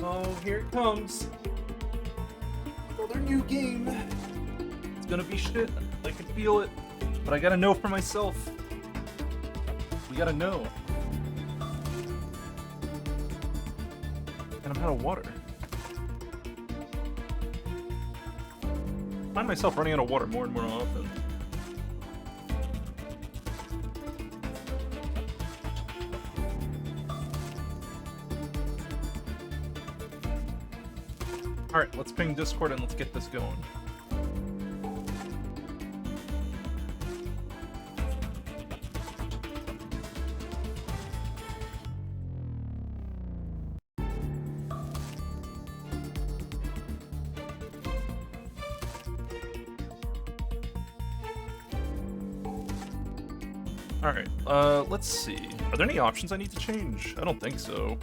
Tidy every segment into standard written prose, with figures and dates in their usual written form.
Oh, here it comes. Another new game. It's gonna be shit. I can feel it. But I gotta know for myself. We gotta know. And I'm out of water. I find myself running out of water more and more often. Alright, let's ping Discord and let's get this going. Alright, let's see. Are there any options I need to change? I don't think so.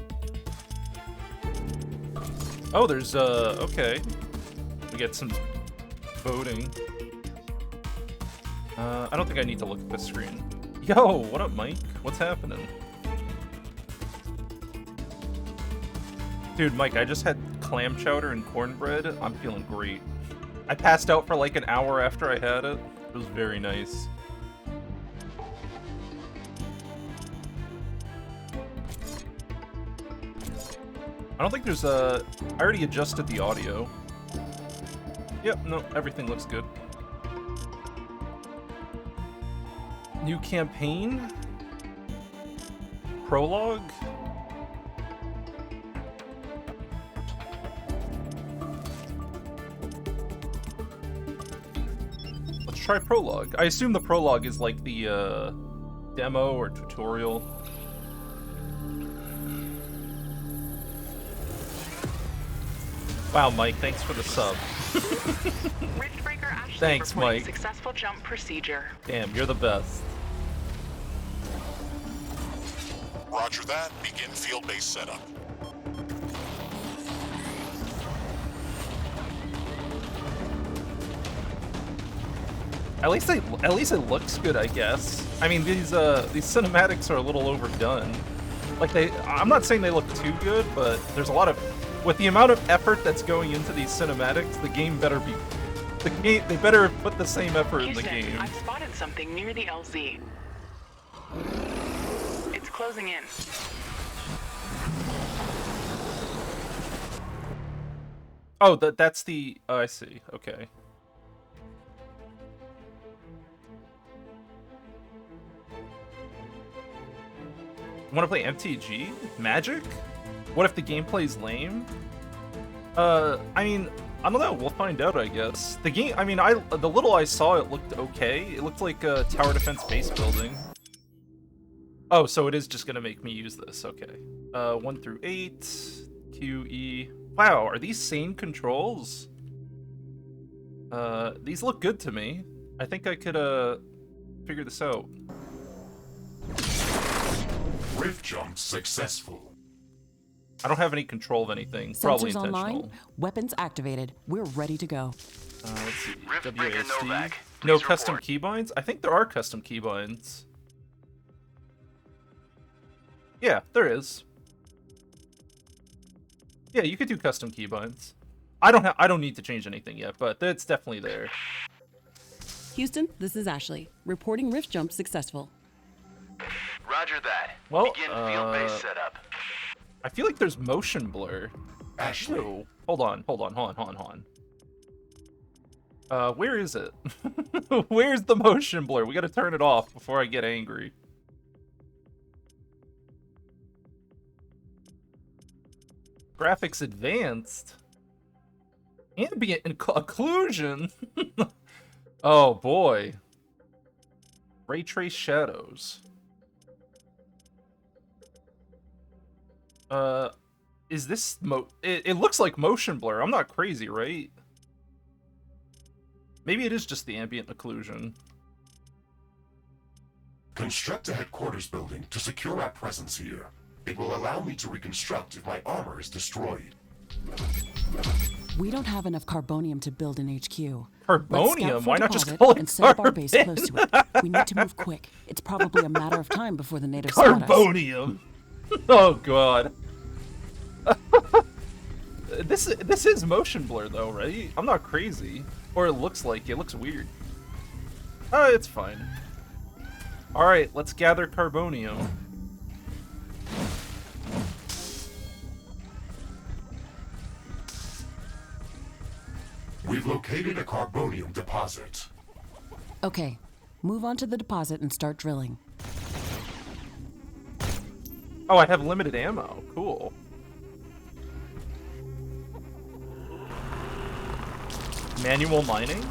Oh, there's, okay. We get some voting. I don't think I need to look at this screen. Yo, what up, Mike? What's happening? Dude, Mike, I just had clam chowder and cornbread. I'm feeling great. I passed out for like an hour after I had it. It was very nice. I don't think there's I already adjusted the audio. Yep, no, everything looks good. New campaign? Prologue? Let's try prologue. I assume the prologue is like the demo or tutorial. Wow, Mike, thanks for the sub. Riftbreaker Ashley Thanks, Mike. Successful jump procedure. Damn, you're the best. Roger that. Begin field-based setup. At least it looks good, I guess. I mean, these cinematics are a little overdone. Like I'm not saying they look too good, but there's a lot of, with the amount of effort that's going into these cinematics, the game better be, they better put the same effort in the game. I've spotted something near the LZ. It's closing in. Oh, that's the, oh, I see, okay. Want to play MTG? Magic? What if the gameplay's lame? I mean, I don't know. We'll find out, I guess. The game, I mean, the little I saw, it looked okay. It looked like a tower defense base building. Oh, so it is just gonna make me use this. Okay. 1 through 8. QE. Wow, are these sane controls? These look good to me. I think I could, figure this out. Rift jump successful. I don't have any control of anything. Probably Sensors intentional. online, weapons activated. We're ready to go. Let's see. Riftbreaker WASD. Novak. No Please custom report. keybinds? I think there are custom keybinds. Yeah, there is. Yeah, you could do custom keybinds. I don't need to change anything yet, but it's definitely there. Houston, this is Ashley. Reporting rift jump successful. Roger that. Well, Begin field-based setup. I feel like there's motion blur. Ashley. Ew. Hold on. Where is it? Where's the motion blur? We gotta turn it off before I get angry. Graphics advanced. Ambient occlusion. Oh boy. Ray trace shadows. Is this it looks like motion blur. I'm not crazy, right? Maybe it is just the ambient occlusion. Construct a headquarters building to secure our presence here. It will allow me to reconstruct if my armor is destroyed. We don't have enough carbonium to build an HQ. Carbonium? Let's scout for Why not just deposit call it and set up our base carbon? close to it. We need to move quick. It's probably a matter of time before the natives spot us. Carbonium. Oh god. this is motion blur though, right? I'm not crazy. Or it looks like it looks weird. It's fine. Alright, let's gather carbonium. We've located a carbonium deposit. Okay, move on to the deposit and start drilling. Oh, I have limited ammo. Cool. Manual mining?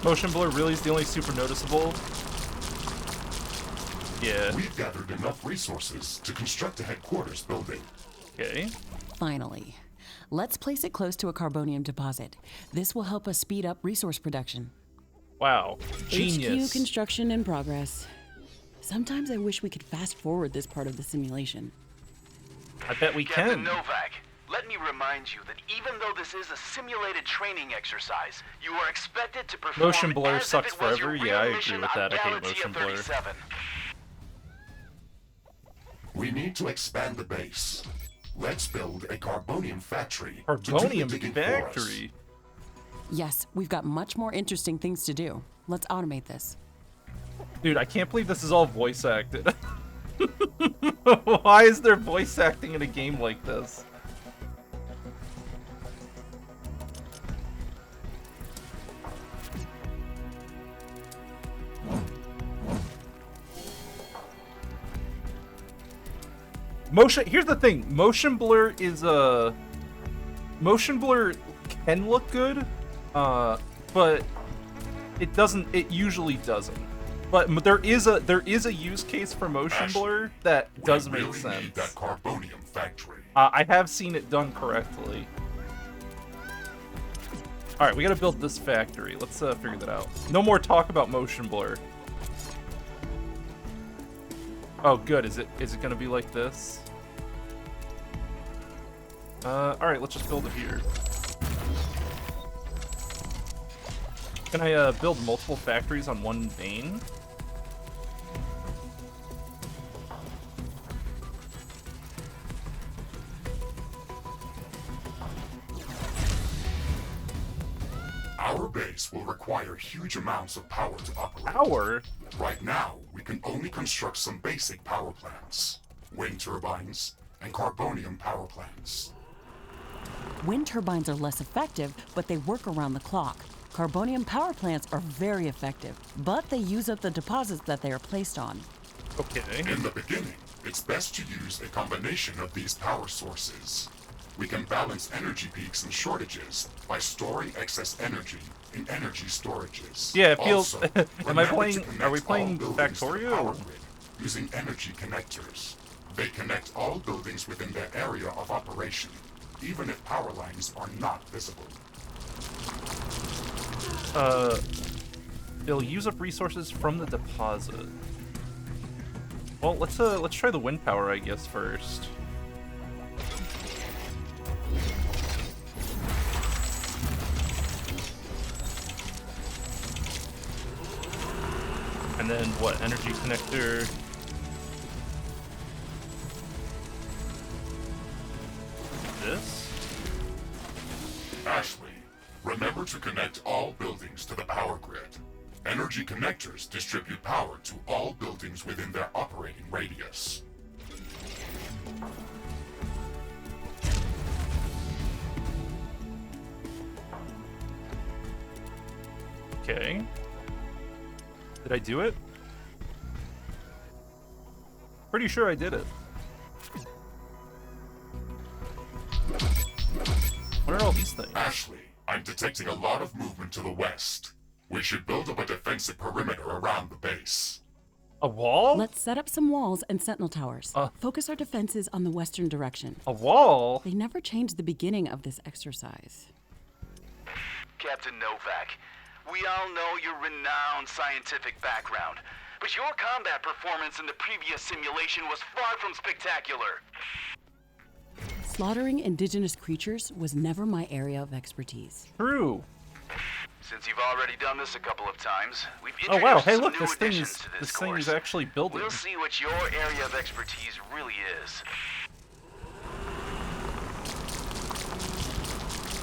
Motion blur really is the only super noticeable. Yeah. We've gathered enough resources to construct a headquarters building. Okay. Finally. Let's place it close to a carbonium deposit. This will help us speed up resource production. Wow. Genius. HQ construction in progress. Sometimes I wish we could fast forward this part of the simulation. I bet we Captain can. Novak, let me remind you that even though this is a simulated training exercise, you are expected to perform Motion blur as if sucks it was forever. your Yeah, I real agree mission with on that. I hate Galaxy motion blur. 37. We need to expand the base. Let's build a carbonium factory. to do the Carbonium digging for us. factory. Yes, we've got much more interesting things to do. Let's automate this. Dude, I can't believe this is all voice acted. Why is there voice acting in a game like this? Here's the thing, motion blur is motion blur can look good, but it usually doesn't. But there is a use case for motion blur that does We make really sense. need that carbonium factory. I have seen it done correctly. All right, we gotta build this factory. Let's figure that out. No more talk about motion blur. Oh, good. Is it gonna be like this? All right, let's just build it here. Can I build multiple factories on one vein? Our base will require huge amounts of power to operate. Power? Right now, we can only construct some basic power plants. Wind turbines and carbonium power plants. Wind turbines are less effective, but they work around the clock. Carbonium power plants are very effective, but they use up the deposits that they are placed on. Okay. In the beginning, it's best to use a combination of these power sources. We can balance energy peaks and shortages by storing excess energy in energy storages. Yeah, it feels. Also, Am I remember to playing? connect Are we all playing buildings to the Factorio? power grid using energy connectors. They connect all buildings within their area of operation, even if power lines are not visible. They'll use up resources from the deposit. Well, let's try the wind power, I guess, first. And then what? Energy connector. This? Ashley, remember to connect all buildings to the power grid. Energy connectors distribute power to all buildings within their operating radius. Okay. Did I do it? Pretty sure I did it. What are all these things? Ashley, I'm detecting a lot of movement to the west. We should build up a defensive perimeter around the base. A wall? Let's set up some walls and sentinel towers. Focus our defenses on the western direction. A wall? They never changed the beginning of this exercise. Captain Novak, we all know your renowned scientific background, but your combat performance in the previous simulation was far from spectacular. Slaughtering indigenous creatures was never my area of expertise. True. Since you've already done this a couple of times, we've Oh introduced wow, hey some look, new this thing additions is to this this thing course. is actually building. We'll see what your area of expertise really is.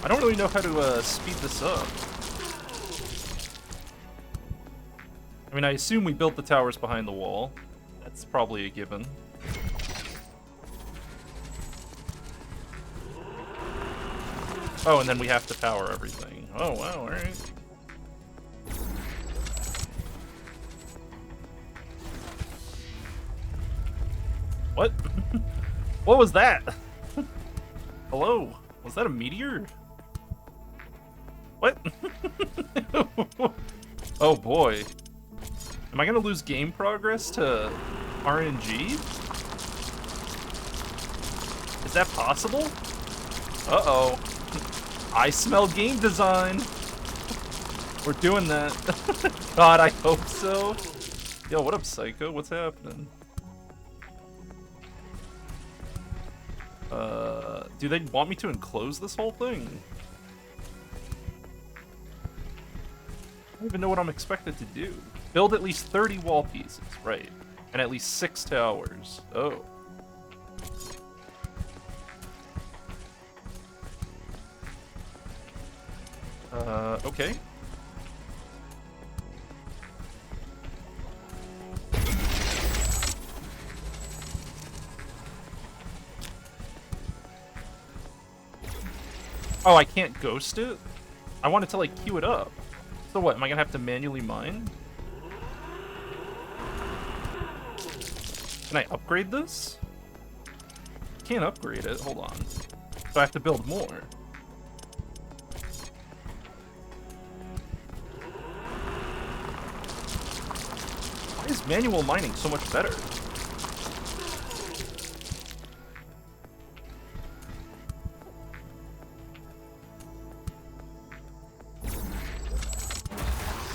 I don't really know how to speed this up. I mean, I assume we built the towers behind the wall. That's probably a given. Oh, and then we have to power everything. Oh, wow, alright. What? What was that? Hello? Was that a meteor? What? Oh boy. Am I gonna lose game progress to RNG? Is that possible? Uh-oh. I smell game design. We're doing that. God, I hope so. Yo, what up, Psycho? What's happening? Do they want me to enclose this whole thing? I don't even know what I'm expected to do. Build at least 30 wall pieces, right. And at least 6 towers. Oh. Okay. Oh, I can't ghost it? I wanted to, like, queue it up. So what, am I gonna have to manually mine? Can I upgrade this? Can't upgrade it, hold on. So I have to build more. Why is manual mining so much better?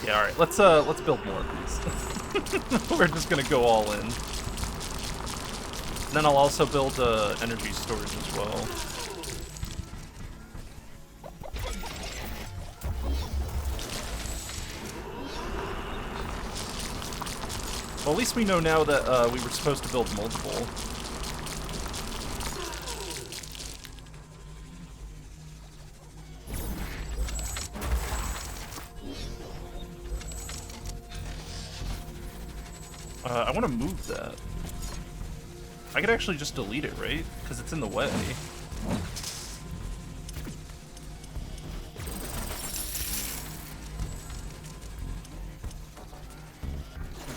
Yeah, alright, let's build more of these. We're just gonna go all in. And then I'll also build energy storage as well. Well, at least we know now that we were supposed to build multiple. I want to move that. I could actually just delete it, right? Because it's in the way.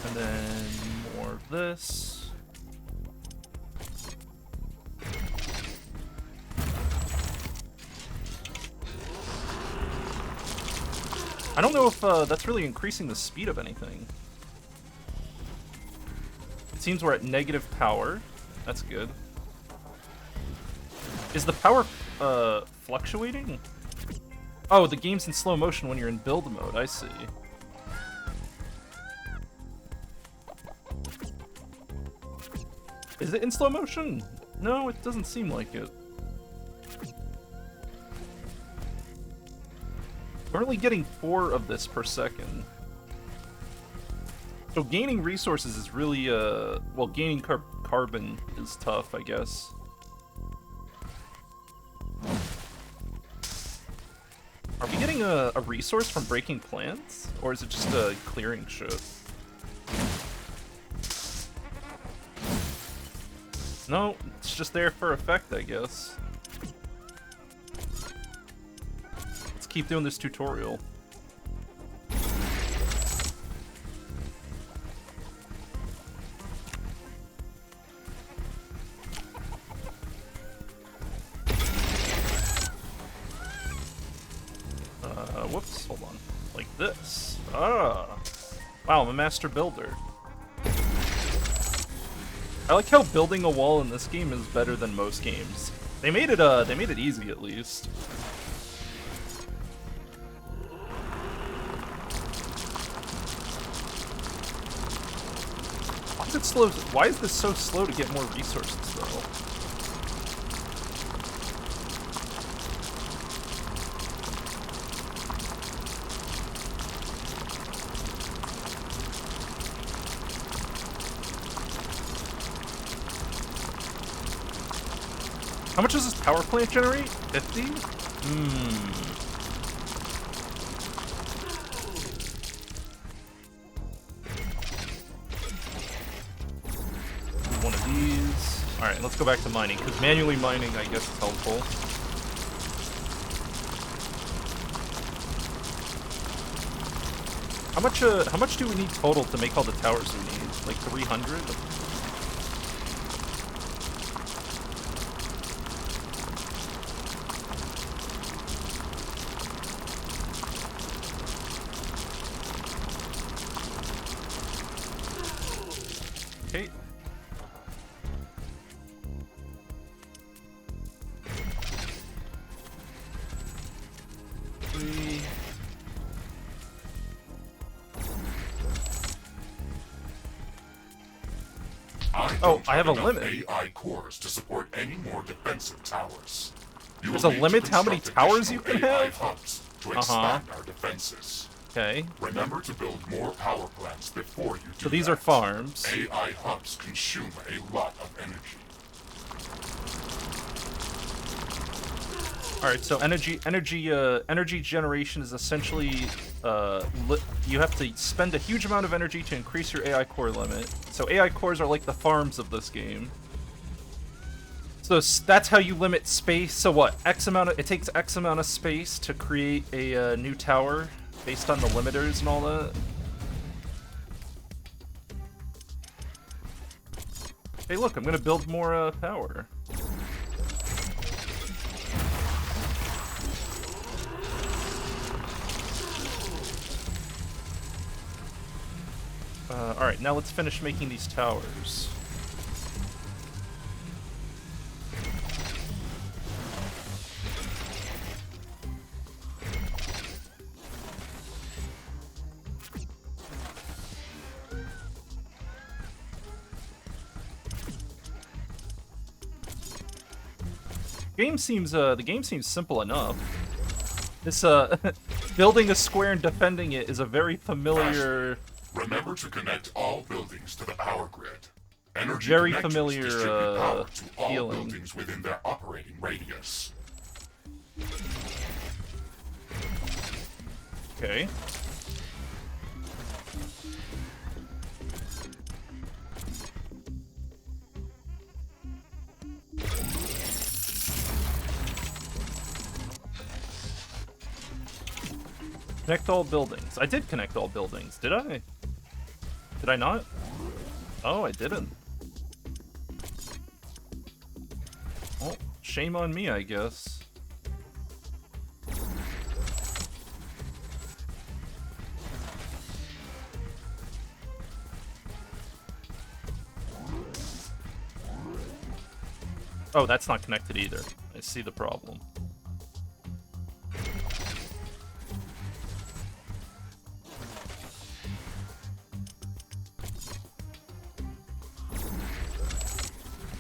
And then more of this. I don't know if that's really increasing the speed of anything. It seems we're at negative power. That's good. Is the power fluctuating? Oh, the game's in slow motion when you're in build mode, I see. Is it in slow motion? No, it doesn't seem like it. We're only getting 4 of this per second. So gaining resources is really, well, gaining carbon is tough, I guess. Are we getting a resource from breaking plants? Or is it just clearing shit? No, it's just there for effect, I guess. Let's keep doing this tutorial. Whoops, hold on. Like this. Ah. Wow, I'm a master builder. I like how building a wall in this game is better than most games. They made it easy at least. Why is it slow? Why is this so slow to get more resources though? How much does this power plant generate? 50? One of these. Alright, let's go back to mining, because manually mining, I guess, is helpful. How much do we need total to make all the towers we need? Like 300? Okay. Three. I have a limit. AI cores to support any more defensive towers. There's a limit to how many towers you can have? Hubs to expand our defenses. Okay. Remember to build more power plants before you do So these are farms. AI hubs consume a lot of energy. All right, so energy generation is essentially you have to spend a huge amount of energy to increase your AI core limit. So AI cores are like the farms of this game. So that's how you limit space. So what? It takes X amount of space to create a new tower based on the limiters and all that. Hey, look, I'm gonna build more power. Alright, now let's finish making these towers. The game seems simple enough. This building a square and defending it is a very familiar. Remember to connect all buildings to the power grid. Energy Very connectors familiar distribute power to all feeling. buildings within their operating radius. Okay. Connect all buildings. I did connect all buildings, did I? Did I not? Oh, I didn't. Well, shame on me, I guess. Oh, that's not connected either. I see the problem.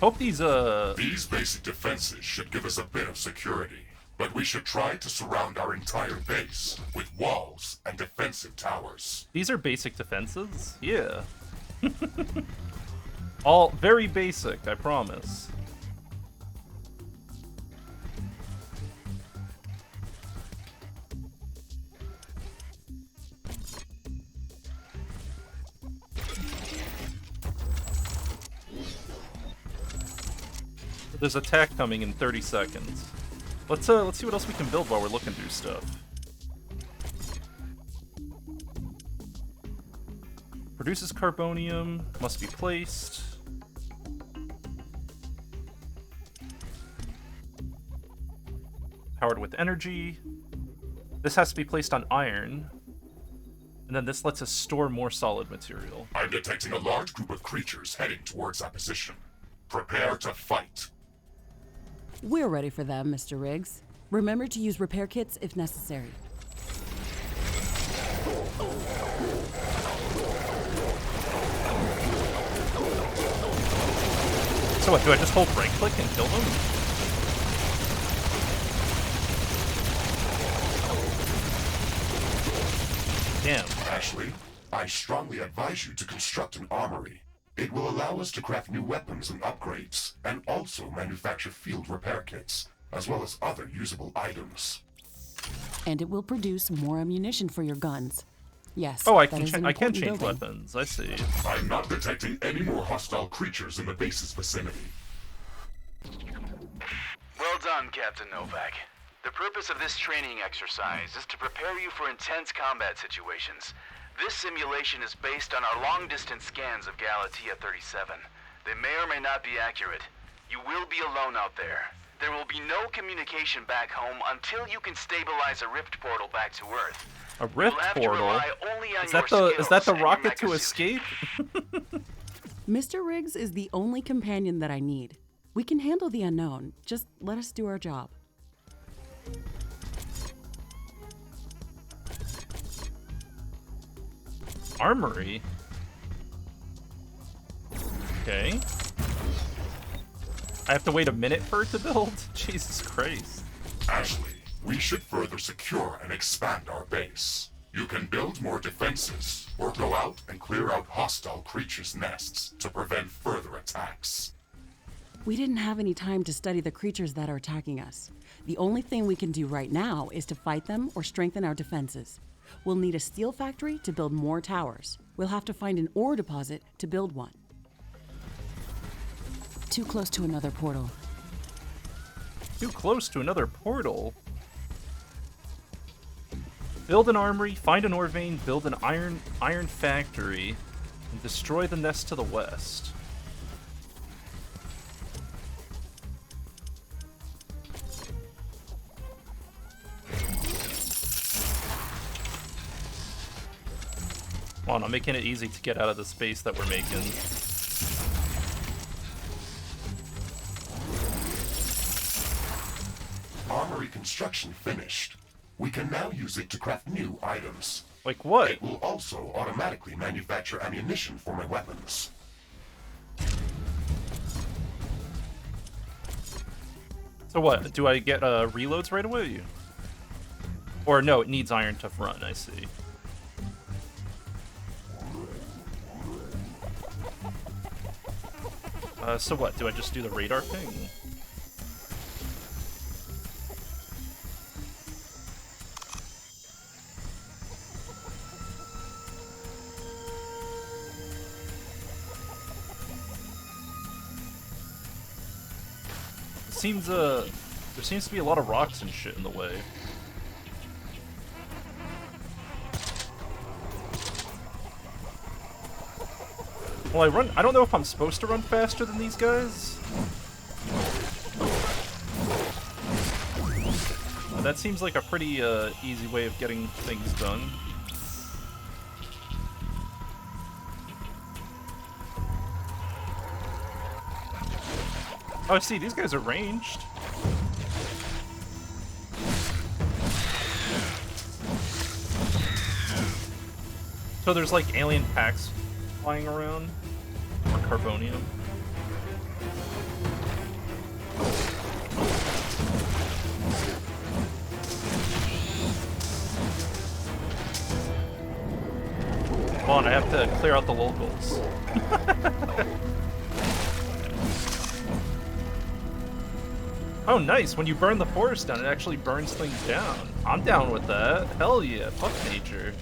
Hope these These basic defenses should give us a bit of security, but we should try to surround our entire base with walls and defensive towers. These are basic defenses? Yeah. All very basic, I promise. There's attack coming in 30 seconds. Let's see what else we can build while we're looking through stuff. Produces carbonium, must be placed. Powered with energy. This has to be placed on iron. And then this lets us store more solid material. I'm detecting a large group of creatures heading towards our position. Prepare to fight. We're ready for them, Mr. Riggs. Remember to use repair kits if necessary. So what, do I just hold right click and kill them? Damn. Ashley, I strongly advise you to construct an armory. It will allow us to craft new weapons and upgrades, and also manufacture field repair kits, as well as other usable items. And it will produce more ammunition for your guns. Yes. Oh, I that can is an I can important change building. weapons. I see. I'm not detecting any more hostile creatures in the base's vicinity. Well done, Captain Novak. The purpose of this training exercise is to prepare you for intense combat situations. This simulation is based on our long-distance scans of Galatea 37. They may or may not be accurate. You will be alone out there. There will be no communication back home until you can stabilize a rift portal back to Earth. A rift You'll have to portal. rely only on Is your that the skills and your rocket to mecha suit. escape? Mr. Riggs is the only companion that I need. We can handle the unknown. Just let us do our job. Armory. Okay. I have to wait a minute for it to build? Jesus Christ. Ashley, we should further secure and expand our base. You can build more defenses, or go out and clear out hostile creatures' nests to prevent further attacks. We didn't have any time to study the creatures that are attacking us. The only thing we can do right now is to fight them or strengthen our defenses. We'll need a steel factory to build more towers. We'll have to find an ore deposit to build one. Too close to another portal. Too close to another portal. Build an armory, find an ore vein, build an iron factory, and destroy the nest to the west. Come on, I'm making it easy to get out of the space that we're making. Armory construction finished. We can now use it to craft new items. Like what? It will also automatically manufacture ammunition for my weapons. So what? Do I get reloads right away? Or no, it needs iron to run, I see. So what? Do I just do the radar thing? Seems there seems to be a lot of rocks and shit in the way. Well, I don't know if I'm supposed to run faster than these guys. That seems like a pretty easy way of getting things done. Oh, I see, these guys are ranged. So there's like alien packs flying around, or carbonium. Come on, I have to clear out the locals. Oh, nice. When you burn the forest down, it actually burns things down. I'm down with that. Hell yeah. Fuck nature.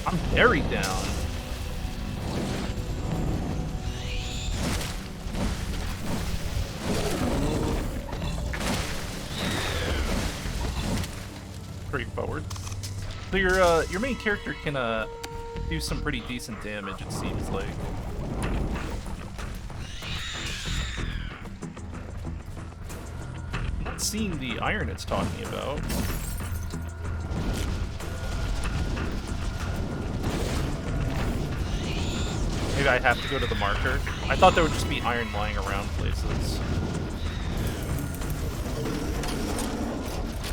I'm very down. Straightforward. So your main character can do some pretty decent damage, it seems like. I'm not seeing the iron it's talking about. Maybe I have to go to the marker. I thought there would just be iron lying around places.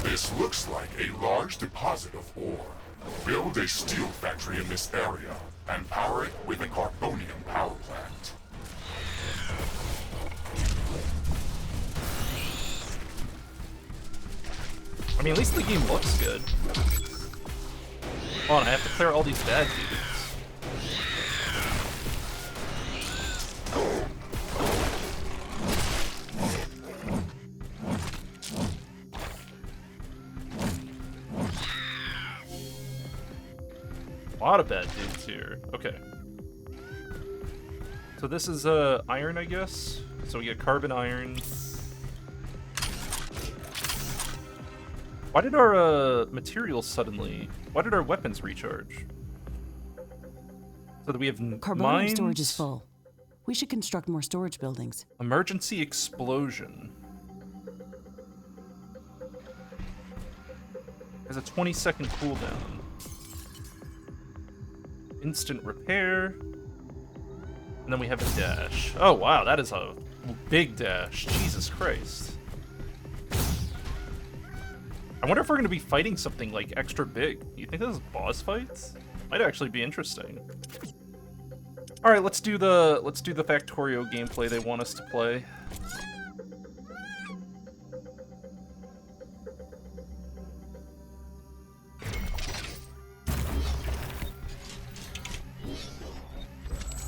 This looks like a large deposit of ore. Build a steel factory in this area and power it with a carbonium power plant. I mean, at least the game looks good. Hold on, I have to clear all these bad dudes. A lot of bad dudes here. Okay. So this is iron, I guess. So we get carbon iron. Why did our materials suddenly? Why did our weapons recharge? So that we have Carbonium mines. storage is full. We should construct more storage buildings. Emergency explosion. Has a 20-second cooldown. Instant repair. And then we have a dash. Oh wow, that is a big dash. Jesus Christ. I wonder if we're gonna be fighting something like extra big. You think this is boss fights? Might actually be interesting. Alright, let's do the Factorio gameplay they want us to play.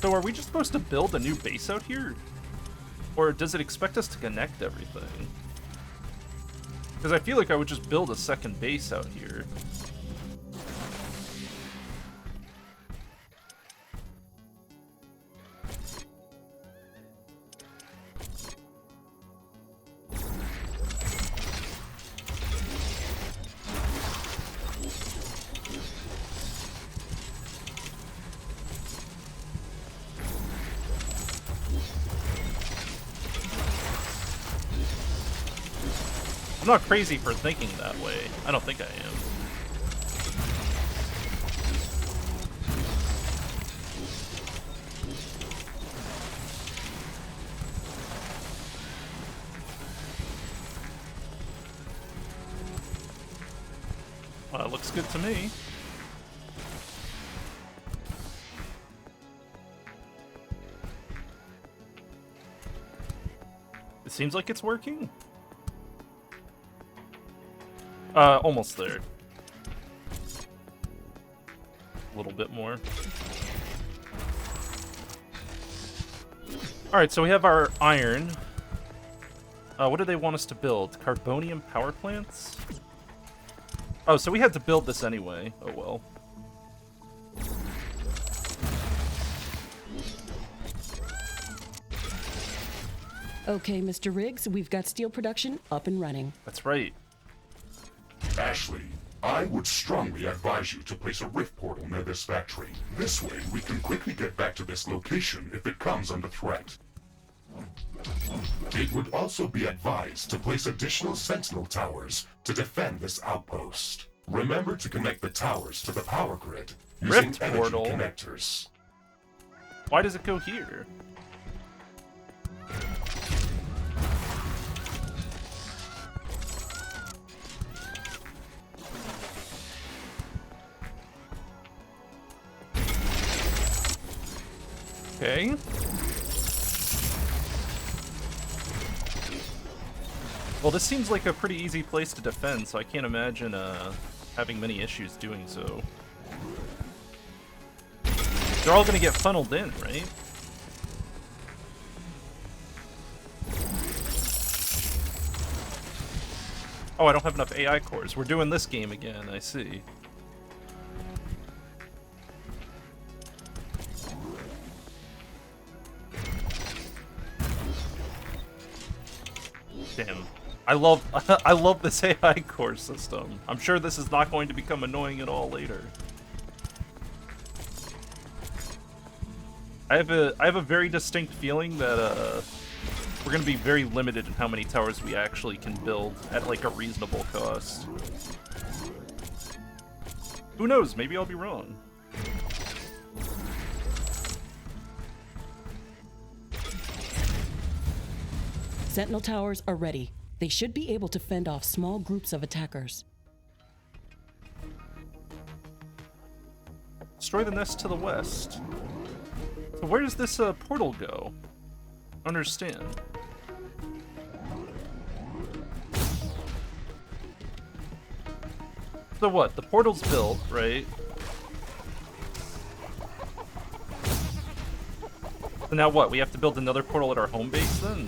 So are we just supposed to build a new base out here? Or does it expect us to connect everything? Because I feel like I would just build a second base out here. I'm not crazy for thinking that way. I don't think I am. Well, that looks good to me. It seems like it's working. Almost there. A little bit more. Alright, so we have our iron. What do they want us to build? Carbonium power plants? Oh, so we had to build this anyway. Oh well. Okay, Mr. Riggs, we've got steel production up and running. That's right. Ashley, I would strongly advise you to place a rift portal near this factory. This way, we can quickly get back to this location if it comes under threat. It would also be advised to place additional sentinel towers to defend this outpost. Remember to connect the towers to the power grid using Rift energy portal? connectors. Why does it go here? Okay. Well, this seems like a pretty easy place to defend, so I can't imagine having many issues doing so. They're all gonna get funneled in, right? Oh, I don't have enough AI cores. We're doing this game again, I see. Damn. I love this AI core system. I'm sure this is not going to become annoying at all later. I have a very distinct feeling that we're gonna be very limited in how many towers we actually can build at like a reasonable cost. Who knows? Maybe I'll be wrong. Sentinel towers are ready. They should be able to fend off small groups of attackers. Destroy the nest to the west. So where does this portal go? Understand. So what? The portal's built, right? So now what? We have to build another portal at our home base then?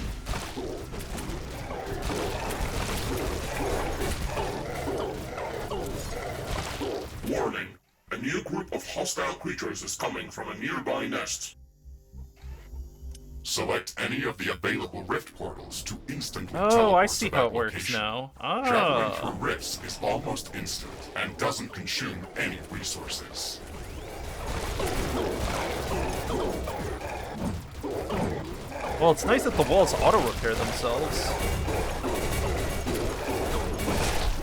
Warning. A new group of hostile creatures is coming from a nearby nest. Select any of the available rift portals to instantly teleport Oh, I to see that how it works location. now. Traveling Ah. through rifts is almost instant and doesn't consume any resources. Well, it's nice that the walls auto-repair themselves.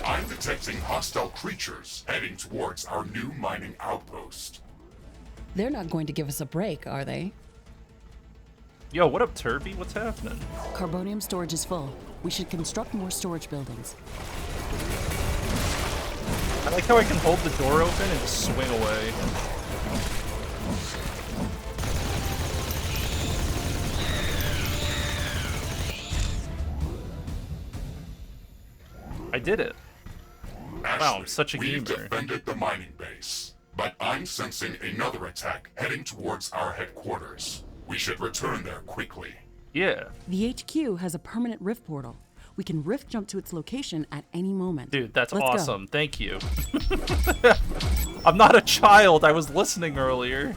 I'm detecting hostile creatures heading towards our new mining outpost. They're not going to give us a break, are they? Yo, what up, Turby? What's happening? Carbonium storage is full. We should construct more storage buildings. I like how I can hold the door open and just swing away. I did it. Wow, I'm such a we've gamer. defended the mining base, but I'm sensing another attack heading towards our headquarters. We should return there quickly. Yeah. The HQ has a permanent rift portal. We can rift jump to its location at any moment. Dude, that's Let's go. awesome. Thank you. I'm not a child. I was listening earlier.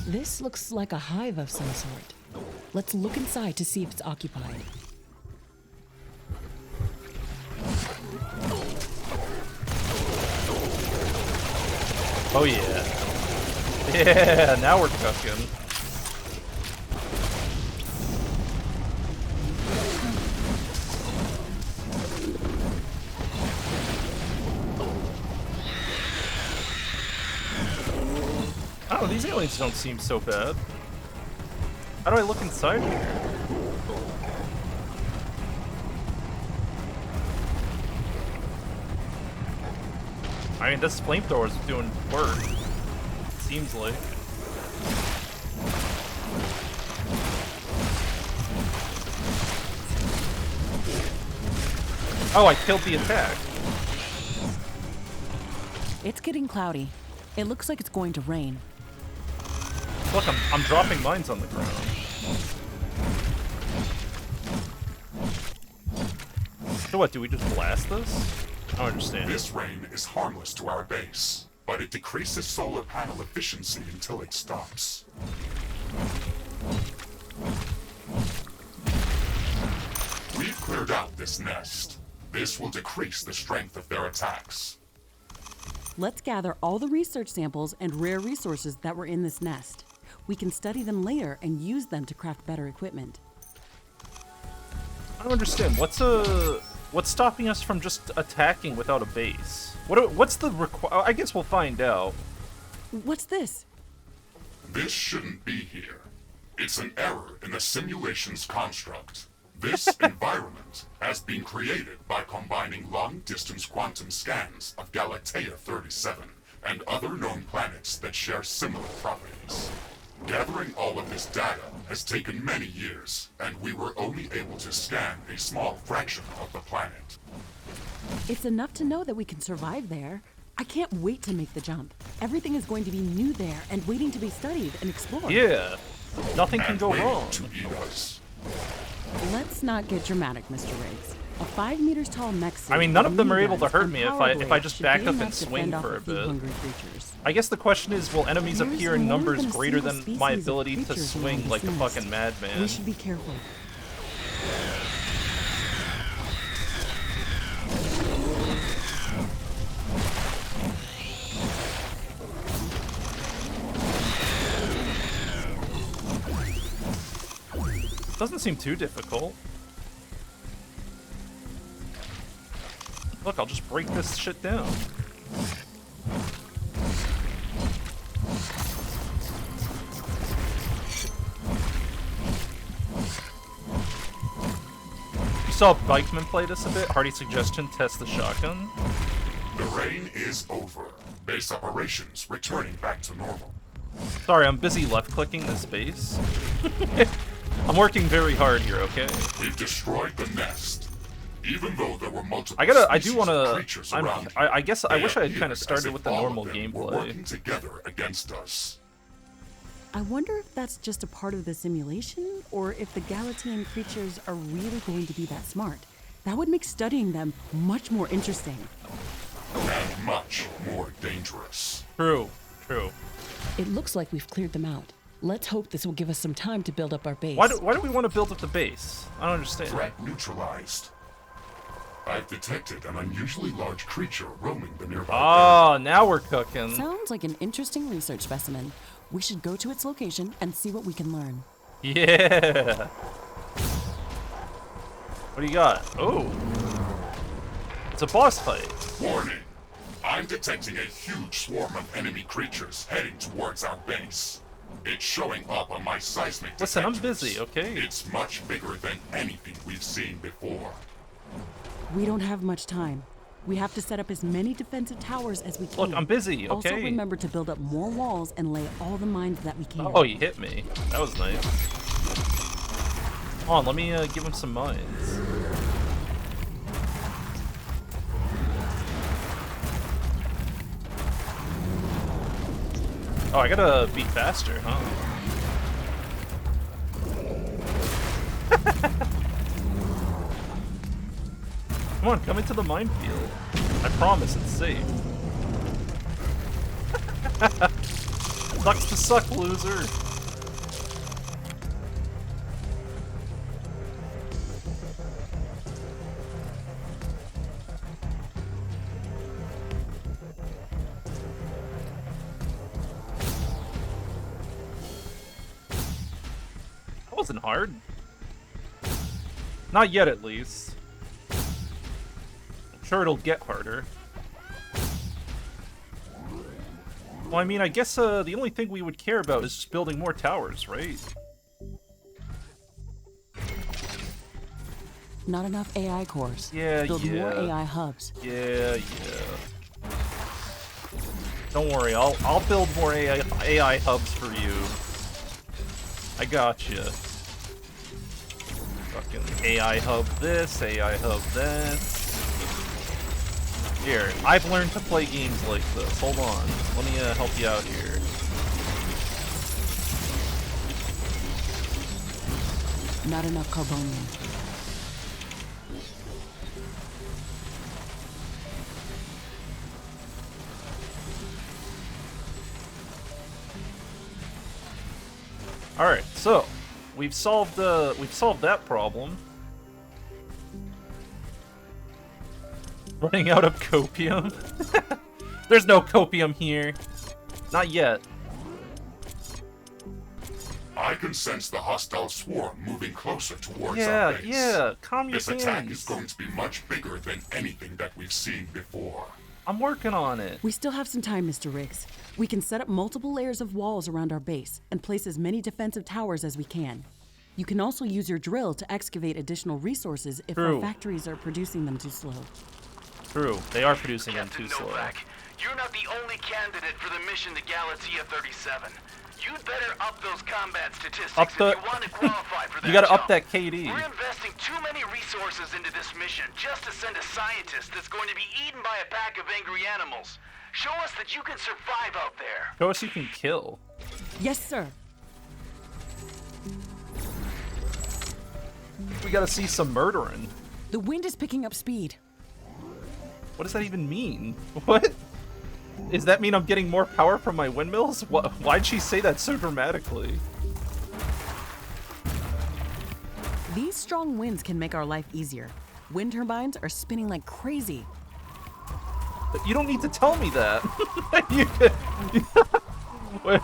This looks like a hive of some sort. Let's look inside to see if it's occupied. Oh, yeah. Yeah, now we're cooking. Oh, these aliens don't seem so bad. How do I look inside here? I mean, this flamethrower's doing work. Seems like. Oh, I killed the attack. It's getting cloudy. It looks like it's going to rain. Look, I'm dropping mines on the ground. So what, do we just blast this? I don't understand. This rain is harmless to our base, but it decreases solar panel efficiency until it stops. We've cleared out this nest. This will decrease the strength of their attacks. Let's gather all the research samples and rare resources that were in this nest. We can study them later and use them to craft better equipment. I don't understand. What's stopping us from just attacking without a base? What's the I guess we'll find out. What's this? This shouldn't be here. It's an error in the simulation's construct. This environment has been created by combining long-distance quantum scans of Galatea 37 and other known planets that share similar properties. Gathering all of this data has taken many years, and we were only able to scan a small fraction of the planet. It's enough to know that we can survive there. I can't wait to make the jump. Everything is going to be new there and waiting to be studied and explored. Yeah. Nothing can And go waiting wrong. to eat us. Let's not get dramatic, Mr. Riggs. A 5 meters tall mech suit I mean, none of them with are able to guns hurt and me if power I blades just should back be up enough and to swing fend off for a few bit. hungry creatures. I guess the question is, will enemies There's appear in more numbers than a greater single than my species of ability to creatures swing around like a this fucking nest. madman? We should be careful. Doesn't seem too difficult. Look, I'll just break this shit down. You saw Bikeman play this a bit? Hardy suggestion, test the shotgun. The rain is over. Base operations returning back to normal. Sorry, I'm busy left-clicking this base. I'm working very hard here, okay? We've destroyed the nest. Even though there were multiple I do species want of to. creatures around I guess I they wish I had appeared kind of as started if with the all of normal them were gameplay. working together against us. I wonder if that's just a part of the simulation, or if the Galatian creatures are really going to be that smart. That would make studying them much more interesting. And much more dangerous. True. True. It looks like we've cleared them out. Let's hope this will give us some time to build up our base. Why do we want to build up the base? I don't understand. Threat neutralized. I've detected an unusually large creature roaming the nearby area. Oh, now we're cooking. Sounds like an interesting research specimen. We should go to its location and see what we can learn. Yeah. What do you got? Oh. It's a boss fight. Warning! I'm detecting a huge swarm of enemy creatures heading towards our base. It's showing up on my seismic Listen, I'm detectors. busy, okay? It's much bigger than anything we've seen before. We don't have much time. We have to set up as many defensive towers as we can. Look, I'm busy, Also okay? remember to build up more walls and lay all the mines that we can. Oh, you hit me. That was nice. Hold on, let me give him some mines. Oh, I gotta be faster, huh? Come on, come into the minefield. I promise it's safe. Sucks to suck, loser. That wasn't hard. Not yet, at least. I'm sure it'll get harder. Well, I mean, I guess the only thing we would care about is just building more towers, right? Not enough AI cores. Yeah, Build yeah. more AI hubs. Yeah. Don't worry, I'll build more AI hubs for you. I gotcha. Fucking AI hub this, AI hub that. Here, I've learned to play games like this. Hold on, let me help you out here. Not enough carbonium. All right, so we've solved that problem. Running out of copium. There's no copium here. Not yet. I can sense the hostile swarm moving closer towards Yeah, our base. yeah. Calm your This attack hands. is going to be much bigger than anything that we've seen before. I'm working on it. We still have some time, Mr. Riggs. We can set up multiple layers of walls around our base and place as many defensive towers as we can. You can also use your drill to excavate additional resources if True. our factories are producing them too slow. True, they are producing them Captain too slow. Novak, you're not the only candidate for the mission to Galatea 37. You'd better up those combat statistics Up the- if you want to qualify for that You gotta up job. that KD. We're investing too many resources into this mission just to send a scientist that's going to be eaten by a pack of angry animals. Show us that you can survive out there. Show us you can kill. Yes, sir. We gotta see some murdering. The wind is picking up speed. What does that even mean? What? Does that mean I'm getting more power from my windmills? Why'd she say that so dramatically? These strong winds can make our life easier. Wind turbines are spinning like crazy. You don't need to tell me that. Wait,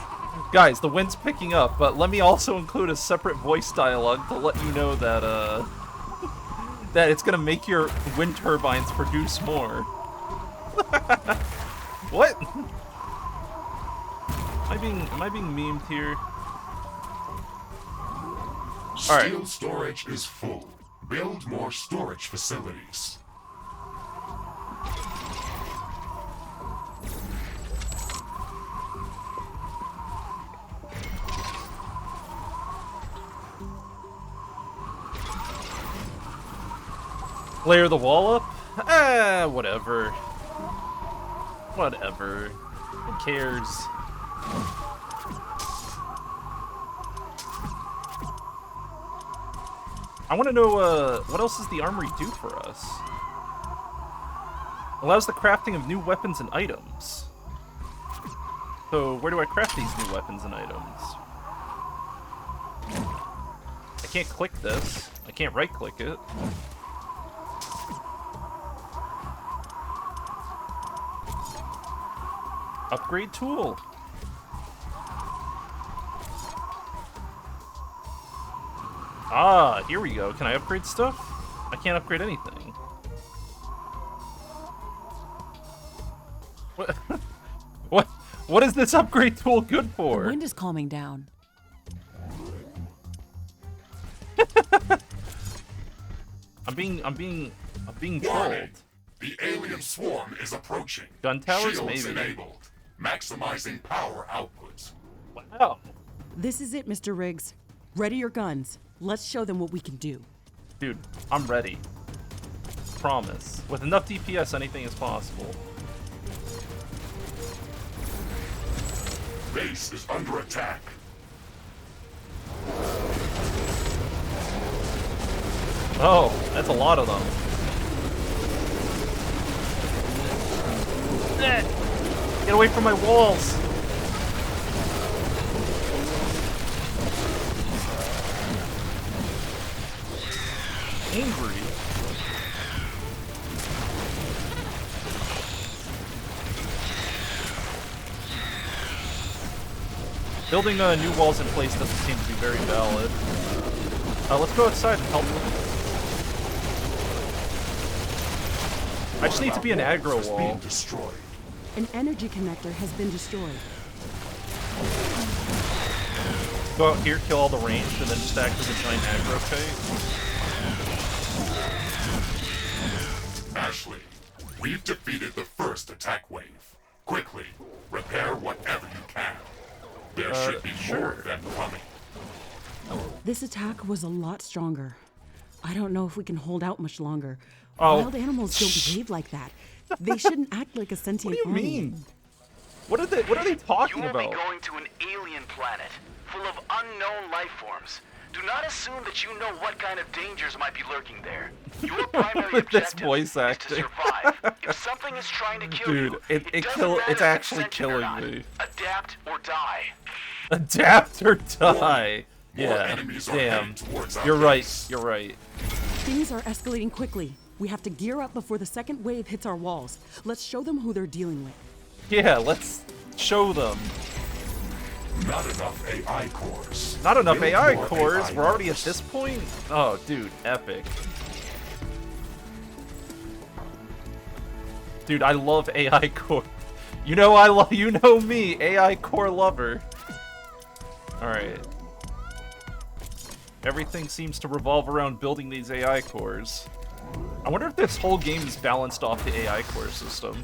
guys, the wind's picking up, but let me also include a separate voice dialogue to let you know that that it's gonna make your wind turbines produce more. What? Am I being memed here? Alright. Steel storage is full. Build more storage facilities. Layer the wall up? Whatever. Whatever. Who cares? I want to know, what else does the armory do for us? Allows the crafting of new weapons and items. So, where do I craft these new weapons and items? I can't click this. I can't right-click it. Upgrade tool. Ah, here we go. Can I upgrade stuff? I can't upgrade anything. What? What is this upgrade tool good The for? wind is calming down. I'm being Warning. trolled. The alien swarm is approaching. Gun towers, Shields maybe. enabled. Maximizing power output. Wow. This is it, Mr. Riggs. Ready your guns. Let's show them what we can do. Dude, I'm ready. Promise. With enough DPS, anything is possible. Base is under attack. Oh, that's a lot of them. Get away from my walls! Angry. Building new walls in place doesn't seem to be very valid. Let's go outside and help them. I just need to be an aggro Is being wall. destroyed. An energy connector has been destroyed. Go out here, kill all the range, and then just act as a giant aggro kite. Ashley, we've defeated the first attack wave. Quickly, repair whatever you can. There should be more of them coming. This attack was a lot stronger. I don't know if we can hold out much longer. Oh. Wild animals don't behave like that. They shouldn't act like a sentient What do you army. mean? What are they talking You will be about? going to an alien planet full of unknown life forms. Do not assume that you know what kind of dangers might be lurking there. Your primary With this objective voice is to acting. survive. If something is trying to kill Dude, you, it doesn't kill- matter it's if actually sentient or killing not. me. Adapt or die. Adapt or die. More Yeah, enemies are damn. heading towards our You're right, base. you're right. Things are escalating quickly. We have to gear up before the second wave hits our walls. Let's show them who they're dealing with. Yeah, let's show them. Not enough AI cores. Not enough Build AI more cores. AI We're already at cores. this point. Oh, dude, epic. Dude, I love AI core. You know you know me, AI core lover. All right. Everything seems to revolve around building these AI cores. I wonder if this whole game is balanced off the AI core system.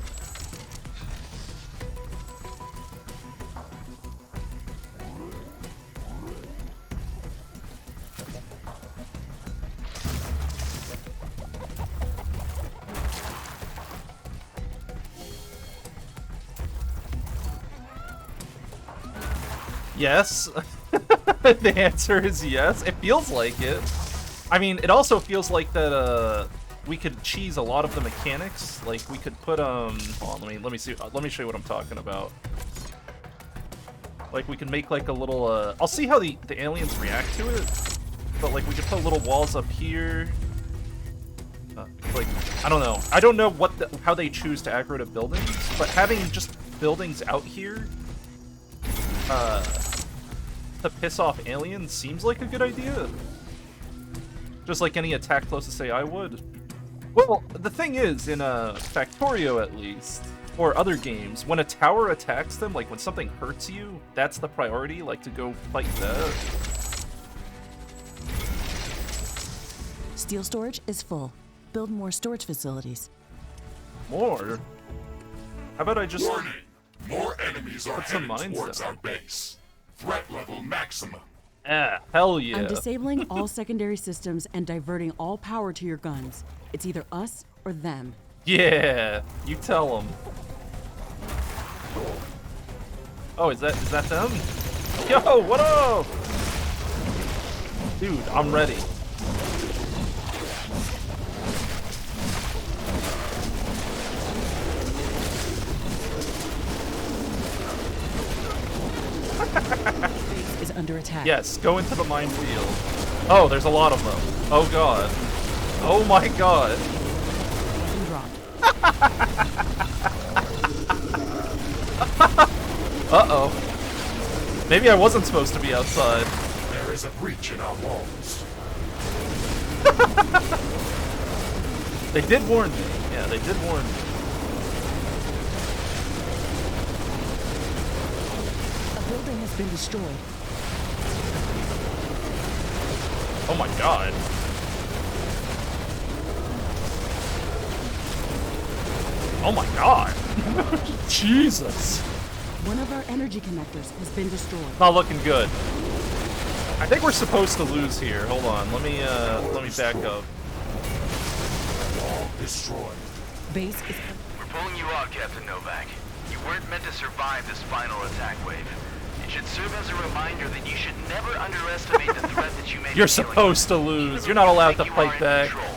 Yes. The answer is yes. It feels like it. I mean, it also feels like that we could cheese a lot of the mechanics. Like we could put hold on, let me see. Let me show you what I'm talking about. Like we can make like a little I'll see how the aliens react to it. But like we could put little walls up here. Like I don't know. I don't know how they choose to aggro to buildings, but having just buildings out here to piss off aliens seems like a good idea. Just like any attack closest AI would. Well, the thing is, in Factorio at least, or other games, when a tower attacks them, like when something hurts you, that's the priority, like to go fight that. Steel storage is full. Build more storage facilities. More? How about I just... Warning! More enemies are Put some heading mines towards down. our base. Threat level maximum. Hell yeah. I'm disabling all secondary systems and diverting all power to your guns. It's either us or them. Yeah, you tell them. Oh, is that them? Yo, what up? Dude, I'm ready. Is under attack. Yes, go into the minefield. Oh, there's a lot of them. Oh god. Oh my god. Weapon dropped. Uh-oh. Maybe I wasn't supposed to be outside. There is a breach in our walls. They did warn me. Yeah, they did warn me. A building has been destroyed. Oh my god. Oh my god. Jesus. One of our energy connectors has been destroyed. Not looking good. I think we're supposed to lose here. Hold on. Let me back up. Wall destroyed. Base is... We're pulling you out, Captain Novak. You weren't meant to survive this final attack wave. It should serve as a reminder that you should never underestimate the threat that you may be You're dealing supposed to with. lose. Even You're not allowed though to you fight are in back. control.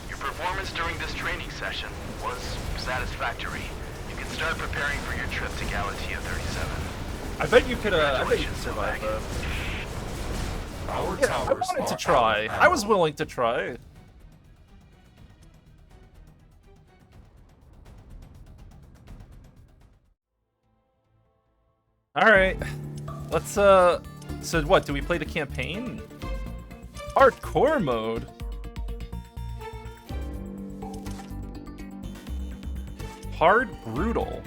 Your performance during this training session was satisfactory. You can start preparing for your trip to Galatea 37. I bet you could survive that. Our Yeah, I towers wanted to are try. out of I was ammo. willing to try. Alright. Let's, so what, do we play the campaign? Hardcore mode? Hard brutal.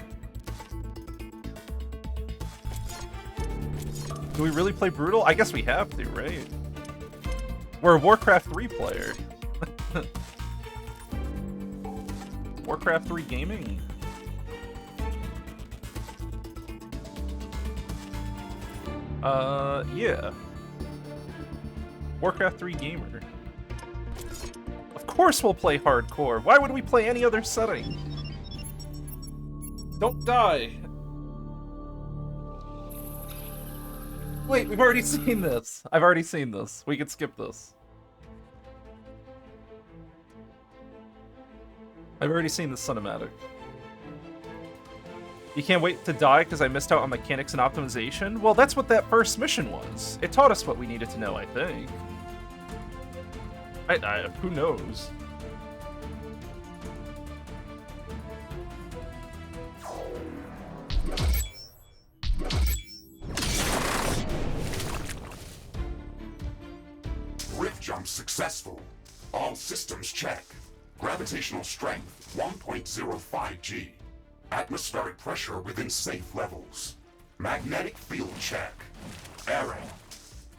Do we really play brutal? I guess we have to, right? We're a Warcraft 3 player. Warcraft 3 gaming. Yeah. Warcraft 3 gamer. Of course we'll play hardcore. Why would we play any other setting? Don't die. Wait, we've already seen this. I've already seen this. We could skip this. I've already seen this cinematic. You can't wait to die because I missed out on mechanics and optimization? Well, that's what that first mission was. It taught us what we needed to know, I think. Who knows? Rift jump successful. All systems check. Gravitational strength 1.05 G. Atmospheric pressure within safe levels. Magnetic field check. Error.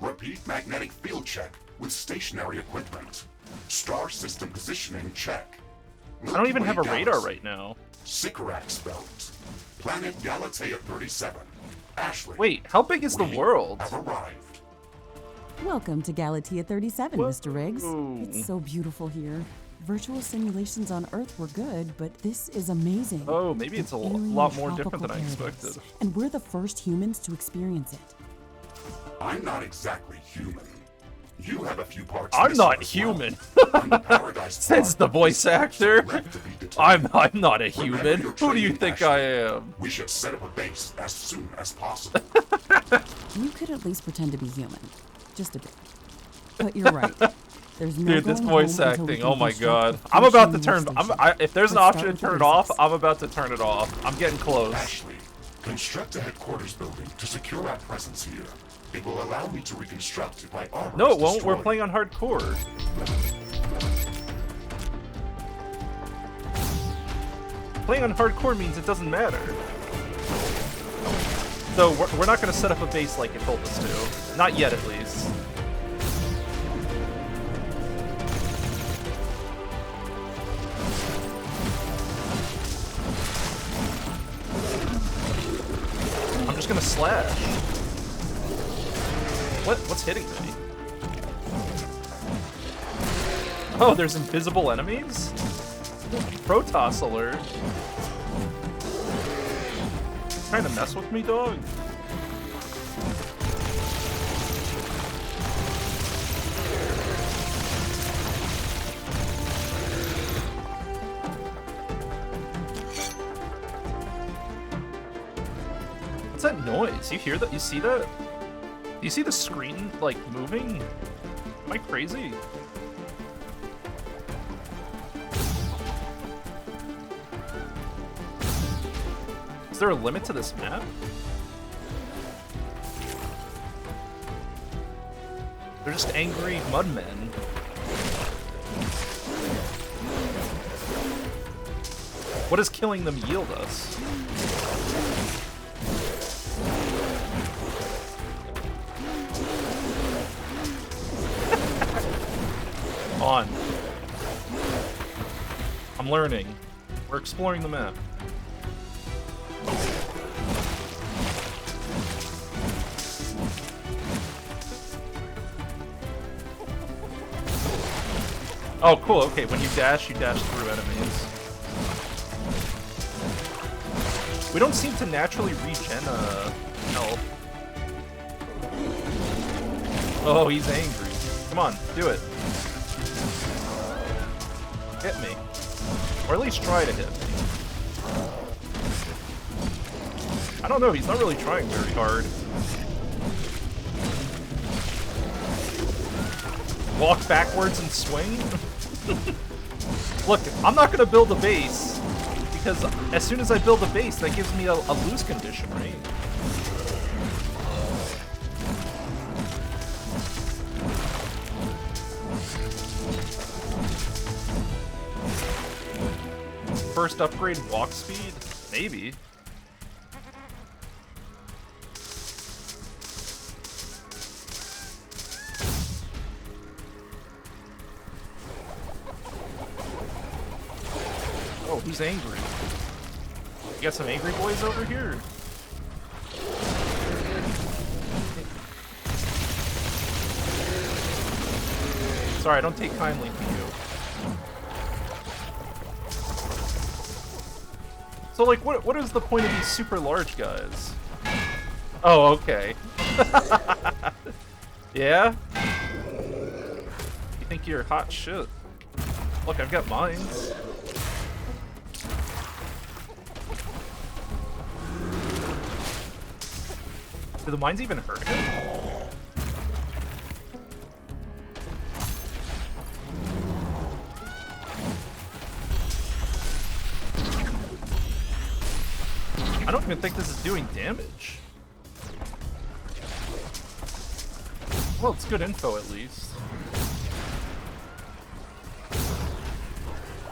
Repeat magnetic field check with stationary equipment. Star system positioning check. I don't even have a Milky Way radar galaxy. right now. Sycorax belt. Planet Galatea 37. Ashley. Wait, how big is the we world? have arrived. Welcome to Galatea 37, Mr. Riggs. Whoa. It's so beautiful here. Virtual simulations on Earth were good, but this is amazing. Oh, maybe it's a An alien lot more different tropical than I paradise. expected. And we're the first humans to experience it. I'm not exactly human. You have a few parts. I'm missing not as well. human. I'm the Paradise Says the Park, voice with actor. left to be determined. I'm not a Remember human. your Who do you training, think Ashley. I am? We should set up a base as soon as possible. You could at least pretend to be human. Just a bit. But you're right. There's no Dude, this going voice home until we acting. can Oh my construct god. a I'm about to functioning turn. workstation. If there's an Let's option start to with the turn it off, basics. I'm about to turn it off. I'm getting close. Ashley, construct a headquarters building to secure our presence here. It will allow me to reconstruct if my armor No, is it won't. We're destroyed. playing on hardcore. Playing on hardcore means it doesn't matter. So we're not going to set up a base like it told us to. Not yet, at least. I'm just going to slash. What's hitting me? Oh, there's invisible enemies? Protoss alert. Trying to mess with me, dog? What's that noise? You hear that? You see that? Do you see the screen, like, moving? Am I crazy? Is there a limit to this map? They're just angry mudmen. What does killing them yield us? On. I'm learning. We're exploring the map. Oh, cool. Okay, when you dash through enemies. We don't seem to naturally regen health. Oh, he's angry. Come on, do it. Hit me. Or at least try to hit me. I don't know, he's not really trying very hard. Walk backwards and swing? Look, I'm not gonna build a base, because as soon as I build a base, that gives me a lose condition, right? First upgrade walk speed? Maybe. Oh, who's angry? You got some angry boys over here? Sorry, I don't take kindly to you. So, like, what is the point of these super large guys? Oh, okay. Yeah? You think you're hot shit? Look, I've got mines. Do the mines even hurt him? I don't even think this is doing damage. Well, it's good info at least.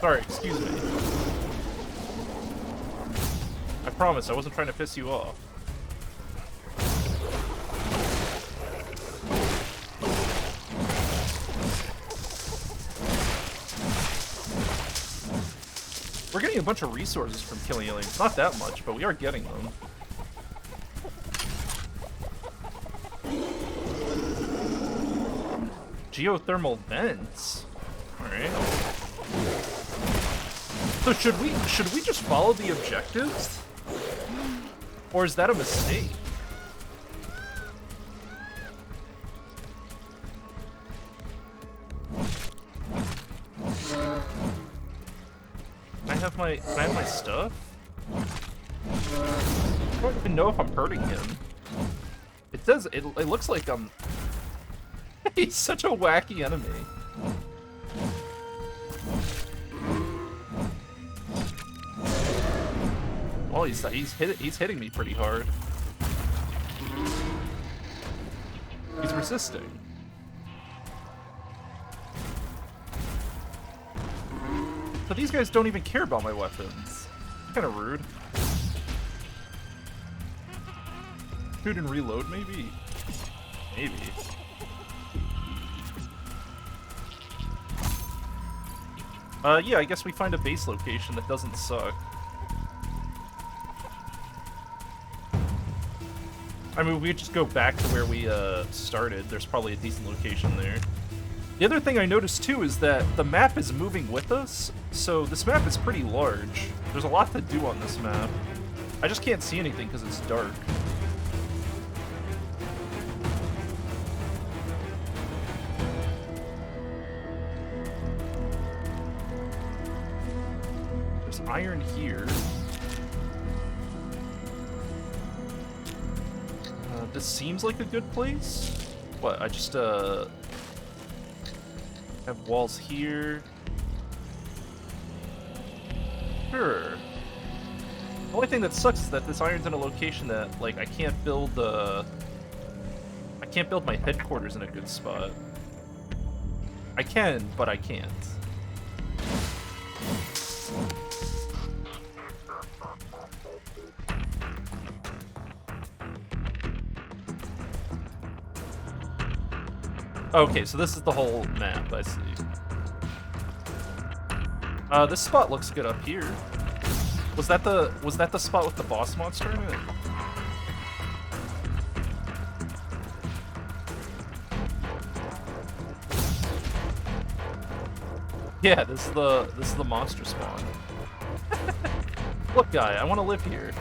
Sorry, excuse me. I promise, I wasn't trying to piss you off. We're getting a bunch of resources from killing aliens. Not that much, but we are getting them. Geothermal vents. Alright. So should we just follow the objectives? Or is that a mistake? Can I have my stuff? I don't even know if I'm hurting him. It says it looks like I'm he's such a wacky enemy. Well, he's hitting me pretty hard. He's resisting. But these guys don't even care about my weapons. Kind of rude. Shoot and reload, maybe? Maybe. Yeah, I guess we find a base location that doesn't suck. I mean, we could just go back to where we started. There's probably a decent location there. The other thing I noticed too is that the map is moving with us, so this map is pretty large. There's a lot to do on this map. I just can't see anything because it's dark. There's iron here. This seems like a good place. What, I just, have walls here. Sure. The only thing that sucks is that this iron's in a location that, like, I can't build my headquarters in a good spot. I can, but I can't. Okay, so this is the whole map, I see. This spot looks good up here. Was that the spot with the boss monster in it? Yeah, this is the monster spawn. Look, guy, I want to live here.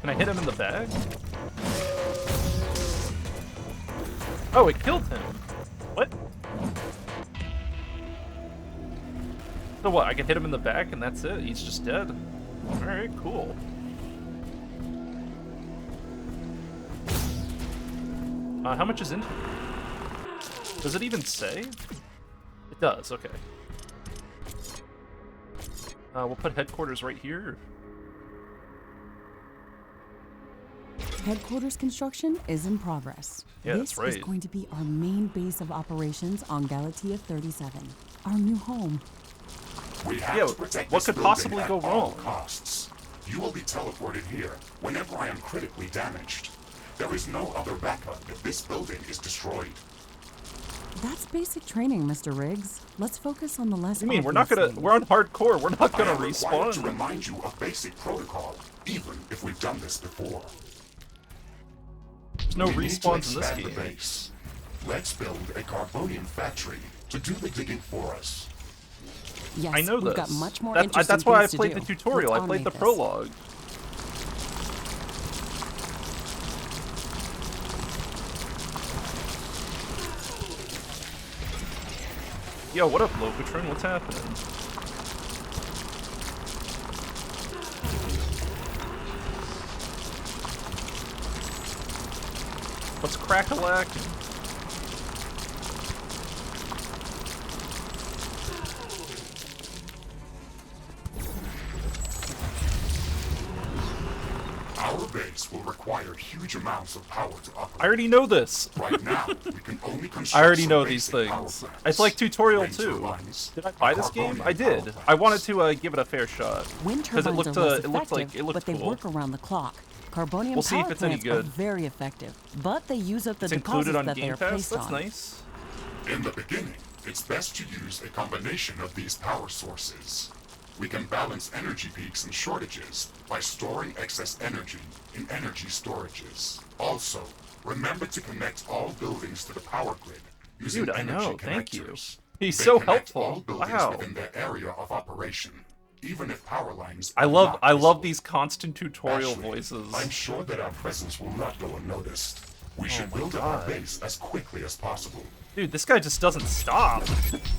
Can I hit him in the back? Oh, it killed him. What? So what, I can hit him in the back and that's it? He's just dead. Alright, cool. How much is in here? Does it even say? It does, okay. We'll put headquarters right here. Headquarters construction is in progress. Yeah, this that's right. is going to be our main base of operations on Galatea 37, our new home. We have Yeah, to protect what this could building possibly at go all wrong? costs. You will be teleported here whenever I am critically damaged. There is no other backup if this building is destroyed. That's basic training, Mr. Riggs. Let's focus on the less You mean we're not obvious gonna? things. We're on hardcore. We're not I gonna am required to respawn. remind you of basic protocol, even if we've done this before. There's no We need to respawns in this expand the game. base. Let's build a carbonium factory to do the digging for us. Yes, I know we've this. got much more That's interesting why I things to played the do. tutorial. Let's I played the automate this. prologue. Yo, what up, Locatron? What's happening? What's crack-a-lacking? Our base will require huge amounts of power to operate. I already know this. Right now, we can only construct I already some know these basic power things. plants, It's like tutorial wind 2. turbines, Did I buy this game? I did. carbonium power I wanted plants. to give it a fair shot. Wind Because turbines it looked, are less it looked like effective, it looked but they cool. work around the clock. Carbonium We'll see if power it's any plants good. are very effective, but they use up the It's deposits included on that they Game are Pass. placed That's on. nice. In the beginning, it's best to use a combination of these power sources. We can balance energy peaks and shortages by storing excess energy in energy storages. Also, remember to connect all buildings to the power grid using Dude, I energy know. Thank you. connectors. He's They so connect helpful. all buildings Wow. within their area of operation, even if power lines I are love not I love visible. these constant tutorial Ashley, voices. I'm sure that our presence will not go unnoticed. We should my build up our God. base as quickly as possible. Dude, this guy just doesn't stop.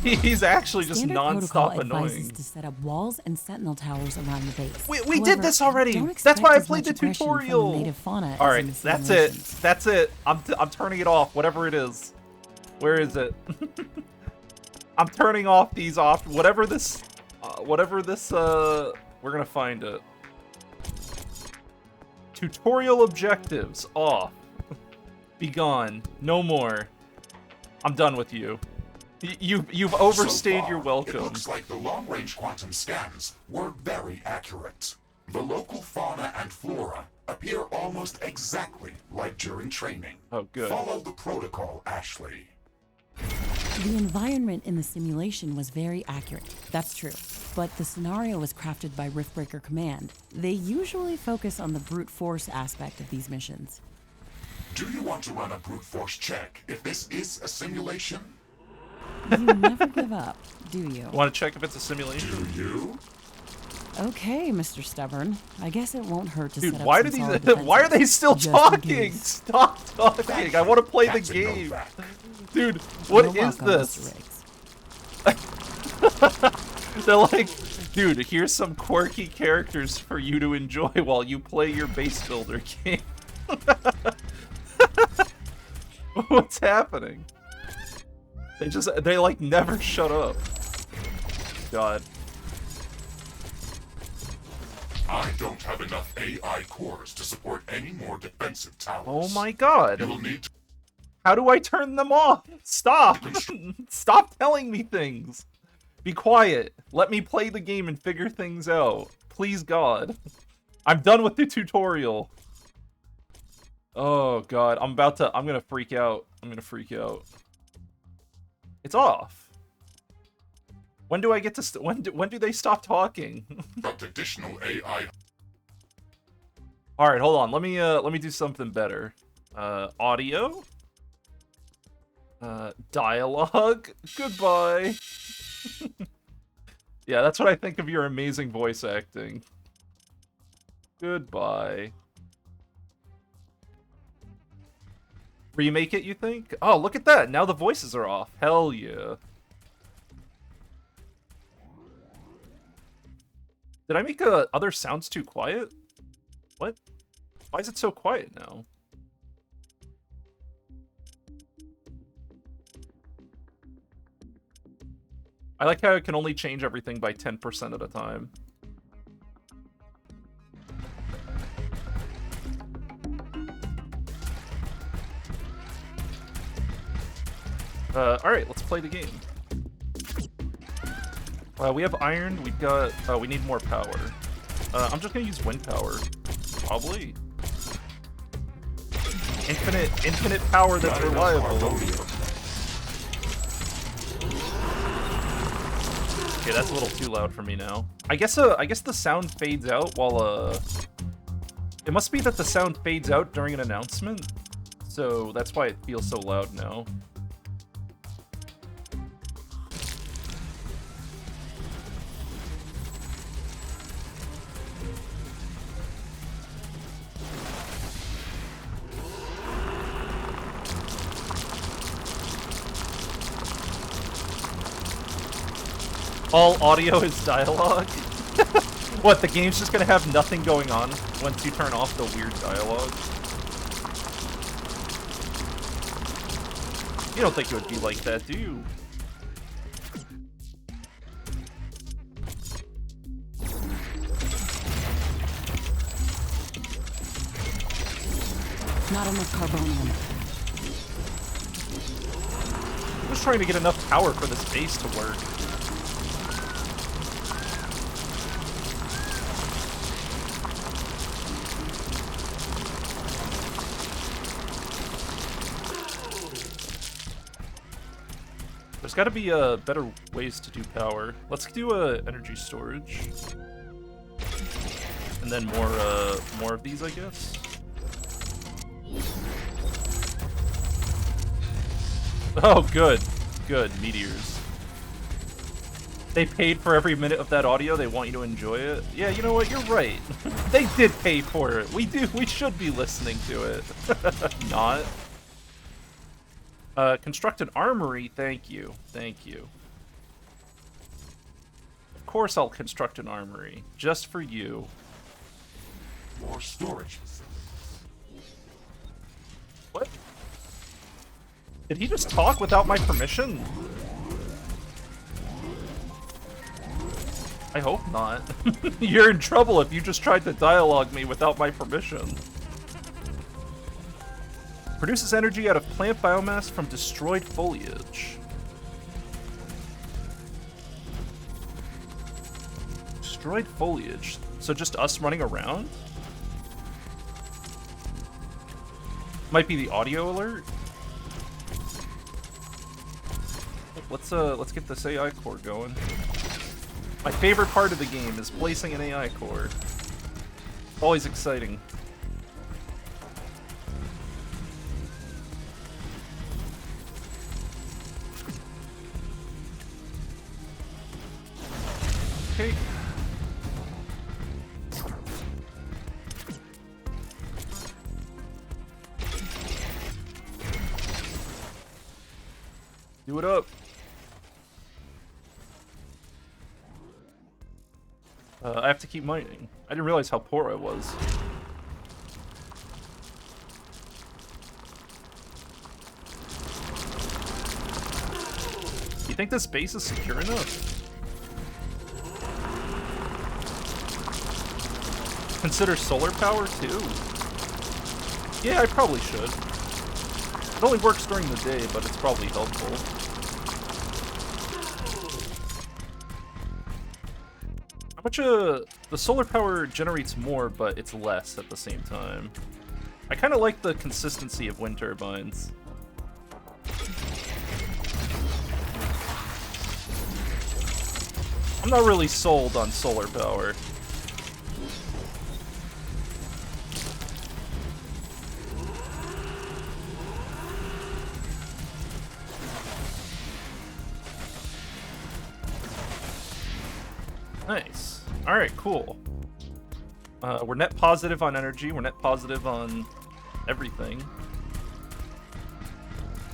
He's actually just Standard non-stop protocol advises annoying. to set up walls and sentinel towers around the base. We did However, this already. don't That's expect why I as played much the aggression from tutorial. native fauna as All in right, the that's it. simulations. That's it. I'm turning it off. Whatever it is. Where is it? I'm turning off these off. Whatever this. We're gonna find it. Tutorial objectives off. Be gone. No more. I'm done with you. You've overstayed So far, your It welcome. looks like the long-range quantum scans were very accurate. The local fauna and flora appear almost exactly like during training. Oh, good. Follow the protocol, Ashley. The environment in the simulation was very accurate. That's true. But the scenario was crafted by Riftbreaker Command. They usually focus on the brute force aspect of these missions. Do you want to run a brute force check if this is a simulation? You never give up, do you? Want to check if it's a simulation? Do you? Okay, Mr. Stubborn. I guess it won't hurt to Dude, set up why some do solid these? Why are they still defenses, just in talking? case. Stop talking! I want to play the That's a no game. fact. Dude, what You're is welcome, this? Mr. Riggs. They're like, dude, here's some quirky characters for you to enjoy while you play your base builder game. What's happening? They like never shut up. God. I don't have enough AI cores to support any more defensive towers. Oh my god. You will need to How do I turn them off? Stop! Stop telling me things! Be quiet. Let me play the game and figure things out. Please, God. I'm done with the tutorial. Oh, God. I'm gonna freak out. I'm gonna freak out. It's off. When do I get to when do they stop talking? construct additional AI. All right, hold on. Let me do something better. Audio. Dialogue. Goodbye. Yeah, that's what I think of your amazing voice acting. Goodbye. Remake it, you think? Oh, look at that. Now the voices are off. Hell yeah. Did I make other sounds too quiet? What? Why is it so quiet now? I like how it can only change everything by 10% at a time. Alright, let's play the game. We have iron, we've got... we need more power. I'm just gonna use wind power. Probably. Infinite power that's reliable. Okay, that's a little too loud for me now. I guess the sound fades out while, It must be that the sound fades out during an announcement. So that's why it feels so loud now. All audio is dialogue? What, the game's just gonna have nothing going on once you turn off the weird dialogue? You don't think it would be like that, do you? Not enough carbonium. I'm just trying to get enough power for this base to work. There's got to be better ways to do power. Let's do energy storage, and then more of these, I guess. Oh, good, meteors. They paid for every minute of that audio. They want you to enjoy it. Yeah, you know what? You're right. They did pay for it. We should be listening to it. Not. Construct an armory, thank you. Of course I'll construct an armory, just for you. More storage facilities. What? Did he just talk without my permission? I hope not. You're in trouble if you just tried to dialogue me without my permission. Produces energy out of plant biomass from destroyed foliage. Destroyed foliage. So just us running around? Might be the audio alert? let's get this AI core going. My favorite part of the game is placing an AI core. Always exciting. Okay. Do it up. I have to keep mining. I didn't realize how poor I was. You think this base is secure enough? Consider solar power too? Yeah, I probably should. It only works during the day, but it's probably helpful. How much, the solar power generates more, but it's less at the same time. I kind of like the consistency of wind turbines. I'm not really sold on solar power. Nice. Alright, cool. We're net positive on energy, we're net positive on everything.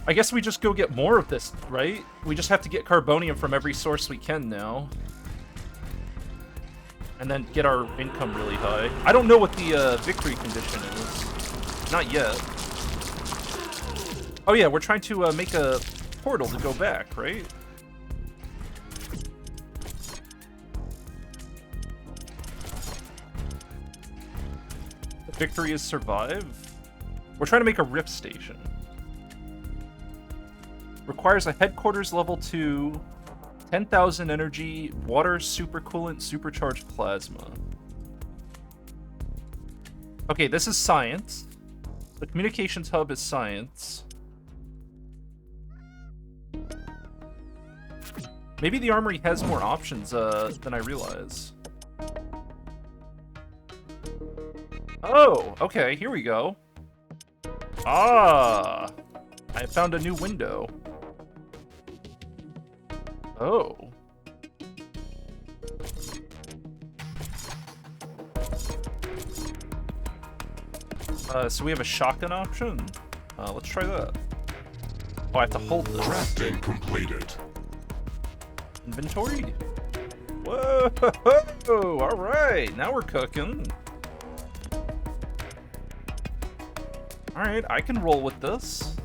I guess we just go get more of this, right? We just have to get carbonium from every source we can now. And then get our income really high. I don't know what the victory condition is. Not yet. Oh yeah, we're trying to make a portal to go back, right? Victory is survive. We're trying to make a rift station. Requires a headquarters level 2, 10,000 energy, water, supercoolant, supercharged plasma. Okay, this is science. The communications hub is science. Maybe the armory has more options than I realize. Oh, okay, here we go. Ah, I found a new window. Oh. So we have a shotgun option? Let's try that. Oh, I have to hold this. Crafting completed. Inventory. Whoa, alright, now we're cooking. Alright, I can roll with this.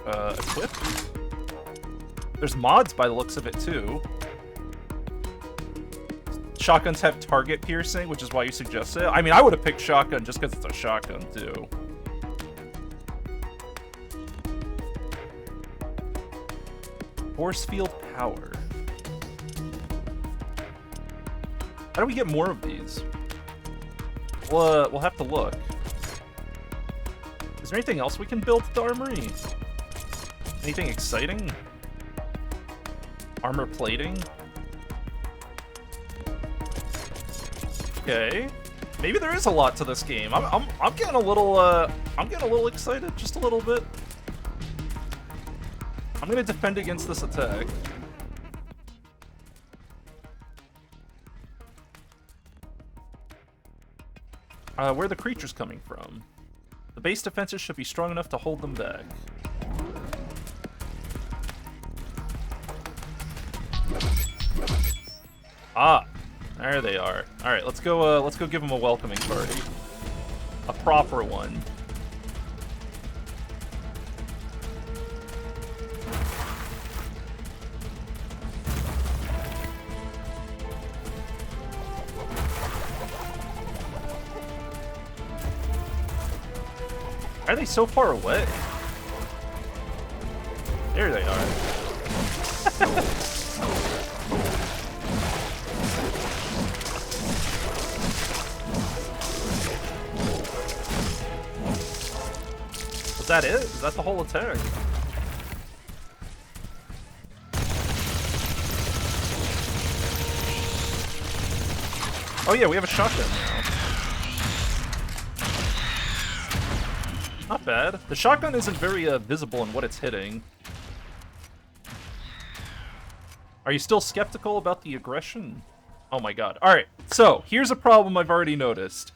Equip. There's mods by the looks of it, too. Shotguns have target piercing, which is why you suggest it. I mean, I would have picked shotgun just because it's a shotgun, too. Force field power. How do we get more of these? We'll have to look. Is there anything else we can build with the armory? Anything exciting? Armor plating? Okay. Maybe there is a lot to this game. I'm getting a little excited, just a little bit. I'm gonna defend against this attack. Where are the creatures coming from? The base defenses should be strong enough to hold them back. Ah, there they are. All right, let's go give them a welcoming party. A proper one. Why are they so far away? There they are. Was that it? Is that the whole attack? Oh yeah, we have a shotgun now. Not bad. The shotgun isn't very visible in what it's hitting. Are you still skeptical about the aggression? Oh my god. Alright, so here's a problem I've already noticed.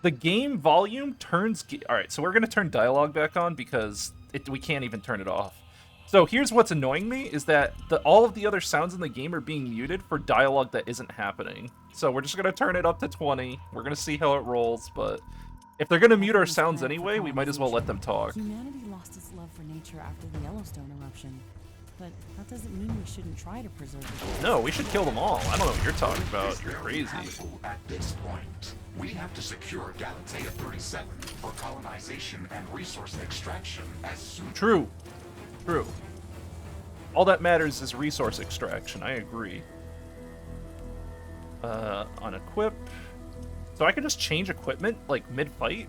The game volume turns... Alright, so we're going to turn dialogue back on because we can't even turn it off. So here's what's annoying me, is that all of the other sounds in the game are being muted for dialogue that isn't happening. So we're just going to turn it up to 20. We're going to see how it rolls, but if they're going to mute our sounds anyway, we might as well let them talk. Humanity lost its love for nature after the Yellowstone eruption. But that doesn't mean we shouldn't try to preserve it. No, we should kill them all. I don't know what you're talking about. You're crazy. At this point, we have to secure Galatea 37 for colonization and resource extraction as soon. True. True. All that matters is resource extraction. I agree. Unequip. So I can just change equipment like mid-fight.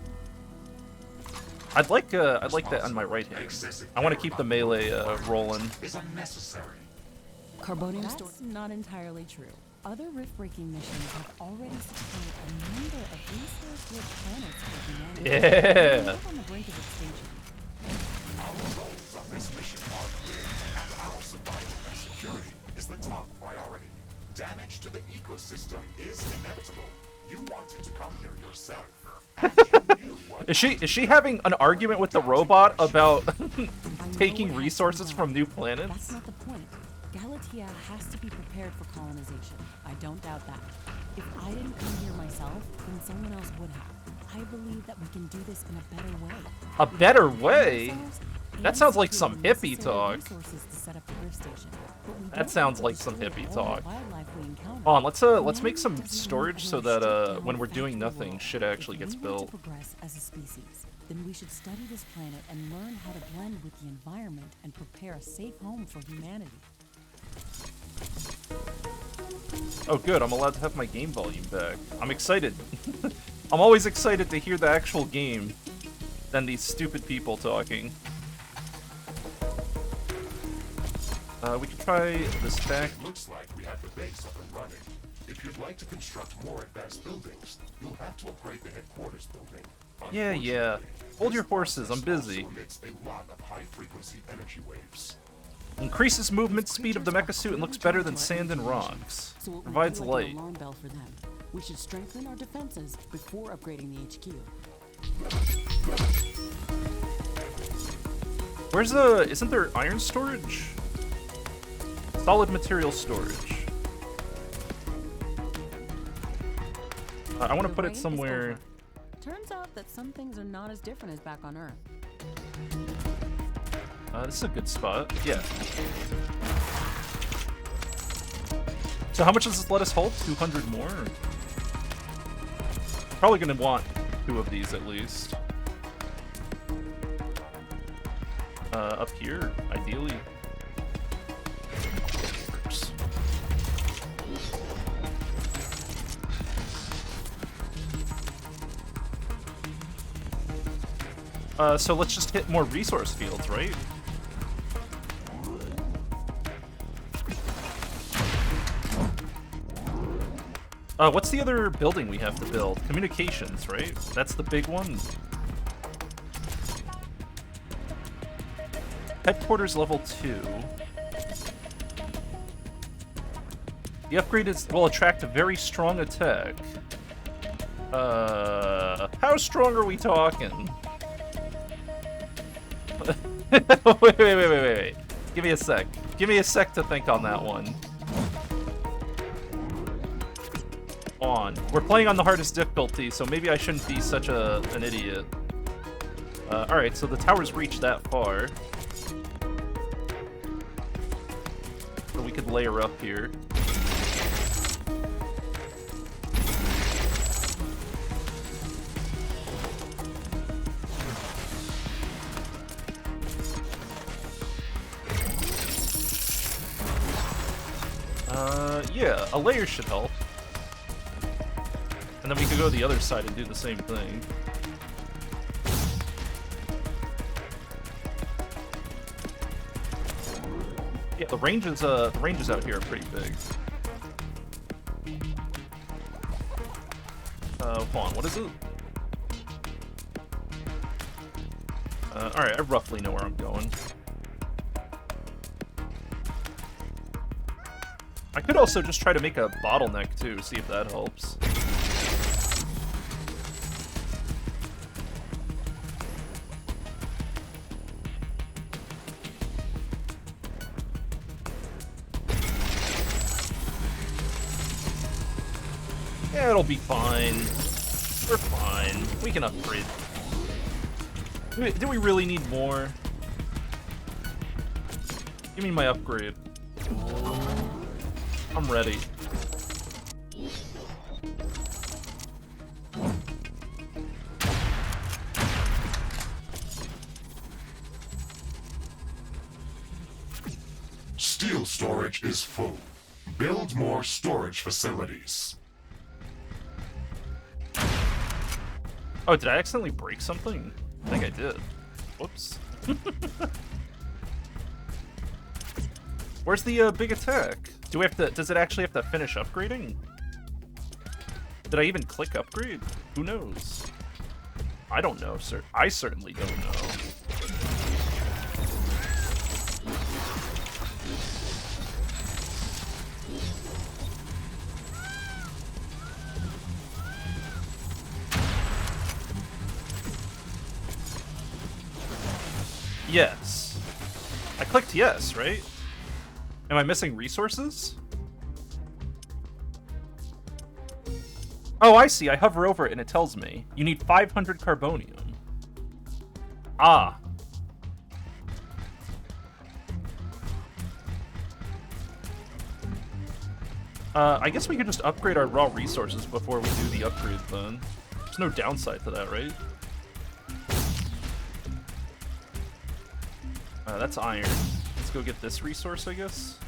I'd like that on my right hand. I want to keep the melee rolling. Is unnecessary. Carbonium store. That's not entirely true. Other rift-breaking missions have already secured a number of resource-rich planets for humanity. Yeah. We live on the brink of extinction. Our goals on this mission are clear, and our survival and security is the top priority. Damage to the ecosystem is inevitable. You wanted to come here yourself. Is she having an argument with the robot about taking resources from new planets? That's not the point. Galatea has to be prepared for colonization. I don't doubt that. If I didn't come here myself, then someone else would have. I believe that we can do this in a better way. A better way? That sounds like some hippie talk. That sounds like some hippie talk. Hold on, let's make some storage so that when we're doing nothing, shit actually gets built. As a species, then we should study this planet and learn how to blend with the environment and prepare a safe home for humanity. Oh good, I'm allowed to have my game volume back. I'm excited. I'm always excited to hear the actual game than these stupid people talking. We can try this back. Looks like we have the base up and running. If you'd like to construct more advanced buildings, you'll have to upgrade the headquarters building. Yeah. Hold your horses, I'm busy. A lot of high-frequency energy waves. Increases movement speed of the mecha suit and looks better than sand and rocks. Provides light. Alarm bell for them. We should strengthen our defenses before upgrading the HQ. Where's isn't there iron storage? Solid material storage. I want to put it somewhere. Turns out that some things are not as different as back on Earth. This is a good spot. Yeah. So how much does this let us hold? 200 more? Probably gonna want 2 of these at least. Up here, ideally. So let's just hit more resource fields, right? What's the other building we have to build? Communications, right? That's the big one. Headquarters level 2. The upgrade will attract a very strong attack. How strong are we talking? Wait. Give me a sec. Give me a sec to think on that one. We're playing on the hardest difficulty, so maybe I shouldn't be such an idiot. Alright, so the towers reach that far. So we could layer up here. Yeah, a layer should help. And then we could go to the other side and do the same thing. Yeah, the ranges out here are pretty big. Come on, what is it? Alright, I roughly know where I'm going. I could also just try to make a bottleneck, too, see if that helps. Yeah, it'll be fine. We're fine. We can upgrade. Do we really need more? Give me my upgrade. I'm ready. Steel storage is full. Build more storage facilities. Oh, did I accidentally break something? I think I did. Whoops. Where's the big attack? Do we have to? Does it actually have to finish upgrading? Did I even click upgrade? Who knows? I don't know, sir. I certainly don't know. Yes. I clicked yes, right? Am I missing resources? Oh, I see. I hover over it and it tells me. You need 500 carbonium. Ah. I guess we could just upgrade our raw resources before we do the upgrade then. There's no downside to that, right? That's iron. Let's go get this resource, I guess.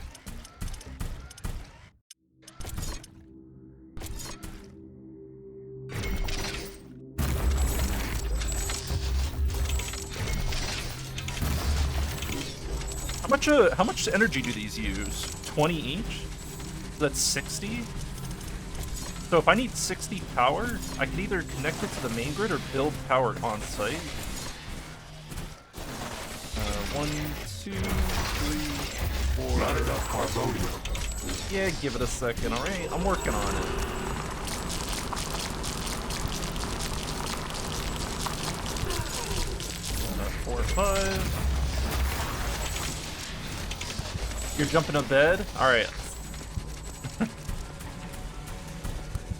How much energy do these use? 20 each? So that's 60? So if I need 60 power, I can either connect it to the main grid or build power on site. 1, 2, 3, 4. Not enough carbonium. Yeah, give it a second, alright? I'm working on it. Four, 5. You're jumping to bed? Alright.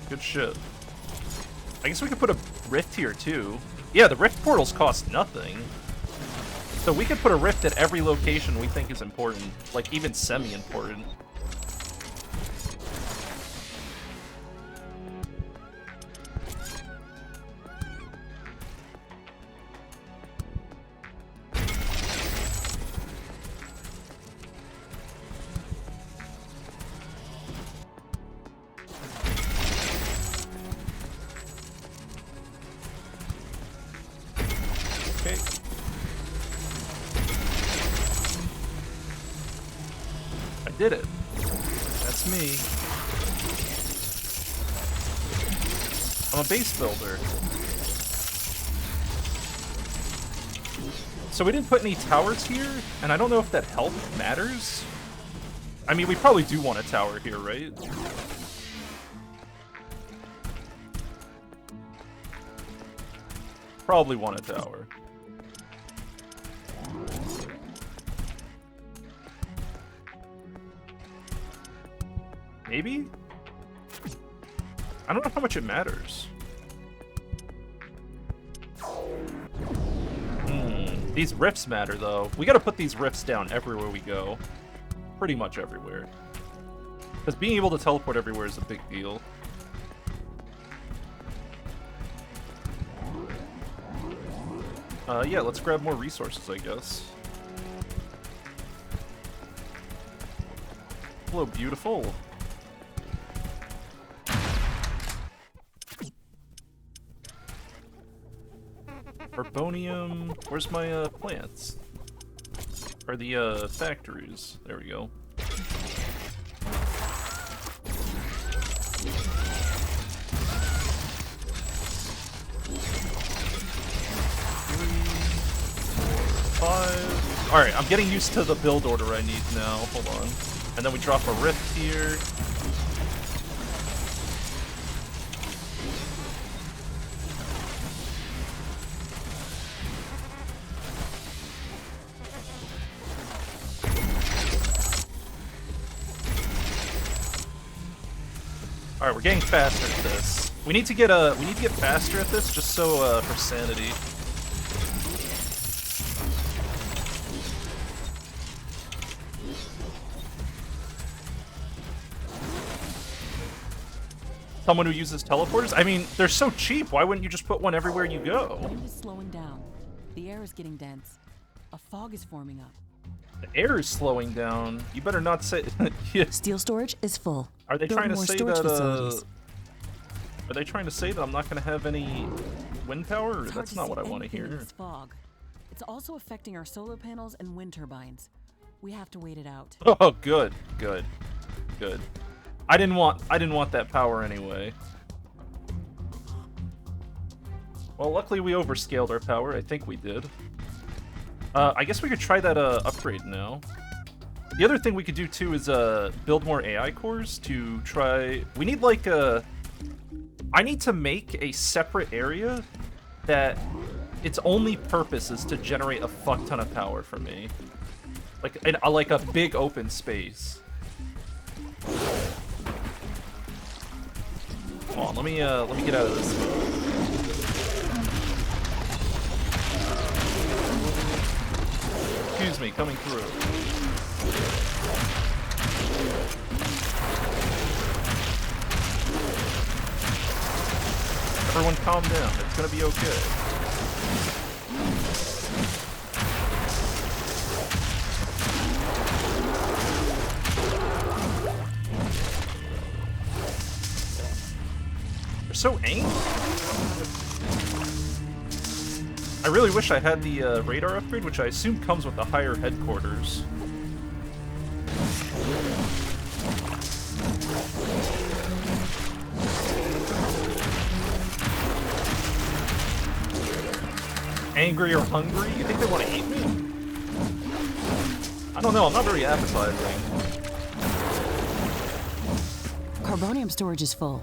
Good shit. I guess we could put a rift here too. Yeah, the rift portals cost nothing. So we could put a rift at every location we think is important, like even semi-important. Okay. I did it. That's me. I'm a base builder. So we didn't put any towers here, and I don't know if that health matters. I mean, we probably do want a tower here, right? Probably want a tower. Maybe? I don't know how much it matters. These rifts matter, though. We gotta put these rifts down everywhere we go. Pretty much everywhere. Because being able to teleport everywhere is a big deal. Yeah, let's grab more resources, I guess. Hello, beautiful. Carbonium. Where's my plants? Or the factories. There we go. 5. Alright, I'm getting used to the build order I need now. Hold on. And then we drop a rift here. Alright, we're getting faster at this. We need to get faster at this just so for sanity. Someone who uses teleporters? I mean, they're so cheap. Why wouldn't you just put one everywhere you go? The wind is slowing down. The air is getting dense. A fog is forming up. The air is slowing down. You better not say. Yeah. Steel storage is full. Are they Build trying to more say storage that? facilities. Are they trying to say that I'm not going to have any wind power? Or It's hard that's to not see what I want to anything in hear. this fog. It's also affecting our solar panels and wind turbines. We have to wait it out. Oh, good. I didn't want that power anyway. Well, luckily we overscaled our power. I think we did. I guess we could try that upgrade now. The other thing we could do too is build more AI cores to try. We need like a. I need to make a separate area that its only purpose is to generate a fuck ton of power for me. Like a big open space. Come on, let me get out of this. Excuse me, coming through. Everyone calm down. It's gonna be okay. They're so angry. I really wish I had the radar upgrade, which I assume comes with the higher headquarters. Angry or hungry? You think they want to eat me? I don't know, I'm not very appetizing. Carbonium storage is full.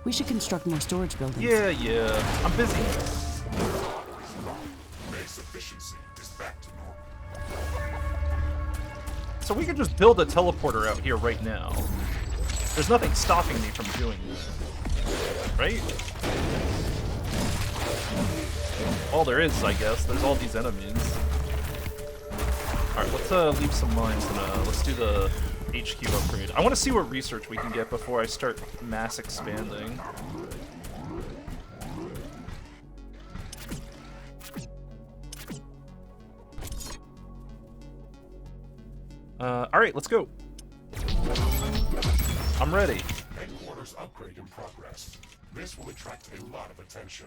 We should construct more storage buildings. Yeah, I'm busy. Base efficiency is back to normal. So we could just build a teleporter out here right now. There's nothing stopping me from doing that. Right? All there is, I guess. There's all these enemies. Alright, let's leave some mines and let's do the HQ upgrade. I want to see what research we can get before I start mass expanding. Alright, let's go. I'm ready. Headquarters upgrade in progress. This will attract a lot of attention.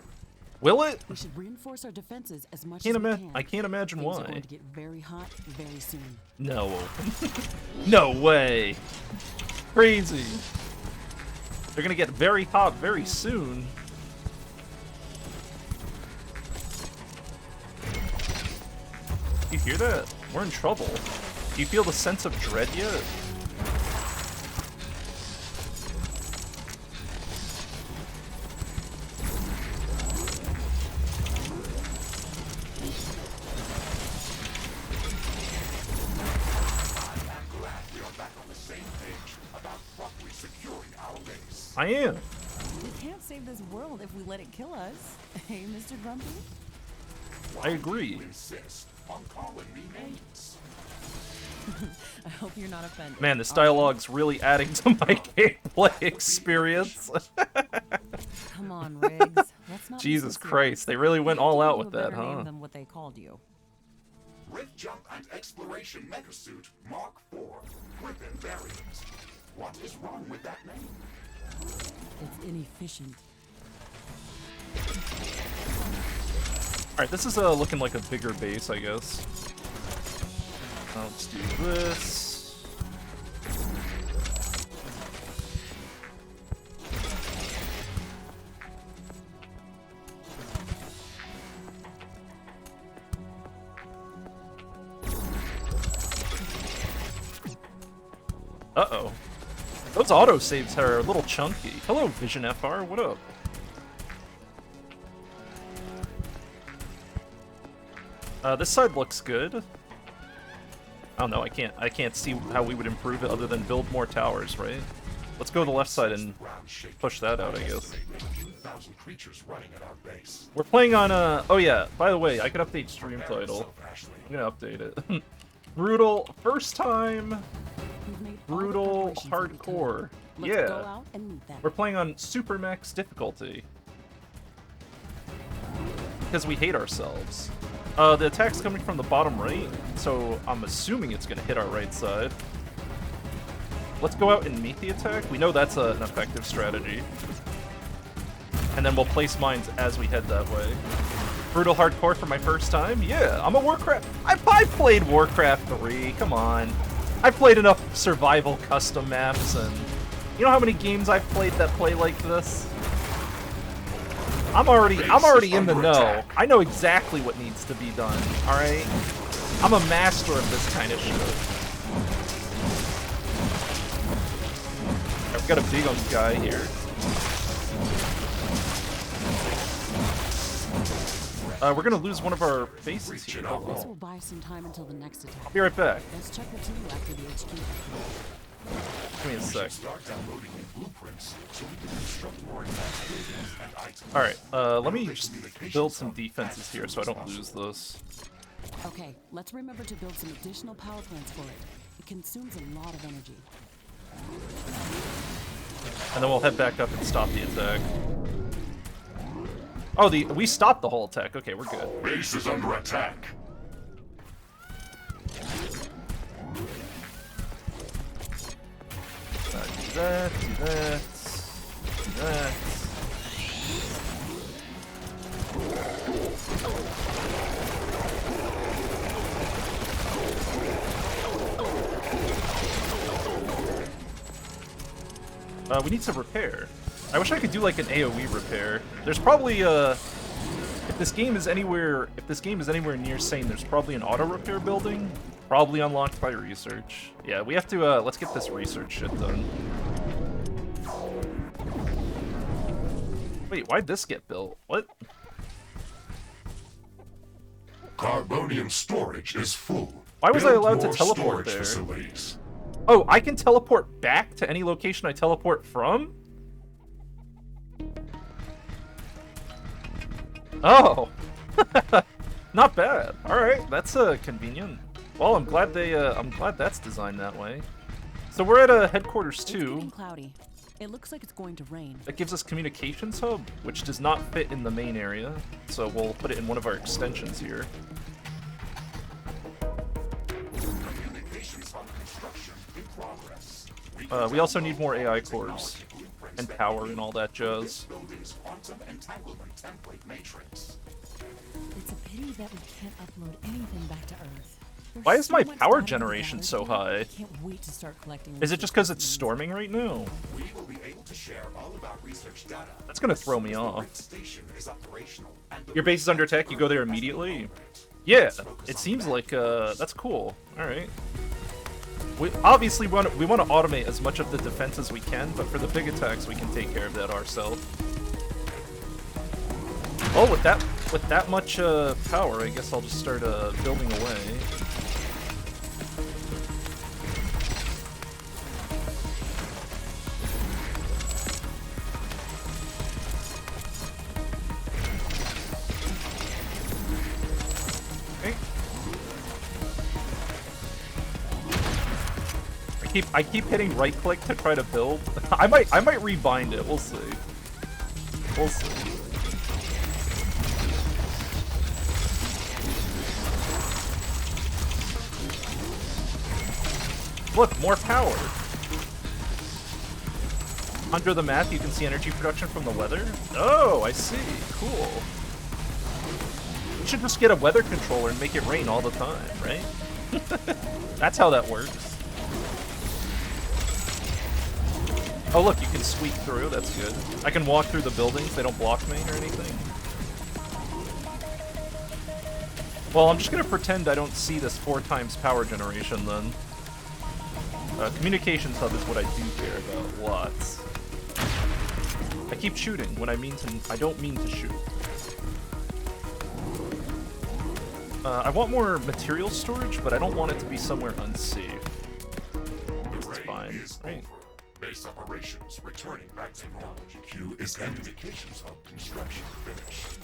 Will it? We should reinforce our defenses as much Can't as we can. I can't imagine Things why. are going to get very hot very soon. No. No way. Crazy. They're gonna get very hot very soon. You hear that? We're in trouble. Do you feel the sense of dread yet? I am. We can't save this world if we let it kill us. Hey, Mr. Grumpy? I agree. You insist on calling me names. I hope you're not offended. Man, this dialogue's really adding to my gameplay experience. Come on, Riggs. Let's not be Jesus so Christ, they really went all out with that, huh? Name than what they called you. Rift Jump and Exploration Megasuit Mark IV. Weapon variant. What is wrong with that name? It's inefficient. Alright, this is looking like a bigger base, I guess. Let's do this. Uh-oh. Those autosaves are a little chunky. Hello, Vision FR, what up? This side looks good. I don't know, I can't see how we would improve it other than build more towers, right? Let's go to the left side and push that out, I guess. We're playing on, oh yeah, by the way, I could update stream title. I'm gonna update it. Brutal, first time, brutal, hardcore. Yeah. We're playing on super max difficulty. Because we hate ourselves. The attack's coming from the bottom right, so I'm assuming it's gonna hit our right side. Let's go out and meet the attack. We know that's an effective strategy. And then we'll place mines as we head that way. Brutal hardcore for my first time? Yeah, I'm a Warcraft. I played Warcraft 3, come on. I've played enough survival custom maps, and you know how many games I've played that play like this? I'm already in the know. I know exactly what needs to be done, alright? I'm a master of this kind of shit. I've got a big guy here. We're gonna lose one of our bases here. This will buy some time until the next attack. I'll be right back. Let's check the 2 after the HQ. Give me a sec. Alright, let me just build some defenses here so I don't lose this. Okay, let's remember to build some additional power plants for it. It consumes a lot of energy. And then we'll head back up and stop the attack. Oh, we stopped the whole attack. Okay, we're good. Base is under attack. Do that, do that, do that. We need to repair. I wish I could do like an AoE repair. There's probably if this game is anywhere near sane, there's probably an auto repair building, probably unlocked by research. Yeah, we have to let's get this research shit done. Wait, why'd this get built? What? Carbonium storage is full. Why was I Build allowed to more teleport storage there? Facilities. Oh, I can teleport back to any location I teleport from? Oh, not bad. All right, that's convenient. Well, I'm glad that's designed that way. So we're at headquarters It's 2. getting cloudy. It looks like it's going to rain. That gives us communications hub, which does not fit in the main area. So we'll put it in one of our extensions here. Communications hub construction in progress. We also need more AI cores and power and all that jazz. Building's quantum entanglement template matrix. It's a pity that we can't upload anything back to Earth. There's Why is so my much power data to generation gather so together. high? I can't wait to start collecting. Is it just because it's resources. storming right now? We will be able to share all of our research data. That's gonna throw me The off. Rift station is operational, and the Your base is under attack, you go there immediately? Yeah, it seems like, that's cool. Alright. We obviously want to automate as much of the defense as we can, but for the big attacks, we can take care of that ourselves. Oh, with that much power, I guess I'll just start building away. Okay. I keep hitting right click to try to build. I might rebind it. We'll see. We'll see. Look, more power. Under the map, you can see energy production from the weather. Oh, I see. Cool. We should just get a weather controller and make it rain all the time, right? That's how that works. Oh look, you can sweep through, that's good. I can walk through the buildings, they don't block me or anything. Well, I'm just gonna pretend I don't see this 4 times power generation then. Communications hub is what I do care about lots. I keep shooting when I don't mean to shoot. I want more material storage, but I don't want it to be somewhere unsafe. It's fine. Right. Base operations returning back to normal. Q is communications hub construction finished.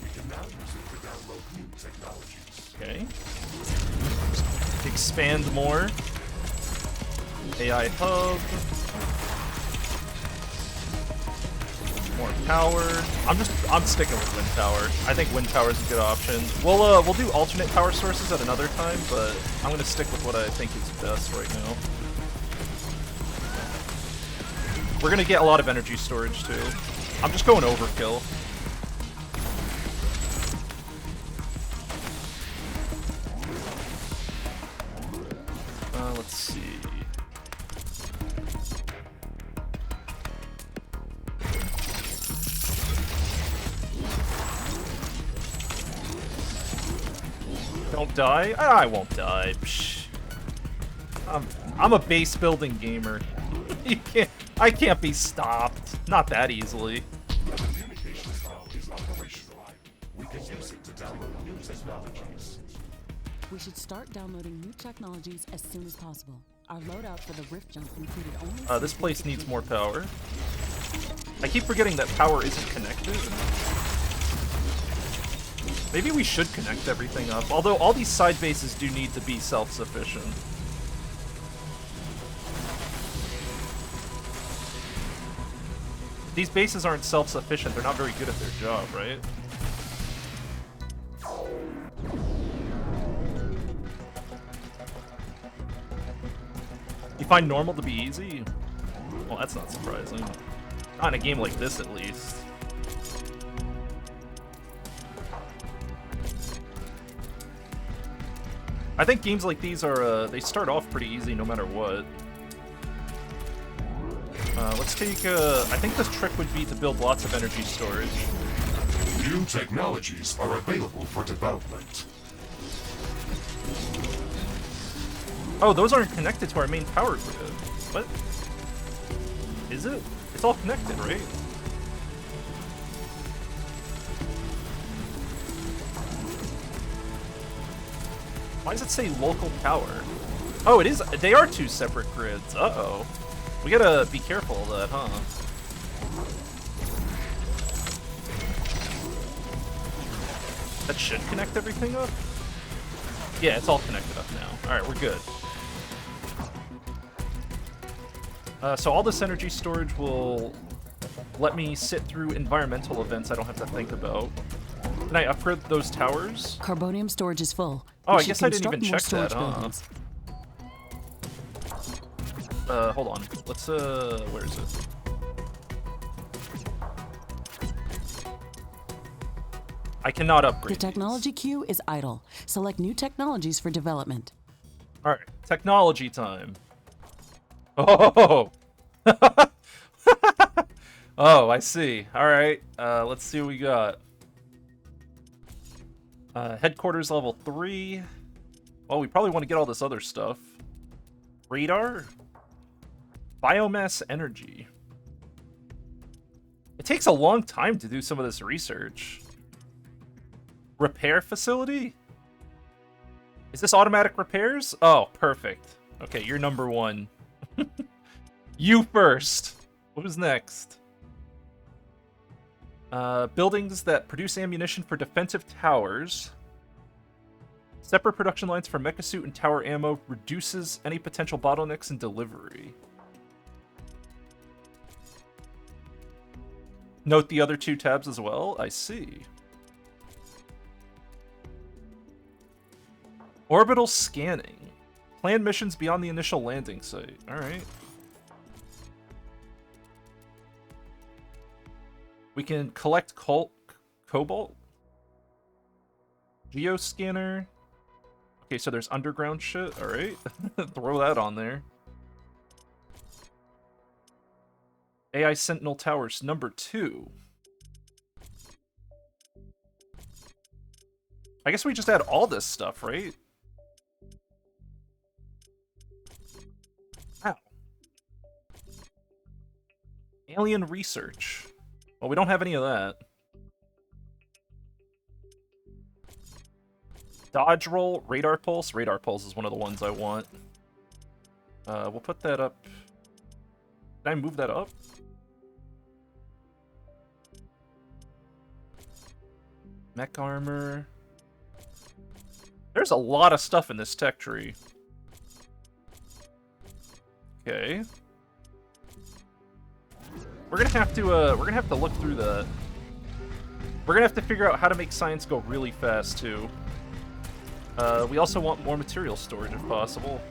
We can now use it to download new technologies. Okay. Expand more. AI hub. More power. I'm sticking with wind power. I think wind power is a good option. We'll do alternate power sources at another time, but I'm gonna stick with what I think is best right now. We're gonna get a lot of energy storage too. I'm just going overkill. Let's see. Don't die? I won't die. Psh. I'm a base building gamer. I can't be stopped. Not that easily. The communications hub is operationalized. We can use it to download new technologies. We should start downloading new technologies as soon as possible. Our loadout for the Rift Jump included only... This place needs more power. I keep forgetting that power isn't connected. Maybe we should connect everything up, although all these side bases do need to be self-sufficient. These bases aren't self-sufficient, they're not very good at their job, right? You find normal to be easy? Well, that's not surprising. Not in a game like this, at least. I think games like these are, they start off pretty easy no matter what. Let's take, I think this trick would be to build lots of energy storage. New technologies are available for development. Oh, those aren't connected to our main power grid. What? Is it? It's all connected, right? Why does it say local power? Oh, it is. They are two separate grids. Uh-oh. We gotta be careful of that, huh? That should connect everything up? Yeah, it's all connected up now. Alright, we're good. So all this energy storage will let me sit through environmental events I don't have to think about. Can I upgrade those towers? Carbonium storage is full. Oh, We I should guess I didn't even construct more check that, storage huh? buildings. Hold on. Let's, where is it? I cannot upgrade The technology these. queue is idle. Select new technologies for development. Alright, technology time. Oh! Oh, I see. Alright, let's see what we got. Headquarters level 3. Well, we probably want to get all this other stuff. Radar? Biomass energy. It takes a long time to do some of this research. Repair facility? Is this automatic repairs? Oh, perfect. Okay, you're number one. You first. What was next? Buildings that produce ammunition for defensive towers. Separate production lines for mecha suit and tower ammo reduces any potential bottlenecks in delivery. Note the other two tabs as well. I see. Orbital scanning. Plan missions beyond the initial landing site. Alright. We can collect cobalt. Geoscanner. Okay, so there's underground shit. Alright. Throw that on there. AI Sentinel Towers number 2. I guess we just add all this stuff, right? Alien research. Well, we don't have any of that. Dodge roll, radar pulse. Radar pulse is one of the ones I want. We'll put that up. Can I move that up? Mech armor. There's a lot of stuff in this tech tree. Okay. We're gonna have to look through that. We're gonna have to figure out how to make science go really fast too. We also want more material storage if possible.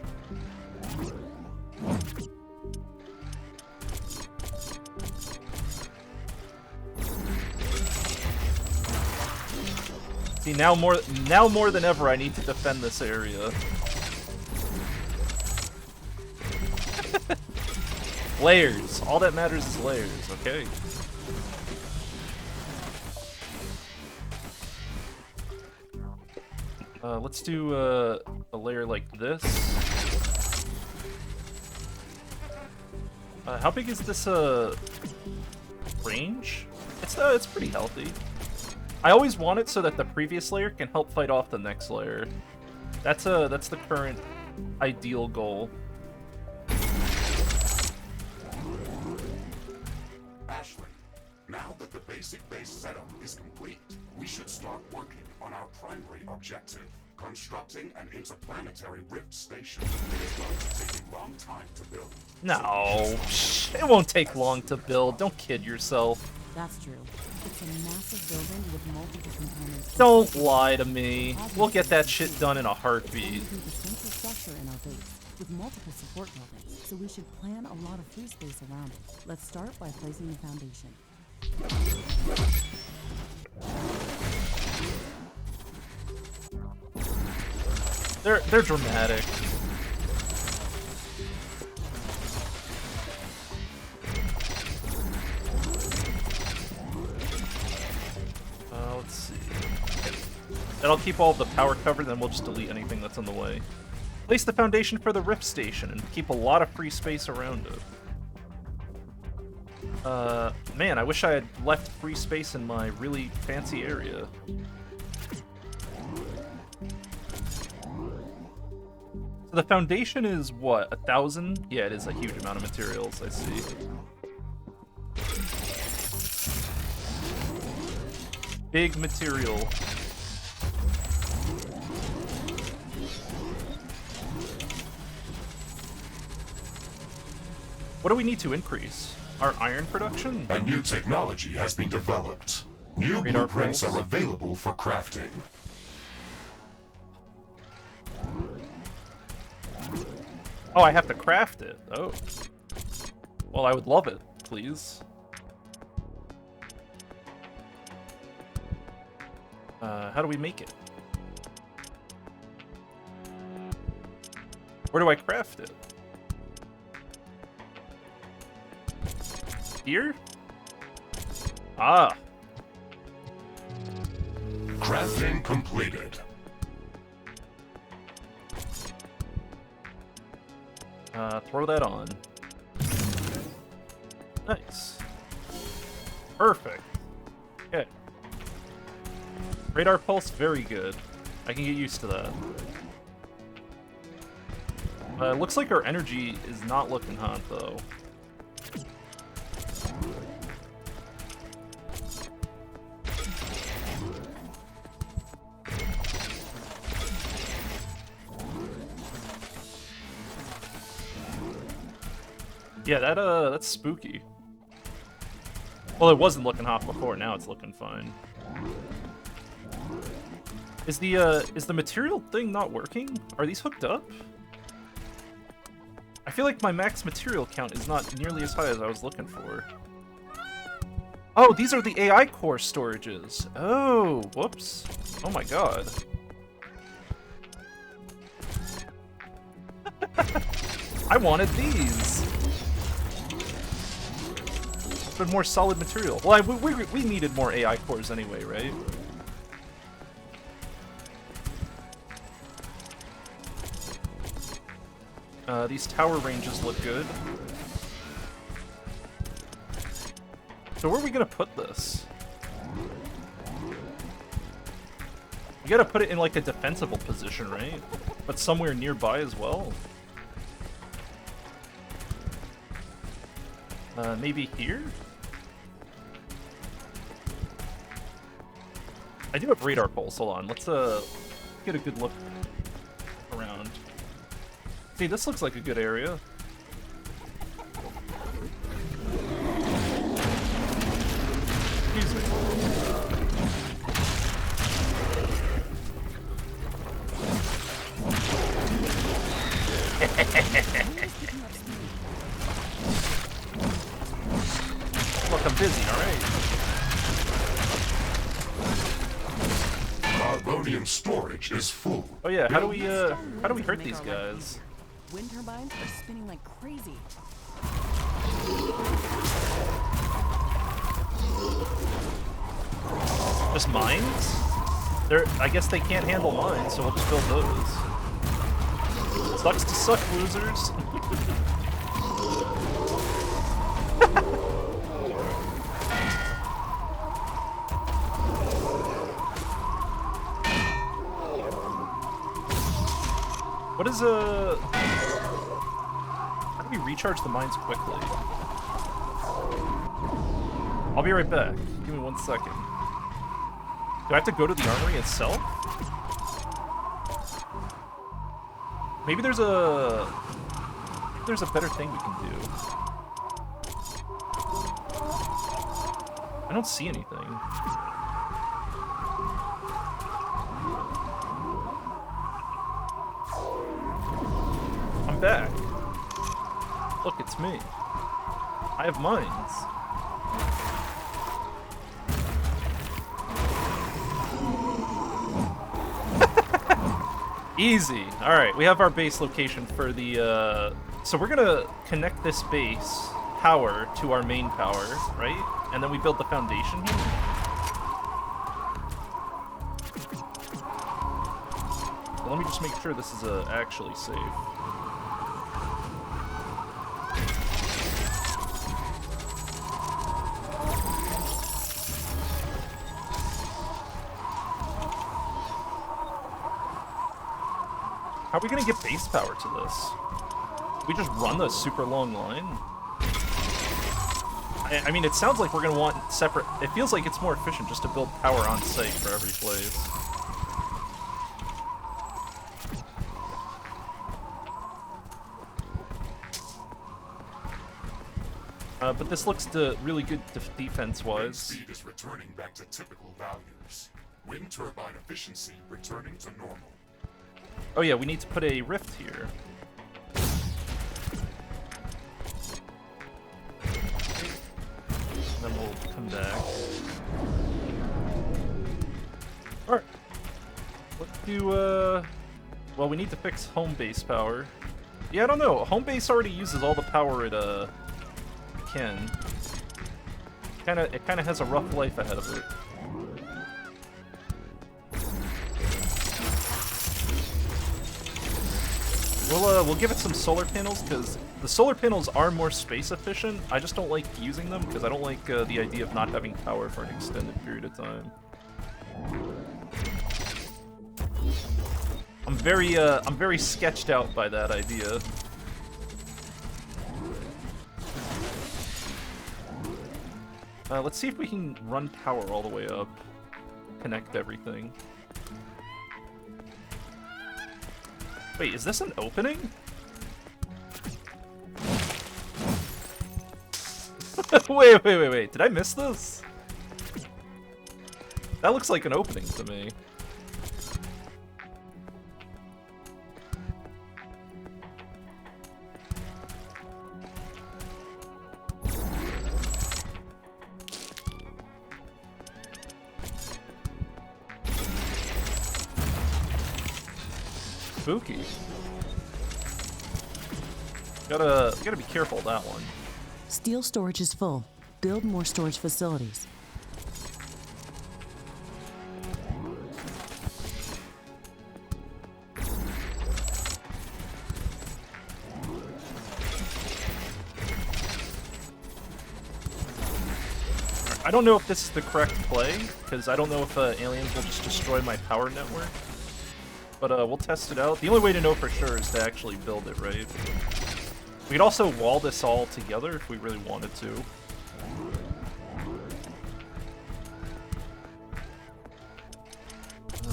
See, now more than ever, I need to defend this area. Layers. All that matters is layers, okay? Let's do a layer like this. How big is this range? It's pretty healthy. I always want it so that the previous layer can help fight off the next layer. That's the current ideal goal. Ashley, now that the basic base setup is complete, we should start working on our primary objective, constructing an interplanetary rift station. It is going to take a long time to build. No, it won't take long to build. Don't kid yourself. That's true. It's a massive building with multiple components. Don't lie to me. We'll get that shit done in a heartbeat. We need the central structure in our base with multiple support buildings, so we should plan a lot of free space around it. Let's start by placing the foundation. They're dramatic. Let's see. That'll keep all the power covered, then we'll just delete anything that's in the way. Place the foundation for the rift station and keep a lot of free space around it. Man, I wish I had left free space in my really fancy area. So the foundation is what, 1,000? Yeah, it is a huge amount of materials, I see. Big material. What do we need to increase? Our iron production? A new technology has been developed. New Radar blueprints pulse. are available for crafting. Oh, I have to craft it. Oh. Well, I would love it, please. How do we make it? Where do I craft it? Here? Ah. Crafting completed. Throw that on. Nice. Perfect. Okay. Radar pulse, very good. I can get used to that. Looks like our energy is not looking hot, though. Yeah, that's spooky. Well, it wasn't looking hot before, now it's looking fine. Is the material thing not working? Are these hooked up? I feel like my max material count is not nearly as high as I was looking for. Oh, these are the AI core storages. Oh, whoops. Oh my god. I wanted these. But more solid material. Well, we needed more AI cores anyway, right? These tower ranges look good. So where are we gonna put this? You gotta put it in like a defensible position, right? But somewhere nearby as well. Maybe here? I do have radar pulse, hold on. Let's get a good look around. See, this looks like a good area. Excuse me. Look, I'm busy, alright. Carbonium storage is full. Oh yeah, how do we hurt these guys? Wind turbines are spinning like crazy. Just mines? I guess they can't handle mines, so we'll just build those. Sucks to suck, losers. What is how do we recharge the mines quickly? I'll be right back. Give me 1 second. Do I have to go to the armory itself? Maybe there's a better thing we can do. I don't see anything. I'm back. Look, it's me. I have mines. Easy. Alright, we have our base location for the, so we're gonna connect this base power to our main power, right? And then we build the foundation here. Well, let me just make sure this is actually safe. How are we gonna get base power to this? We just run the super long line? I mean, it sounds like we're gonna want separate... It feels like it's more efficient just to build power on site for every place. But this looks really good defense-wise. Speed is returning back to typical values. Wind turbine efficiency returning to normal. Oh yeah, we need to put a rift here. And then we'll come back. Alright. Let's do, well, we need to fix home base power. Yeah, I don't know. Home base already uses all the power it, can. It kinda has a rough life ahead of it. We'll give it some solar panels, because the solar panels are more space efficient. I just don't like using them, because I don't like the idea of not having power for an extended period of time. I'm very sketched out by that idea. Let's see if we can run power all the way up. Connect everything. Wait, is this an opening? Wait. Did I miss this? That looks like an opening to me. Spooky. Gotta be careful of that one. Steel storage is full. Build more storage facilities. I don't know if this is the correct play, because I don't know if aliens will just destroy my power network. But we'll test it out. The only way to know for sure is to actually build it, right? We could also wall this all together if we really wanted to.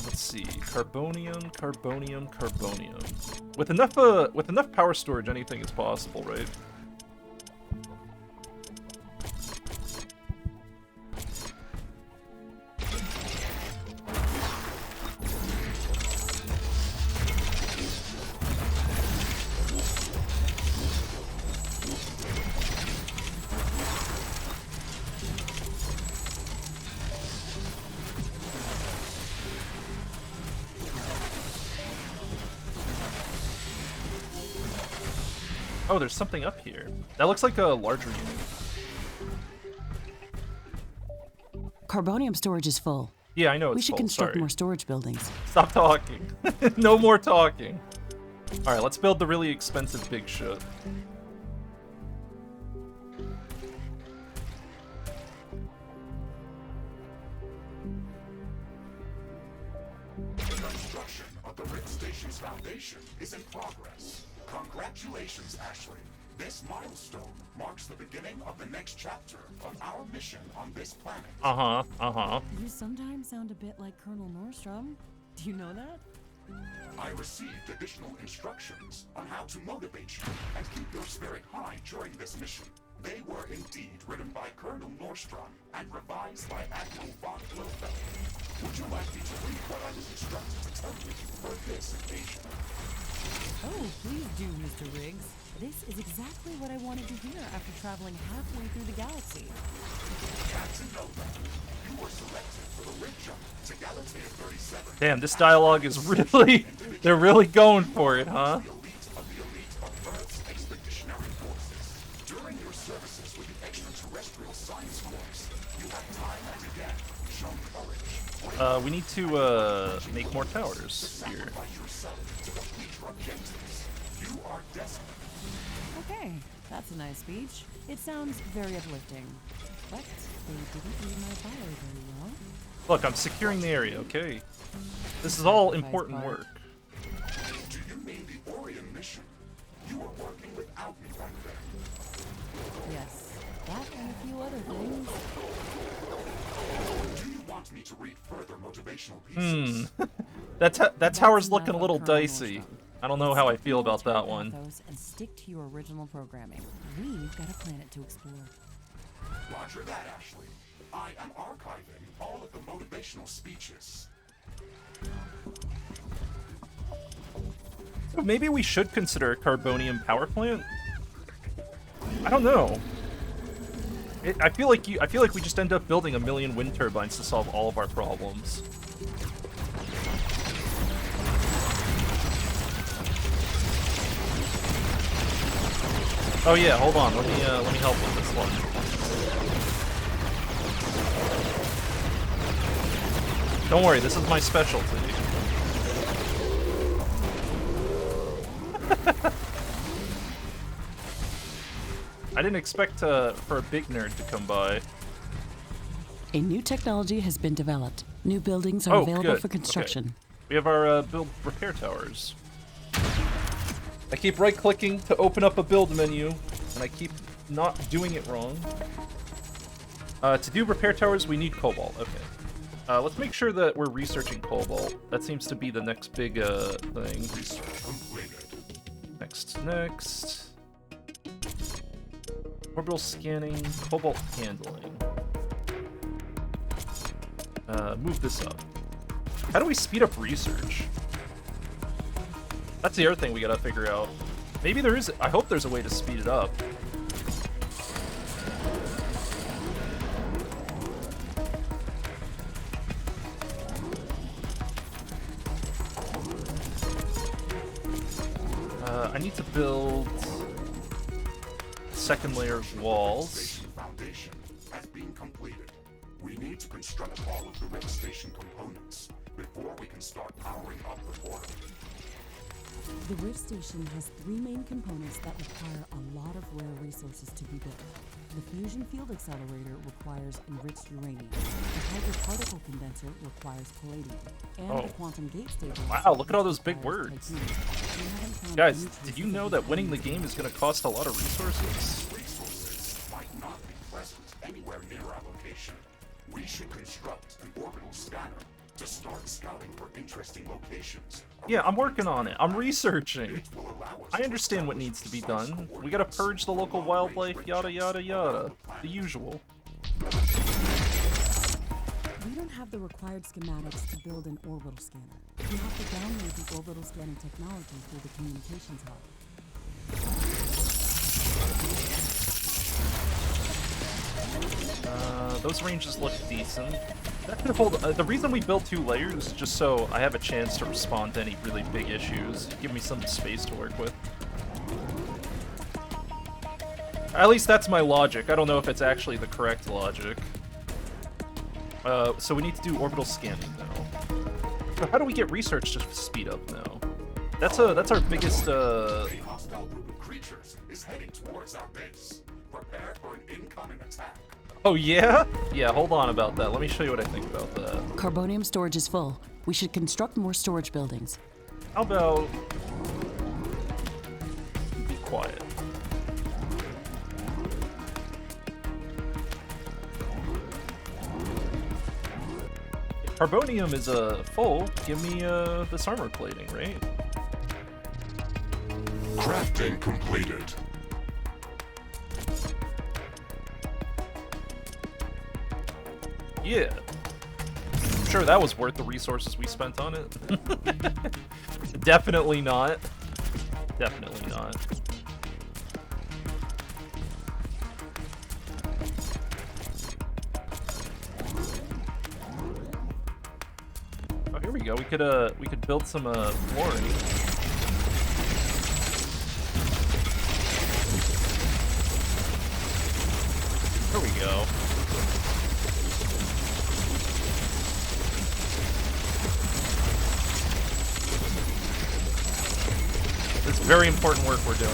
Let's see. Carbonium, carbonium, carbonium. With enough power storage, anything is possible, right? Oh, there's something up here. That looks like a larger unit. Carbonium storage is full. Yeah, I know it's We should full. construct Sorry. more storage buildings. Stop talking. No more talking. Alright, let's build the really expensive big shit. Construction of the Rift Station's foundation is in progress. Congratulations, Ashley. This milestone marks the beginning of the next chapter of our mission on this planet. You sometimes sound a bit like Colonel Nordstrom. Do you know that? I received additional instructions on how to motivate you and keep your spirit high during this mission. They were indeed written by Colonel Nordstrom and revised by Admiral von Blofeld. Would you like me to read what I was instructed to tell you for this occasion? Oh, please do, Mr. Riggs. This is exactly what I wanted to hear after traveling halfway through the galaxy. Captain Novak, you were selected for the rig jump to Galatea 37. Damn, this dialogue is really... They're really going for it, huh? The elite of Earth's expeditionary forces. During your services with the extraterrestrial science corps, you have time and again shown courage. We need to, make more towers here. Sacrifice yourself to complete your objectives. You are destined. Okay, that's a nice speech. It sounds very uplifting. But they didn't read my bio very well. Look, I'm securing the area, okay? This is all important part. work. Do you mean the Orion mission? You were working without me back then. Yes, that and a few other things. Do you want me to read further motivational pieces? That tower's looking a enough little of Colonel dicey. Nordstrom. I don't know how I feel about that Take one. Athos and stick to your original programming. We've got a planet to explore. Roger that, Ashley. I am archiving all of the motivational speeches. Maybe we should consider a carbonium power plant? I don't know. I feel like we just end up building a million wind turbines to solve all of our problems. Oh yeah, hold on. Let me help with this one. Don't worry, this is my specialty. I didn't expect for a big nerd to come by. A new technology has been developed. New buildings are Oh, available good. for construction. Okay. We have our build repair towers. I keep right-clicking to open up a build menu, and I keep not doing it wrong. To do repair towers, we need cobalt. Okay. Let's make sure that we're researching cobalt. That seems to be the next big thing. Research completed. Next. Orbital scanning, cobalt handling. Move this up. How do we speed up research? That's the other thing we gotta figure out. Maybe there is. I hope there's a way to speed it up. I need to build a second layer of walls. Station foundation has been completed. We need to construct all of the Rift Station components before we can start powering up the portal. The Rift Station has 3 main components that require a lot of rare resources to be built. The fusion field accelerator requires enriched uranium. The hydroparticle condenser requires palladium. And the quantum gate stabilizer. Wow, look at all those big requires words. titanium. We haven't found Guys, any did you traces know of that these winning the elements game yet. is going to cost a lot of resources? Resources might not be present anywhere near our location. We should construct an orbital scanner to start scouting for interesting locations. Yeah, I'm working on it. I'm researching. It will allow us I to understand what needs to be done. We gotta purge the local wildlife, yada yada yada. The usual. We don't have the required schematics to build an orbital scanner. We have to download the orbital scanning technology through the communications hub. Those ranges look decent. That could hold. The reason we built 2 layers is just so I have a chance to respond to any really big issues. Give me some space to work with. At least that's my logic. I don't know if it's actually the correct logic. So we need to do orbital scanning now. So how do we get research to speed up now? That's our biggest. A hostile group of creatures is heading towards our base. Prepare for an incoming attack. Oh yeah? Yeah. Hold on about that. Let me show you what I think about that. Carbonium storage is full. We should construct more storage buildings. How about be quiet? If carbonium is full, give me this armor plating, right? Crafting completed. Yeah. I'm sure that was worth the resources we spent on it. Definitely not. Definitely not. Oh, here we go. We could build some flooring. There we go. It's very important work we're doing.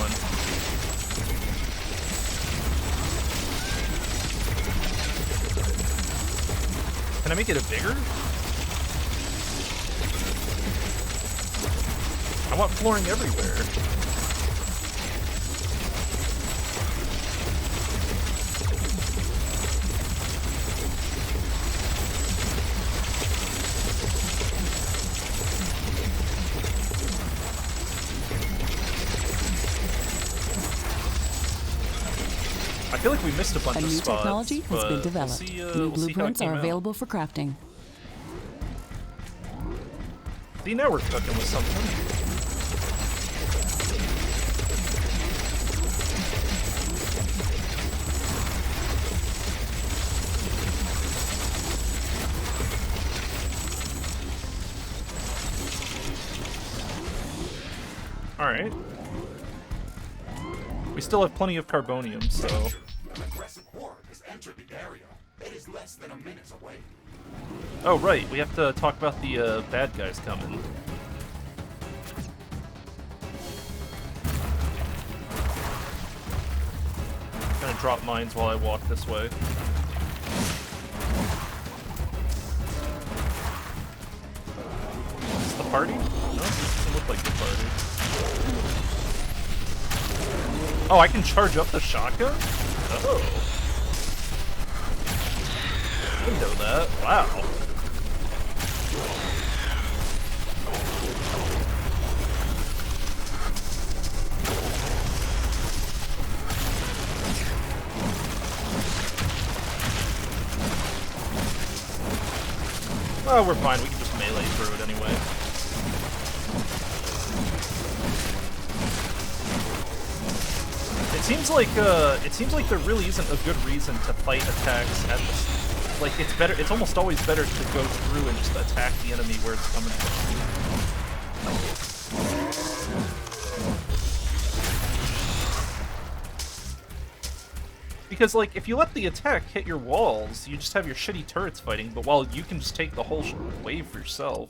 Can I make it a bigger? I want flooring everywhere. I feel like we missed a bunch A of new spots. technology has been but developed. We'll see, New we'll see how it blueprints came are out. available for crafting. See, now we're cooking with something. Alright. We still have plenty of carbonium, so... An aggressive horde has entered the area. It is less than a minute away. Oh, right, we have to talk about the bad guys coming. Gonna drop mines while I walk this way. Is this the party? No, this doesn't look like the party. Oh, I can charge up the shotgun? Oh. I didn't know that. Wow. Oh, we're fine. We can just melee through it anyway. It seems like there really isn't a good reason to fight attacks at this. Like it's better. It's almost always better to go through and just attack the enemy where it's coming from. Because, like, if you let the attack hit your walls, you just have your shitty turrets fighting, but while you can just take the whole wave for yourself.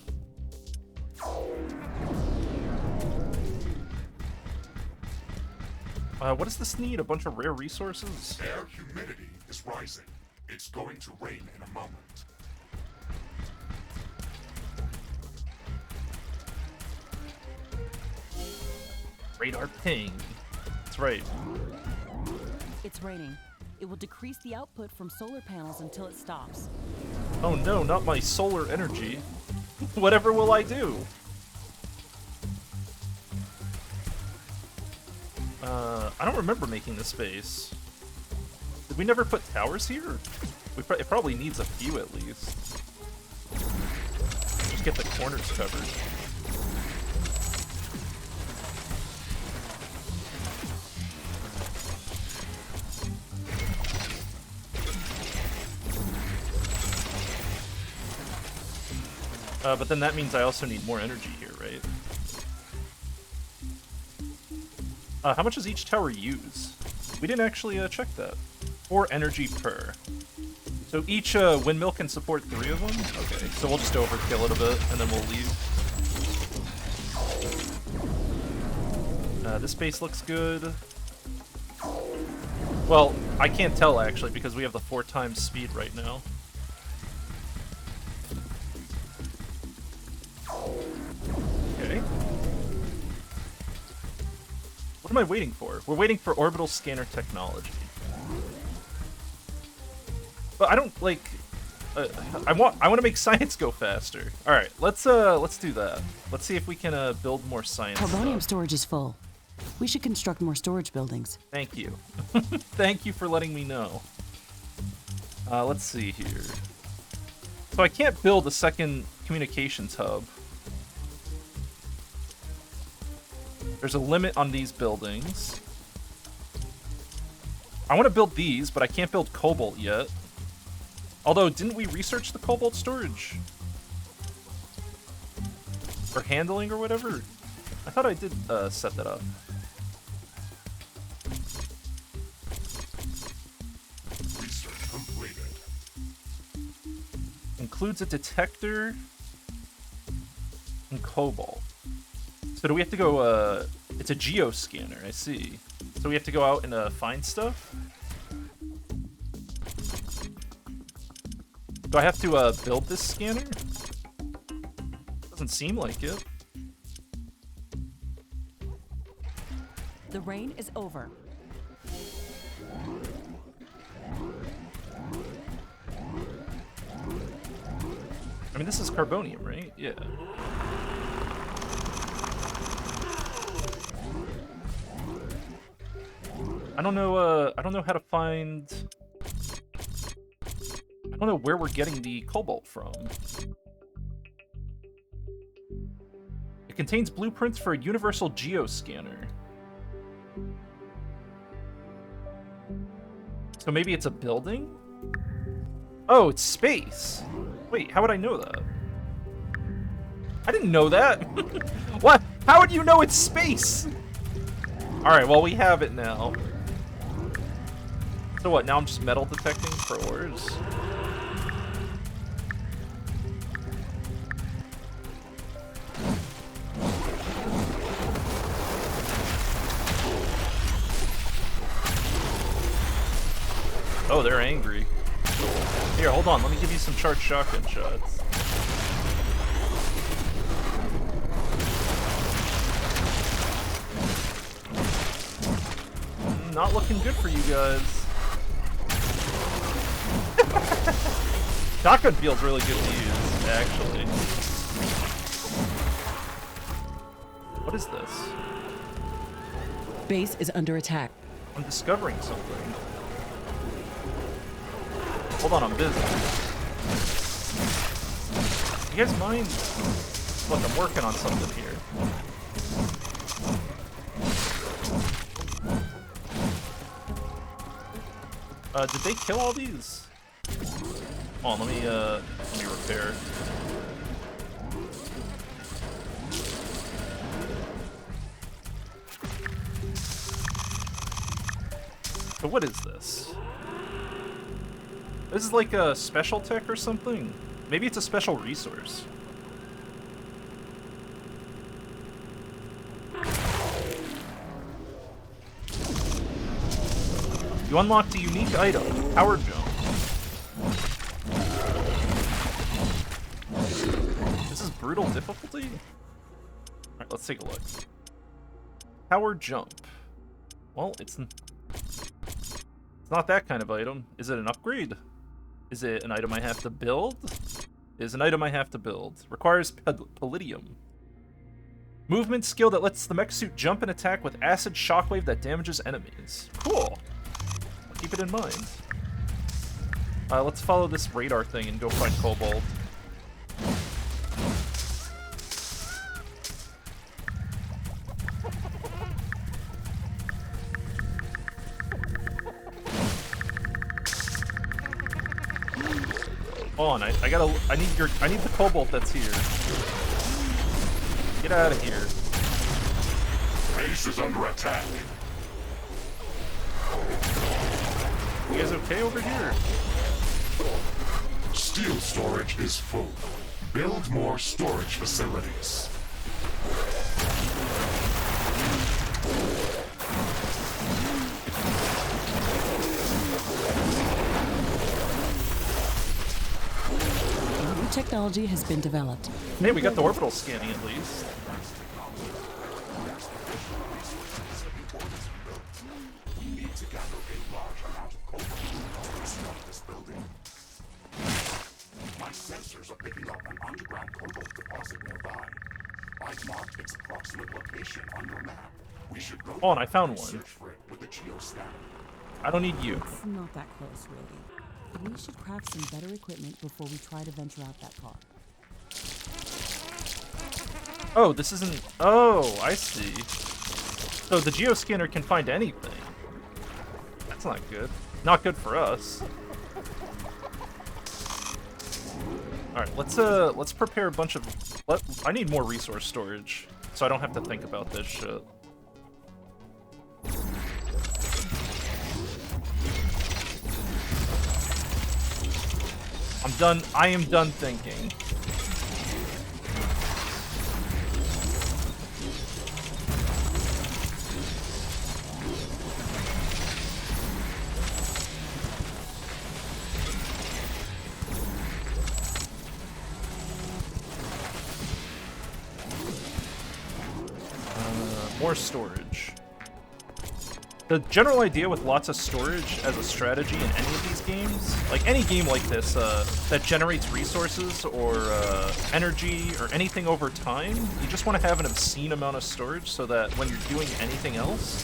What does this need? A bunch of rare resources? Air humidity is rising. It's going to rain in a moment. Radar ping. That's right. It's raining. It will decrease the output from solar panels until it stops. Oh no, not my solar energy. Whatever will I do? I don't remember making this base. Did we never put towers here? It probably needs a few at least. Just get the corners covered. But then that means I also need more energy here, right? How much does each tower use? We didn't actually check that. 4 energy per. So each windmill can support 3 of them? Okay, so we'll just overkill it a bit, and then we'll leave. This base looks good. Well, I can't tell, actually, because we have the 4 times speed right now. Okay. What am I waiting for? We're waiting for orbital scanner technology. But I don't like. I want to make science go faster. All right, let's do that. Let's see if we can build more science. Carbonium storage is full. We should construct more storage buildings. Thank you. Thank you for letting me know. Let's see here. So I can't build a second communications hub. There's a limit on these buildings. I want to build these, but I can't build cobalt yet. Although, didn't we research the cobalt storage? Or handling or whatever? I thought I did set that up. Research completed. Includes a detector and cobalt. So do we have to go, it's a geoscanner, I see. So we have to go out and find stuff? Do I have to build this scanner? Doesn't seem like it. The rain is over. I mean, this is carbonium, right? Yeah. I don't know how to find... I don't know where we're getting the cobalt from. It contains blueprints for a universal geoscanner. So maybe it's a building? Oh, it's space. Wait, how would I know that? I didn't know that. What? How would you know it's space? Alright, well, we have it now. So what, now I'm just metal detecting for ores? Oh, they're angry. Here, hold on, let me give you some charged shotgun shots. Not looking good for you guys. Shotgun feels really good to use, actually. What is this? Base is under attack. I'm discovering something. Hold on, I'm busy. You guys mind? Look, I'm working on something here. Did they kill all these? Hold on, let me repair. So what is this? This is like a special tech or something? Maybe it's a special resource. You unlocked a unique item, Power Jump. This is brutal difficulty? Alright, let's take a look. Power Jump. Well, it's not that kind of item. Is it an upgrade? Is it an item I have to build? It is an item I have to build. Requires palladium. Movement skill that lets the mech suit jump and attack with acid shockwave that damages enemies. Cool. I'll keep it in mind. Let's follow this radar thing and go find Cobalt. Hold on, I need the Cobalt that's here. Get out of here. Base is under attack. You guys okay over here? Steel storage is full. Build more storage facilities. New technology has been developed. Hey, we got the orbital scanning at least. We need to gather a large amount of cobalt to construct this building. My sensors are picking up an underground cobalt deposit nearby. I've marked its approximate location on your map. We should go Oh, and I found and one. search for it with the geoscanner. I don't need you. It's not that close, really. We should craft some better equipment before we try to venture out that car. Oh, this isn't... Oh, I see. So the geoscanner can find anything. That's not good. Not good for us. Alright, let's prepare a bunch of... I need more resource storage, so I don't have to think about this shit. I am done thinking. More storage. The general idea with lots of storage as a strategy in any of these games, like any game like this that generates resources or energy or anything over time, you just want to have an obscene amount of storage so that when you're doing anything else,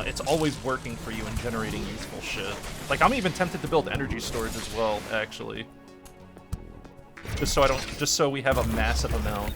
it's always working for you and generating useful shit. Like, I'm even tempted to build energy storage as well, actually. Just so we have a massive amount.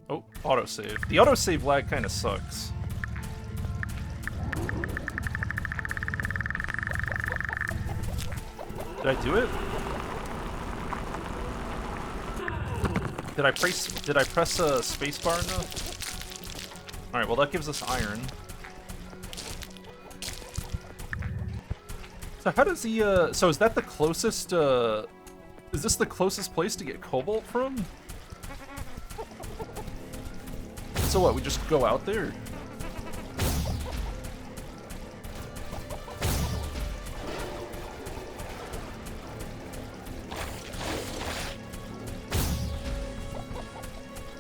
Oh, autosave. The autosave lag kind of sucks. Did I do it? Did I press a spacebar enough? Alright, well that gives us iron. So how does he, so is that the closest, is this the closest place to get cobalt from? So what, we just go out there?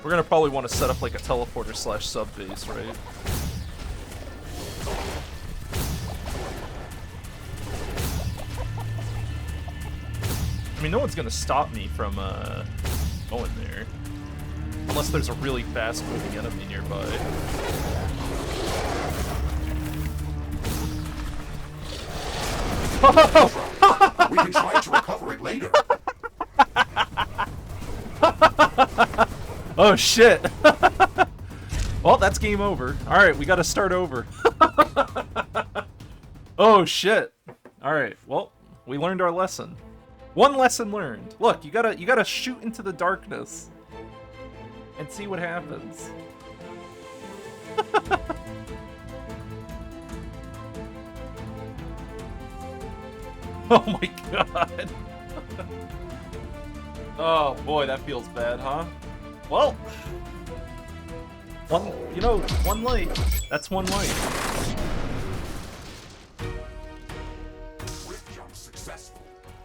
We're gonna probably want to set up like a teleporter slash sub base, right? I mean, no one's gonna stop me from going there. Unless there's a really fast-moving enemy nearby. We can try to recover it later. Oh shit! Well, that's game over. Alright, we gotta start over. Oh shit! Alright, well, we learned our lesson. One lesson learned. Look, you gotta shoot into the darkness and see what happens. Oh my god. Oh boy, that feels bad, huh? Well, one life. That's one life.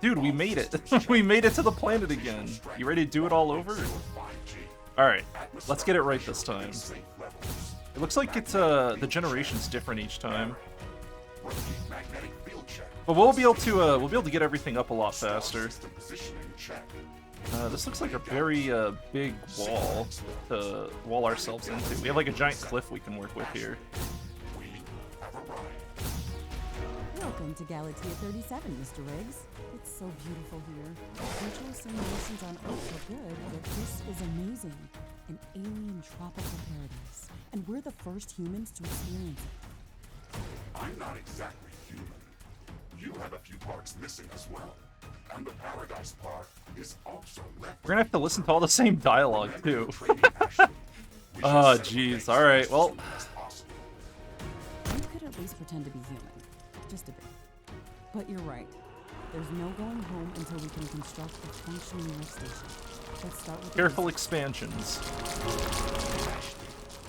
Dude, we made it. We made it to the planet again. You ready to do it all over? Alright, let's get it right this time. It looks like it's the generation's different each time. But we'll be able to get everything up a lot faster. This looks like a very big wall to wall ourselves into. We have like a giant cliff we can work with here. Welcome to Galatea 37, Mr. Riggs. It's so beautiful here. Virtual simulations on Earth are good, but this is amazing. An alien tropical paradise. And we're the first humans to experience it. I'm not exactly human. You have a few parts missing as well. And the paradise part is also left. We're gonna have to listen to all the same dialogue too. Oh jeez, alright, well. You could at least pretend to be human. Just a bit. But you're right. There's no going home until we can construct a functioning lift station. Let's start with Careful expansions.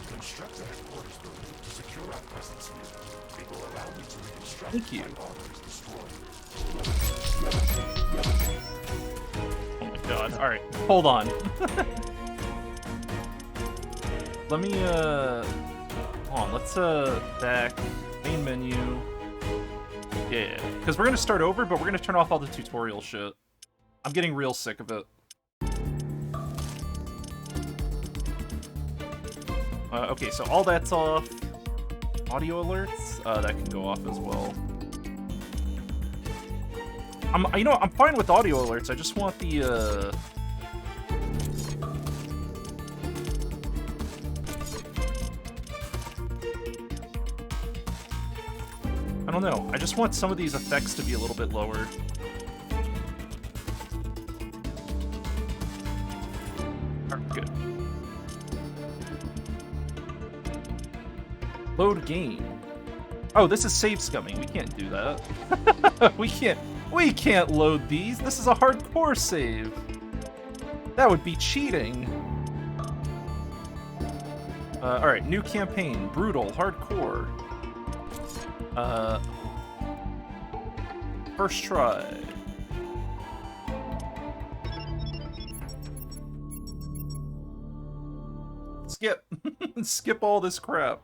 Construct a headquarters building to secure our presence here. It will allow me to reconstruct Thank you. my arteries destroyed. Oh my god. Alright, hold on. Let me, hold on, let's, back, main menu. Yeah, because we're gonna start over, but we're gonna turn off all the tutorial shit. I'm getting real sick of it. Okay, so all that's off. Audio alerts, that can go off as well. I'm fine with audio alerts. I just want the, I don't know. I just want some of these effects to be a little bit lower. Alright, good. Load game. Oh, this is save scumming. We can't do that. We can't load these. This is a hardcore save. That would be cheating. Alright, new campaign. Brutal, hardcore. First try. Skip. Skip all this crap.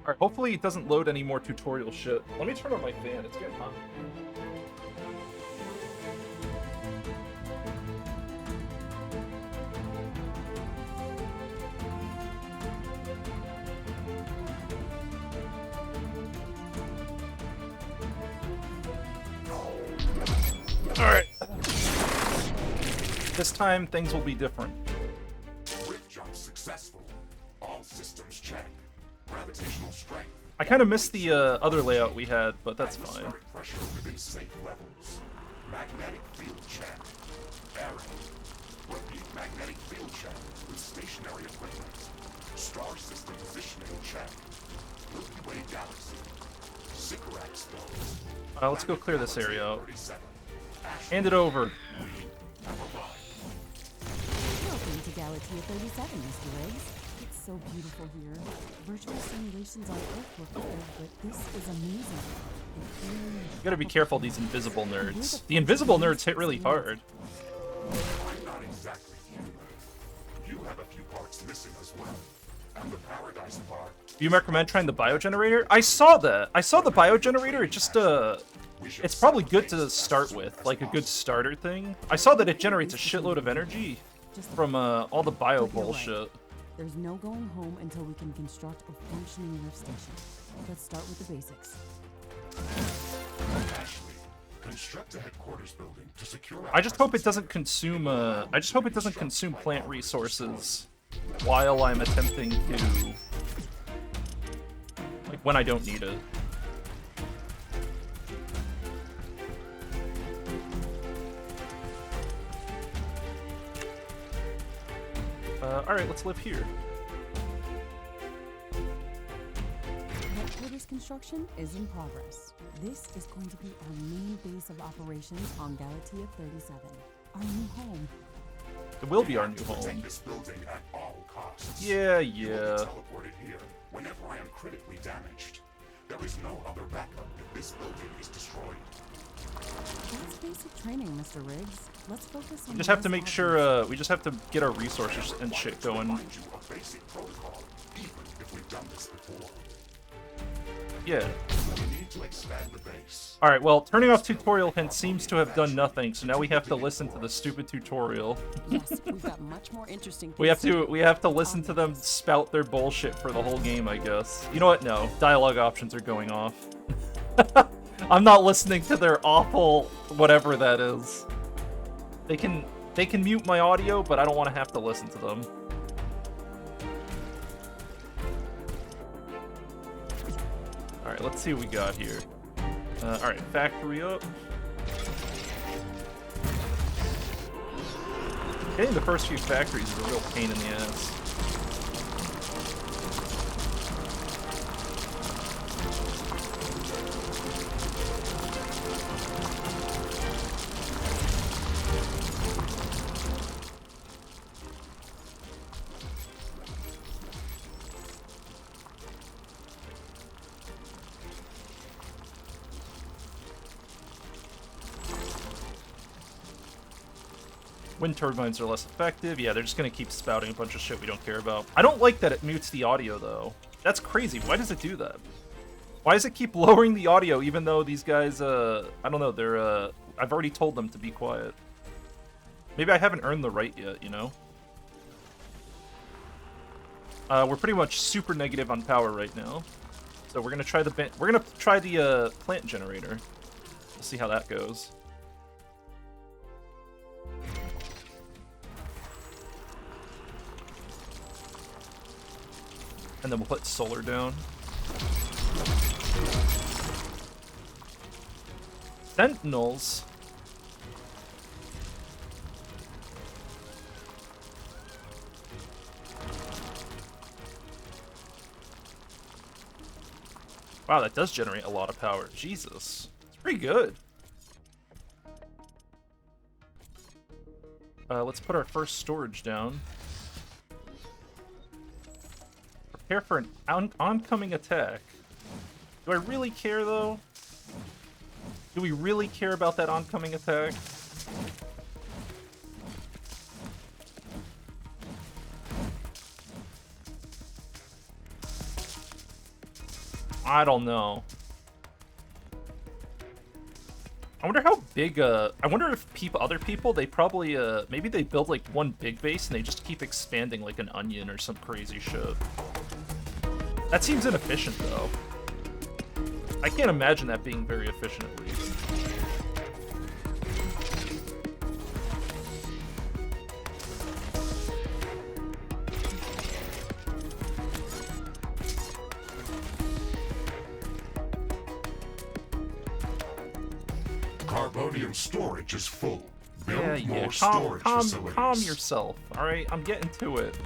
Alright, hopefully it doesn't load any more tutorial shit. Let me turn on my fan, it's getting hot. Alright. This time, things will be different. Rift jump successful. All systems check. Gravitational strength. I kind of missed the other layout we had, but that's fine. Atmospheric pressure within safe levels. Magnetic field check. Error. Repeat magnetic field check with stationary equipment. Star system positioning check. Milky Way galaxy. Sycorax stones. Let's go clear this area out. 37. Hand it over. Welcome to Galatea 37, Mr. Riggs. It's so beautiful here. Virtual simulations on Earth look good, but this is amazing. You gotta be careful, these invisible nerds. The invisible nerds hit really hard. I'm not exactly human. You have a few parts missing as well. And the paradise part. Do you recommend trying the biogenerator? I saw that. I saw the biogenerator. It just, it's probably good to start with, like a good starter thing. I saw that it generates a shitload of energy from all the bio bullshit. There's no going home until we can construct a functioning lift station. Let's start with the basics. Ashley, construct a headquarters building to secure. I just hope it doesn't consume. I just hope it doesn't consume plant resources while I'm attempting to, like, when I don't need it. Alright, let's live here. Surface construction is in progress. This is going to be our main base of operations on Galatea 37, our new home. It will be our new Protect home. this building at all costs. Yeah, You will be yeah. teleported here whenever I am critically damaged. There is no other backup if this building is destroyed. That's basic training, Mr. Riggs. Let's focus on We just the have to less make obvious. sure, we just have to get our resources and shit going. Remind you of basic protocol, even if we've done this before. Yeah. We need to expand the base. Alright, well, turning off tutorial hint seems to have done nothing, so now we have to listen to the stupid tutorial. Yes, we've got much more interesting We have things to listen to them spout their bullshit for the whole game, I guess. You know what? No. Dialogue options are going off. I'm not listening to their awful whatever that is. They can mute my audio, but I don't want to have to listen to them. Alright, let's see what we got here. Alright, factory up. Getting the first few factories is a real pain in the ass. Wind turbines are less effective. Yeah, they're just gonna keep spouting a bunch of shit we don't care about. I don't like that it mutes the audio, though. That's crazy. Why does it do that? Why does it keep lowering the audio even though these guys, I don't know, they're, I've already told them to be quiet. Maybe I haven't earned the right yet, you know? We're pretty much super negative on power right now. So we're gonna try the plant generator. We'll see how that goes. And then we'll put solar down. Sentinels. Wow, that does generate a lot of power. Jesus. It's pretty good. Let's put our first storage down. Prepare for an oncoming attack. Do I really care, though? Do we really care about that oncoming attack? I don't know. I wonder how big, I wonder if other people, they probably, maybe they build like one big base and they just keep expanding like an onion or some crazy shit. That seems inefficient, though. I can't imagine that being very efficient, at least. Carbonium storage is full. Build Yeah, more calm, storage calm, facilities. calm yourself, alright? I'm getting to it.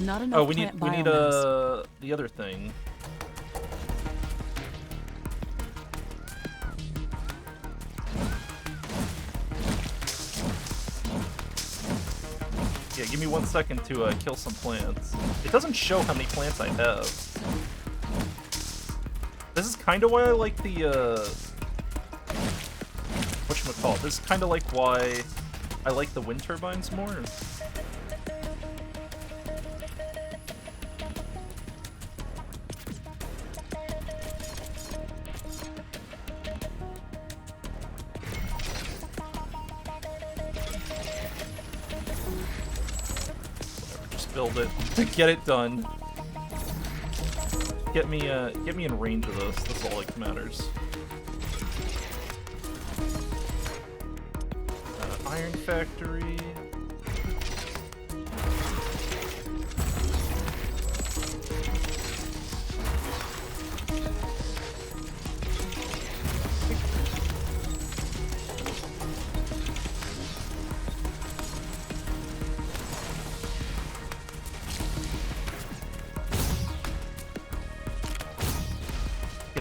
Not enough Oh, we need biomass. the other thing. Yeah, give me 1 second to kill some plants. It doesn't show how many plants I have. This is kind of why I like the whatchamacallit. This is kind of like why I like the wind turbines more. Build it to get it done. Get me in range of this. That's all that matters. Iron factory.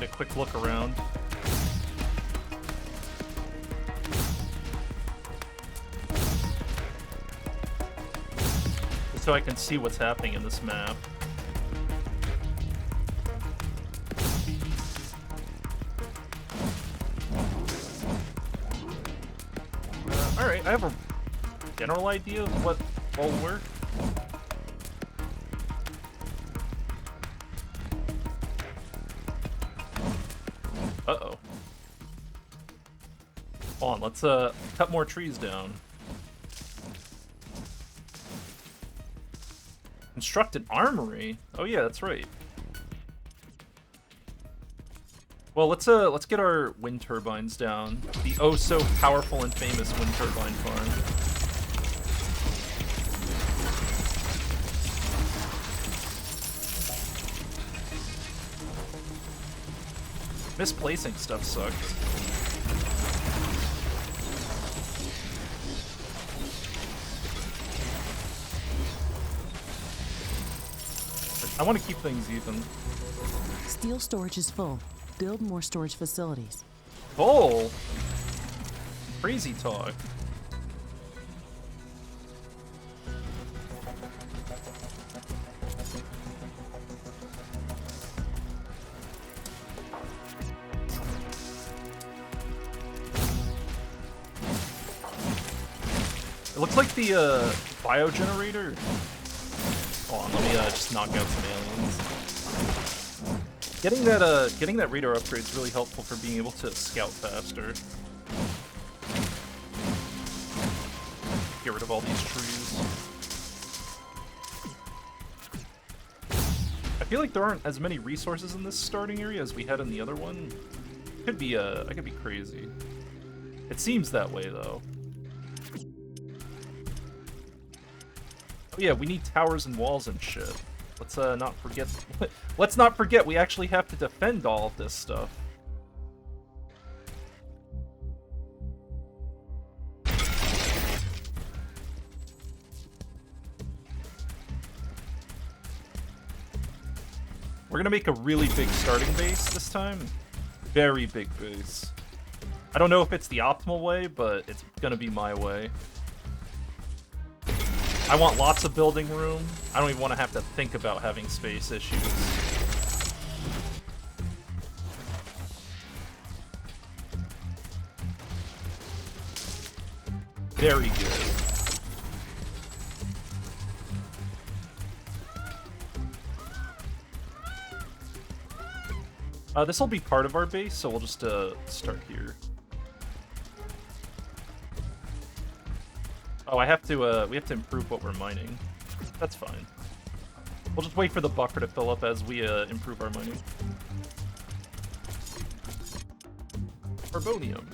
get a quick look around. So I can see what's happening in this map. Alright, I have a general idea of what will work. Uh-oh. Hold on, let's cut more trees down. Construct an armory? Oh yeah, that's right. Well, let's get our wind turbines down. The oh so powerful and famous wind turbine farm. Misplacing stuff sucks. I want to keep things even. Steel storage is full. Build more storage facilities. Full? Crazy talk. It looks like the biogenerator. Hold on, let me just knock out some aliens. Getting that radar upgrade is really helpful for being able to scout faster. Get rid of all these trees. I feel like there aren't as many resources in this starting area as we had in the other one. Could be I could be crazy. It seems that way though. Oh yeah, we need towers and walls and shit. Let's not forget. Let's not forget we actually have to defend all of this stuff. We're gonna make a really big starting base this time. Very big base. I don't know if it's the optimal way, but it's gonna be my way. I want lots of building room. I don't even want to have to think about having space issues. Very good. This will be part of our base, so we'll just start here. Oh, we have to improve what we're mining. That's fine. We'll just wait for the buffer to fill up as we improve our mining. Carbonium.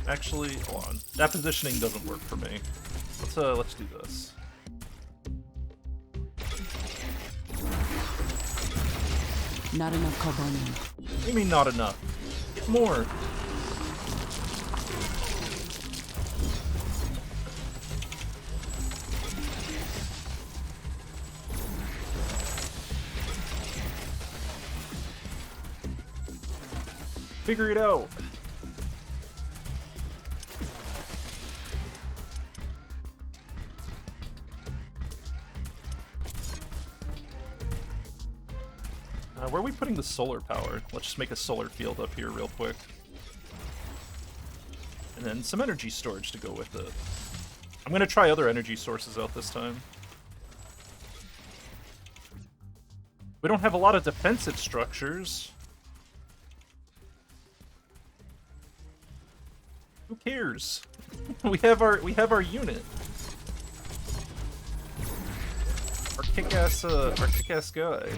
Actually, hold on. That positioning doesn't work for me. Let's do this. Not enough carbonium. What do you mean not enough? Get more. Figure it out. Where are we putting the solar power? Let's just make a solar field up here real quick. And then some energy storage to go with it. I'm gonna try other energy sources out this time. We don't have a lot of defensive structures. Who cares? we have our unit. Our kick-ass guy.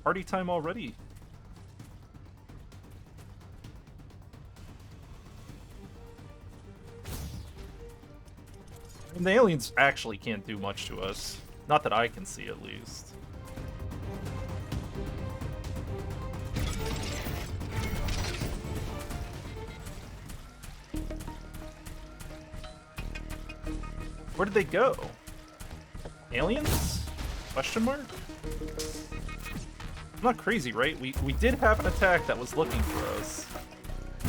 Party time already. And the aliens actually can't do much to us. Not that I can see, at least. Where did they go? Aliens? Question mark? I'm not crazy, right? We did have an attack that was looking for us.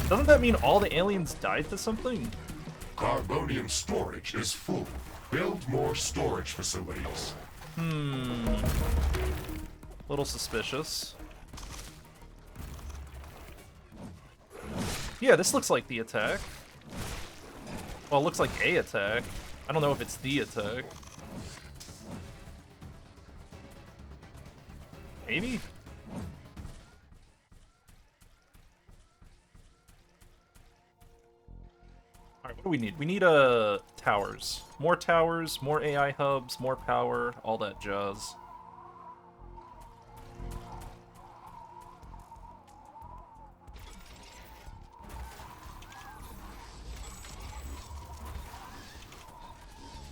Doesn't that mean all the aliens died to something? Carbonium storage is full. Build more storage facilities. Little suspicious. Yeah, this looks like the attack. Well, it looks like a attack. I don't know if it's the attack. Maybe? Alright, what do we need? We need towers. More towers, more AI hubs, more power, all that jazz.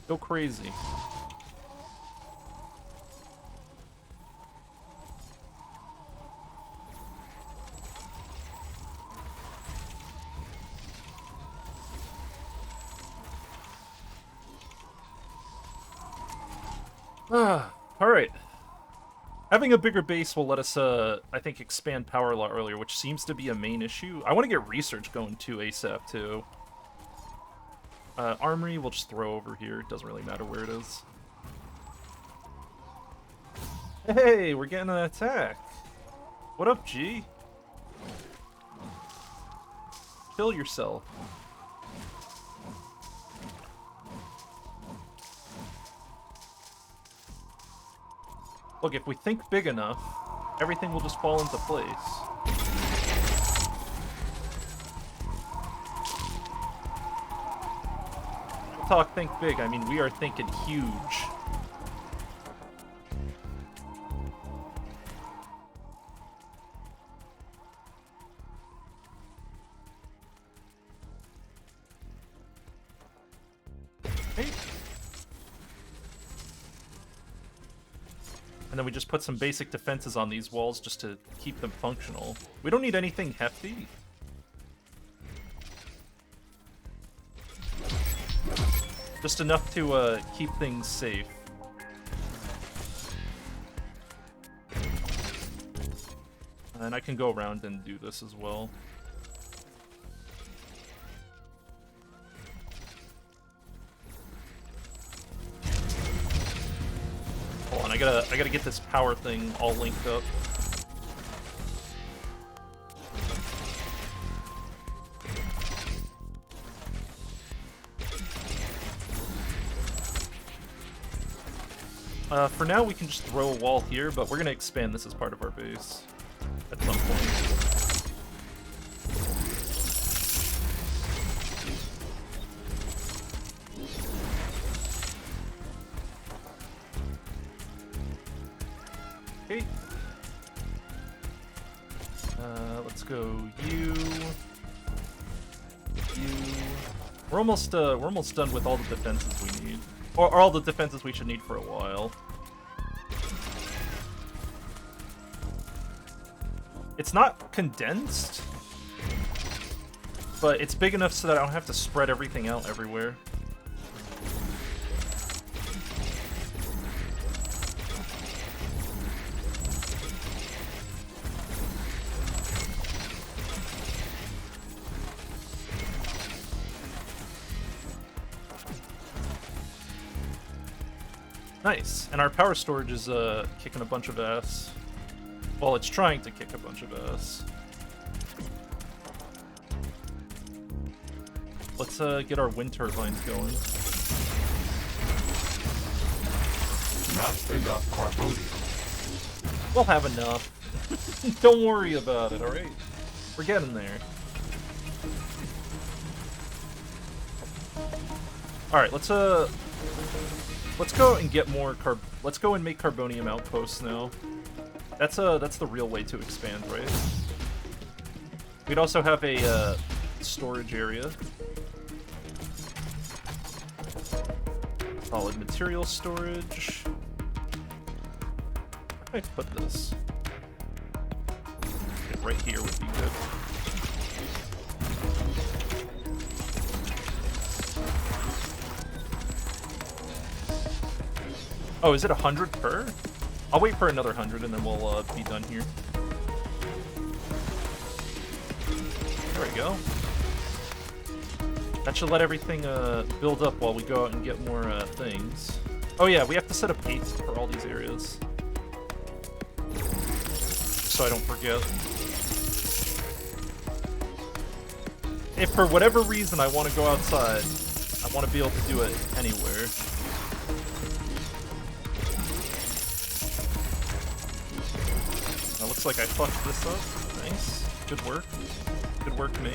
Go crazy. Alright. Having a bigger base will let us, I think, expand power a lot earlier, which seems to be a main issue. I want to get research going too ASAP, too. Armory we'll just throw over here. It doesn't really matter where it is. Hey, we're getting an attack. What up, G? Kill yourself. Look, if we think big enough, everything will just fall into place. Talk think big, I mean we are thinking huge. Okay. And then we just put some basic defenses on these walls just to keep them functional. We don't need anything hefty. Just enough to keep things safe. And I can go around and do this as well. Hold on, I gotta get this power thing all linked up. For now, we can just throw a wall here, but we're going to expand this as part of our base at some point. Okay. Let's go you. We're almost done with all the defenses we need. Or all the defenses we should need for a while. It's not condensed, but it's big enough so that I don't have to spread everything out everywhere. Nice, and our power storage is kicking a bunch of ass. Well, it's trying to kick a bunch of ass. Let's get our wind turbines going. Not enough carbonium. We'll have enough. Don't worry about it, alright? We're getting there. Alright, let's go and get more let's go and make carbonium outposts now. That's the real way to expand, right? We'd also have a storage area. Solid material storage. Where can I put this? Right here would be good. Oh, is it 100 per? I'll wait for another 100 and then we'll be done here. There we go. That should let everything build up while we go out and get more things. Oh yeah, we have to set up gates for all these areas. So I don't forget. If for whatever reason I want to go outside, I want to be able to do it anywhere. Now looks like I fucked this up. Nice. Good work. Good work, me.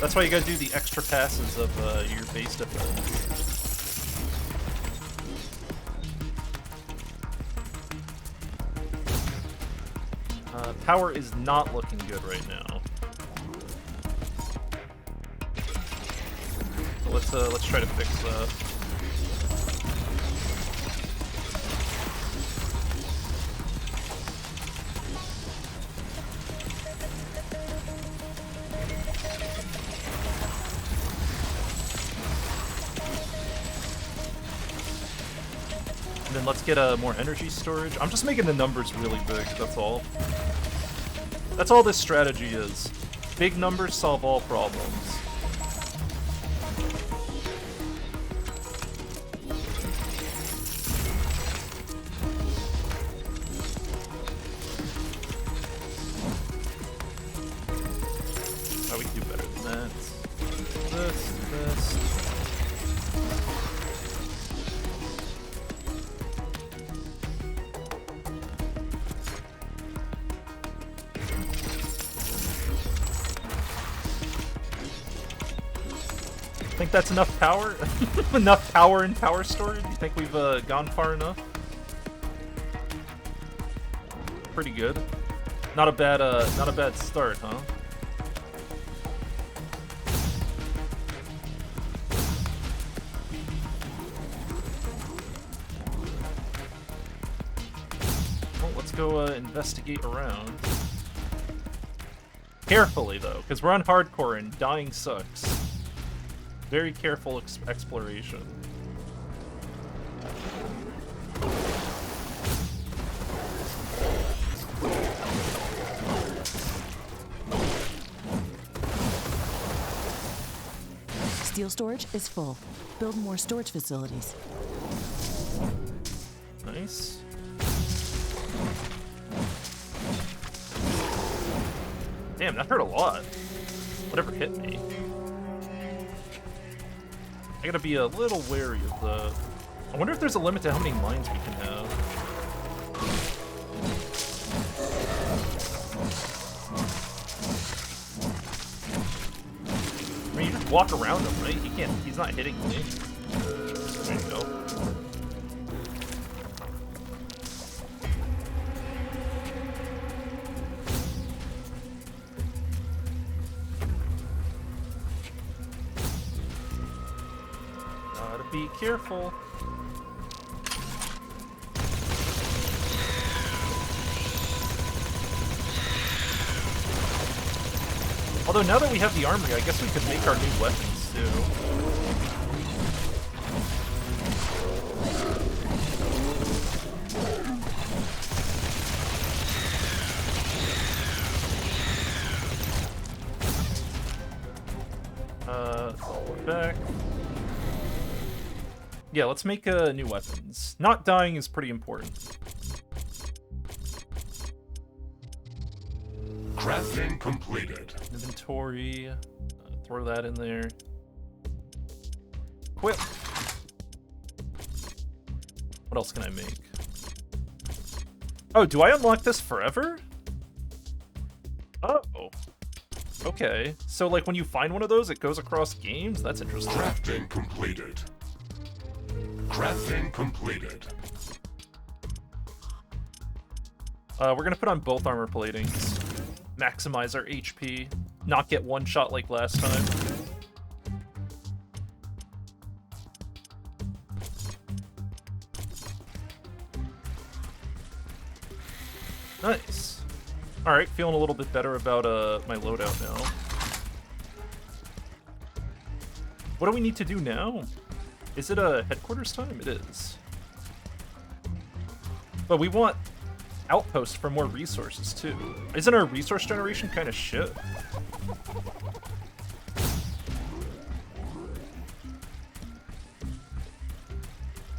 That's why you gotta do the extra passes of your base defense. Power is not looking good right now. So let's try to fix that. And then let's get more energy storage. I'm just making the numbers really big, that's all. That's all this strategy is. Big numbers solve all problems. Oh, we can do better than that. This. Think that's enough power? Enough power and power storage? You think we've gone far enough? Pretty good. Not a bad start, huh? Well, let's go investigate around. Carefully though, because we're on hardcore and dying sucks. Very careful exploration. Steel storage is full. Build more storage facilities. Nice. Damn, that hurt a lot. Whatever hit me. I gotta be a little wary of the... I wonder if there's a limit to how many mines we can have. I mean, you just walk around him, right? He can't... He's not hitting me. There you go. Be careful. Although now that we have the armory, I guess we could make our new weapons too. We're back. Yeah, let's make new weapons. Not dying is pretty important. Crafting completed. Inventory. Throw that in there. Equip. What else can I make? Oh, do I unlock this forever? Oh. Okay. So, like, when you find one of those, it goes across games? That's interesting. Crafting completed. Crafting completed. We're gonna put on both armor platings. Maximize our HP. Not get one shot like last time. Nice. Alright, feeling a little bit better about my loadout now. What do we need to do now? Is it a headquarters time? It is. But we want outposts for more resources, too. Isn't our resource generation kind of shit?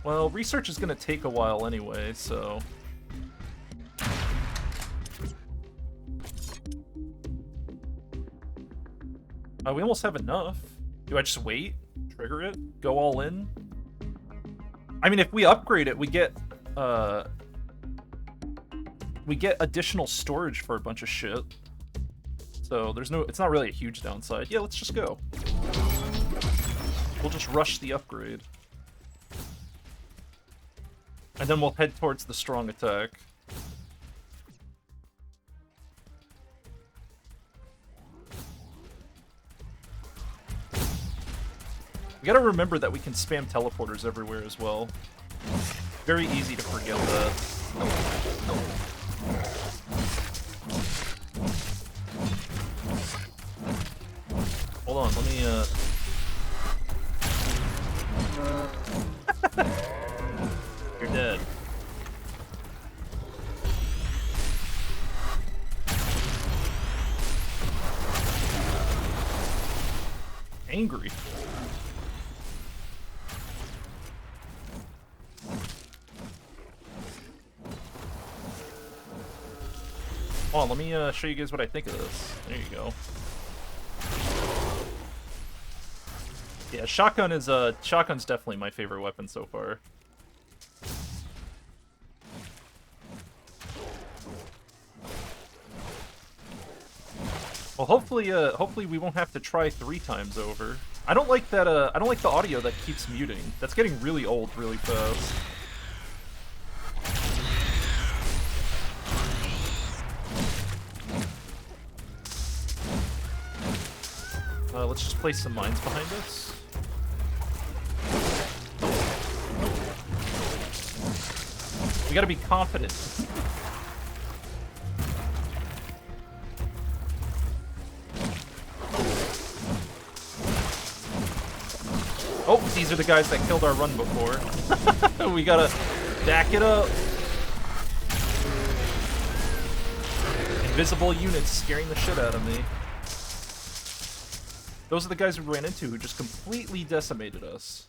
Well, research is going to take a while anyway, so... we almost have enough. Do I just wait? Trigger it? Go all in? I mean, if we upgrade it, we get additional storage for a bunch of shit. So there's no... It's not really a huge downside. Yeah, let's just go. We'll just rush the upgrade. And then we'll head towards the strong attack. We gotta remember that we can spam teleporters everywhere as well. Very easy to forget that. Hold on, let me, You're dead. Angry. Hold on, let me show you guys what I think of this. There you go. Yeah, shotgun's definitely my favorite weapon so far. Well, hopefully we won't have to try 3 times over. I don't like that. I don't like the audio that keeps muting. That's getting really old really fast. Let's just place some mines behind us. We gotta be confident. Oh, these are the guys that killed our run before. We gotta back it up. Invisible units scaring the shit out of me. Those are the guys we ran into who just completely decimated us.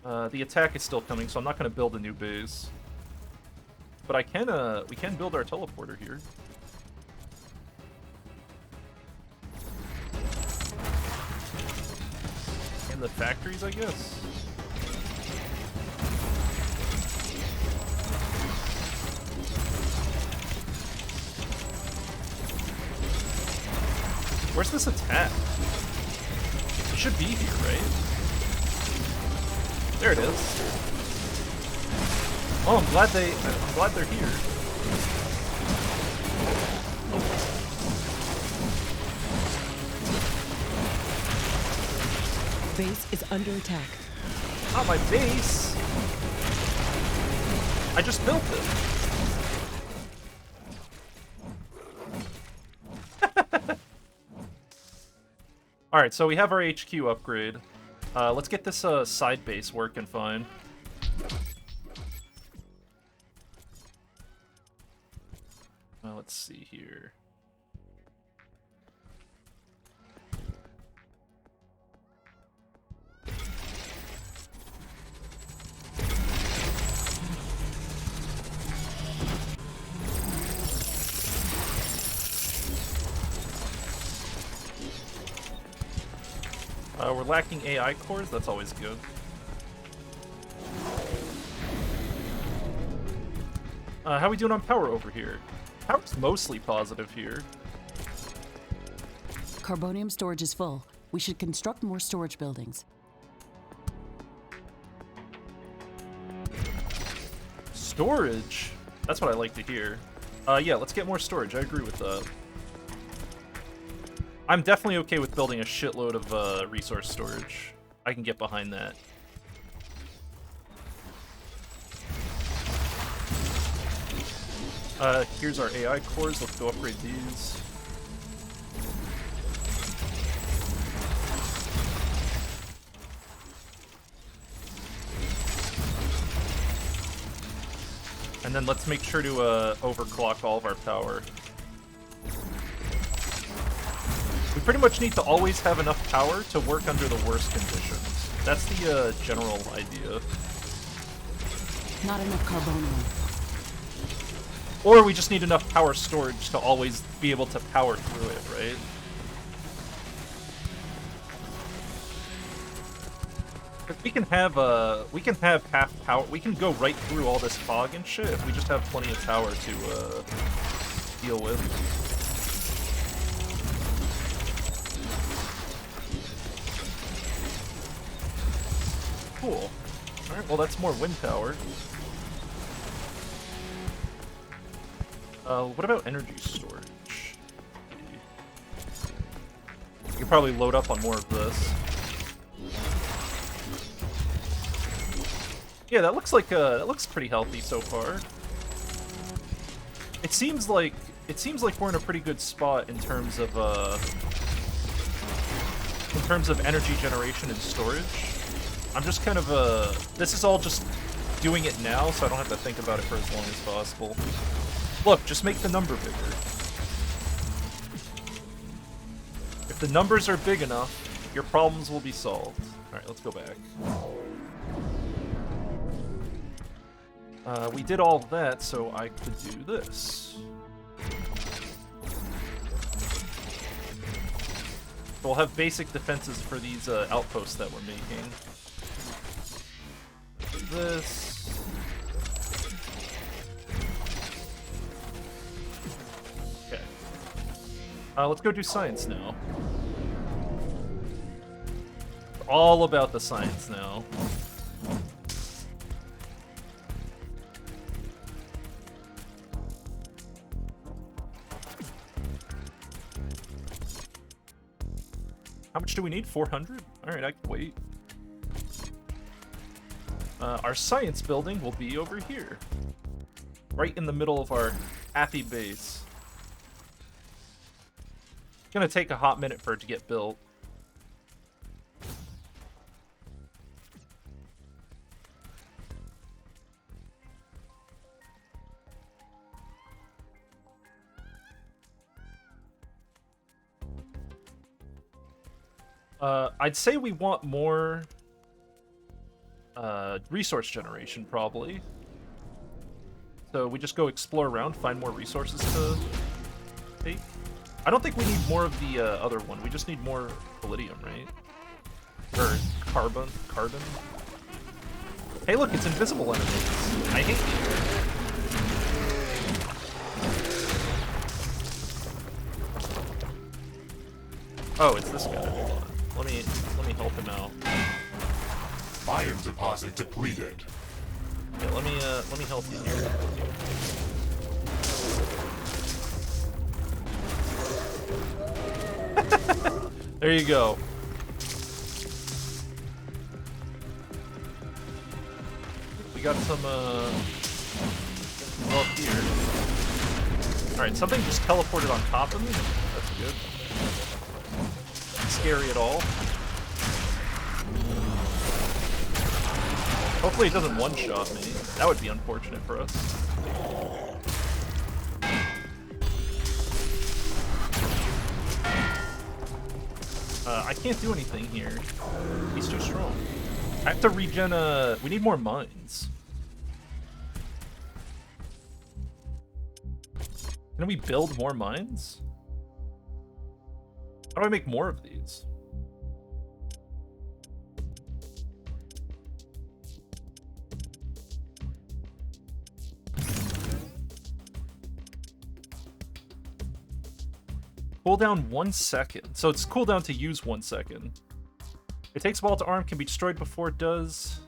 The attack is still coming, so I'm not going to build a new base. But we can build our teleporter here. And the factories, I guess. Where's this attack? It should be here, right? There it is. Oh, I'm glad they're here. Base is under attack. Not my base. I just built it. Alright, so we have our HQ upgrade. Let's get this side base working fine. Let's see here. We're lacking AI cores, that's always good. How are we doing on power over here? Power's mostly positive here. Carbonium storage is full. We should construct more storage buildings. Storage? That's what I like to hear. Yeah, let's get more storage. I agree with that. I'm definitely okay with building a shitload of resource storage. I can get behind that. Here's our AI cores. Let's go upgrade these. And then let's make sure to overclock all of our power. We pretty much need to always have enough power to work under the worst conditions. That's the general idea. Not enough carbonium. Or we just need enough power storage to always be able to power through it, right? We can have half power. We can go right through all this fog and shit if we just have plenty of power to deal with. Cool. All right. Well, that's more wind power. What about energy storage? You can probably load up on more of this. Yeah, that looks like that looks pretty healthy so far. It seems like we're in a pretty good spot in terms of energy generation and storage. I'm just kind of this is all just doing it now, so I don't have to think about it for as long as possible. Look, just make the number bigger. If the numbers are big enough, your problems will be solved. Alright, let's go back. We did all of that, so I could do this. So we'll have basic defenses for these outposts that we're making. This. Okay. Let's go do science now. All about the science now. How much do we need? 400? Alright, I can wait. Our science building will be over here. Right in the middle of our happy base. It's gonna take a hot minute for it to get built. I'd say we want more resource generation, probably. So we just go explore around, find more resources to take. I don't think we need more of the other one. We just need more palladium, right? Or carbon. Hey, look, it's invisible enemies. I hate you. Oh, it's this guy. Hold on. Let me help him out. Iron deposit depleted. Yeah, let me help you here. There you go. We got some up here. Alright, something just teleported on top of me. That's good. Not scary at all. Hopefully it doesn't one-shot me. That would be unfortunate for us. I can't do anything here. He's too strong. I have to regen, we need more mines. Can we build more mines? How do I make more of these? Cooldown 1 second. So it's cooldown to use 1 second. It takes a while to arm, can be destroyed before it does.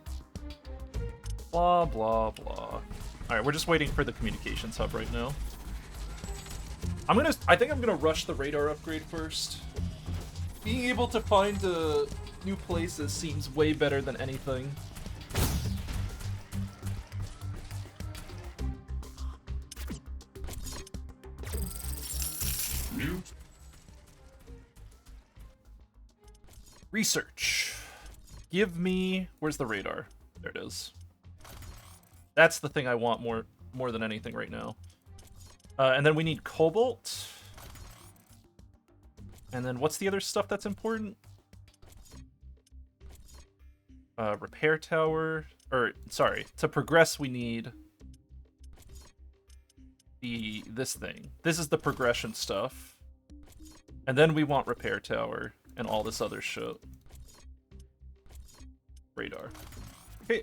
Blah, blah, blah. Alright, we're just waiting for the communications hub right now. I think I'm gonna rush the radar upgrade first. Being able to find new places seems way better than anything. Mute. Research. Give me... Where's the radar? There it is. That's the thing I want more more than anything right now. And then we need cobalt. And then what's the other stuff that's important? Repair tower. Or, sorry, to progress we need this thing. This is the progression stuff. And then we want repair tower and all this other shit. Radar. Okay.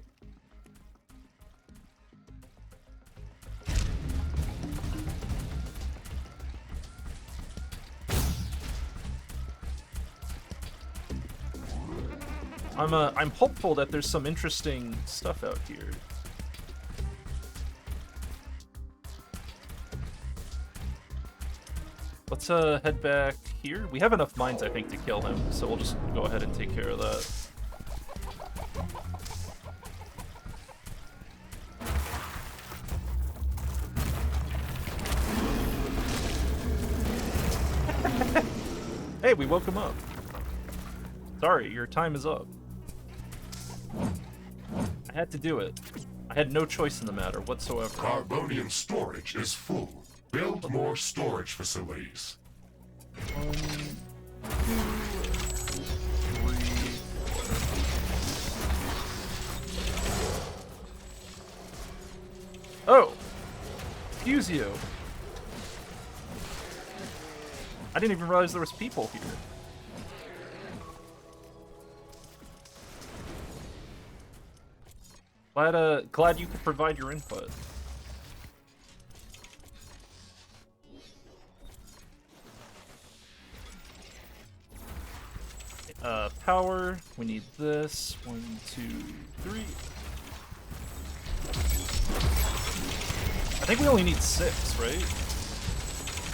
I'm hopeful that there's some interesting stuff out here. Let's head back here. We have enough mines, I think, to kill him, so we'll just go ahead and take care of that. Hey, we woke him up. Sorry, your time is up. I had to do it. I had no choice in the matter whatsoever. Carbonium storage is full. Build more storage facilities. 1, 2, 3. Oh! Excuse you. I didn't even realize there was people here. Glad you could provide your input. Power. We need this. 1, 2, 3. I think we only need 6, right?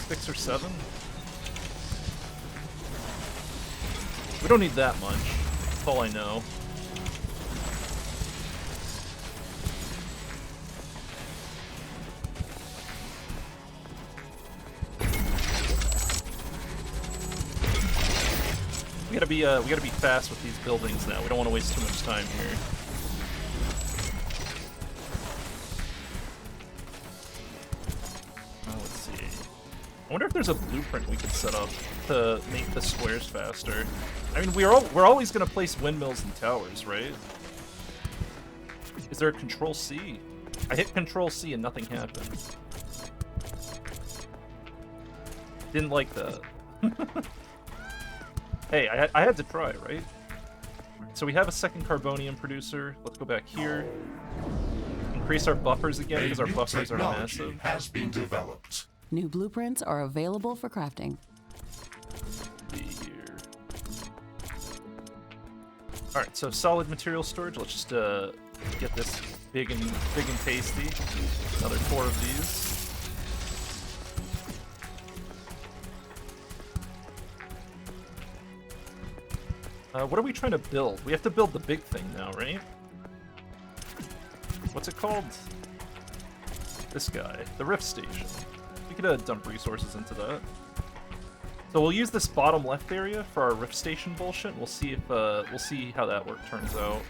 6 or 7? We don't need that much. That's all I know. We gotta be fast with these buildings now. We don't want to waste too much time here. Let's see. I wonder if there's a blueprint we could set up to make the squares faster. I mean, we're always gonna place windmills and towers, right? Is there a Control C? I hit Control C and nothing happened. Didn't like that. Hey, I had to try, right? So we have a second carbonium producer. Let's go back here. Increase our buffers again, because our buffers are massive. Has been developed. New blueprints are available for crafting. Here. Alright, so solid material storage. Let's just get this big and tasty. Another 4 of these. What are we trying to build? We have to build the big thing now, right? What's it called? This guy. The Rift Station. We could dump resources into that. So we'll use this bottom left area for our Rift Station bullshit. We'll see if we'll see how that work turns out.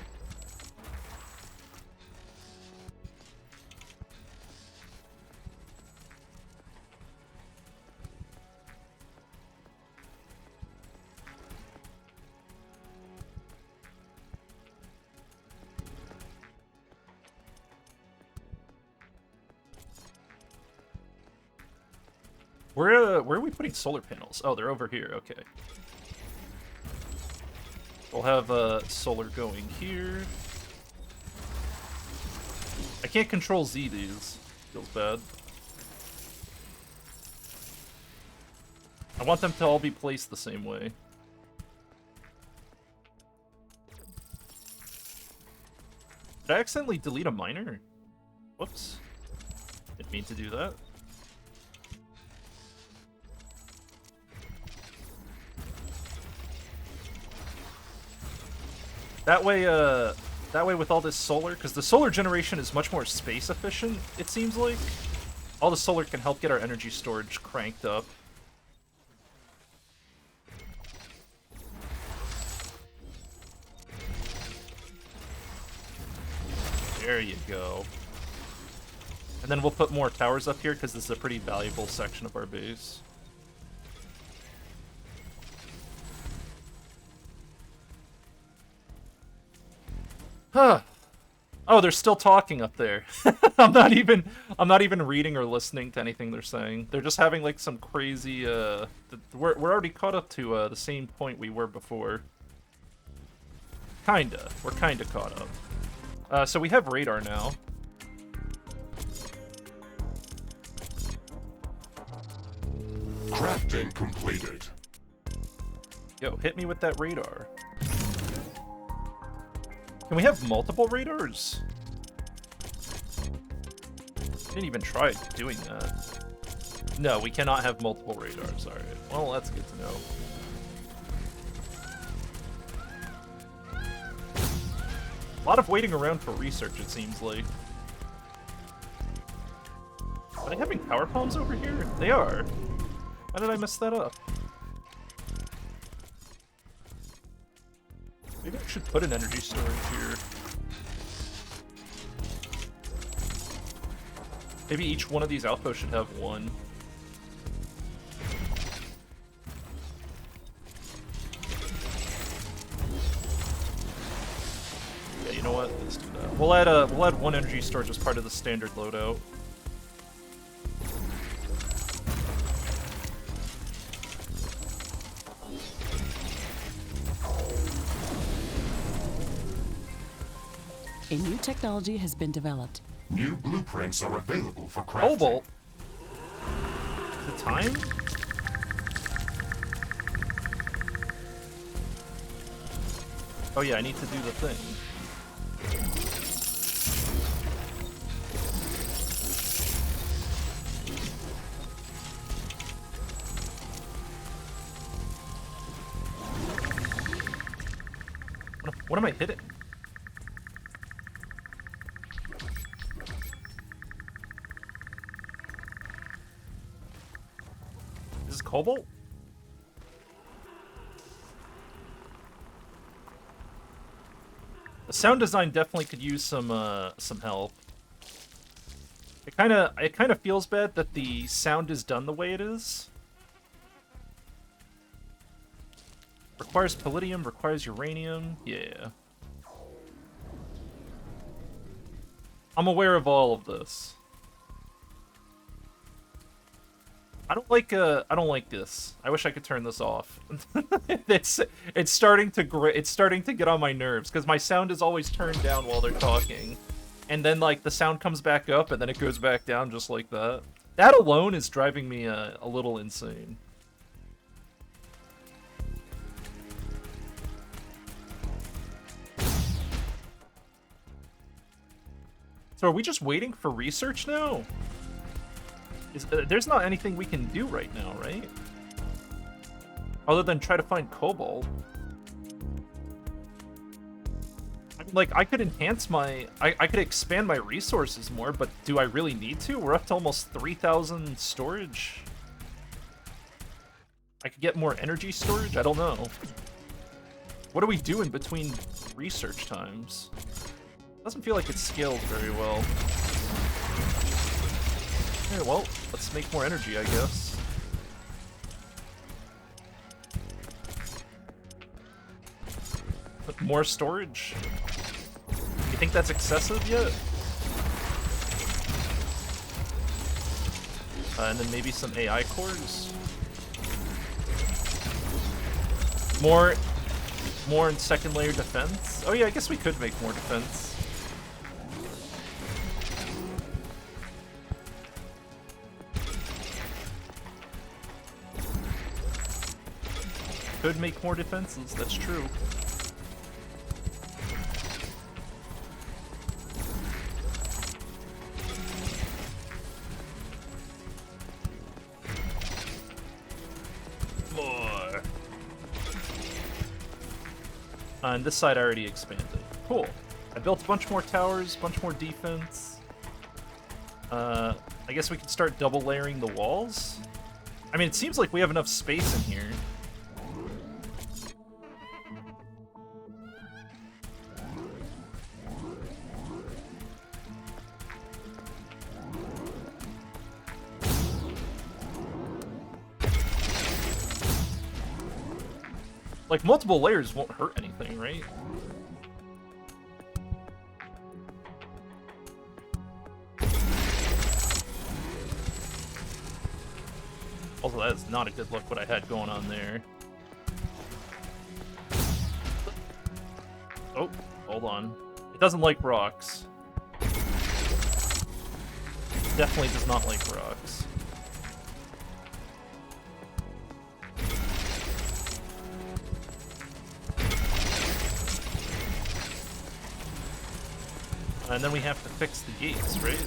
Where are we putting solar panels? Oh, they're over here. Okay. We'll have solar going here. I can't Control Z these. Feels bad. I want them to all be placed the same way. Did I accidentally delete a miner? Whoops. Didn't mean to do that. That way with all this solar, because the solar generation is much more space efficient, it seems like. All the solar can help get our energy storage cranked up. There you go. And then we'll put more towers up here because this is a pretty valuable section of our base. Huh. Oh, they're still talking up there. I'm not even reading or listening to anything they're saying. They're just having like some crazy we're already caught up to the same point we were before. Kinda. We're kinda caught up. So we have radar now. Crafting completed. Yo, hit me with that radar. Can we have multiple radars? I didn't even try doing that. No, we cannot have multiple radars. Alright, well, that's good to know. A lot of waiting around for research, it seems like. Are they having power palms over here? They are. How did I mess that up? Maybe I should put an energy storage here. Maybe each one of these outposts should have one. Yeah, you know what? Let's do that. We'll add one energy storage as part of the standard loadout. A new technology has been developed. New blueprints are available for crafting. Cobalt? The time? Oh yeah, I need to do the thing. What am I hitting? Is this cobalt? The sound design definitely could use some help. It kind of feels bad that the sound is done the way it is. Requires palladium, requires uranium. Yeah. I'm aware of all of this. I don't like this. I wish I could turn this off. it's starting to get on my nerves because my sound is always turned down while they're talking. And then like the sound comes back up and then it goes back down just like that. That alone is driving me a little insane. So are we just waiting for research now? There's not anything we can do right now, right? Other than try to find cobalt. I mean, like, I could enhance my... I could expand my resources more, but do I really need to? We're up to almost 3,000 storage. I could get more energy storage? I don't know. What do we do in between research times? Doesn't feel like it's scaled very well. Yeah, well, let's make more energy, I guess. Put more storage. You think that's excessive yet? And then maybe some AI cores. More in second layer defense. Oh yeah, I guess we could make more defense. Could make more defenses, that's true. More. And this side I already expanded. Cool. I built a bunch more towers, a bunch more defense. I guess we can start double layering the walls. I mean, it seems like we have enough space in here. Like, multiple layers won't hurt anything, right? Also, that is not a good look what I had going on there. Oh, hold on. It doesn't like rocks. Definitely does not like rocks. And then we have to fix the gates, right?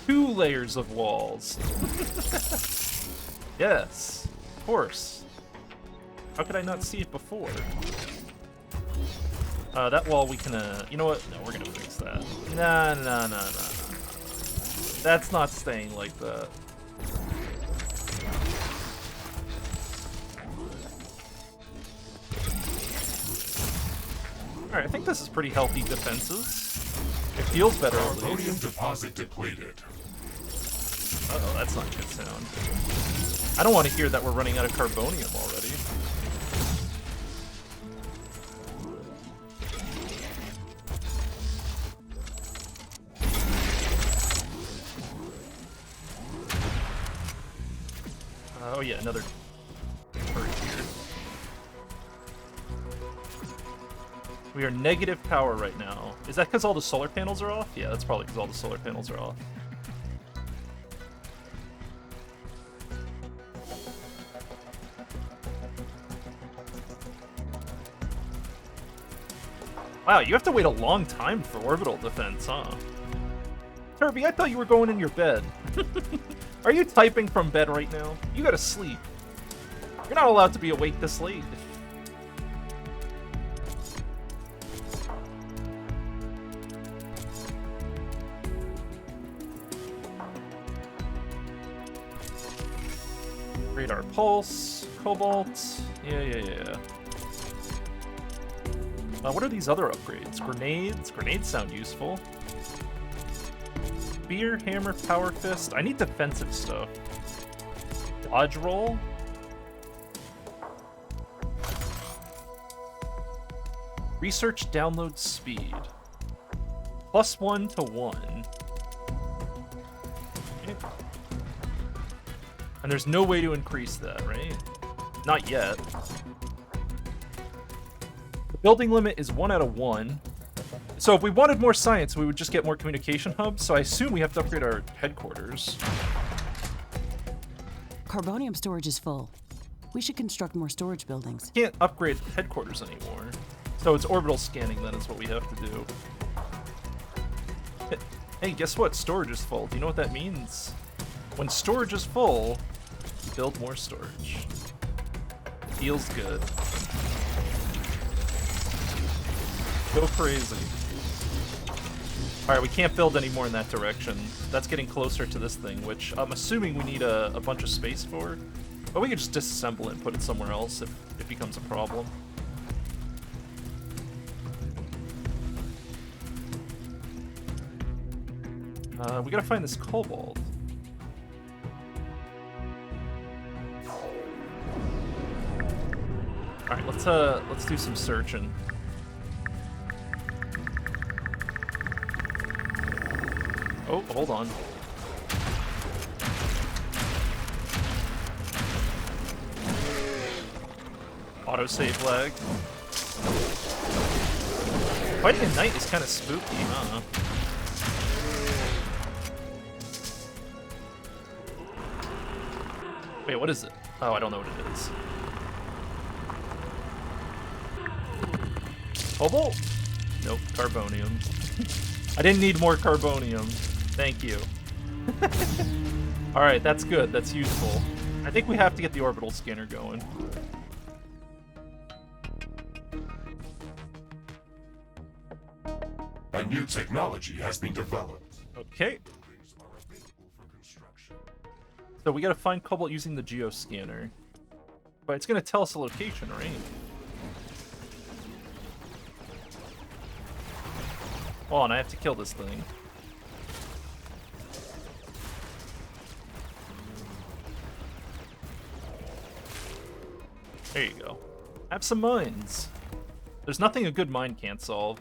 Two layers of walls. Yes, of course. How could I not see it before? That wall we can, you know what? No, we're gonna fix that. Nah. That's not staying like that. Alright, I think this is pretty healthy defenses. It feels better at least. Carbonium deposit depleted. Uh-oh, that's not a good sound. I don't want to hear that we're running out of carbonium already. Oh yeah, another bird here. We are negative power right now. Is that because all the solar panels are off? Yeah, that's probably because all the solar panels are off. Wow, you have to wait a long time for orbital defense, huh? Kirby, I thought you were going in your bed. Are you typing from bed right now? You gotta sleep. You're not allowed to be awake this late. Radar pulse, cobalt. Yeah. What are these other upgrades? Grenades? Grenades sound useful. Spear, hammer, power fist. I need defensive stuff. Dodge roll. Research download speed. +1 to 1. Okay. And there's no way to increase that, right? Not yet. The building limit is 1 out of 1. So if we wanted more science, we would just get more communication hubs, so I assume we have to upgrade our headquarters. Carbonium storage is full. We should construct more storage buildings. Can't upgrade headquarters anymore. So it's orbital scanning then is what we have to do. Hey, guess what? Storage is full. Do you know what that means? When storage is full, you build more storage. Feels good. Go crazy. Alright, we can't build any more in that direction. That's getting closer to this thing, which I'm assuming we need a bunch of space for. But we could just disassemble it and put it somewhere else if it becomes a problem. We gotta find this cobalt. Alright, let's do some searching. Oh, hold on. Autosave lag. Fighting at night is kind of spooky, huh? Wait, what is it? Oh, I don't know what it is. Cobalt? Nope, carbonium. I didn't need more carbonium. Thank you. Alright, that's good. That's useful. I think we have to get the orbital scanner going. A new technology has been developed. Okay. Buildings are available for construction. So we gotta find cobalt using the geoscanner. But it's gonna tell us a location, right? Hold on, I have to kill this thing. There you go. Have some mines. There's nothing a good mine can't solve.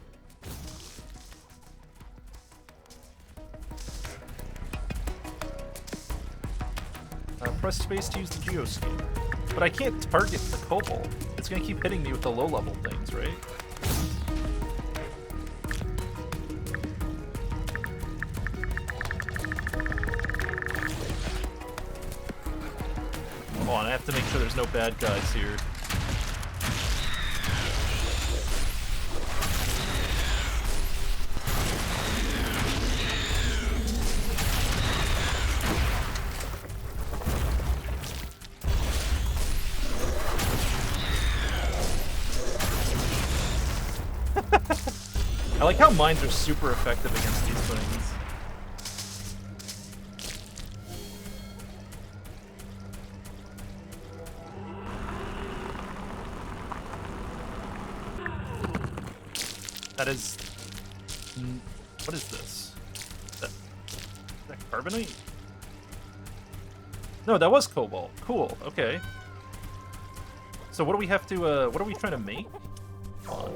Press space to use the geoscanner. But I can't target the cobalt. It's gonna keep hitting me with the low-level things, right? Hold on, I have to make sure there's no bad guys here. I like how mines are super effective against these things. That is... What is this? Is that carbonite? No, that was cobalt. Cool, okay. So what do we have to, what are we trying to make? Hold on.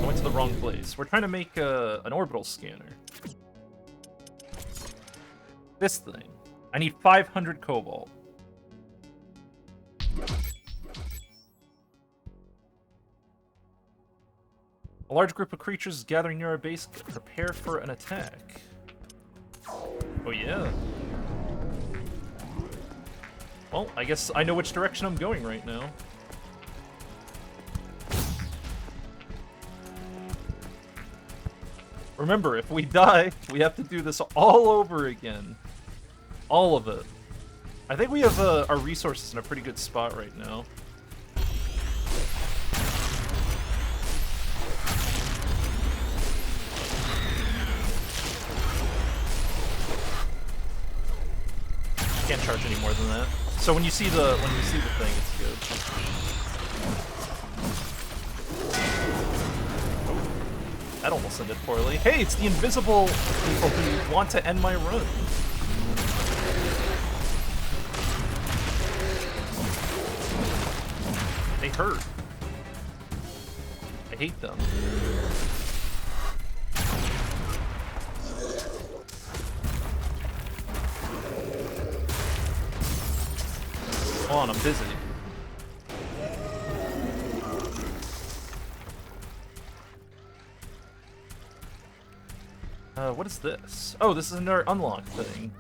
I went to the wrong place. We're trying to make an orbital scanner. This thing. I need 500 cobalt. A large group of creatures is gathering near our base. Prepare for an attack. Oh yeah. Well, I guess I know which direction I'm going right now. Remember, if we die, we have to do this all over again. All of it. I think we have our resources in a pretty good spot right now. Can't charge any more than that. So when you see the thing, it's good. That almost ended poorly. Hey, it's the invisible people who want to end my run. They hurt. I hate them. Hold on, I'm busy. What is this? Oh, this is another unlock thing.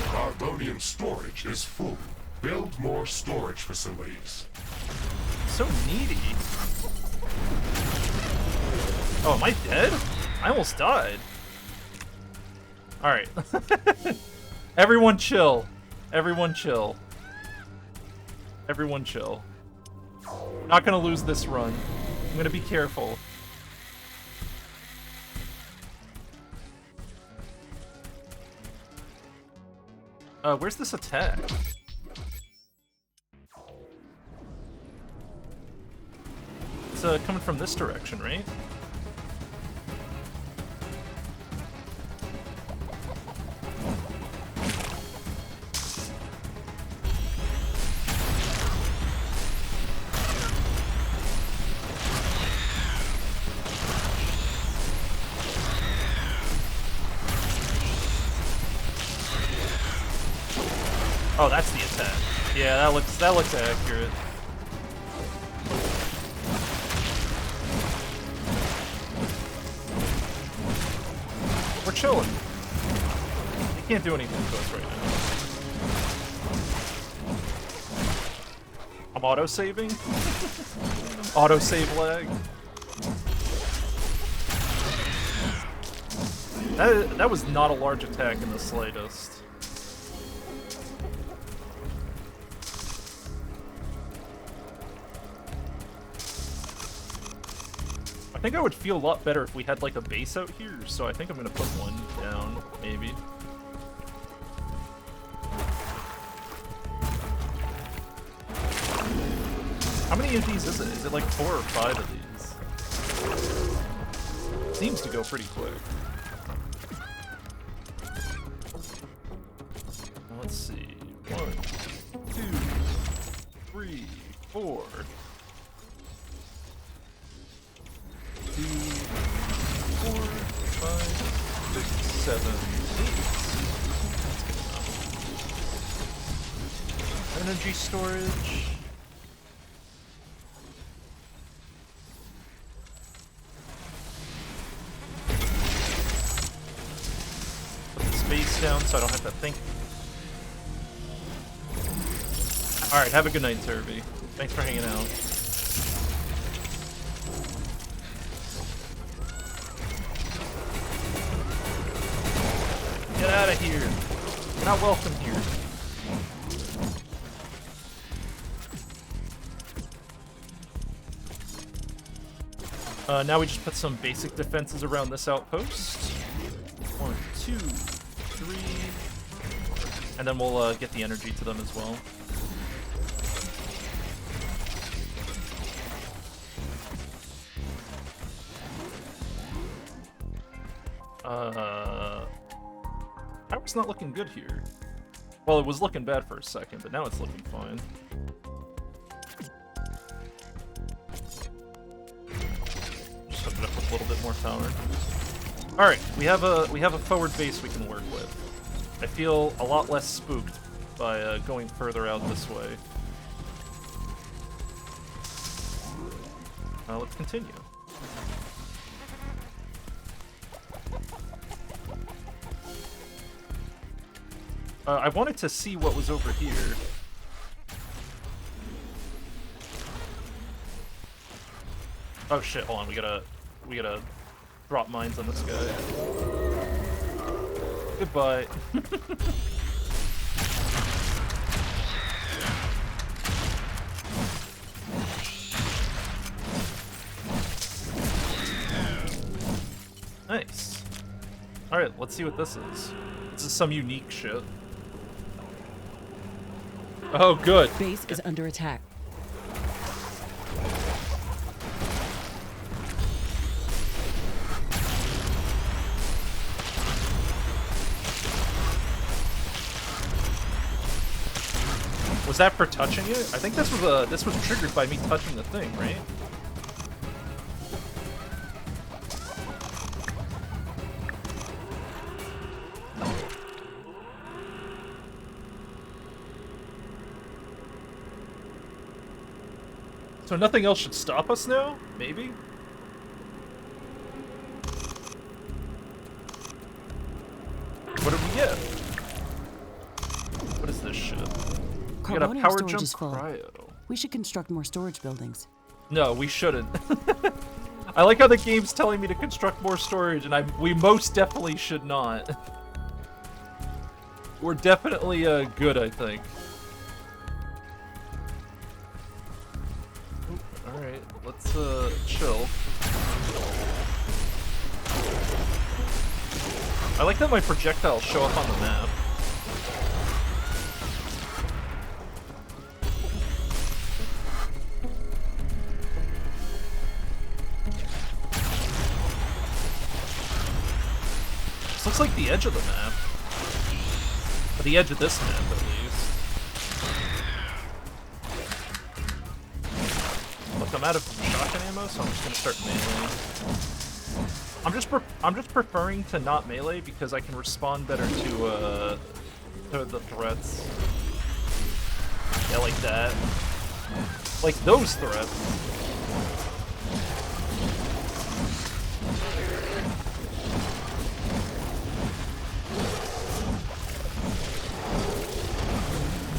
Carbonium storage is full. Build more storage facilities. So needy. Oh, am I dead? I almost died. Alright. Everyone chill. Everyone chill. Everyone chill. Not gonna lose this run. I'm gonna be careful. Where's this attack? It's coming from this direction, right? Oh, that's the attack. Yeah, that looks accurate. We're chilling. They can't do anything to us right now. I'm auto-saving. Auto-save lag. That was not a large attack in the slightest. I think I would feel a lot better if we had like a base out here, so I think I'm gonna put one down, maybe. How many of these is it? Is it like 4 or 5 of these? Seems to go pretty quick. Let's see. 1, 2, 3, 4. 2, 4, 5, 6, 7, 8. Energy storage. Put the space down so I don't have to think. Alright, have a good night, Turvy. Thanks for hanging out. Get out of here. You're not welcome here. Now we just put some basic defenses around this outpost. 1, 2, 3. And then we'll get the energy to them as well. Power's not looking good here. Well, it was looking bad for a second, but now it's looking fine. Just hook it up with a little bit more power. All right, we have a forward base we can work with. I feel a lot less spooked by going further out this way. Let's continue. I wanted to see what was over here. Oh shit, hold on, we gotta drop mines on this guy. Goodbye. Nice. Alright, let's see what this is. This is some unique shit. Oh, good. Base is under attack. Was that for touching it? I think this was triggered by me touching the thing, right? So nothing else should stop us now? Maybe? What did we get? What is this shit? We got a Carbonium power storage jump is full. cryo. We should construct more storage buildings. No, we shouldn't. I like how the game's telling me to construct more storage, and we most definitely should not. We're definitely good, I think. Alright, let's chill. I like that my projectiles show up on the map. This looks like the edge of the map. Or the edge of this map, at least. Look, I'm out of shotgun ammo, so I'm just gonna start melee. I'm just preferring to not melee because I can respond better to the threats. Yeah, like that. Like those threats.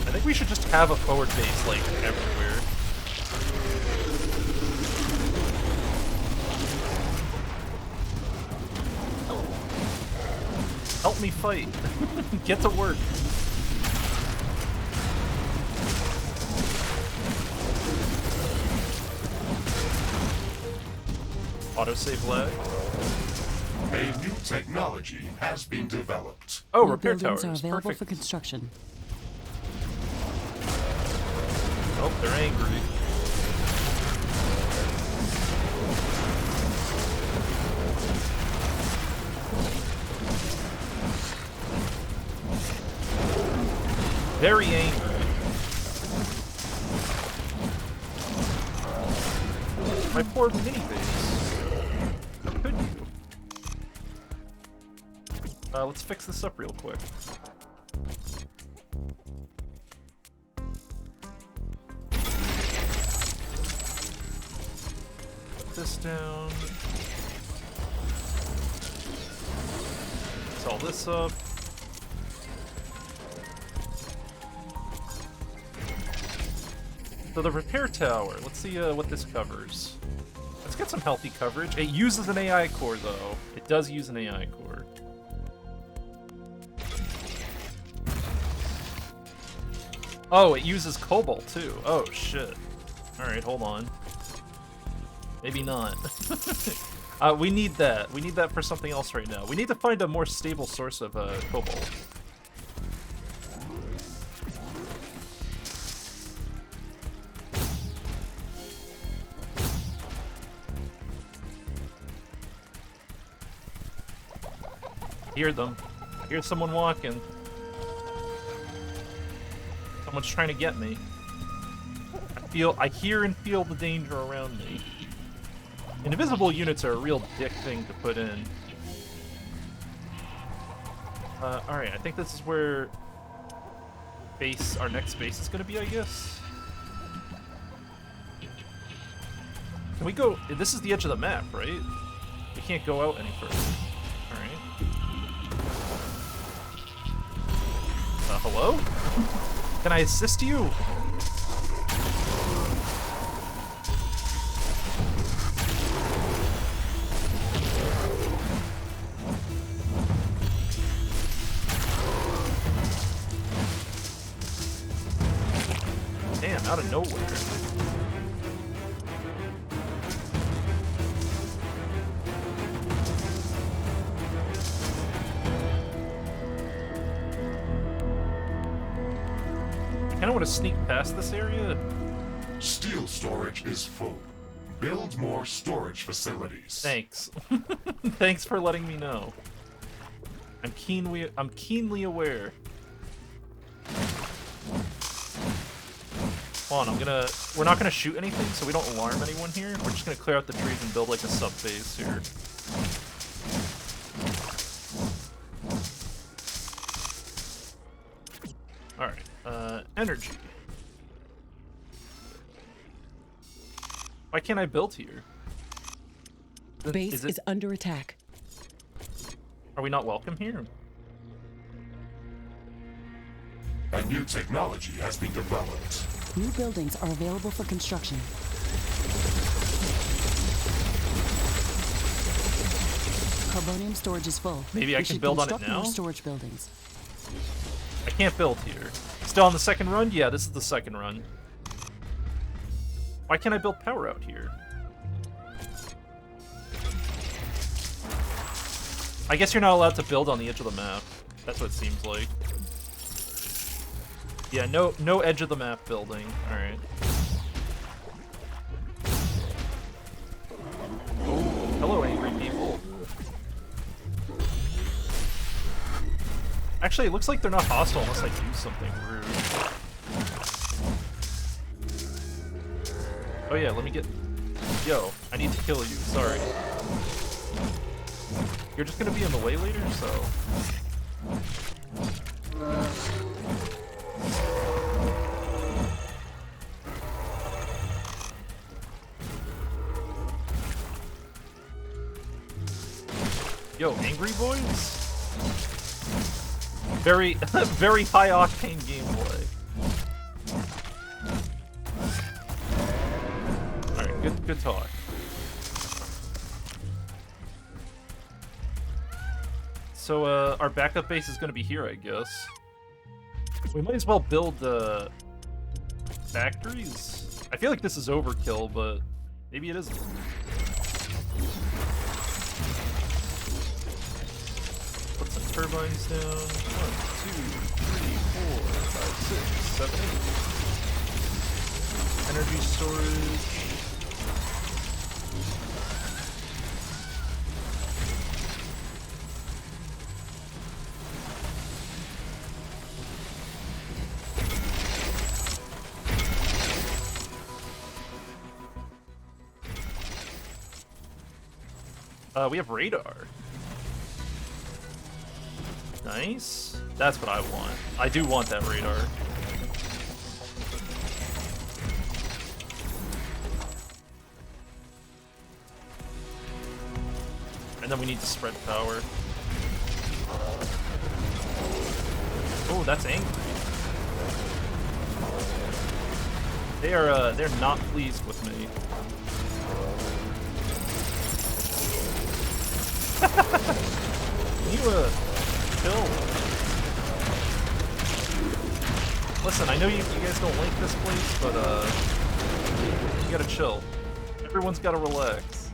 I think we should just have a forward base, like, everywhere. Help me fight. Get to work. Autosave lag. A new technology has been developed. Oh, New repair buildings towers. are available Perfect. for construction. Oh, they're angry. very angry. My poor mini base. How could you? Let's fix this up real quick. Put this down. Fix all this up. So the repair tower, let's see what this covers. Let's get some healthy coverage. It uses an AI core though. It does use an AI core. Oh, it uses cobalt too. Oh shit. Alright, hold on. Maybe not. We need that. We need that for something else right now. We need to find a more stable source of cobalt. I hear them. I hear someone walking. Someone's trying to get me. I hear and feel the danger around me. Invisible units are a real dick thing to put in. Alright, I think this is where our next base is gonna be, I guess. Can we go? This is the edge of the map, right? We can't go out any further. Alright. Hello? Can I assist you? Damn, out of nowhere. I kind of want to sneak past this area. Steel storage is full. Build more storage facilities. Thanks. Thanks for letting me know. I'm keenly aware. Hold on, we're not gonna shoot anything so we don't alarm anyone here. We're just gonna clear out the trees and build like a sub base here. Alright, energy. Why can't I build here? Base is under attack. Are we not welcome here? A new technology has been developed. New buildings are available for construction. Carbonium storage is full. Maybe I can build on it construct now? more storage buildings. I can't build here. Still on the second run? Yeah, this is the second run. Why can't I build power out here? I guess you're not allowed to build on the edge of the map. That's what it seems like. Yeah, no edge of the map building. Alright. Oh, hello, angry people. Actually, it looks like they're not hostile unless I do something rude. Oh yeah, let me get... Yo, I need to kill you, sorry. You're just gonna be in the way later, so... Yo, angry boys? Very, very high octane gameplay. Alright, good talk. So, our backup base is gonna be here, I guess. We might as well build, factories? I feel like this is overkill, but maybe it isn't. Put some turbines down. 1, 2, 3, 4, 5, 6, 7, 8. Energy storage. We have radar. Nice. That's what I want. I do want that radar. And then we need to spread power. Oh, that's angry. They're not pleased with me. Can you chill? Listen, I know you guys don't like this place, but you gotta chill. Everyone's gotta relax.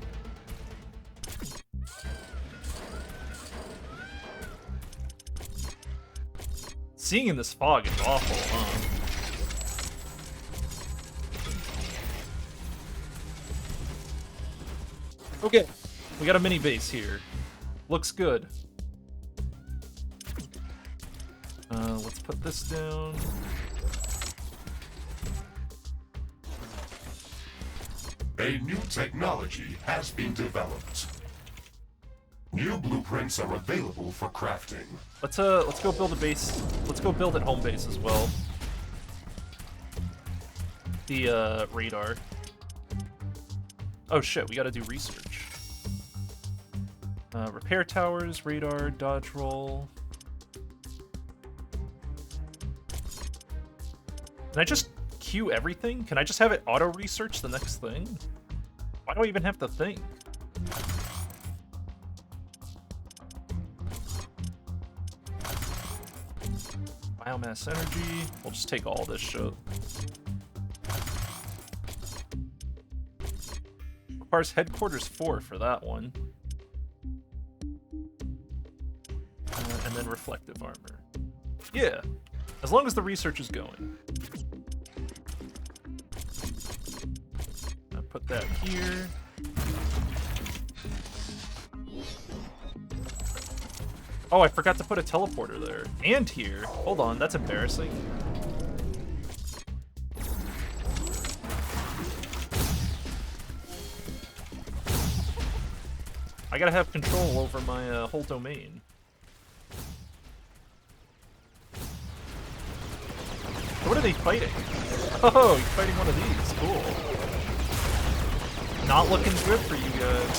Seeing in this fog is awful, huh? Okay, we got a mini base here. Looks good. Let's put this down. A new technology has been developed. New blueprints are available for crafting. Let's go build a base. Let's go build at home base as well. The radar. Oh shit, we gotta do research. Repair towers, radar, dodge roll. Can I just queue everything? Can I just have it auto-research the next thing? Why do I even have to think? Biomass energy. We'll just take all this shit. Requires headquarters 4 for that one. And then reflective armor. Yeah, as long as the research is going. I'll put that here. Oh, I forgot to put a teleporter there. And here. Hold on, that's embarrassing. I gotta have control over my whole domain. What are they fighting? Oh, he's fighting one of these. Cool. Not looking good for you guys.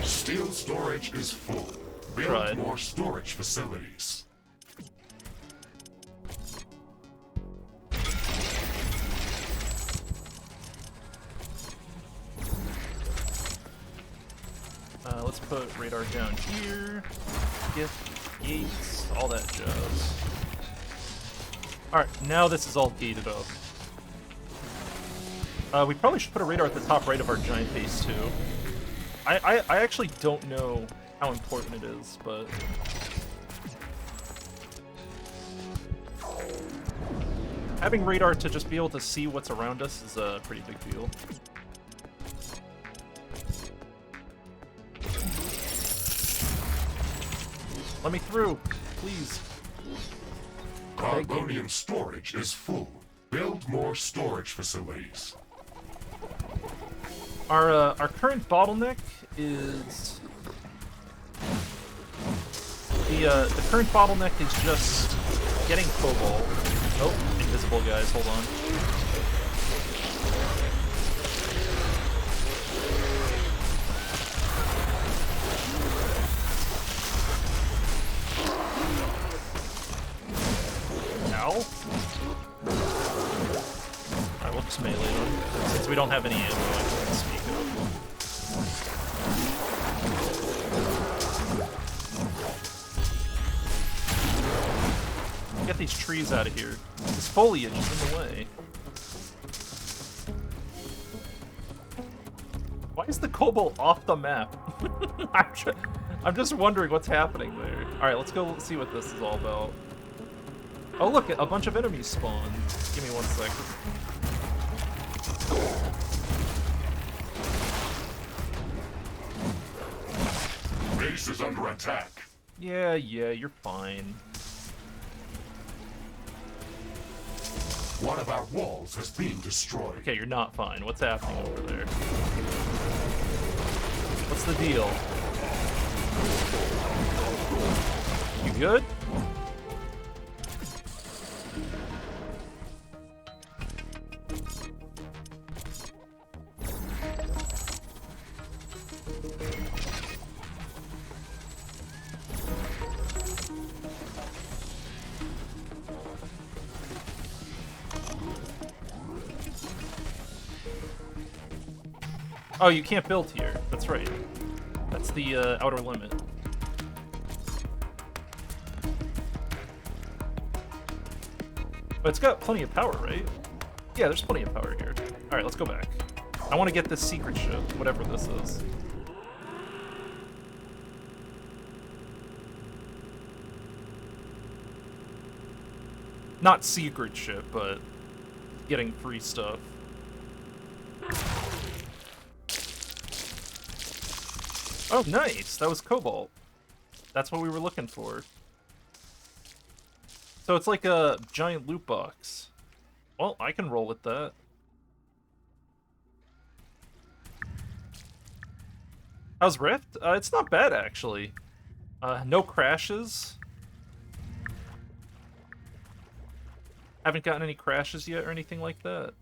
Steel storage is full. Build Right. more storage facilities. Let's put radar down here. Gift, gates, all that jazz. Alright, now this is all gated up. We probably should put a radar at the top right of our giant base too. I actually don't know how important it is, but... having radar to just be able to see what's around us is a pretty big deal. Let me through, please. Carbonium storage is full. Build more storage facilities. Our current bottleneck is the current bottleneck is just getting cobalt. Oh, invisible guys, hold on. Ow. Alright, we'll just melee them. Since we don't have any ammo, I can speak up. Get these trees out of here. This foliage is in the way. Why is the cobalt off the map? I'm just wondering what's happening there. Alright, let's go see what this is all about. Oh look, a bunch of enemies spawned. Give me 1 second. Base is under attack. Yeah, you're fine. One of our walls has been destroyed. Okay, you're not fine. What's happening over there? What's the deal? You good? Oh, you can't build here. That's right. That's the outer limit. But it's got plenty of power, right? Yeah, there's plenty of power here. Alright, let's go back. I want to get this secret ship, whatever this is. Not secret ship, but getting free stuff. Oh, nice! That was Cobalt. That's what we were looking for. So it's like a giant loot box. Well, I can roll with that. How's Rift? It's not bad, actually. No crashes. Haven't gotten any crashes yet or anything like that.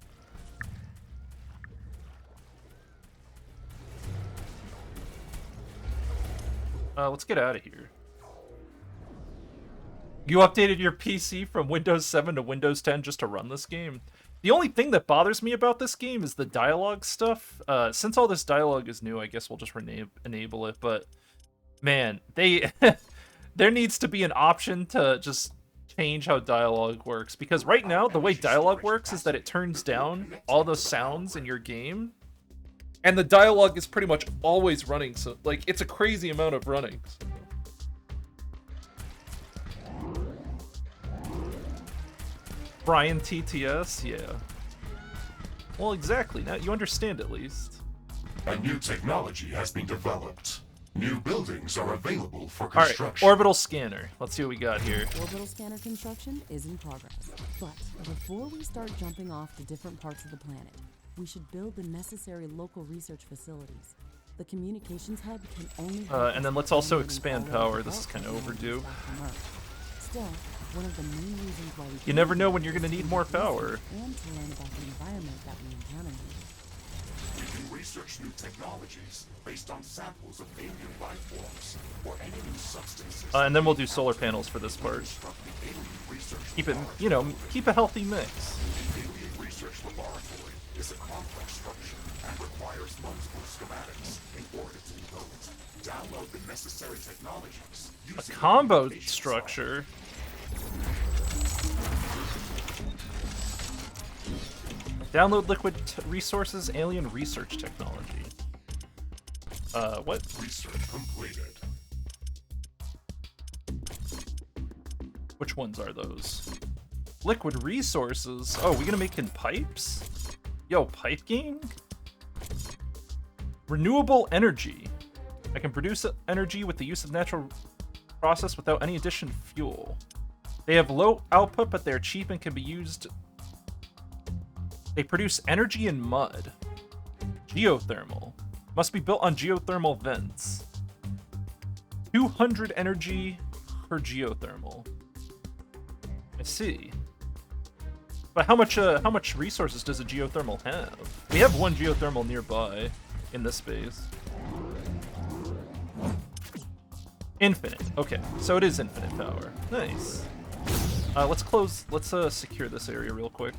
Let's get out of here. You updated your PC from Windows 7 to Windows 10 just to run this game? The only thing that bothers me about this game is the dialogue stuff. Since all this dialogue is new, I guess we'll just enable it, but man, there needs to be an option to just change how dialogue works, because right now, the way dialogue works is that it turns down all the sounds in your game, and the dialogue is pretty much always running, so, like, it's a crazy amount of running. Brian TTS? Yeah. Well, exactly. Now you understand at least. A new technology has been developed. New buildings are available for Alright, construction. orbital scanner. Let's see what we got here. Orbital scanner construction is in progress. But before we start jumping off to different parts of the planet, we should build the necessary local research facilities. The communications hub can only And then let's also expand power. This is kind of overdue. Still, one of the main reasons why we You never know when you're going to need more power. and to learn about the environment that we encounter here. We can research new technologies based on samples of alien life forms or any new substances. And then we'll do solar panels for this part. Construct the alien research Keep it, laboratory. you know, keep a healthy mix. The alien research laboratory is a complex structure and requires multiple schematics in order to be built. Download the necessary technologies. A using combo the structure. Download liquid resources, alien research technology. What? Research completed. Which ones are those? Liquid resources? Oh, we gonna make in pipes? Yo, pipe gang? Renewable energy. I can produce energy with the use of natural process without any addition of fuel. They have low output, but they're cheap and can be used. They produce energy in mud. Geothermal. Must be built on geothermal vents. 200 energy per geothermal. I see. But how much resources does a geothermal have? We have one geothermal nearby in this space. Infinite. Okay, so it is infinite power. Nice. Let's secure this area real quick.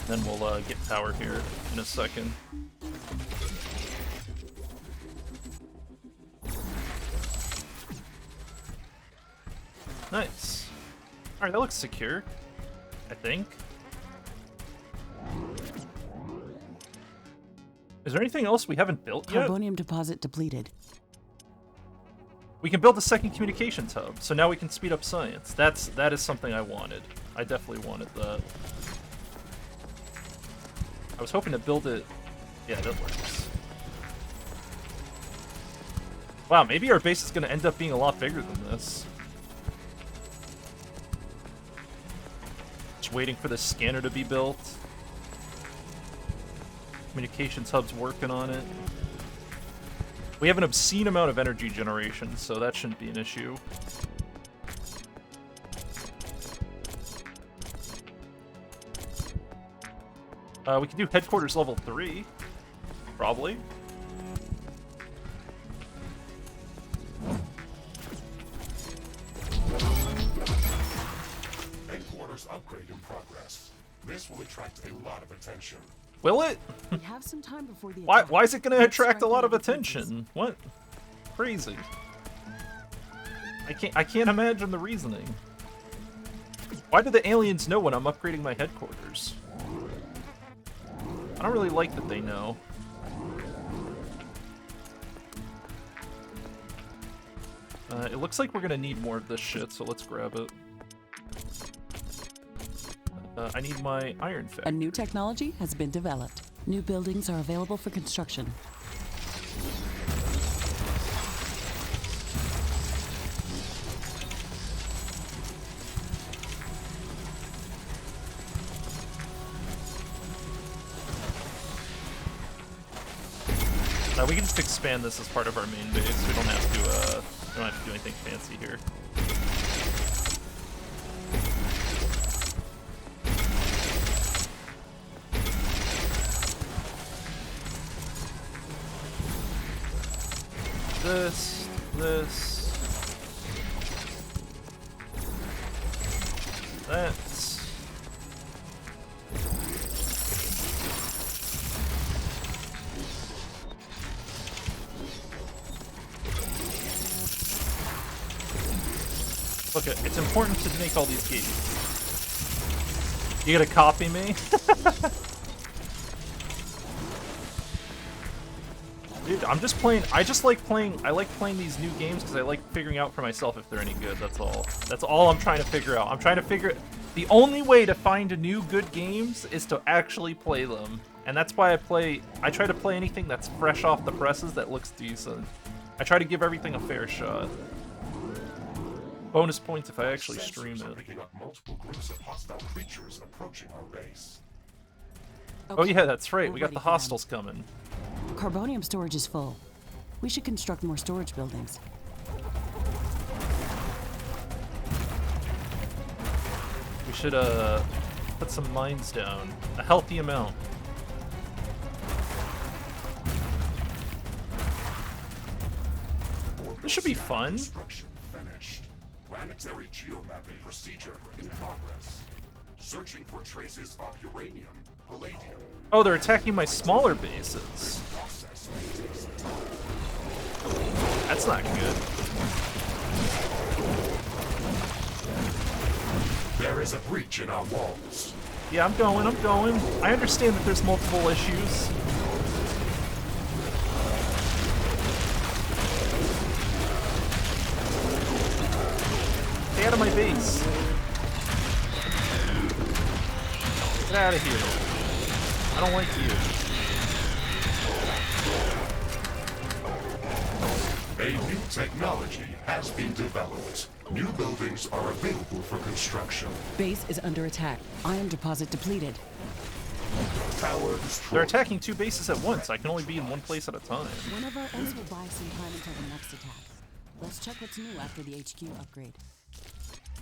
Then we'll get power here in a second. Nice. Alright, that looks secure, I think. Is there anything else we haven't built yet? Carbonium deposit depleted. We can build a second communications hub, so now we can speed up science. That is something I wanted. I definitely wanted that. I was hoping to build it. Yeah, that works. Wow, maybe our base is going to end up being a lot bigger than this. Just waiting for the scanner to be built. Communications hub's working on it. We have an obscene amount of energy generation, so that shouldn't be an issue. We can do headquarters level 3, probably. Headquarters upgrade in progress. This will attract a lot of attention. Will it? We have some time before the Why attack. is it going to Let's attract a lot of strengthen our defenses. attention? What? Crazy. I can't imagine the reasoning. Why do the aliens know when I'm upgrading my headquarters? I don't really like that they know. It looks like we're gonna need more of this shit, so let's grab it. I need my iron A factory. new technology has been developed. New buildings are available for construction. We can just expand this as part of our main base. We don't have to do anything fancy here. This. That's. Look, it's important to make all these gates. You gonna copy me? Dude, I'm just playing. I like playing these new games because I like figuring out for myself if they're any good. That's all. That's all I'm trying to figure out. I'm trying to figure. The only way to find new good games is to actually play them, and that's why I try to play anything that's fresh off the presses that looks decent. I try to give everything a fair shot. Bonus points if I actually stream Sensors are it. picking up multiple groups of hostile creatures approaching our base. Oh yeah, that's right. We're We got ready the for them. hostiles coming. Carbonium storage is full. We should construct more storage buildings. We should put some mines down. A healthy amount. This should be fun. Construction finished. Planetary geomapping procedure in progress. Searching for traces of uranium, palladium. Oh, they're attacking my smaller bases. Process may take some time. That's not good. There is a breach in our walls. Yeah, I'm going. I understand that there's multiple issues. Stay out of my base. Get out of here. I don't like you. A new technology has been developed. New buildings are available for construction. Base is under attack. Iron deposit depleted. Tower destroyed. They're attacking two bases at once. I can only be in one place at a time. One of our O's will buy some time until the next attack. Let's check what's new after the HQ upgrade.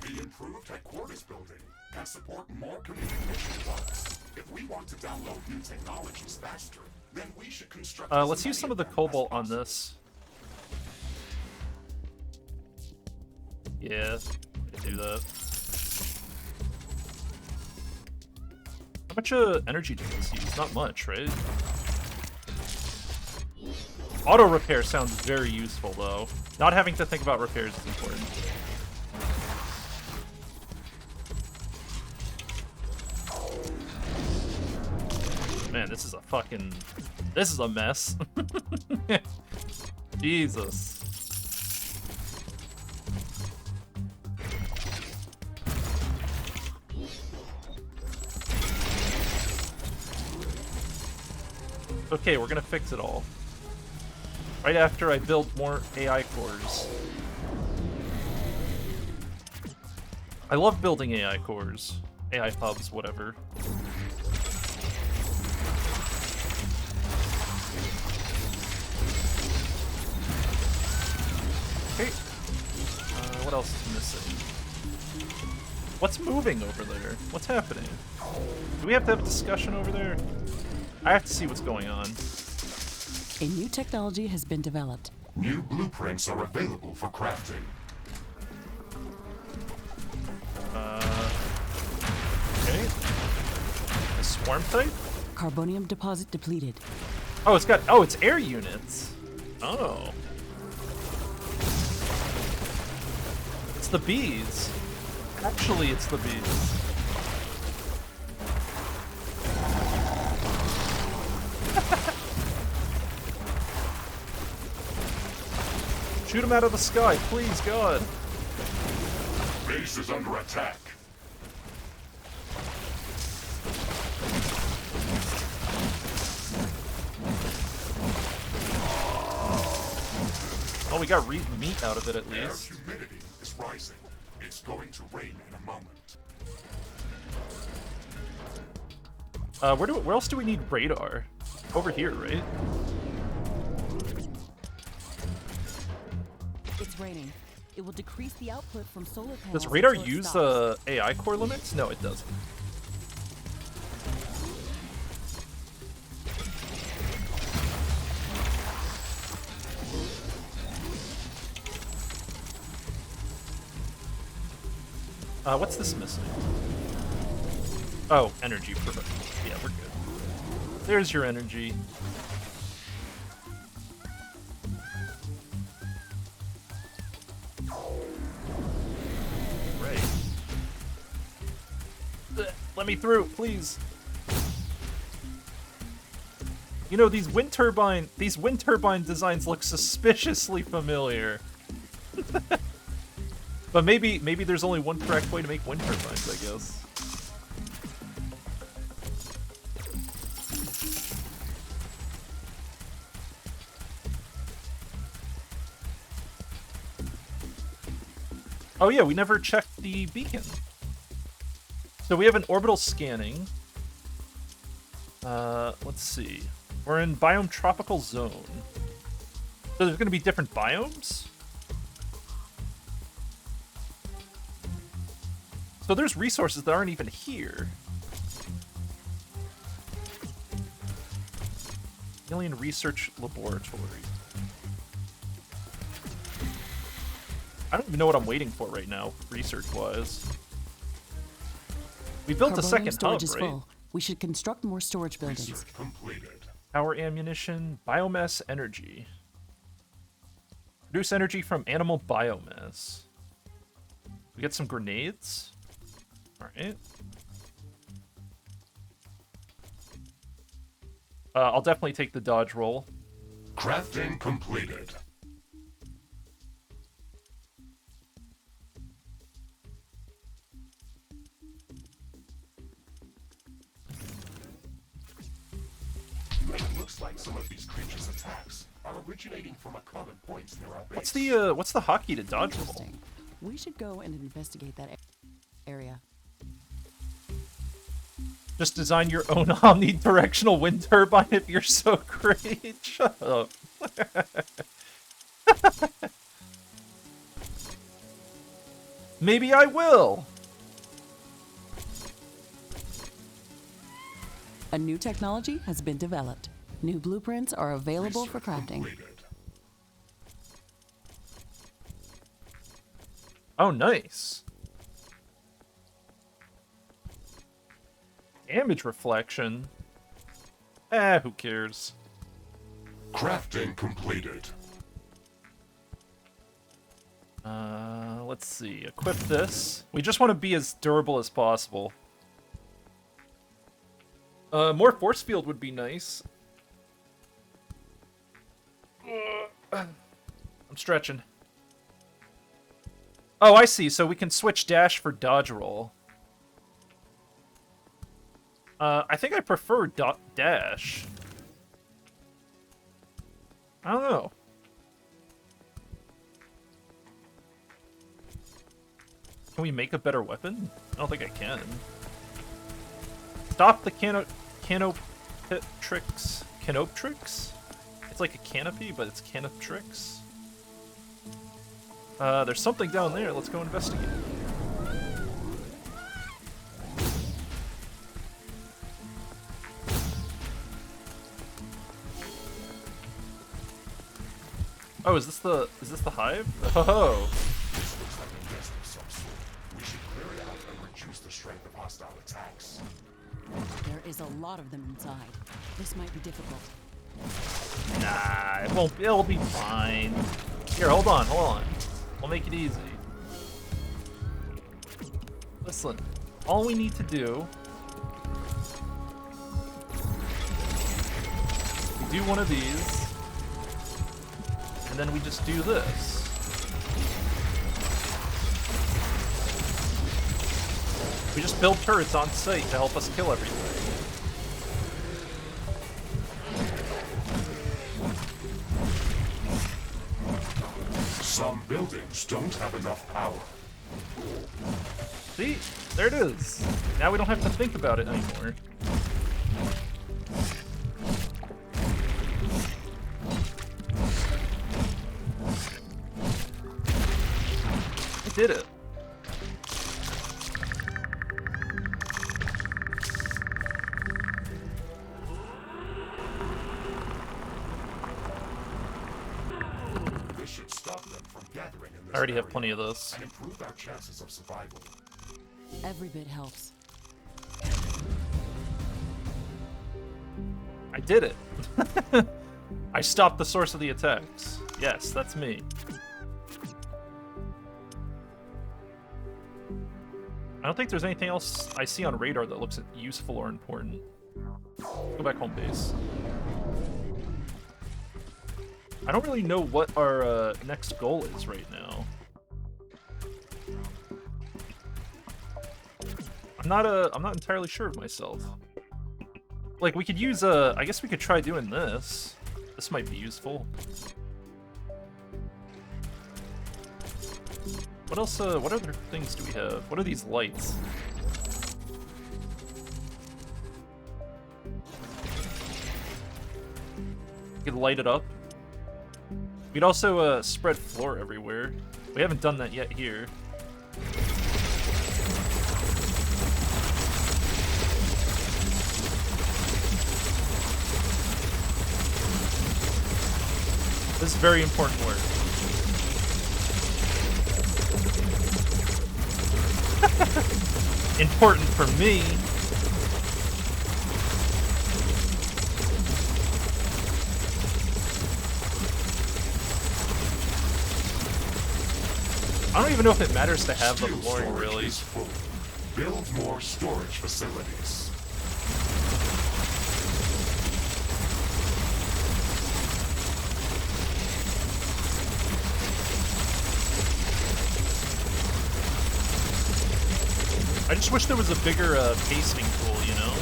The improved headquarters building can support more communication hubs. If we want to download new technologies faster, then we should construct. Let's use some of the cobalt on this. Yeah, I do that. How much energy does this use? Not much, right? Auto repair sounds very useful, though. Not having to think about repairs is important. Man, this is a fucking... This is a mess. Jesus. Okay, we're gonna fix it all. Right after I build more AI cores. I love building AI cores. AI hubs, whatever. Okay. What else is missing? What's moving over there? What's happening? Do we have to have a discussion over there? I have to see what's going on. A new technology has been developed. New blueprints are available for crafting. Okay. A swarm type? Carbonium deposit depleted. Oh, it's got... Oh, it's air units. Oh. It's the bees. Actually, it's the bees. Shoot him out of the sky, please, God. Base is under attack. Oh, we got meat out of it at Air least. humidity is rising. It's going to rain in a moment. Where else do we need radar? Over here, right? It's raining. It will decrease the output from solar panels. Does radar until it use stops. AI core limits? No, it doesn't. What's this missing? Oh, energy. Perfect. Yeah, we're good. There's your energy. Right. Let me through, please. You know, these wind turbine designs look suspiciously familiar. But maybe there's only one correct way to make wind turbines, I guess. Oh yeah, we never checked the beacon. So we have an orbital scanning. Let's see. We're in biome tropical zone. So there's gonna be different biomes? So there's resources that aren't even here. Alien Research Laboratory. I don't even know what I'm waiting for right now, research-wise. We built a Carbonium second storage hub, is right? full. We should construct more storage buildings. Research completed. Power ammunition, biomass energy. Produce energy from animal biomass. We get some grenades. Alright. I'll definitely take the dodge roll. Crafting completed. It looks like some of these creatures' attacks are originating from a common point near our base. What's the hotkey to dodge roll? Interesting. We should go and investigate that area. Just design your own omnidirectional wind turbine if you're so great. Shut up. Maybe I will. A new technology has been developed. New blueprints are available for Research crafting. completed. Oh, nice. Damage reflection. Who cares? Crafting completed. Let's see. Equip this. We just want to be as durable as possible. More force field would be nice. I'm stretching. Oh, I see. So we can switch dash for dodge roll. I think I prefer dash. I don't know. Can we make a better weapon? I don't think I can. Stop the Canotrix. Canotrix? It's like a canopy, but it's Canotrix. There's something down there. Let's go investigate. Oh, is this the hive? Oh. We should clear it out and reduce the strength of hostile attacks. There is a lot of them inside. This might be difficult. Nah, it won't. It'll be fine. Here, hold on. We'll make it easy. Listen, all we need to do. We do one of these. And then we just do this. We just build turrets on site to help us kill everything. Some buildings don't have enough power. See? There it is. Now we don't have to think about it anymore. I did it. This should stop them from gathering in this I already have area plenty of this. and improve our chances of survival. Every bit helps. I did it. I stopped the source of the attacks. Yes, that's me. I don't think there's anything else I see on radar that looks useful or important. Go back home base. I don't really know what our next goal is right now. I'm not entirely sure of myself. Like, we could use I guess we could try doing this. This might be useful. What else, what other things do we have? What are these lights? We could light it up. We'd also, spread floor everywhere. We haven't done that yet here. This is very important work. Important for me. I don't even know if it matters to have the Steel flooring, storage really. is full. Build more storage facilities. I just wish there was a bigger pasting tool, you know?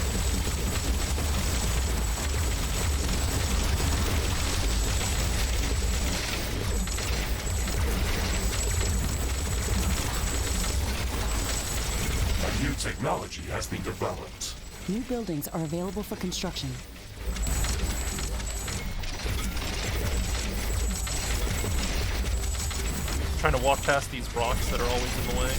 A new technology has been developed. New buildings are available for construction. Trying to walk past these rocks that are always in the way.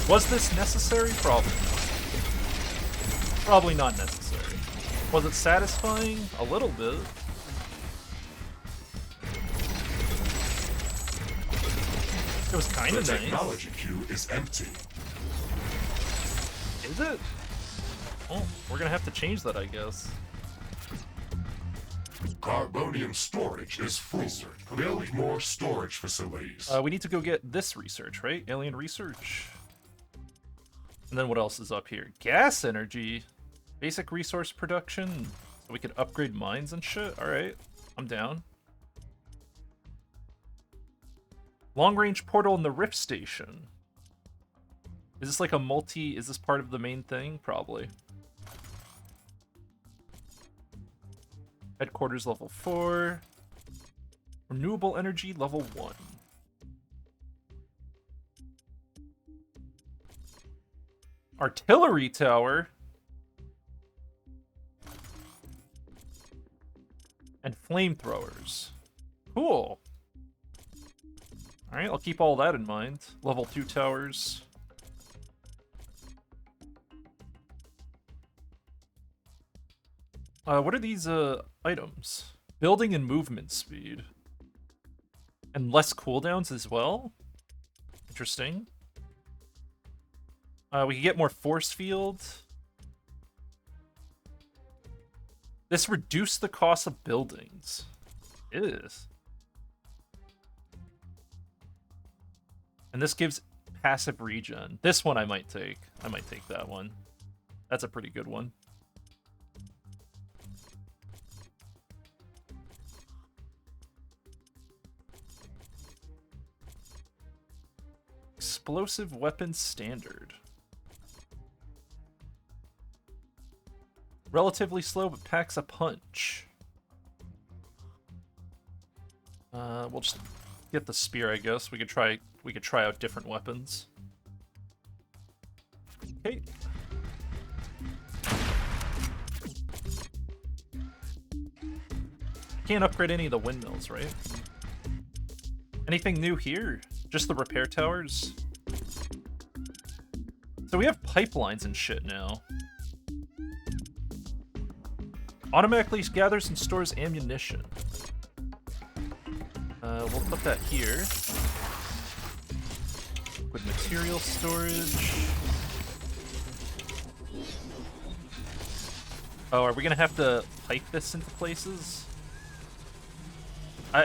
Was this necessary? Probably not. Probably not necessary. Was it satisfying? A little bit. was kind The of nice. technology queue is empty. Is it? Oh, we're gonna have to change that, I guess. Carbonium storage is full. Build more storage facilities. We need to go get this research, right? Alien research. And then what else is up here? Gas energy. Basic resource production. So we could upgrade mines and shit. Alright, I'm down. Long-range portal in the Rift Station. Is this like a multi... Is this part of the main thing? Probably. Headquarters level 4. Renewable energy level 1. Artillery tower. And flamethrowers. Cool. Alright, I'll keep all that in mind. Level 2 towers. What are these items? Building and movement speed. And less cooldowns as well? Interesting. We can get more force field. This reduced the cost of buildings. It is. And this gives passive regen. This one I might take. I might take that one. That's a pretty good one. Explosive weapon standard. Relatively slow, but packs a punch. We'll just get the spear, I guess. We could try out different weapons. Okay. Can't upgrade any of the windmills, right? Anything new here? Just the repair towers? So we have pipelines and shit now. Automatically gathers and stores ammunition. We'll put that here. Liquid material storage. Oh, are we gonna have to pipe this into places?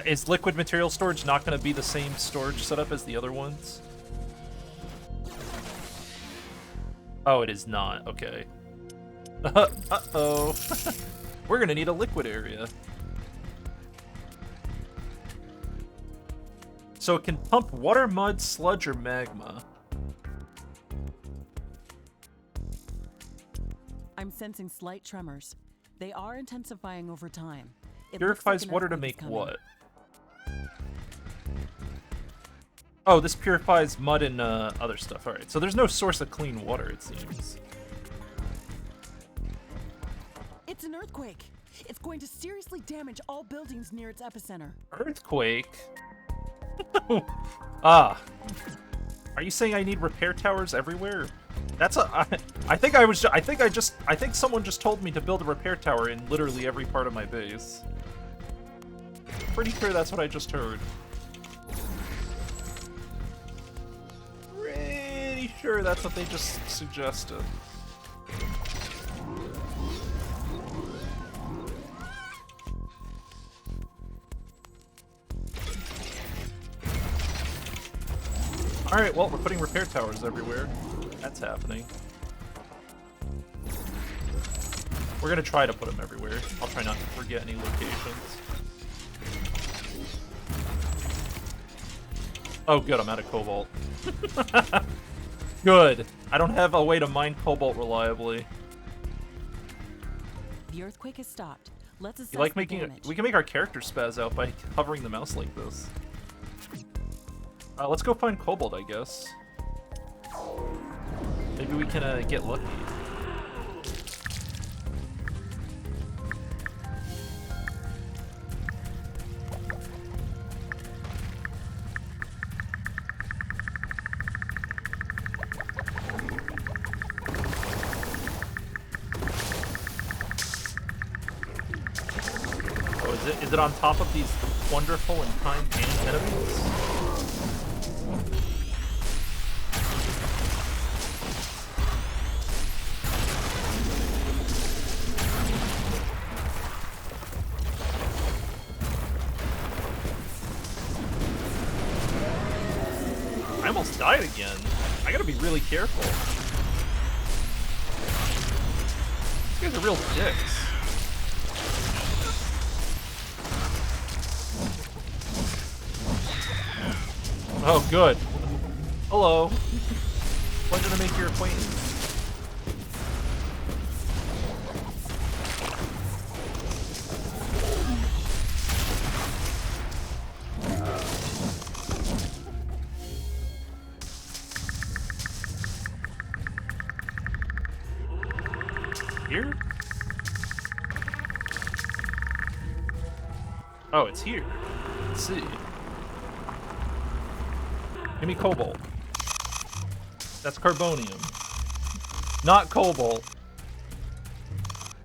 Is liquid material storage not gonna be the same storage setup as the other ones? Oh, it is not. Okay. Uh-oh. We're gonna need a liquid area. So it can pump water, mud, sludge, or magma. I'm sensing slight tremors. They are intensifying over time. It looks like Purifies an water to earthquake make is coming. what? Oh, this purifies mud and other stuff. Alright, so there's no source of clean water, it seems. It's an earthquake. It's going to seriously damage all buildings near its epicenter. Earthquake? Ah. Are you saying I need repair towers everywhere? That's a... I think someone just told me to build a repair tower in literally every part of my base. Pretty sure that's what I just heard. Pretty sure that's what they just suggested. Alright, well, we're putting repair towers everywhere. That's happening. We're gonna try to put them everywhere. I'll try not to forget any locations. Oh, good, I'm out of cobalt. Good. I don't have a way to mine cobalt reliably. The earthquake has stopped. Let's assess You like the making it? damage. We can make our character spaz out by hovering the mouse like this. Let's go find cobalt, I guess. Maybe we can get lucky. Oh, is it on top of these wonderful and kind game enemies? almost died again. I gotta be really careful. These guys are real dicks. Oh, good. Hello. Pleasure to make your acquaintance. Here? Oh, it's here. Let's see. Give me cobalt. That's carbonium. Not cobalt.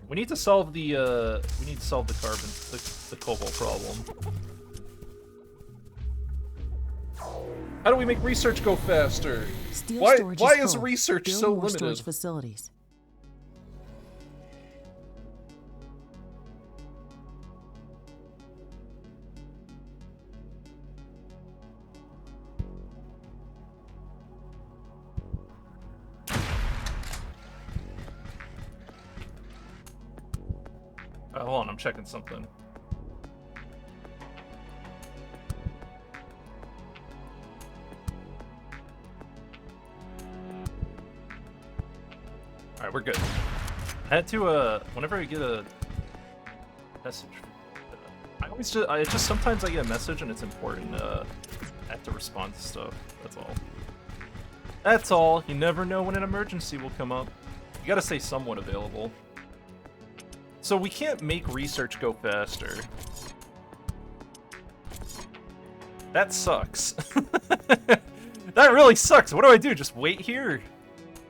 We need to solve the carbon, the cobalt problem. How do we make research go faster? Steel Why storage is full. research Build so more limited? storage facilities. Hold on, I'm checking something. Alright, we're good. I had to, whenever I get a message, I just sometimes I get a message and it's important, I have to respond to stuff, that's all. That's all, you never know when an emergency will come up. You gotta stay somewhat available. So we can't make research go faster. That sucks. That really sucks. What do I do? Just wait here?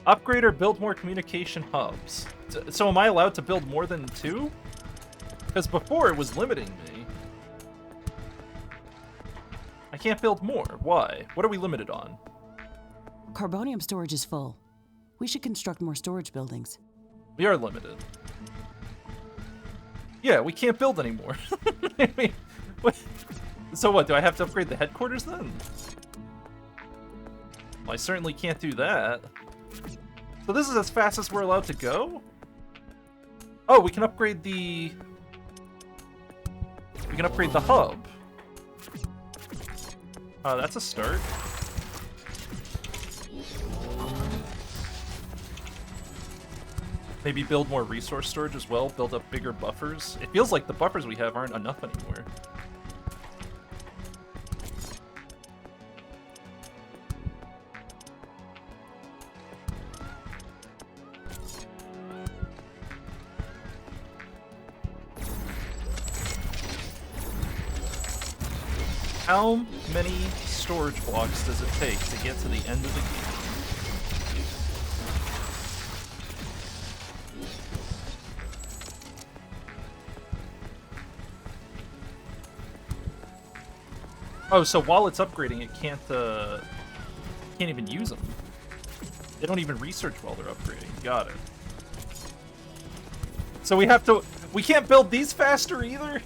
Upgrade or build more communication hubs. So am I allowed to build more than 2? Because before it was limiting me. I can't build more. Why? What are we limited on? Carbonium storage is full. We should construct more storage buildings. We are limited. Yeah, we can't build anymore. I mean, what? So what, do I have to upgrade the headquarters then? Well, I certainly can't do that. So this is as fast as we're allowed to go? Oh, we can upgrade the... We can upgrade the hub. That's a start. Maybe build more resource storage as well, build up bigger buffers. It feels like the buffers we have aren't enough anymore. How many storage blocks does it take to get to the end of the game? Oh, so while it's upgrading, it can't even use them. They don't even research while they're upgrading. Got it. So we can't build these faster either?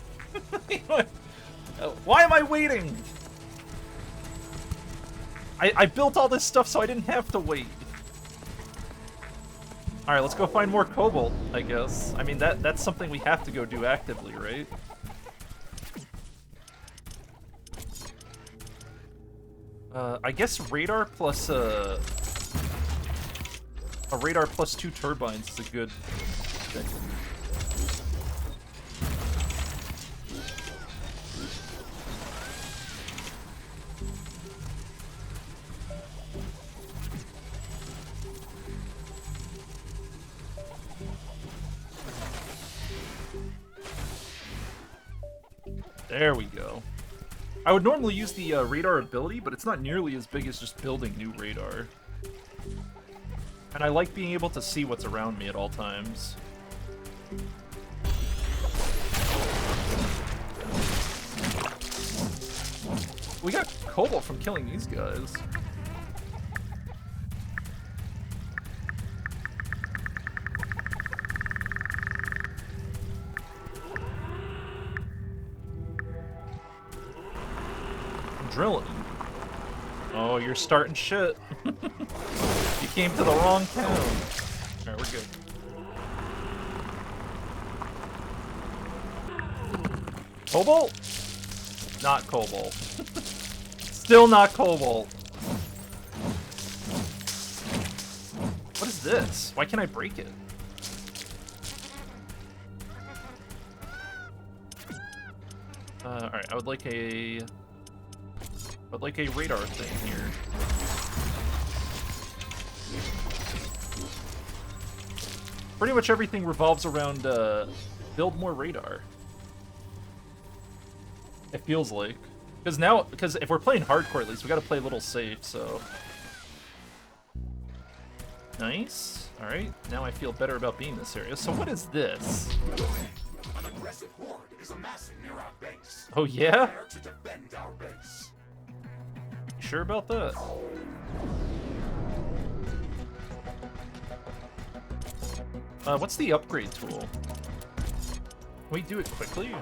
Why am I waiting? I built all this stuff so I didn't have to wait. Alright, let's go find more cobalt, I guess. I mean, that's something we have to go do actively, right? I guess radar plus a radar plus 2 turbines is a good thing. There we go. I would normally use the radar ability, but it's not nearly as big as just building new radar. And I like being able to see what's around me at all times. We got cobalt from killing these guys. Drilling. Oh, you're starting shit. You came to the wrong town. Alright, we're good. Cobalt? Not Cobalt. Still not Cobalt. What is this? Why can't I break it? Alright, I would like a radar thing here. Pretty much everything revolves around build more radar. It feels like. Because if we're playing hardcore at least, we gotta play a little safe, so. Nice. Alright, now I feel better about being in this area. So what is this? An aggressive horde is amassing near our base. Oh yeah? Prepare to defend our base. You sure about that? What's the upgrade tool? Can we do it quickly?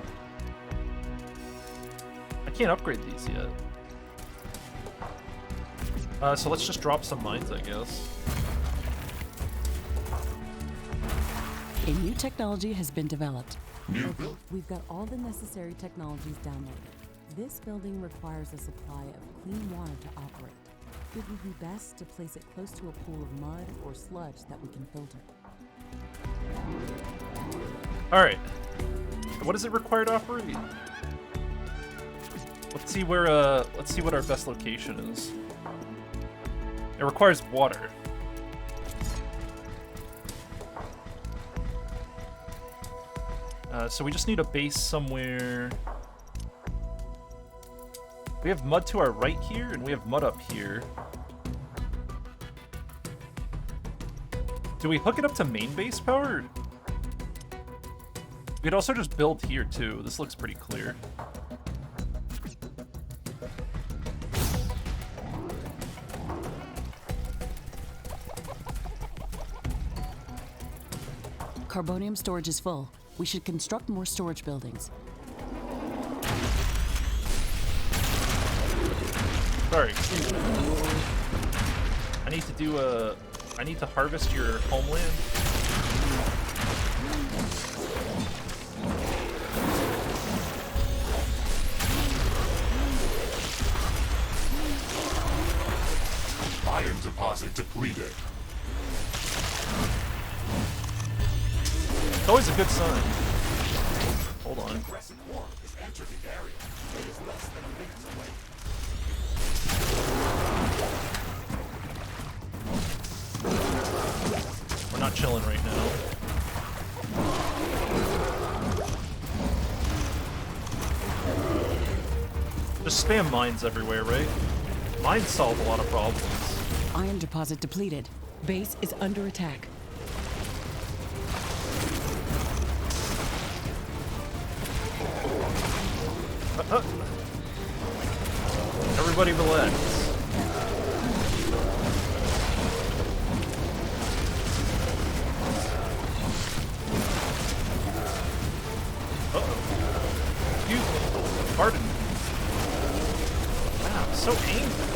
I can't upgrade these yet. So let's just drop some mines, I guess. A new technology has been developed. New build. We've got all the necessary technologies downloaded. This building requires a supply of clean water to operate. It would be best to place it close to a pool of mud or sludge that we can filter. Alright. What does it require to operate? Let's see where, let's see what our best location is. It requires water. So we just need a base somewhere. We have mud to our right here, and we have mud up here. Do we hook it up to main base power? We could also just build here, too. This looks pretty clear. Carbonium storage is full. We should construct more storage buildings. Sorry, excuse me. I need to do a... I need to harvest your homeland. Iron deposit depleted. It's always a good sign. Hold on. Aggressive horde has entered the area. It is less than a minute away. We're not chilling right now. Just spam mines everywhere, right? Mines solve a lot of problems. Iron deposit depleted. Base is under attack. Everybody relax. Uh-oh. Excuse me. Pardon me. Wow, I'm so angry.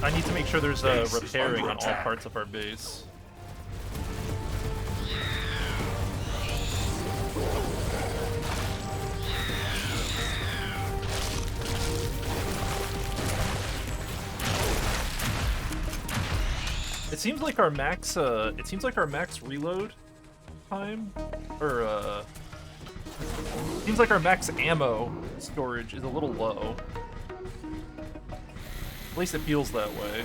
I need to make sure there's repairing on all parts of our base. It seems like our max reload time, or seems like our max ammo storage is a little low. At least it feels that way.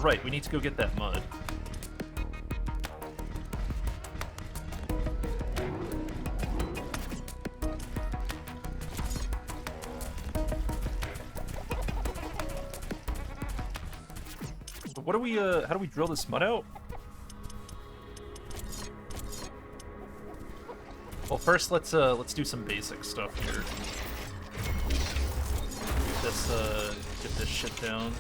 Right, we need to go get that mud. what do we, how do we drill this mud out? Well, first let's do some basic stuff here. Get this shit down.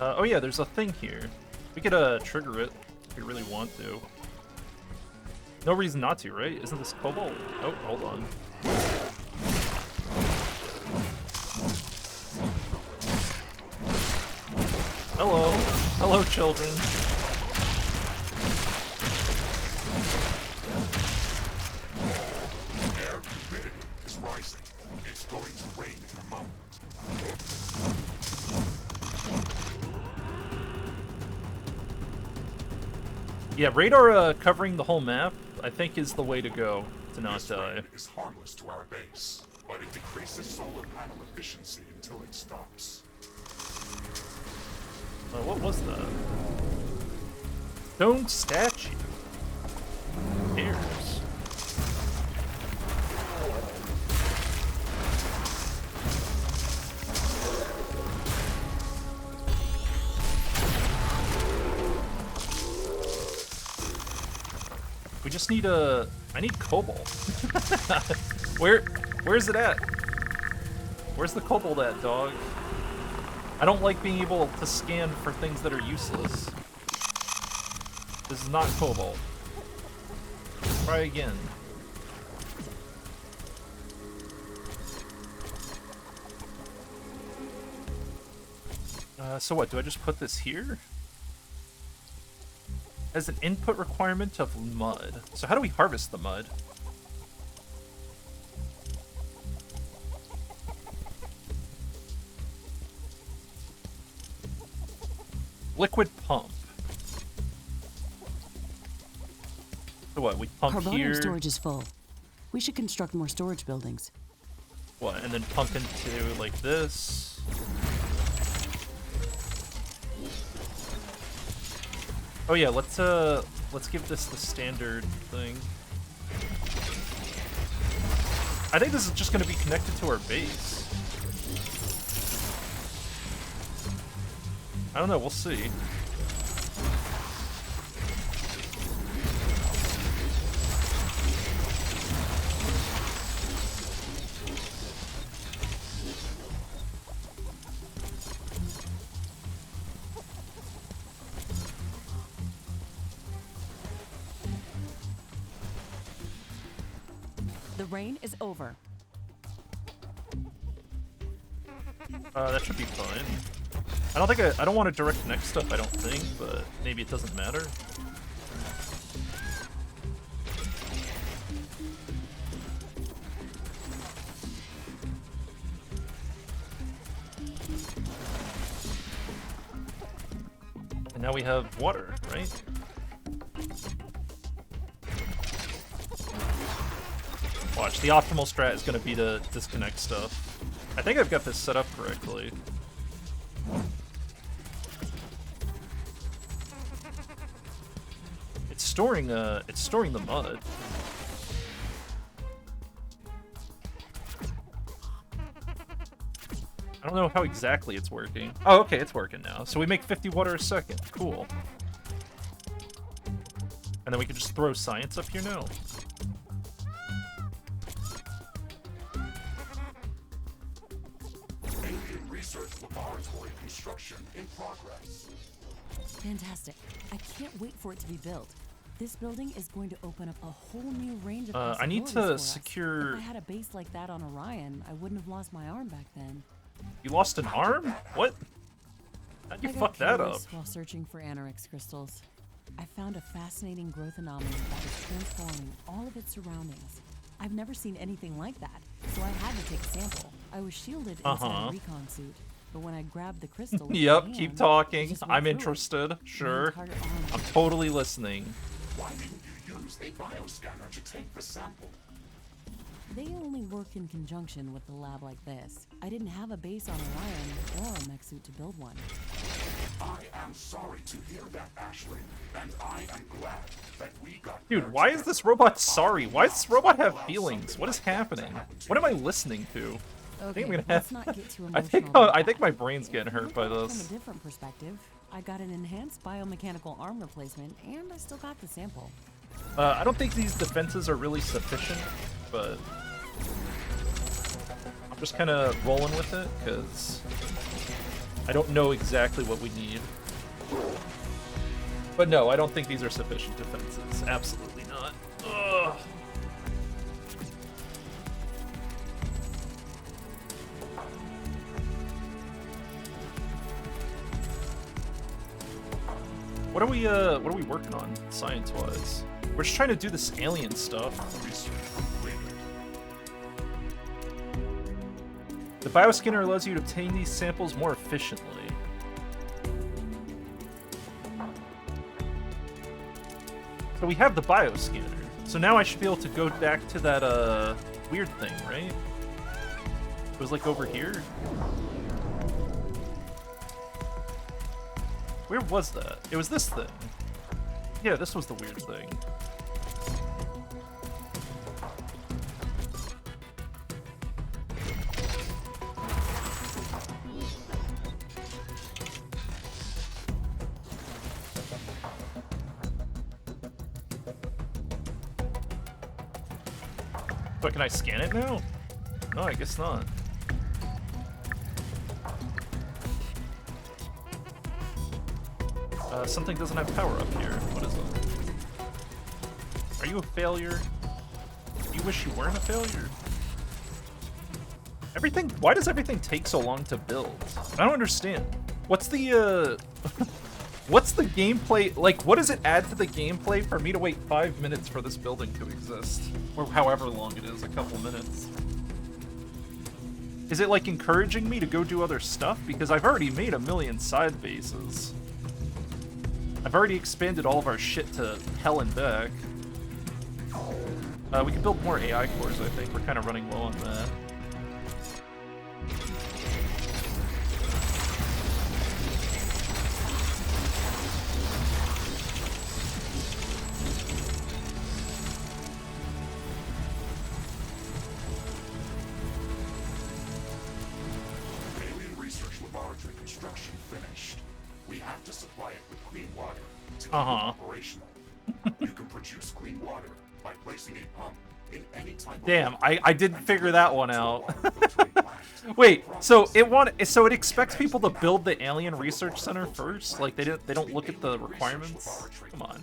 Oh yeah, there's a thing here. We could trigger it if we really want to. No reason not to, right? Isn't this cobalt? Oh, hold on. Hello. Hello, children. Air humidity is rising. It's going to rain in a moment. Yeah, radar covering the whole map, I think, is the way to go to not die. Rain is harmless to our base, but it decreases solar panel efficiency until it stops. What was that? Stone statue. Who cares? We just need a... I need cobalt. Where's it at? Where's the cobalt at, dog? I don't like being able to scan for things that are useless. This is not cobalt. Try again. So what, do I just put this here? As an input requirement of mud. So how do we harvest the mud? Liquid pump. So what, we pump Carbonium here? storage is full. We should construct more storage buildings. What, and then pump into like this? Oh yeah, let's give this the standard thing. I think this is just gonna be connected to our base. I don't know, we'll see. The rain is over. That should be fine. I don't want to direct connect stuff, I don't think, but maybe it doesn't matter. And now we have water, right? Watch, the optimal strat is going to be to disconnect stuff. I think I've got this set up correctly. It's storing the mud. I don't know how exactly it's working. Oh, okay, it's working now. So we make 50 water a second. Cool. And then we can just throw science up here now. Research laboratory construction in progress. Fantastic. I can't wait for it to be built. This building is going to open up a whole new range of I need possibilities to for us. secure... If I had a base like that on Orion, I wouldn't have lost my arm back then. You lost an arm? What? How'd you I got fuck that up? curious while searching for Anorix crystals. I found a fascinating growth anomaly that was transforming all of its surroundings. I've never seen anything like that, so I had to take a sample. I was shielded inside a recon suit, but when I grabbed the crystal with Yep, my keep hand, talking. it just went I'm through it. interested. My Sure. entire arm I'm totally listening. Why didn't you use a bioscanner to take the sample? They only work in conjunction with a lab like this. I didn't have a base on Orion or a mech suit to build one. I am sorry to hear that, Ashley, and I am glad that we got. Dude, why is this robot sorry? Why does this robot have feelings? What is happening? What am I listening to? I think I'm gonna let's have. not get too I think emotional about I think that. my brain's getting hurt by From this. a different perspective, I got an enhanced biomechanical arm replacement, and I still got the sample. I don't think these defenses are really sufficient, but I'm just kind of rolling with it because I don't know exactly what we need. But no, I don't think these are sufficient defenses. Absolutely not. Ugh. What are we working on science-wise? We're just trying to do this alien stuff. The bioscanner allows you to obtain these samples more efficiently. So we have the bioscanner. So now I should be able to go back to that weird thing, right? It was like over here. Where was that? It was this thing. Yeah, this was the weird thing. But can I scan it now? No, I guess not. Something doesn't have power up here. What is it? Are you a failure? You wish you weren't a failure? Everything. Why does everything take so long to build? I don't understand. What's the what's the gameplay like? What does it add to the gameplay for me to wait 5 minutes for this building to exist, or however long it is, a couple minutes? Is it like encouraging me to go do other stuff? Because I've already made 1 million side bases. I've already expanded all of our shit to hell and back. We can build more AI cores, I think. We're kind of running low on that. Alien research laboratory construction finished. We have to supply it with clean water to keep it Uh-huh. operational. You can produce clean water by placing a pump in any type of Damn, water I didn't figure that one to a out. water filtering plant. Wait, so it expects people to build the Alien Research Center first? Like they don't look at the requirements? Come on.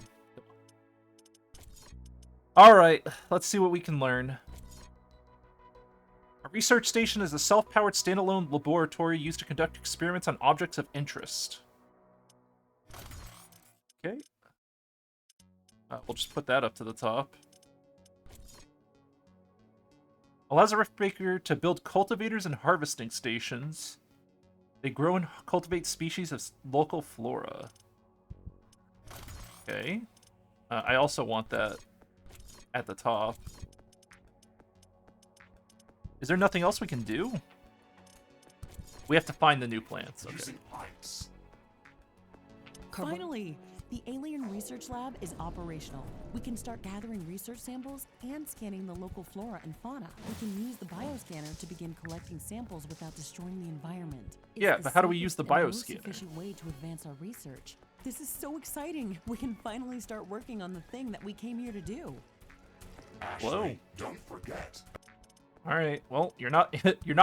Alright, let's see what we can learn. A research station is a self-powered standalone laboratory used to conduct experiments on objects of interest. Okay. We'll just put that up to the top. Allows a Riftbreaker to build cultivators and harvesting stations. They grow and cultivate species of local flora. Okay. I also want that at the top. Is there nothing else we can do? We have to find the new plants. Okay. Using pipes. Finally! The Alien Research Lab is operational. We can start gathering research samples and scanning the local flora and fauna. We can use the bioscanner to begin collecting samples without destroying the environment. It's Yeah, the but how do we use safest the and most bioscanner? efficient way to advance our research. This is so exciting! We can finally start working on the thing that we came here to do. Ashley, Whoa. don't forget. All right. Well, you're not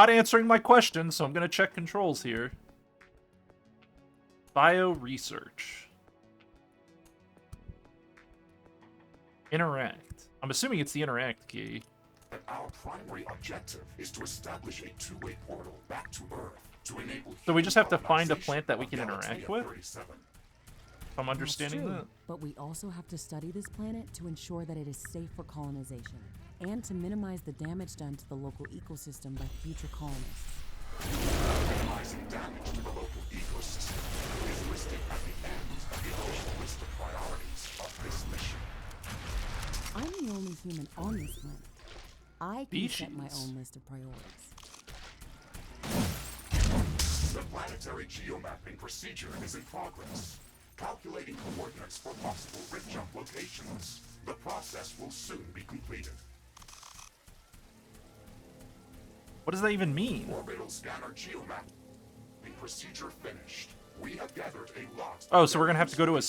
answering my question, so I'm gonna check controls here. Bio research. Interact. I'm assuming it's the interact key. That our primary objective is to establish a two-way portal back to Earth to enable. So we just have to human find a colonization plant that we of can interact Galatea with? 37. If I'm understanding That's true, that. but we also have to study this planet to ensure that it is safe for colonization, and to minimize the damage done to the local ecosystem by future colonists. Minimizing damage to the local ecosystem is listed at the end of the official list of priorities of this mission. I'm the only human on this planet. I can set my Species. own list of priorities. The planetary geomapping procedure is in progress. Calculating coordinates for possible rift jump locations. The process will soon be completed. What does that even mean? Orbital scanner geomapping procedure finished. We have gathered a lot. Oh, so we're gonna have to go to a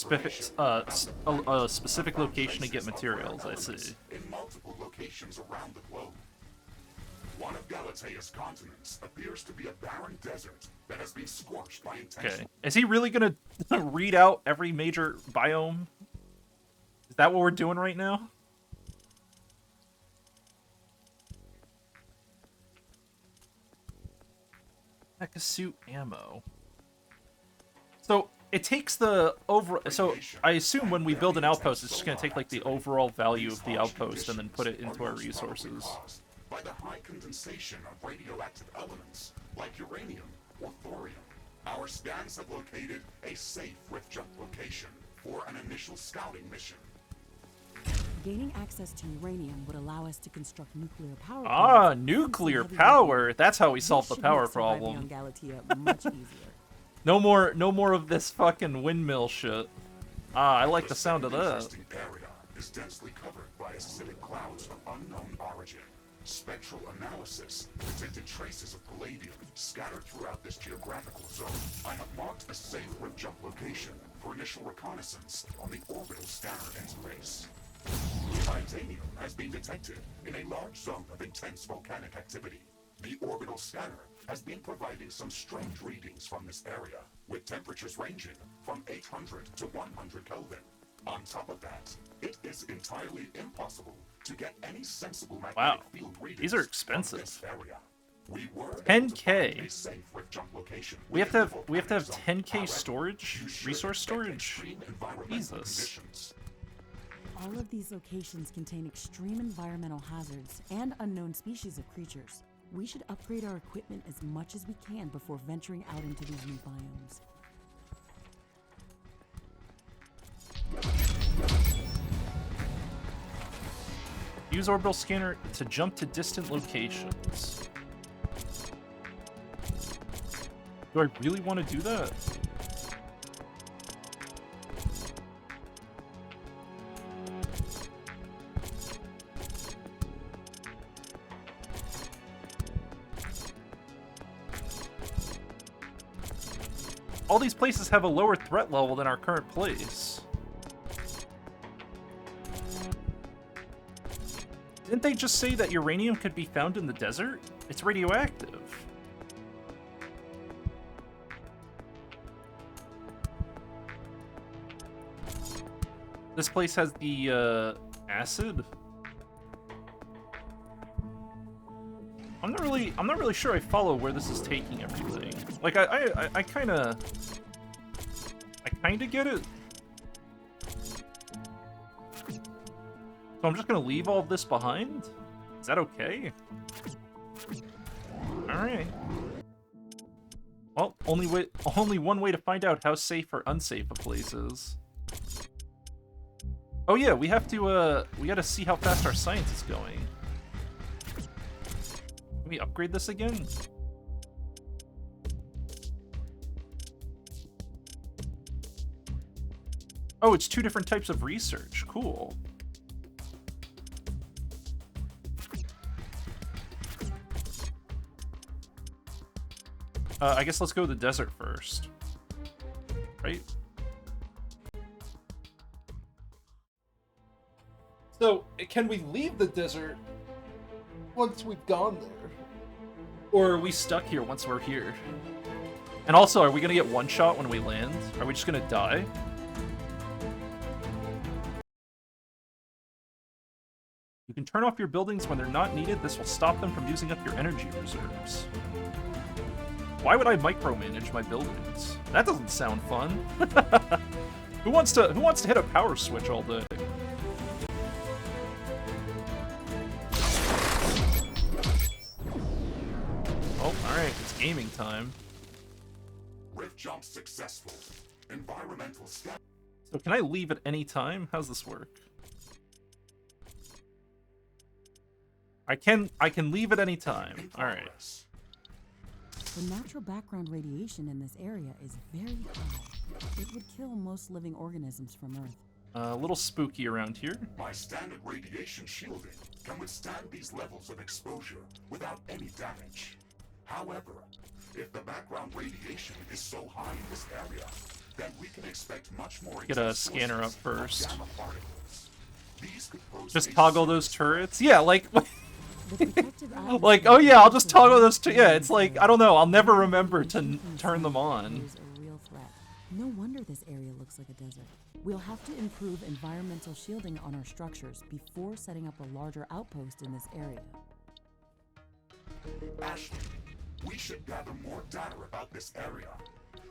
specific location to get materials. I see. In multiple locations around the globe. One of Galatea's continents appears to be a barren desert that has been scorched by intentional. Okay. Is he really gonna read out every major biome? Is that what we're doing right now? Mecha suit ammo. So it takes the over. So I assume when we build an outpost, it's just gonna take like the overall value of the outpost and then put it into our resources. By the high condensation of radioactive elements like uranium or thorium, our scans have located a safe rift jump location for an initial scouting mission. Gaining access to uranium would allow us to construct nuclear power plants. Ah, nuclear power. That's how we solve the This should power make surviving problem. on Galatea much easier. No more of this fucking windmill shit. Ah, I like the sound of that. Interesting area is densely covered by acidic clouds of unknown origin. Spectral analysis detected traces of palladium scattered throughout this geographical zone. I have marked a safe rift jump location for initial reconnaissance on the orbital scanner interface. Titanium has been detected in a large zone of intense volcanic activity. The orbital scanner has been providing some strange readings from this area, with temperatures ranging from 800 to 100 Kelvin. On top of that, it is entirely impossible to get any sensible magnetic field readings. These are from expensive. this area. We were able to 10K. find a safe rift jump location We have to have within the 10K However, storage, you should resource expect storage. extreme environmental Jesus. conditions. All of these locations contain extreme environmental hazards and unknown species of creatures. We should upgrade our equipment as much as we can before venturing out into these new biomes. Use orbital scanner to jump to distant locations. Do I really want to do that? All these places have a lower threat level than our current place. Didn't they just say that uranium could be found in the desert? It's radioactive. This place has the acid. I'm not really sure I follow where this is taking everything. Like I kinda get it. So I'm just gonna leave all of this behind? Is that okay? Alright. Well, only one way to find out how safe or unsafe a place is. Oh yeah, we gotta see how fast our science is going. Can we upgrade this again? Oh, it's 2 different types of research. Cool. I guess let's go to the desert first. Right? So, can we leave the desert once we've gone there? Or are we stuck here once we're here? And also, are we gonna get one shot when we land? Are we just gonna die? You can turn off your buildings when they're not needed. This will stop them from using up your energy reserves. Why would I micromanage my buildings? That doesn't sound fun. Who wants to hit a power switch all day? Oh, alright, it's gaming time. Rift jump successful. Environmental scan. So can I leave at any time? How's this work? I can leave at any time. All right. The natural background radiation in this area is very high. It would kill most living organisms from Earth. A little spooky around here. My standard radiation shielding can withstand these levels of exposure without any damage. However, if the background radiation is so high in this area, then we can expect much more. Get a scanner up first. gamma particles. These could pose Just a toggle those turrets. Yeah, like, The protective like, oh yeah, I'll just toggle those. Yeah, it's like, I don't know. I'll never remember to turn them on. Pose a real threat. No wonder this area looks like a desert. We'll have to improve environmental shielding on our structures before setting up a larger outpost in this area. Ashley, we should gather more data about this area.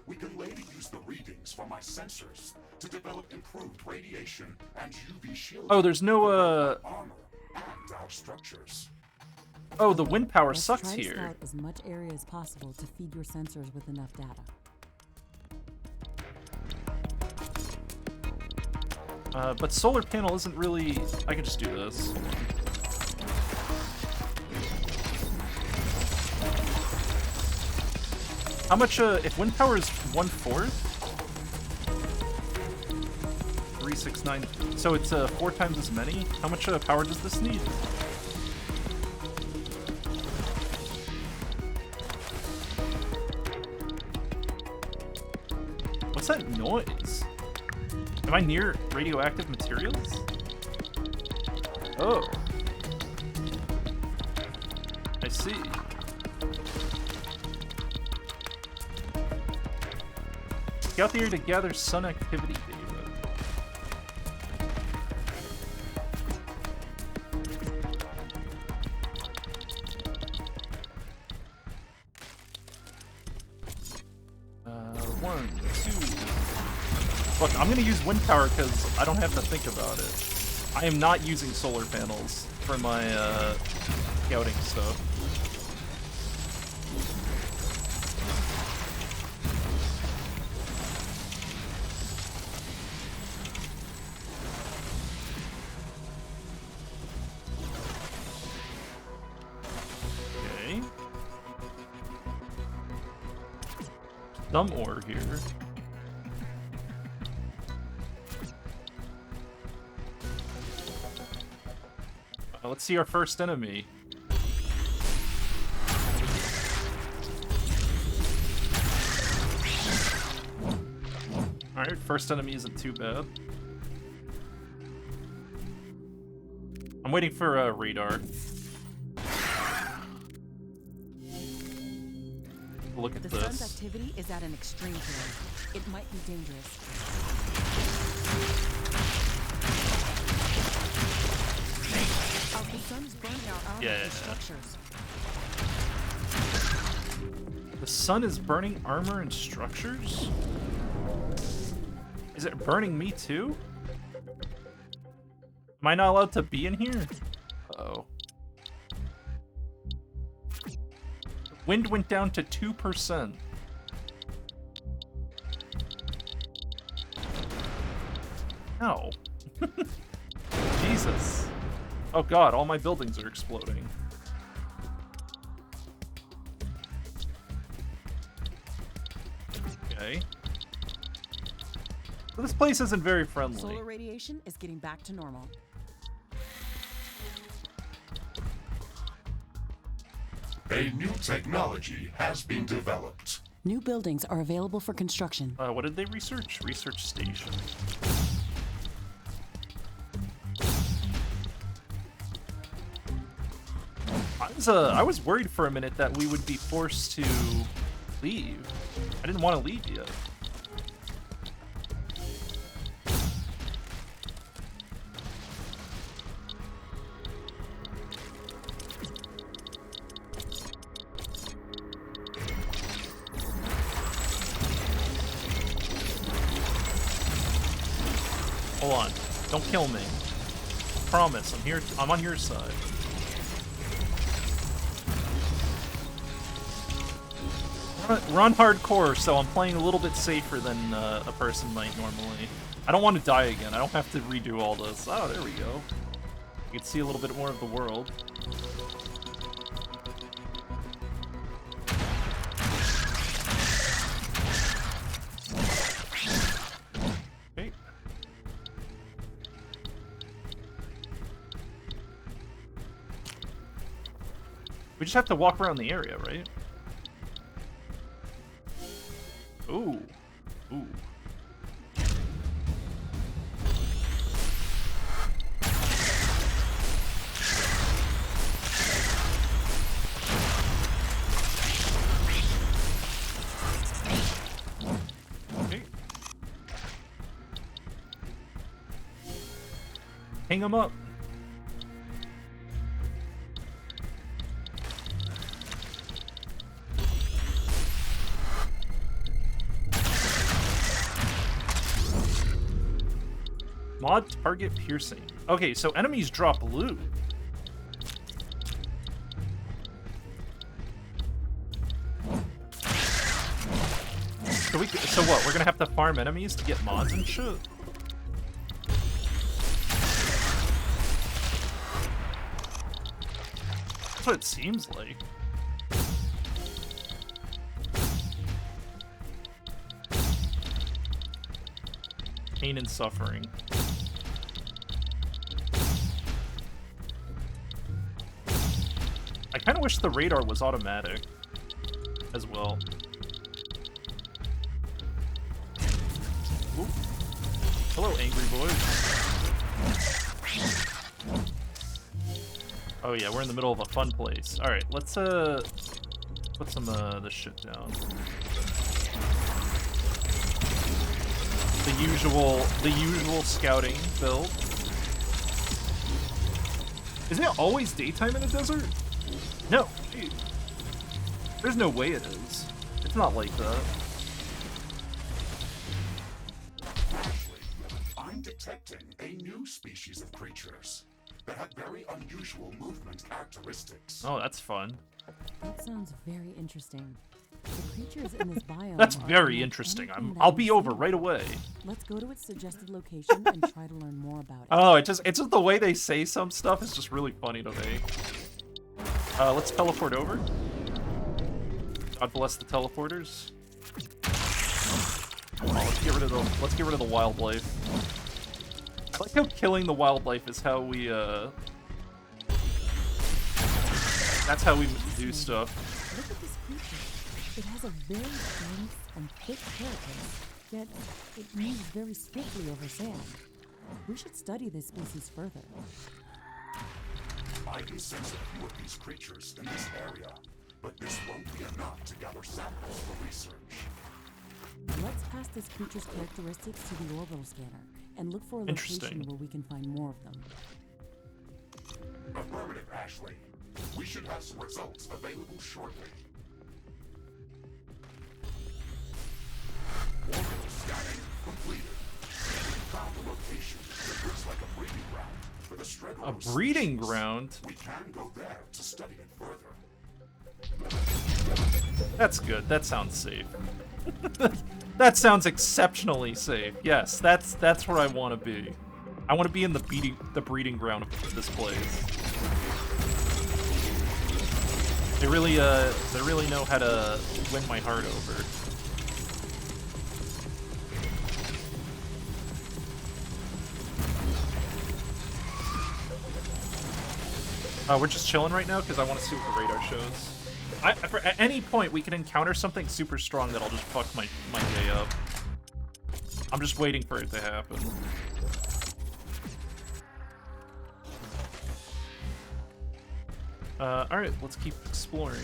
We can later use the readings from my sensors to develop improved radiation and UV shielding. Oh, there's no armor and our structures. Oh, the wind power Let's sucks try to here. scout as much area as possible to feed your sensors with enough data. But solar panel isn't really. I could just do this. How much? If wind power is 1/4, 369. So it's 4 times as many. How much power does this need? What's that noise? Am I near radioactive materials? Oh. I see. Scout the area to gather sun activity data. One, two. Look, I'm gonna use wind power because I don't have to think about it. I am not using solar panels for my scouting stuff. Okay. Some ore here. Let's see our first enemy. Alright, first enemy isn't too bad. I'm waiting for a radar. Look at The this. sun's activity is at an extreme today. It might be dangerous. The sun is burning our armor and structures. The sun is burning armor and structures? Is it burning me too? Am I not allowed to be in here? Uh-oh. Wind went down to 2%. Ow. Jesus. Oh god, all my buildings are exploding. Okay. So this place isn't very friendly. Solar radiation is getting back to normal. A new technology has been developed. New buildings are available for construction. What did they research? Research station. I was worried for a minute that we would be forced to leave. I didn't want to leave yet. Hold on. Don't kill me. Promise, I'm here. I'm on your side. We're on hardcore, so I'm playing a little bit safer than a person might normally. I don't want to die again. I don't have to redo all this. Oh, there we go. You can see a little bit more of the world. We just have to walk around the area, right? Ooh. Ooh. Okay. Hang him up. Mod target piercing. Okay, so enemies drop loot. So what? We're gonna have to farm enemies to get mods and shit? That's what it seems like. Pain and suffering. I kind of wish the radar was automatic as well. Ooh. Hello, angry boys. Oh yeah, we're in the middle of a fun place. All right, let's put some this shit down. The usual scouting build. Isn't it always daytime in the desert? No, dude. There's no way it is. It's not like that. Ashley, I'm detecting a new species of creatures that have very unusual movement characteristics. Oh, that's fun. That sounds very interesting. The creatures in this biome That's are very unlike interesting. anything that I'll we've be over seen. right away. Let's go to its suggested location and try to learn more about it. Oh, it's just the way they say some stuff is just really funny to me. Let's teleport over. God bless the teleporters. Oh, let's get rid of the wildlife. I like how killing the wildlife is how we that's how we do stuff. Look at this creature. It has a very dense and thick carapace, yet it moves very swiftly over sand. We should study this species further. I can sense a few of these creatures in this area, but this won't be enough to gather samples for research. Let's pass this creature's characteristics to the orbital scanner and look for a location Interesting. where we can find more of them. Affirmative, Ashley. We should have some results available shortly. Orbital scanning completed. We found a location that looks like a breeding ground for the Stregor A breeding species. ground? We can go there to study it further. That's good. That sounds safe. That sounds exceptionally safe. Yes, that's where I want to be. I want to be in the breeding ground of this place. They really know how to win my heart over. We're just chilling right now because I want to see what the radar shows. At any point, we can encounter something super strong that'll just fuck my day up. I'm just waiting for it to happen. Alright, let's keep exploring.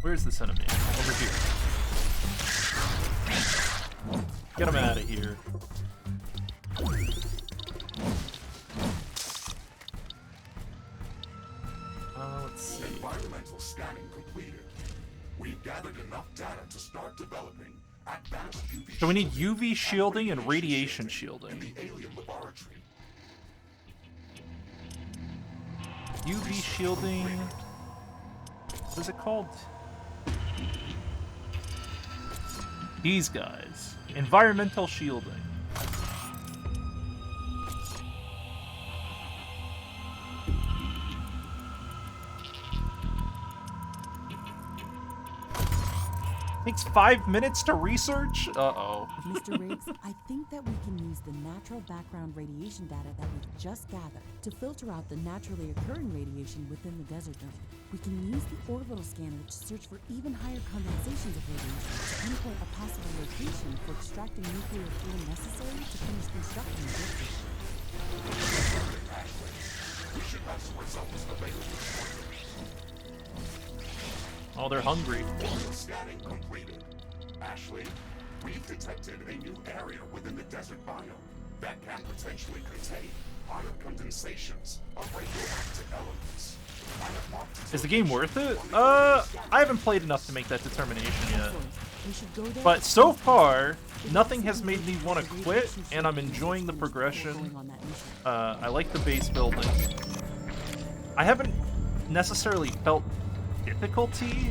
Where's this enemy? Over here. Get him out of here. Let's see. Environmental scanning completed. We've gathered enough data to start developing advanced UV So we need shielding UV shielding and radiation radiation in shielding. the alien laboratory. UV shielding. What is it called? These guys. Environmental shielding. Takes 5 minutes to research? Uh-oh. Mr. Riggs, I think that we can use the natural background radiation data that we've just gathered to filter out the naturally occurring radiation within the desert dome. We can use the orbital scanner to search for even higher condensations of radiation to pinpoint a possible location for extracting nuclear fuel necessary to finish constructing the district. We should have some results available. Oh, they're hungry. Scanning completed. Ashley, we've detected a new area within the desert biome that can potentially contain higher condensations of radioactive elements. Is the game worth it? I haven't played enough to make that determination yet. We should go there. But so far, nothing has made me want to quit, and I'm enjoying the progression. I like the base building. I haven't necessarily felt difficulty,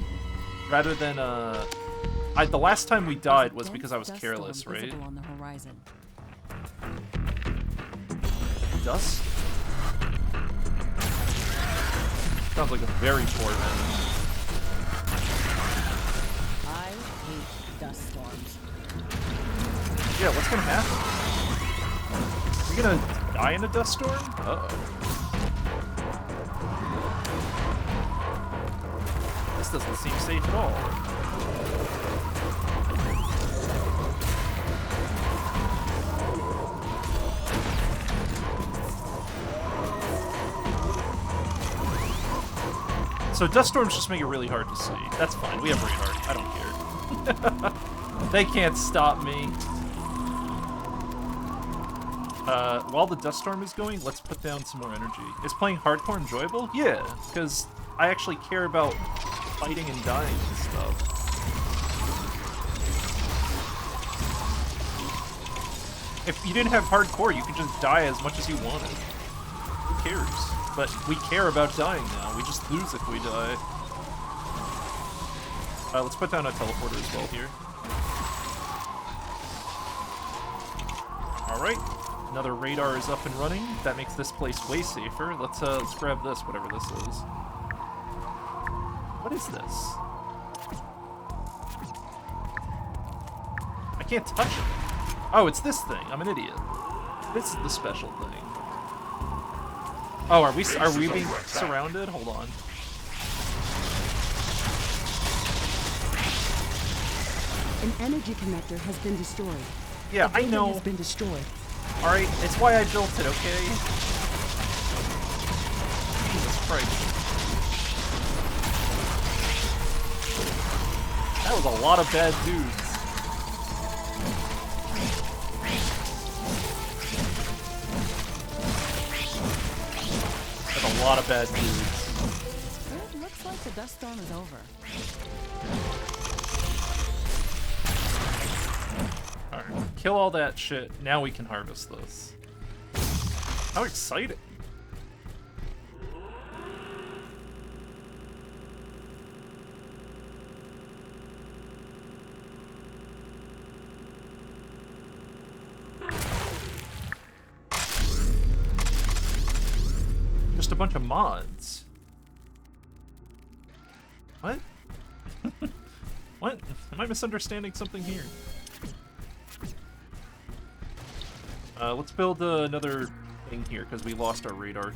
rather than, the last time we died was because I was careless, right? On the horizon. Dust? Sounds like a very poor man. I hate dust storms. Yeah, what's gonna happen? Are we gonna die in a dust storm? Uh-oh. This doesn't seem safe at all. So dust storms just make it really hard to see. That's fine. We have radar. I don't care. They can't stop me. While the dust storm is going, let's put down some more energy. Is playing hardcore enjoyable? Yeah, because I actually care about fighting and dying and stuff. If you didn't have hardcore, you could just die as much as you wanted. Who cares? But we care about dying now. We just lose if we die. Let's put down a teleporter as well here. Alright. Another radar is up and running. That makes this place way safer. Let's grab this, whatever this is. What is this? I can't touch it. Oh, it's this thing. I'm an idiot. This is the special thing. Oh, are we being surrounded? Hold on. An energy connector has been destroyed. Yeah, I know. Has been destroyed. All right, it's why I built it. Okay. Jesus Christ. That was a lot of bad dudes. That's a lot of bad dudes. It looks like the dust storm is over. Alright, kill all that shit. Now we can harvest this. How exciting. Just a bunch of mods. What? What? Am I misunderstanding something here? Let's build another thing here, because we lost our radar.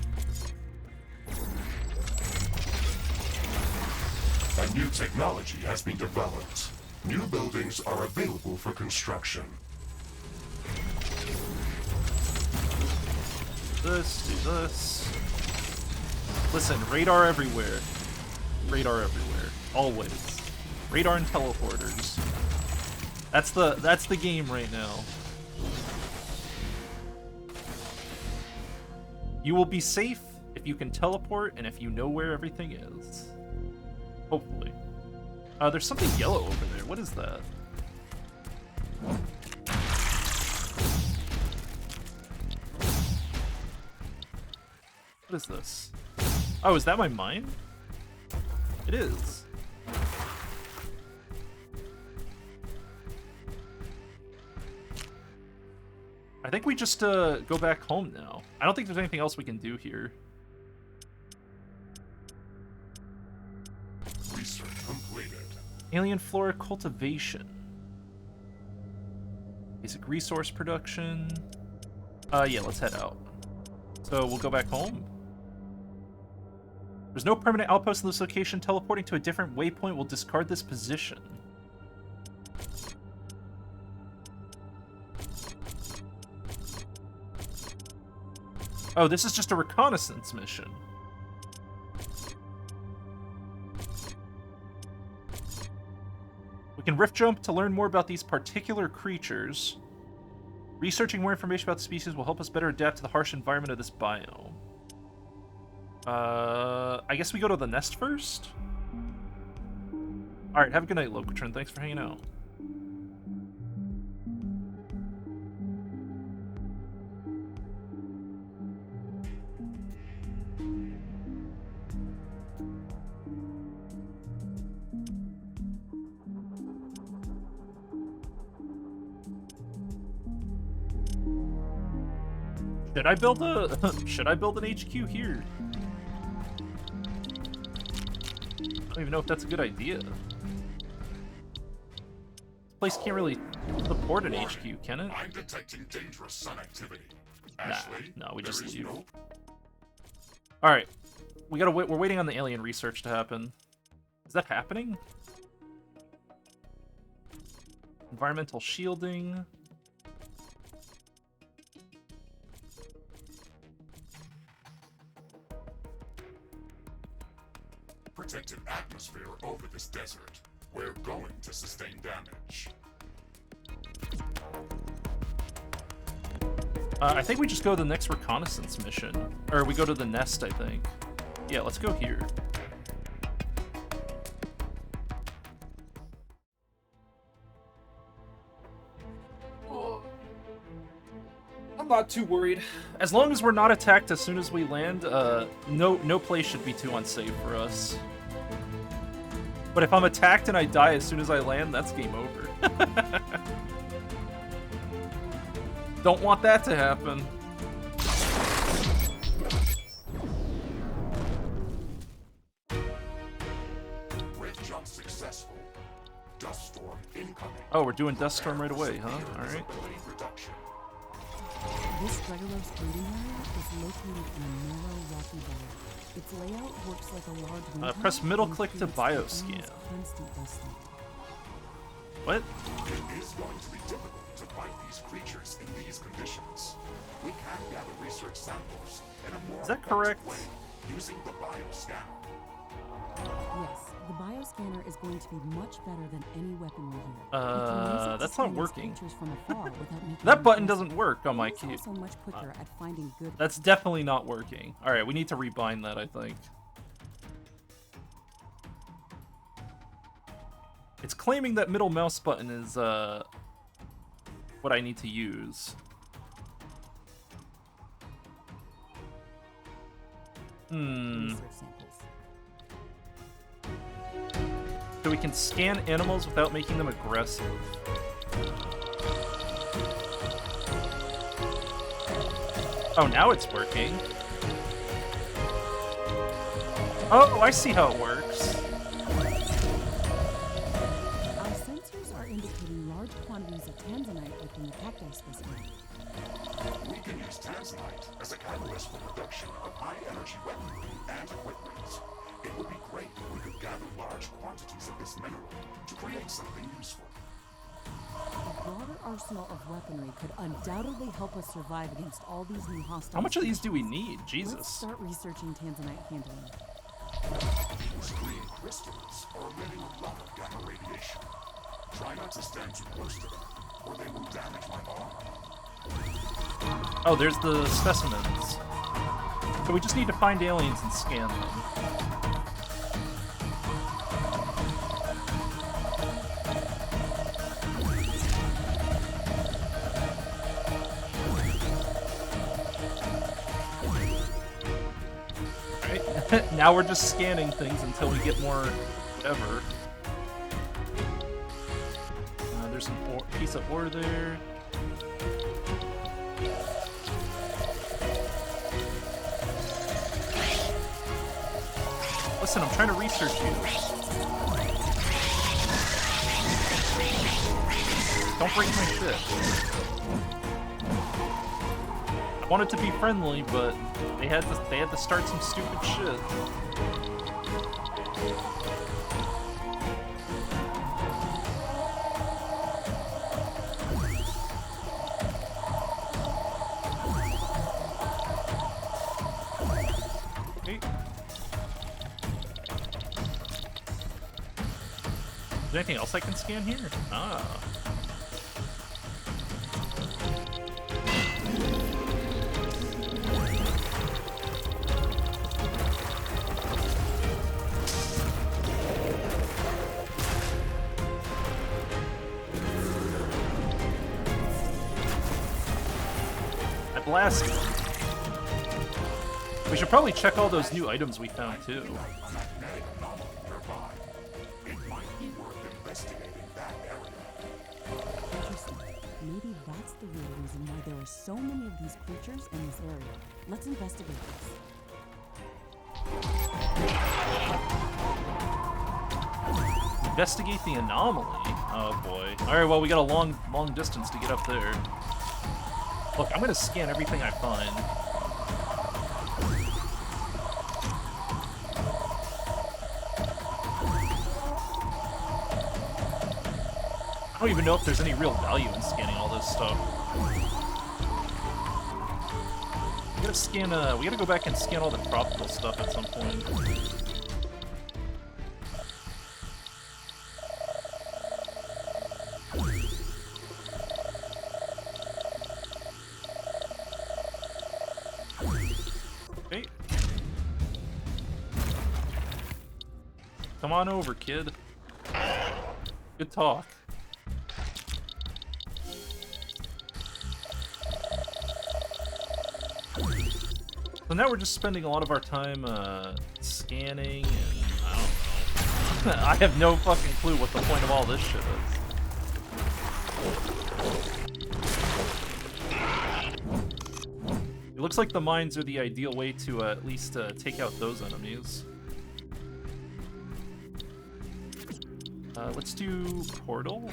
A new technology has been developed. New buildings are available for construction. This, do this. Listen, radar everywhere. Radar everywhere. Always. Radar and teleporters. That's the game right now. You will be safe if you can teleport and if you know where everything is. Hopefully. There's something yellow over there. What is that? What is this? Oh, is that my mine? It is. think we just go back home now. I don't think there's anything else we can do here. Research completed. Alien flora cultivation. Basic resource production. Yeah, let's head out. So we'll go back home. There's no permanent outpost in this location. Teleporting to a different waypoint will discard this position. Oh, this is just a reconnaissance mission. We can rift jump to learn more about these particular creatures. Researching more information about the species will help us better adapt to the harsh environment of this biome. I guess we go to the nest first? Alright, have a good night, Locatron. Thanks for hanging out. Should I build an HQ here? I don't even know if that's a good idea. This place can't really support an HQ, can it? I'm detecting dangerous sun activity. Nah, Ashley, no, we there just is leave. no- Alright. We're waiting on the alien research to happen. Is that happening? Environmental shielding. Protected atmosphere over this desert. We're going to sustain damage. I think we just go to the next reconnaissance mission. Or we go to the nest, I think. Yeah, let's go here. I'm not too worried. As long as we're not attacked as soon as we land, no place should be too unsafe for us. But if I'm attacked and I die as soon as I land, that's game over. Don't want that to happen. Red jump successful. Dust storm incoming. Oh, we're doing dust storm right away, huh? All right. Visibility reduction. This Stregolos breeding area is located in a narrow rocky valley. Its layout works like a large windmill Press middle and click to creates bioscan. almost constant dusting. What? It is going to be difficult to fight these creatures in these conditions. We can gather research samples in a more Is that effective correct? way using the bioscanner. Yes, the bioscanner is going to be much better than any weaponry here. You can use it to That's scan not these working. creatures from afar without making That them button aggressive. doesn't work on my It's key. also much quicker at finding good. That's definitely not working. All right, we need to rebind that, I think. It's claiming that middle mouse button is what I need to use. research samples. So we can scan animals without making them aggressive. Oh, now it's working. Oh, I see how it works. Our sensors are indicating large quantities of tanzanite within the cacti specimen. We can use tanzanite as a catalyst for production of high-energy weaponry and equipment. It would be great if we could gather large quantities of this mineral to create something useful. A broader arsenal of weaponry could undoubtedly help us survive against all these new hostiles. How much of these do we need? Let's Jesus. start researching tanzanite handling. These green crystals are emitting a lot of gamma radiation. Try not to stand too close to them, or they will damage my arm. Oh, there's the specimens. So we just need to find aliens and scan them. Right? Now we're just scanning things until we get more whatever. There's some piece of ore there. listen, I'm trying to research you. Don't break my shit. I wanted to be friendly, but they had to start some stupid shit. Is there anything else I can scan here? Ah. I blasted. We should probably check all those new items we found too. Maybe that's the real reason why there are so many of these creatures in this area. Let's investigate this. Investigate the anomaly? Oh boy. Alright, well we got a long distance to get up there. Look, I'm gonna scan everything I find. I don't even know if there's any real value in scanning all this stuff. We gotta scan, we gotta go back and scan all the tropical stuff at some point. Okay. Come on over, kid. Good talk. So now we're just spending a lot of our time scanning, and I don't know. I have no fucking clue what the point of all this shit is. It looks like the mines are the ideal way to at least take out those enemies. Let's do portal.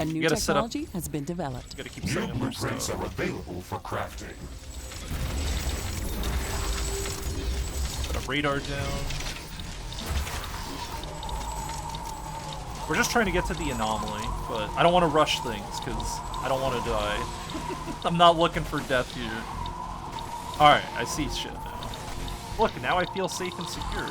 A new technology has been developed. Gotta keep New setting up our blueprints stuff. are available for crafting. Put a radar down. We're just trying to get to the anomaly, but I don't want to rush things because I don't want to die. I'm not looking for death here. Alright, I see shit now. Look, now I feel safe and secure.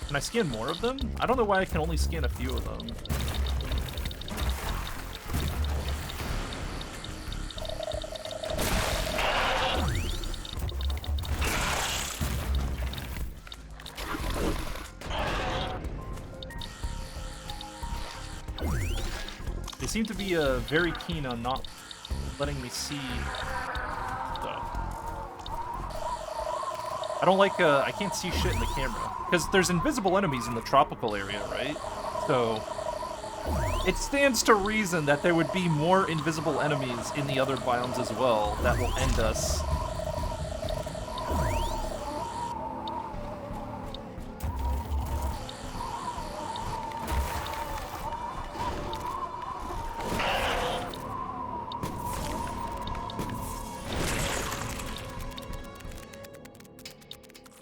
Can I scan more of them? I don't know why I can only scan a few of them. They seem to be very keen on not letting me see stuff. I don't like, I can't see shit in the camera. Because there's invisible enemies in the tropical area, right? So, it stands to reason that there would be more invisible enemies in the other biomes as well that will end us.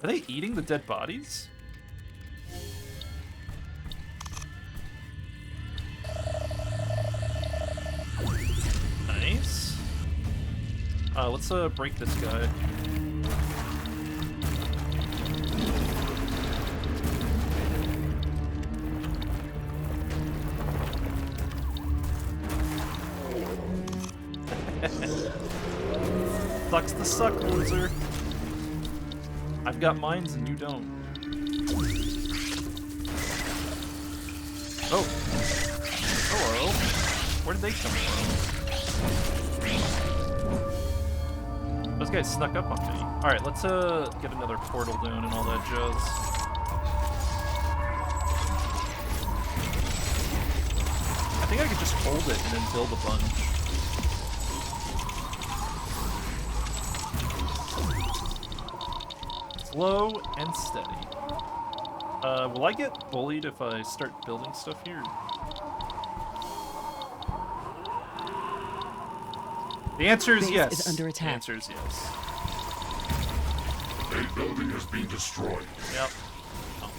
Are they eating the dead bodies? Nice. Let's break this guy. Sucks to suck, loser. I've got mines and you don't. Oh. Hello. Where did they come from? those guys snuck up on me. Alright, let's get another portal down and all that jazz. I think I could just hold it and then build a bunch. Slow and steady. Will I get bullied if I start building stuff here? The answer is Base yes. is under The attack. answer is yes. A building has been destroyed. Yep. Oh.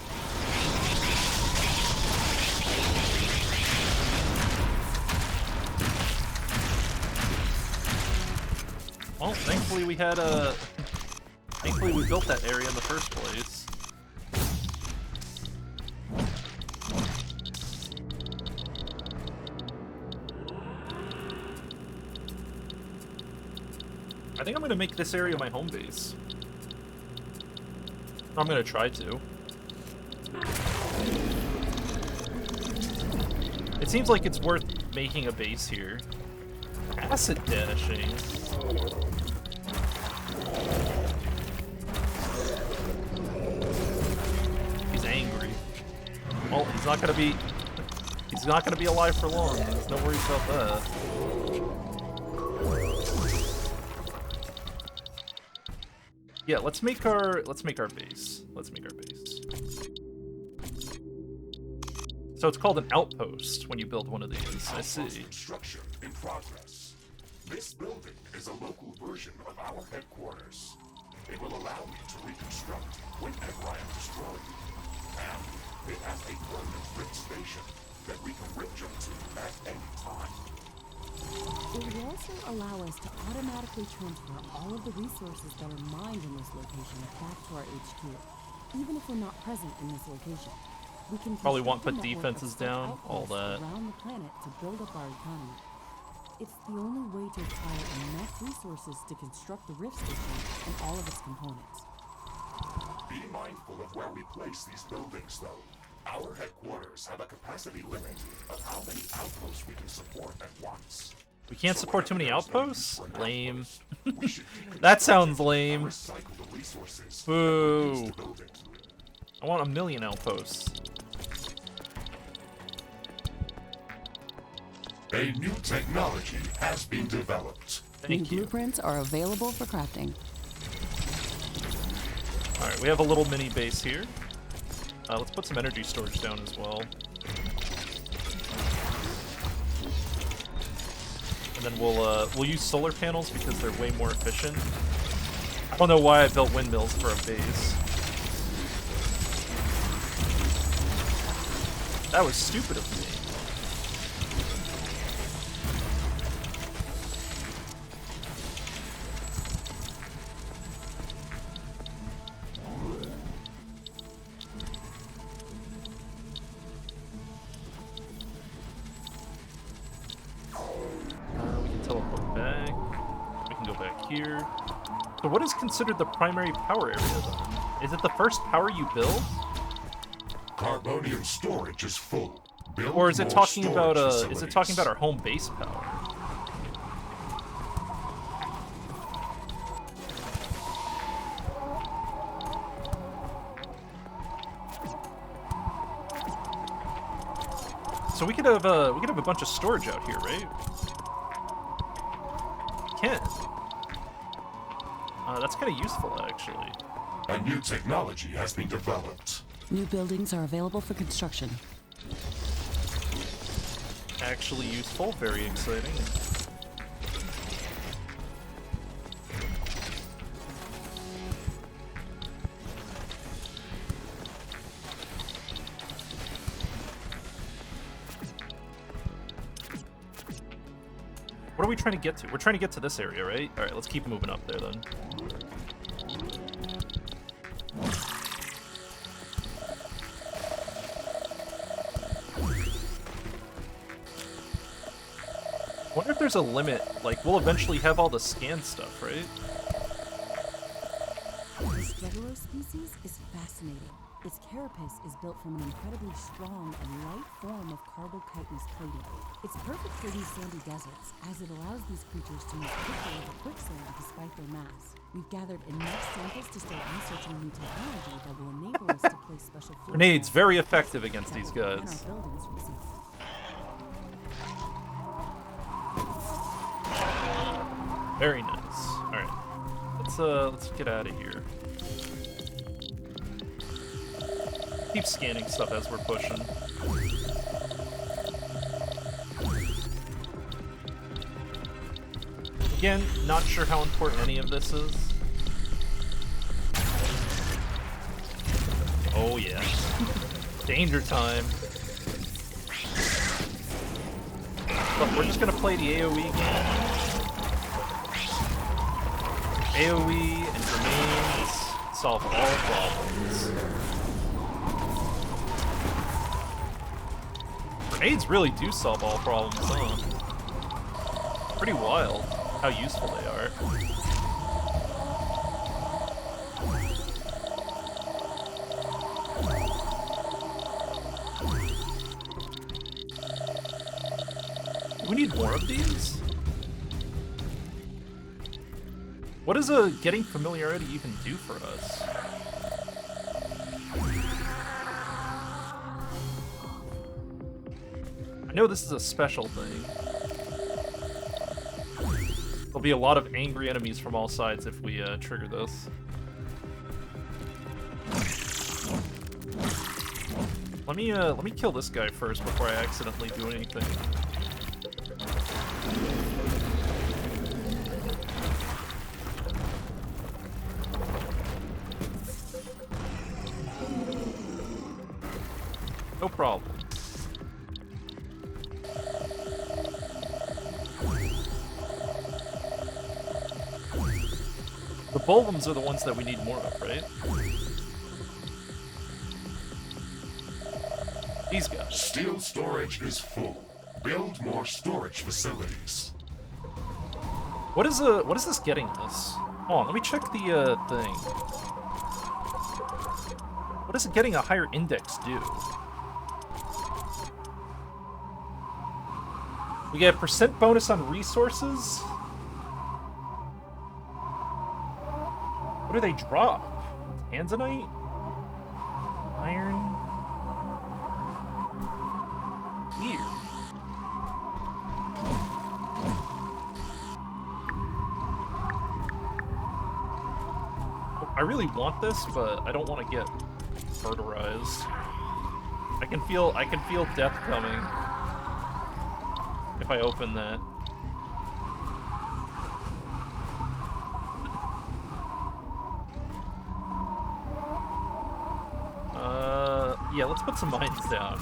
Well, thankfully we had a... Thankfully we built that area in the first place. I think I'm gonna make this area my home base. I'm gonna try to. It seems like it's worth making a base here. Acid dashing. He's angry. Oh, he's not gonna be... He's not gonna be alive for long. There's no worries about that. Yeah, let's make our base. Let's make our base. So it's called an outpost when you build one of these. I see. Construction in progress. This building is a local version of our headquarters. It will allow me to reconstruct whenever I am destroyed. And it has a permanent rift station that we can rift jump to at any time. It would also allow us to automatically transfer all of the resources that are mined in this location back to our HQ, even if we're not present in this location. We can Probably won't construct put a network of defenses such down, all outposts that. around the planet to build up our economy. It's the only way to acquire enough resources to construct the rift station and all of its components. Be mindful of where we place these buildings, though. Our headquarters have a capacity limit of how many outposts we can support at once. We can't support too many outposts? Lame. We should keep That sounds lame. recycle the resources Boo. to build it. I want 1,000,000 outposts. A new technology has been developed. New Thank you. blueprints are available for crafting. Alright, we have a little mini base here. Let's put some energy storage down as well. And then we'll use solar panels because they're way more efficient. I don't know why I built windmills for a base. That was stupid of me. We can teleport back. We can go back here. So what is considered the primary power area then? Is it the first power you build? Carbonium storage is full. Build Or is it more talking about storage is it talking about facilities. our home base power? So we could have a bunch of storage out here, right? Can. That's kind of useful, actually. A new technology has been developed. New buildings are available for construction. Actually useful, very exciting. What are we trying to get to? We're trying to get to this area, right? Alright, let's keep moving up there then. I wonder if there's a limit. Like, we'll eventually have all the scan stuff, right? This Devereaux species is fascinating. Its carapace is built from an incredibly strong and light form of carbochitinous plating. It's perfect for these sandy deserts, as it allows these creatures to move quickly over quicksand despite their mass. We've gathered enough samples to start researching new technology that will enable us to place special floor Grenades, panels very effective against these that will prevent guys. our buildings from sinking. Very nice. Alright. Let's get out of here. Keep scanning stuff as we're pushing. Again, not sure how important any of this is. Oh yeah. Danger time. Look, we're just gonna play the AoE game. AoE and grenades solve all problems. Grenades really do solve all problems, huh? Pretty wild how useful they are. We need more of these? What does getting familiarity even do for us? I know this is a special thing. There'll be a lot of angry enemies from all sides if we trigger this. Let me kill this guy first before I accidentally do anything. No problem. The Bulbums are the ones that we need more of, right? These guys. Steel storage is full. Build more storage facilities. What is this getting us? Hold on, let me check the thing. What does it getting a higher index do? We get a % bonus on resources? What do they drop? Tanzanite? Iron? Weird. I really want this, but I don't want to get murderized. I can feel death coming if I open that. Yeah, let's put some mines down.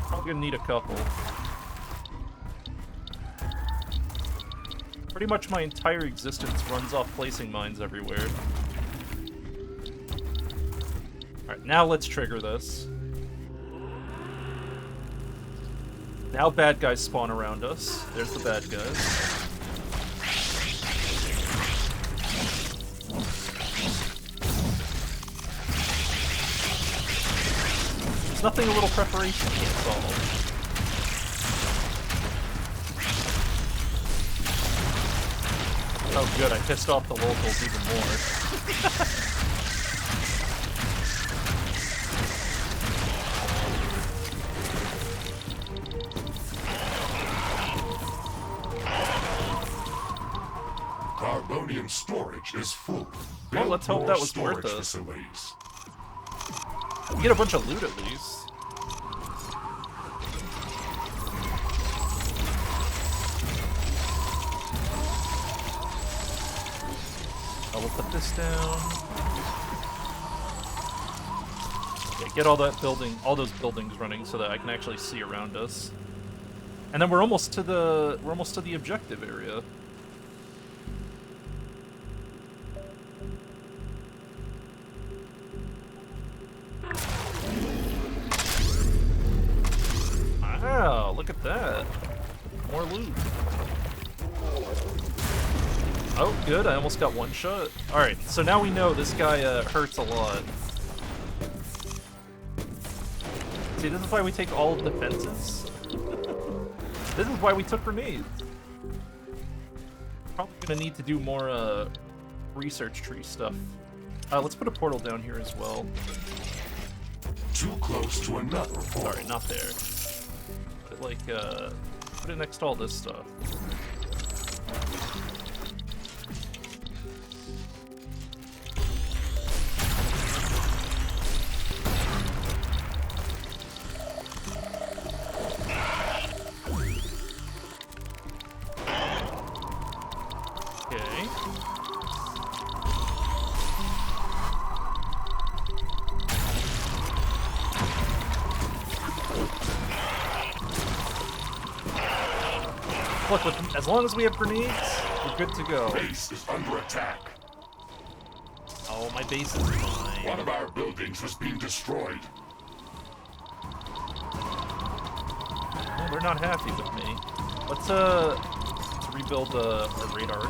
Probably gonna need a couple. Pretty much my entire existence runs off placing mines everywhere. Alright, now let's trigger this. Now bad guys spawn around us. There's the bad guys. There's nothing a little preparation can't solve. Oh good, I pissed off the locals even more. Carbonium storage is full. Well, let's hope that was worth it. Facilities. We get a bunch of loot at least. I will put this down. Yeah, get all that building, all those buildings running so that I can actually see around us. And then we're almost to the objective area. Wow, look at that. More loot. Oh, good, I almost got one shot. Alright, so now we know this guy hurts a lot. See, this is why we take all of the defenses. This is why we took grenades. Probably gonna need to do more research tree stuff. Let's put a portal down here as well. Too close to another portal. Sorry, not there. Put it like, put it next to all this stuff. Okay. Look, as long as we have grenades, we're good to go. Base is under attack. Oh, my base is fine. One of our buildings has been destroyed. Well, they're not happy with me. Let's rebuild our radar.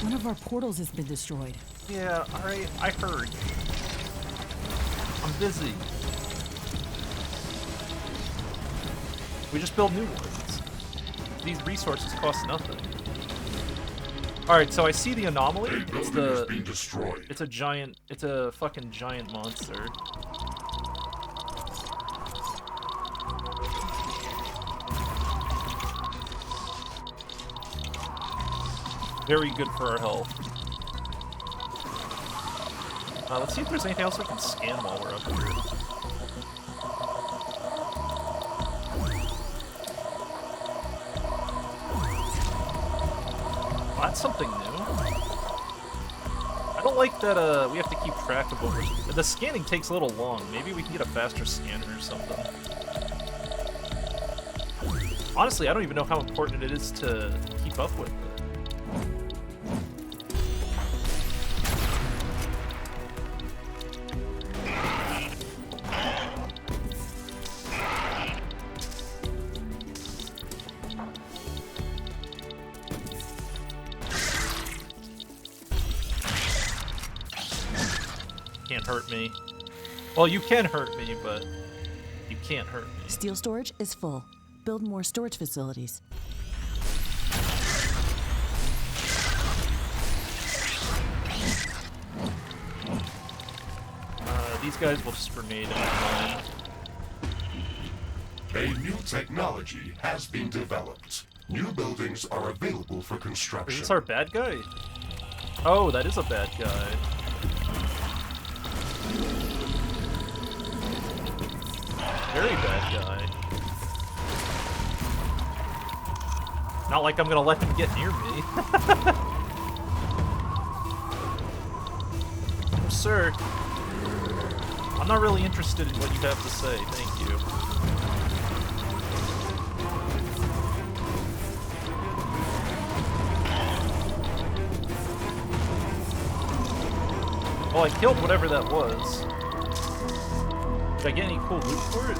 One of our portals has been destroyed. Yeah, alright, I heard. I'm busy. We just build new ones. These resources cost nothing. Alright, so I see the anomaly. A building has been destroyed. It's a giant, it's a fucking giant monster. Very good for our health. Let's see if there's anything else we can scan while we're up here. Oh, that's something new. I don't like that we have to keep track of what we're... The scanning takes a little long. Maybe we can get a faster scanner or something. Honestly, I don't even know how important it is to keep up with it. Can't hurt me. Well, you can hurt me, but you can't hurt me. Steel storage is full. Build more storage facilities. These guys will just grenade in mine. A new technology has been developed. New buildings are available for Is construction. this our bad guy? Oh, that is a bad guy. Very bad guy. Not like I'm gonna let him get near me. Oh, sir. I'm not really interested in what you have to say, thank you. Well, I killed whatever that was. Did I get any cool loot for it?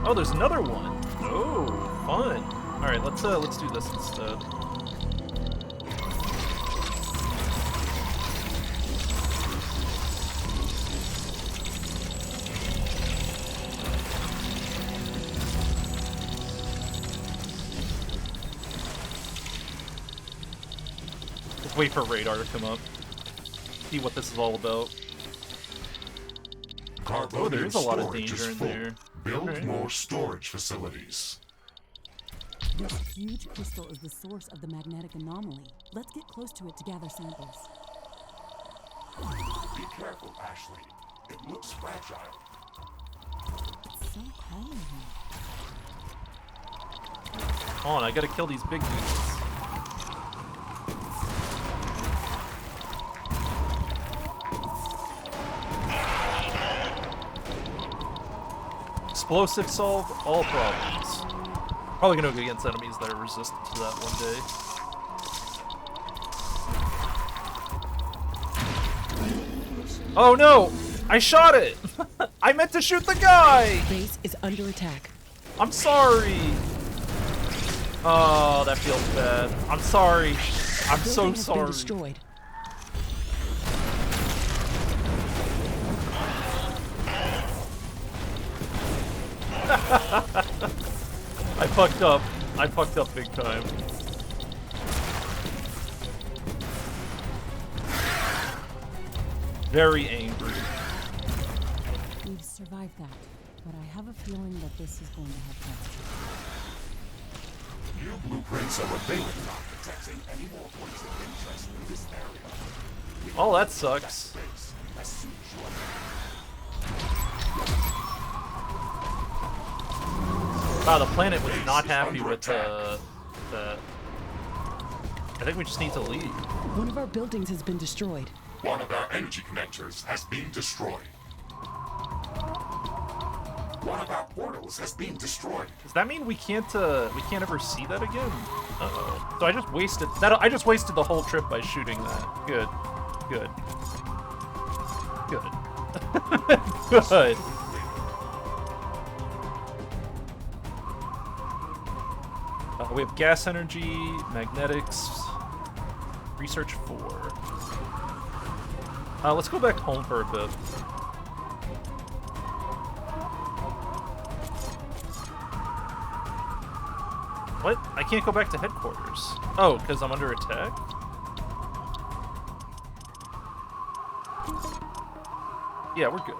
Oh, there's another one. Oh, fun. All right, let's do this instead. Let's wait for radar to come up. See what this is all about. Oh, there is a lot of danger in there. Build Alright. more storage facilities. This huge crystal is the source of the magnetic anomaly. Let's get close to it to gather samples. Be careful, Ashley. It looks fragile. It's so calm here. Come on, I gotta kill these big dudes. Explosive solve all problems. Probably gonna go against enemies that are resistant to that one day. Oh no! I shot it! I meant to shoot the guy! Base is under attack. I'm sorry! Oh, that feels bad. I'm sorry. I'm so Building has been sorry. destroyed. I fucked up. I fucked up big time. Very angry. We've survived that, but I have a feeling that this is going to have consequences. New blueprints are available, not detecting any more points of interest in this area. Oh, that sucks. Base as soon as you are Wow, the planet was not happy with that. I think we just need to leave. One of our buildings has been destroyed. One of our energy connectors has been destroyed. One of our portals has been destroyed. Does that mean we can't ever see that again? Uh-oh. So I just wasted that. I just wasted the whole trip by shooting that. Good. Good. Good. Good. We have gas energy, magnetics, research 4. Let's go back home for a bit. What? I can't go back to headquarters. Oh, because I'm under attack? Yeah, we're good.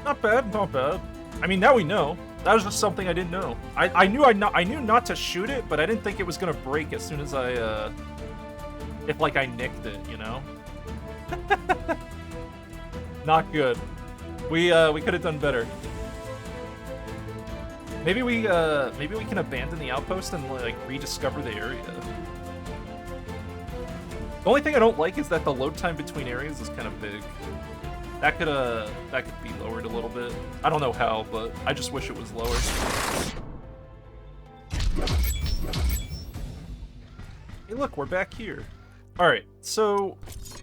Not bad, not bad. I mean, now we know. That was just something I didn't know. I knew not to shoot it, but I didn't think it was gonna break as soon as if like I nicked it, you know? Not good. We could have done better. Maybe we can abandon the outpost and like rediscover the area. The only thing I don't like is that the load time between areas is kind of big. That could be lowered a little bit. I don't know how, but I just wish it was lower. Hey, look, we're back here. All right, so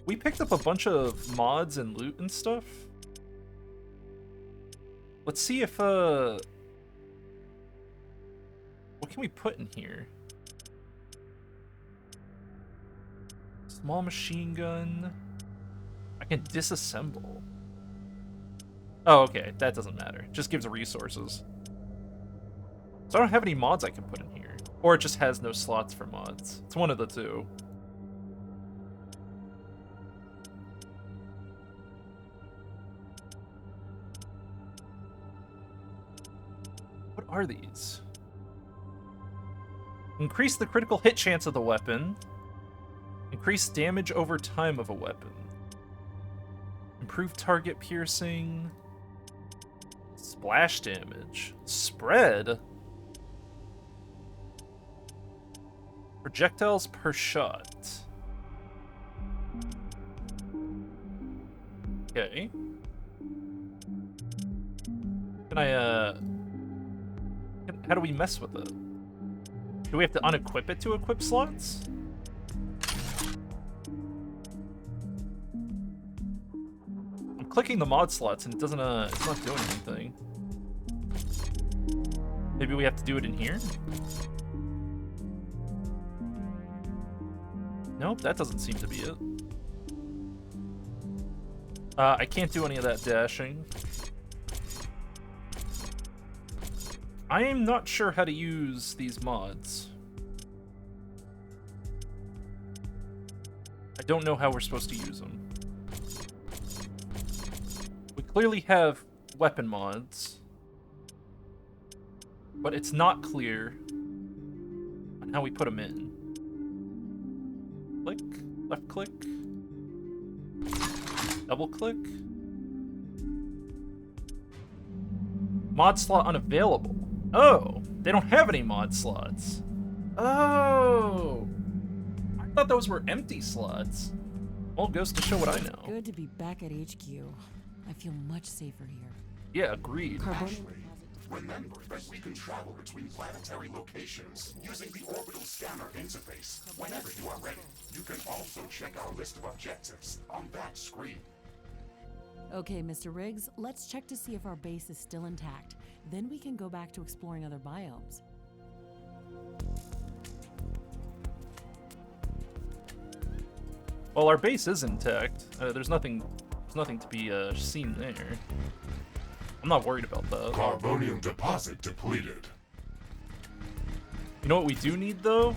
we picked up a bunch of mods and loot and stuff. Let's see if what can we put in here? Small machine gun. I can disassemble. Oh, okay. That doesn't matter. Just gives resources. So I don't have any mods I can put in here. Or it just has no slots for mods. It's one of the two. What are these? Increase the critical hit chance of the weapon. Increase damage over time of a weapon. Improve target piercing. Splash damage. Spread. Projectiles per shot. Okay. Can I, how do we mess with it? Do we have to unequip it to equip slots? I'm clicking the mod slots and it doesn't, it's not doing anything. Maybe we have to do it in here? Nope, that doesn't seem to be it. I can't do any of that dashing. I am not sure how to use these mods. I don't know how we're supposed to use them. We clearly have weapon mods, but it's not clear on how we put them in. Click, left click, double click. Mod slot unavailable. Oh, they don't have any mod slots. Oh, I thought those were empty slots. Well, goes to show what I know. Good to be back at HQ. I feel much safer here. Yeah, agreed. Remember that we can travel between planetary locations using the orbital scanner interface. Whenever you are ready, you can also check our list of objectives on that screen. Okay, Mr. Riggs, let's check to see if our base is still intact. Then we can go back to exploring other biomes. Well, our base is intact. There's nothing to be seen there. I'm not worried about that. Carbonium deposit depleted. You know what we do need, though?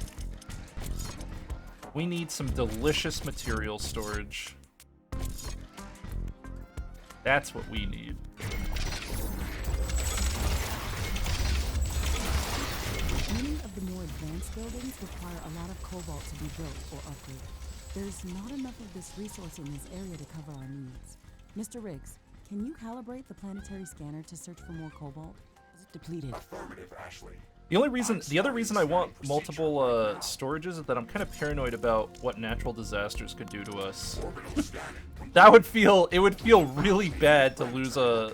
We need some delicious material storage. That's what we need. Many of the more advanced buildings require a lot of cobalt to be built or upgraded. There's not enough of this resource in this area to cover our needs. Mr. Riggs, can you calibrate the planetary scanner to search for more cobalt? Is it depleted? Affirmative, Ashley. The other reason I want multiple storages is that I'm kind of paranoid about what natural disasters could do to us. Orbital scanning. It would feel really bad to lose a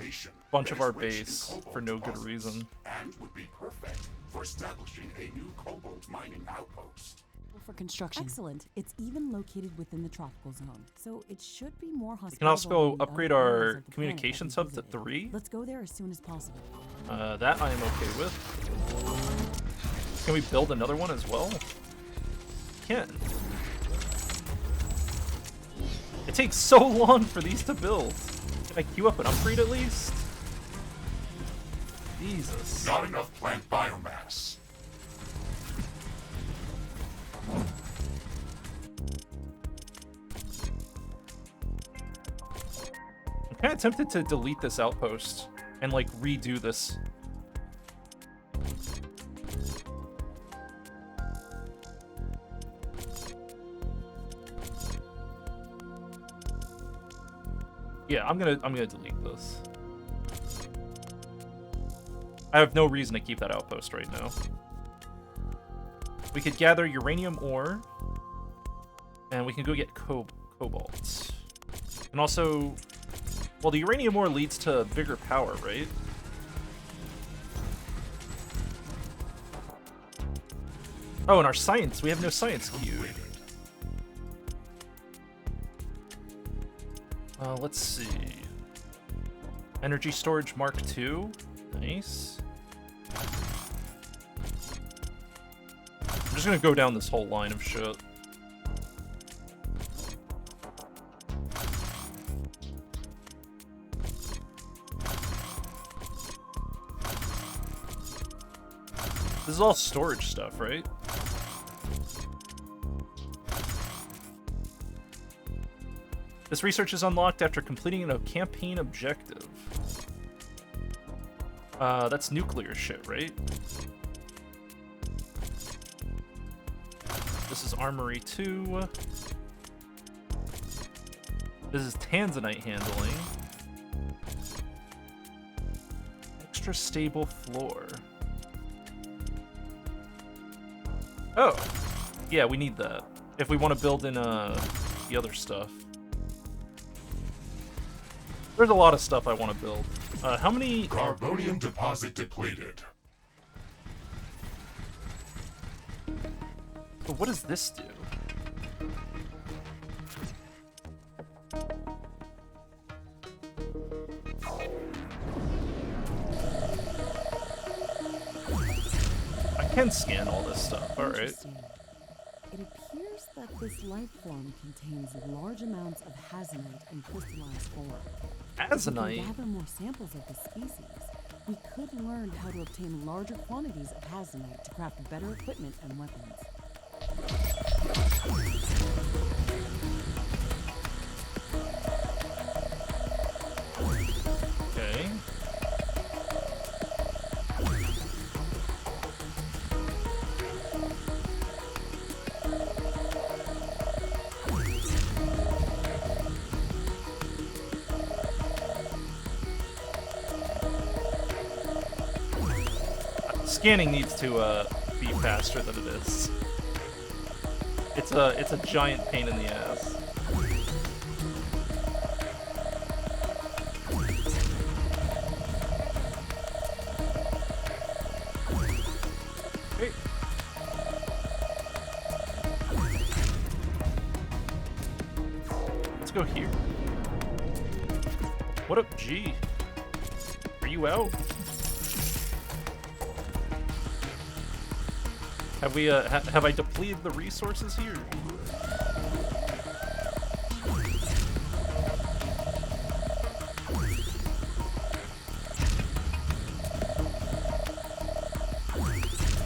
bunch of our base for no good reason. And would be perfect for establishing a new cobalt mining outpost. For construction. Excellent. It's even located within the tropical zone, so it should be more hospitable. We can also go than the upgrade other our areas of the communications planet hub that to we 3. Let's go there as soon as possible. That I am okay with. Can we build another one as well? Can. It takes so long for these to build. Can I queue up an upgrade at least? Jesus. Not enough plant biomass. I'm kind of tempted to delete this outpost and like redo this. Yeah, I'm gonna delete this. I have no reason to keep that outpost right now. We could gather uranium ore, and we can go get cobalt. And also, well, the uranium ore leads to bigger power, right? Oh, and our science, we have no science queued. Let's see. Energy storage Mark II. Nice. I'm just gonna go down this whole line of shit. This is all storage stuff, right? This research is unlocked after completing a campaign objective. That's nuclear shit, right? This is Armory 2. This is Tanzanite handling. Extra stable floor. Oh! Yeah, we need that. If we want to build in, the other stuff. There's a lot of stuff I want to build. How many... Carbonium deposit depleted. So what does this do? I can scan all this stuff, alright. Interesting. It appears that this life form contains large amounts of hazonite in crystallized form. If we Azonite? can gather more samples of the species, we could learn how to obtain larger quantities of hazonite to craft better equipment and weapons. Okay. Scanning needs to be faster than it is. It's a giant pain in the ass. Hey. Let's go here. What up, G? Are you out? Have we, have I depleted the resources here?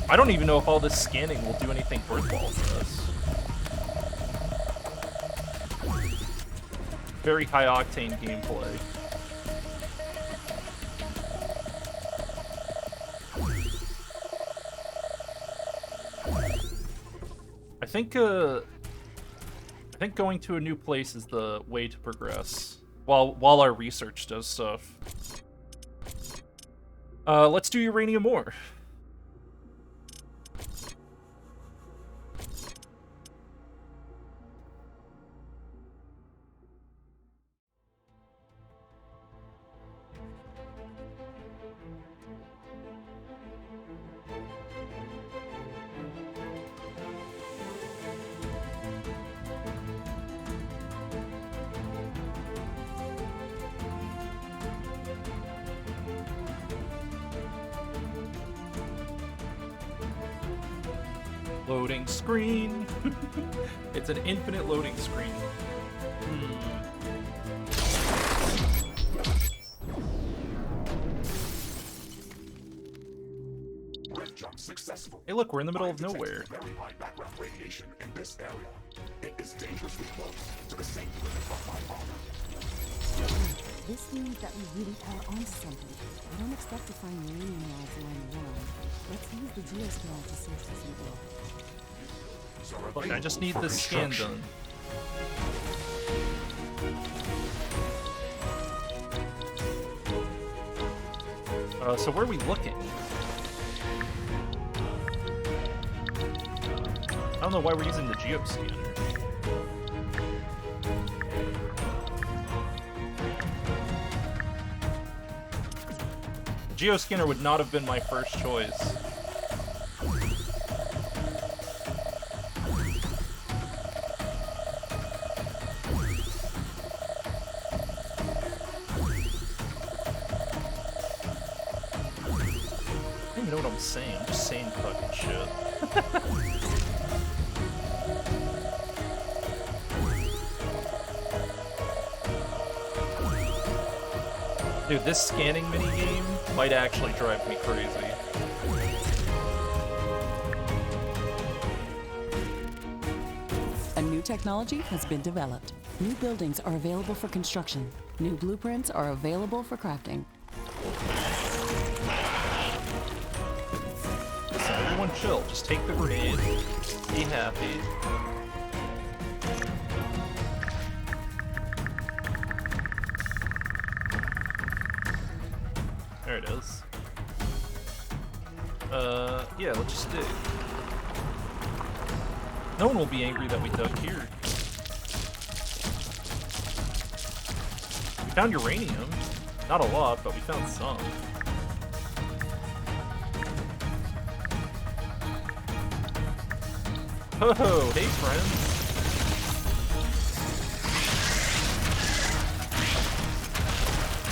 I don't even know if all this scanning will do anything worthwhile for us. Very high-octane gameplay. I think going to a new place is the way to progress while our research does stuff. Let's do uranium ore. Loading screen. It's an infinite loading screen. Jump successful. Hey, look, we're in the middle of nowhere. Very high background radiation in this area. It is dangerously close to the same limit of my honor. This means that we really are onto something. I don't expect to find uranium labs around the world. Let's use the geoscanner to search this info. Look, I just need this scan done. So where are we looking? I don't know why we're using the geoscanner. The geoscanner would not have been my first choice. I don't even know what I'm saying. I'm just saying fucking shit. Dude, this scanning minigame might actually drive me crazy. A new technology has been developed. New buildings are available for construction. New blueprints are available for crafting. Listen, everyone chill. Just take the grenade. Be happy. There it is. Yeah, let's just dig. No one will be angry that we dug here. We found uranium. Not a lot, but we found some. Ho ho, hey friends.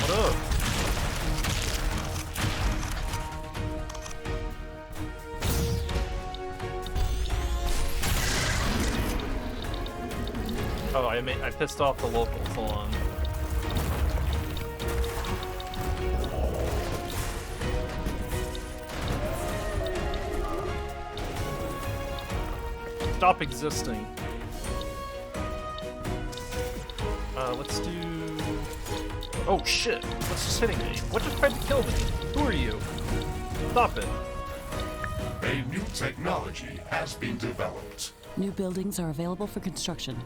What up? Oh, I pissed off the locals. Hold on. Stop existing. Let's do... Oh shit! What's just hitting me? What just tried to kill me? Who are you? Stop it. A new technology has been developed. New buildings are available for construction.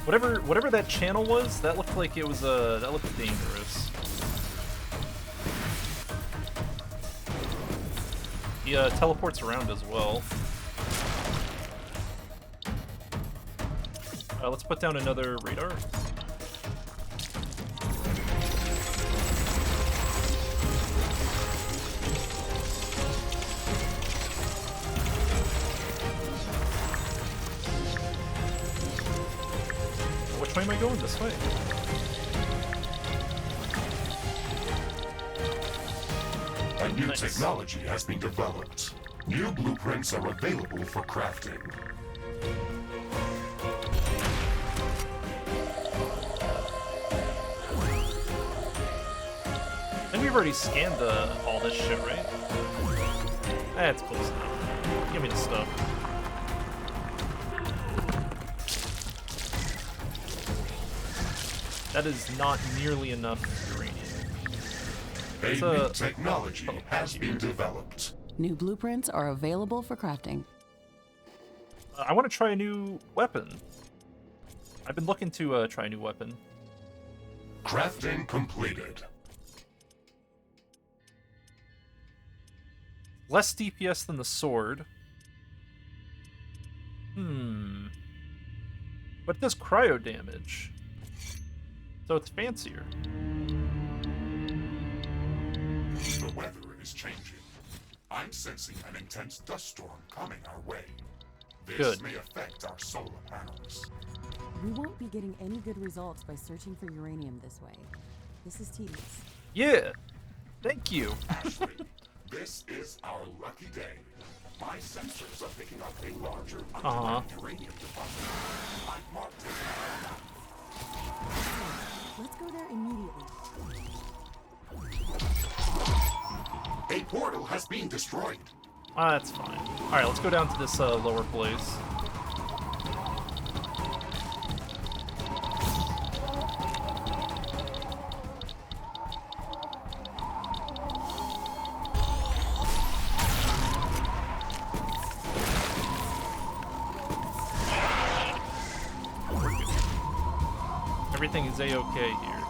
Whatever that channel was, that looked like it was that looked dangerous. He teleports around as well. Let's put down another radar. Which way am I going? This way. new Nice. technology has been developed. New blueprints are available for crafting. I think we've already scanned all this shit, right? That's close enough. Give me the stuff. That is not nearly enough uranium. A It's new technology has been developed. New blueprints are available for crafting. I want to try a new weapon. I've been looking to try a new weapon. Crafting completed. Less DPS than the sword. But it does cryo damage. So it's fancier. The weather is changing. I'm sensing an intense dust storm coming our way. This Good. may affect our solar panels. We won't be getting any good results by searching for uranium this way. This is tedious. Yeah. Thank you. Ashley, this is our lucky day. My sensors are picking up a larger underground uranium deposit. I've marked it on our map. Let's go there immediately. A portal has been destroyed. That's fine. Alright, let's go down to this lower place. We're good. Everything is a-okay here.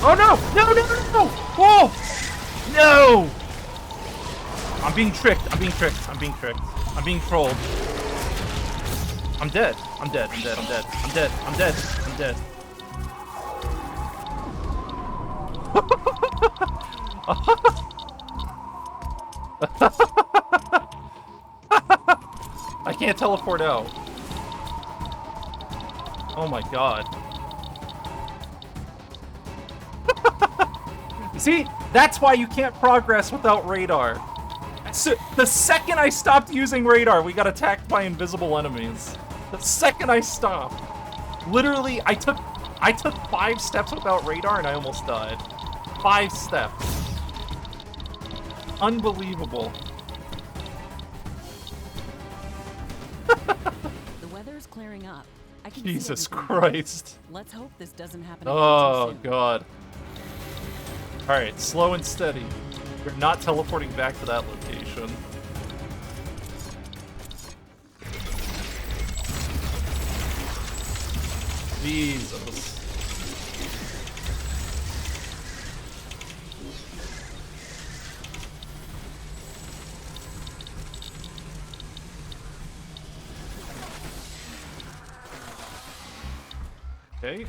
Oh no! No, no, no, no! Whoa! No! I'm being tricked. I'm being tricked. I'm being tricked. I'm being trolled. I'm dead. I'm dead. I'm dead. I'm dead. I'm dead. I'm dead. I'm dead. I can't teleport out. Oh my god. See? That's why you can't progress without radar. So, the second I stopped using radar, we got attacked by invisible enemies. The second I stopped. Literally, I took 5 steps without radar and I almost died. 5 steps. Unbelievable. The weather's clearing up. I can see Jesus everything. Christ. Let's hope this doesn't happen again Oh, too soon. God. Alright, slow and steady. We're not teleporting back to that location. Jesus. Okay.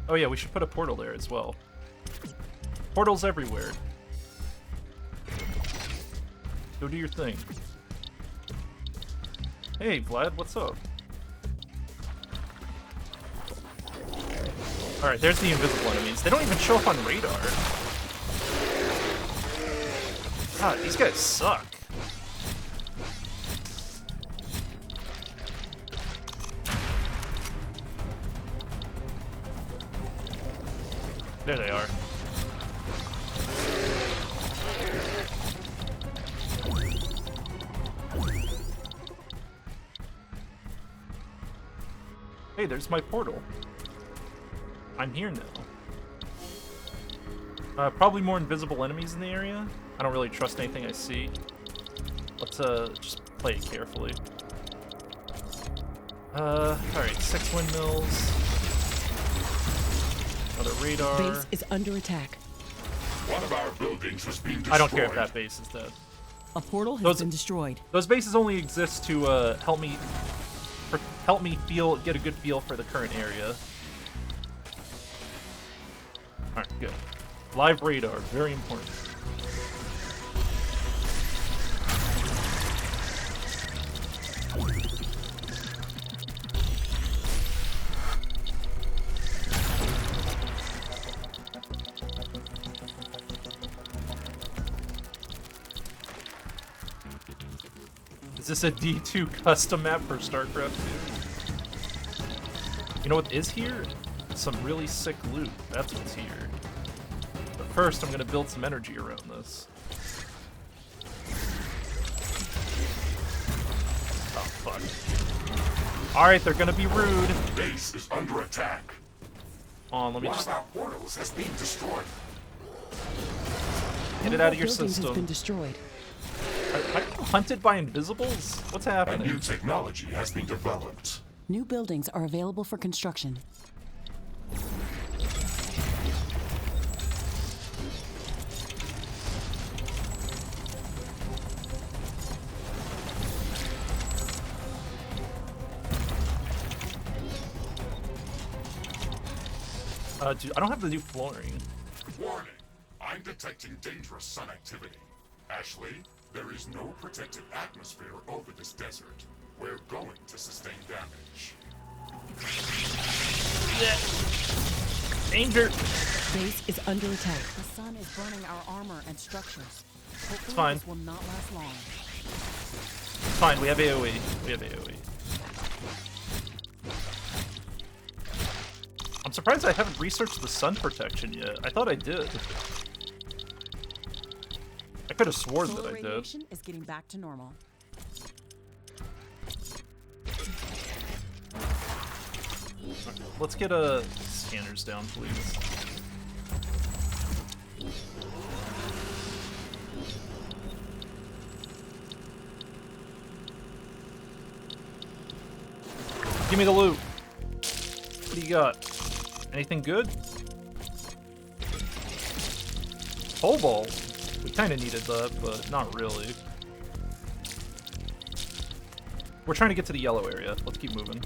Oh yeah, we should put a portal there as well. Portals everywhere. Go do your thing. Hey, Vlad, what's up? Alright, there's the invisible enemies. They don't even show up on radar. God, these guys suck. There they are. Hey, there's my portal. I'm here now. Probably more invisible enemies in the area. I don't really trust anything I see. Let's just play it carefully. Alright, 6 windmills. Another radar. Base is under attack. One of our buildings was being destroyed. I don't care if that base is dead. A portal has Those- been destroyed. Those bases only exist to help me get a good feel for the current area. Alright, good. Live radar, very important. this a D2 custom map for StarCraft 2? You know what is here? Some really sick loot. That's what's here. But first, I'm gonna build some energy around this. Oh, fuck. Alright, they're gonna be rude. Base is under attack. On, let me One just of our portals has been destroyed. get it out of your Buildings system. has been destroyed. Are you hunted by invisibles? What's A happening? new technology has been developed. New buildings are available for construction. Dude, I don't have the new flooring. Warning! I'm detecting dangerous sun activity. Ashley, there is no protected atmosphere over this desert. We're going to sustain damage. Danger! Base is under attack. The sun is burning our armor and structures. Hopefully fine. this will not last long. It's fine, we have AoE. We have AoE. I'm surprised I haven't researched the sun protection yet. I thought I did. I could have sworn that Solar I did. radiation is getting back to normal. Let's get scanners down, please. Give me the loot. What do you got? Anything good? Cobalt. We kind of needed that, but not really. We're trying to get to the yellow area. Let's keep moving.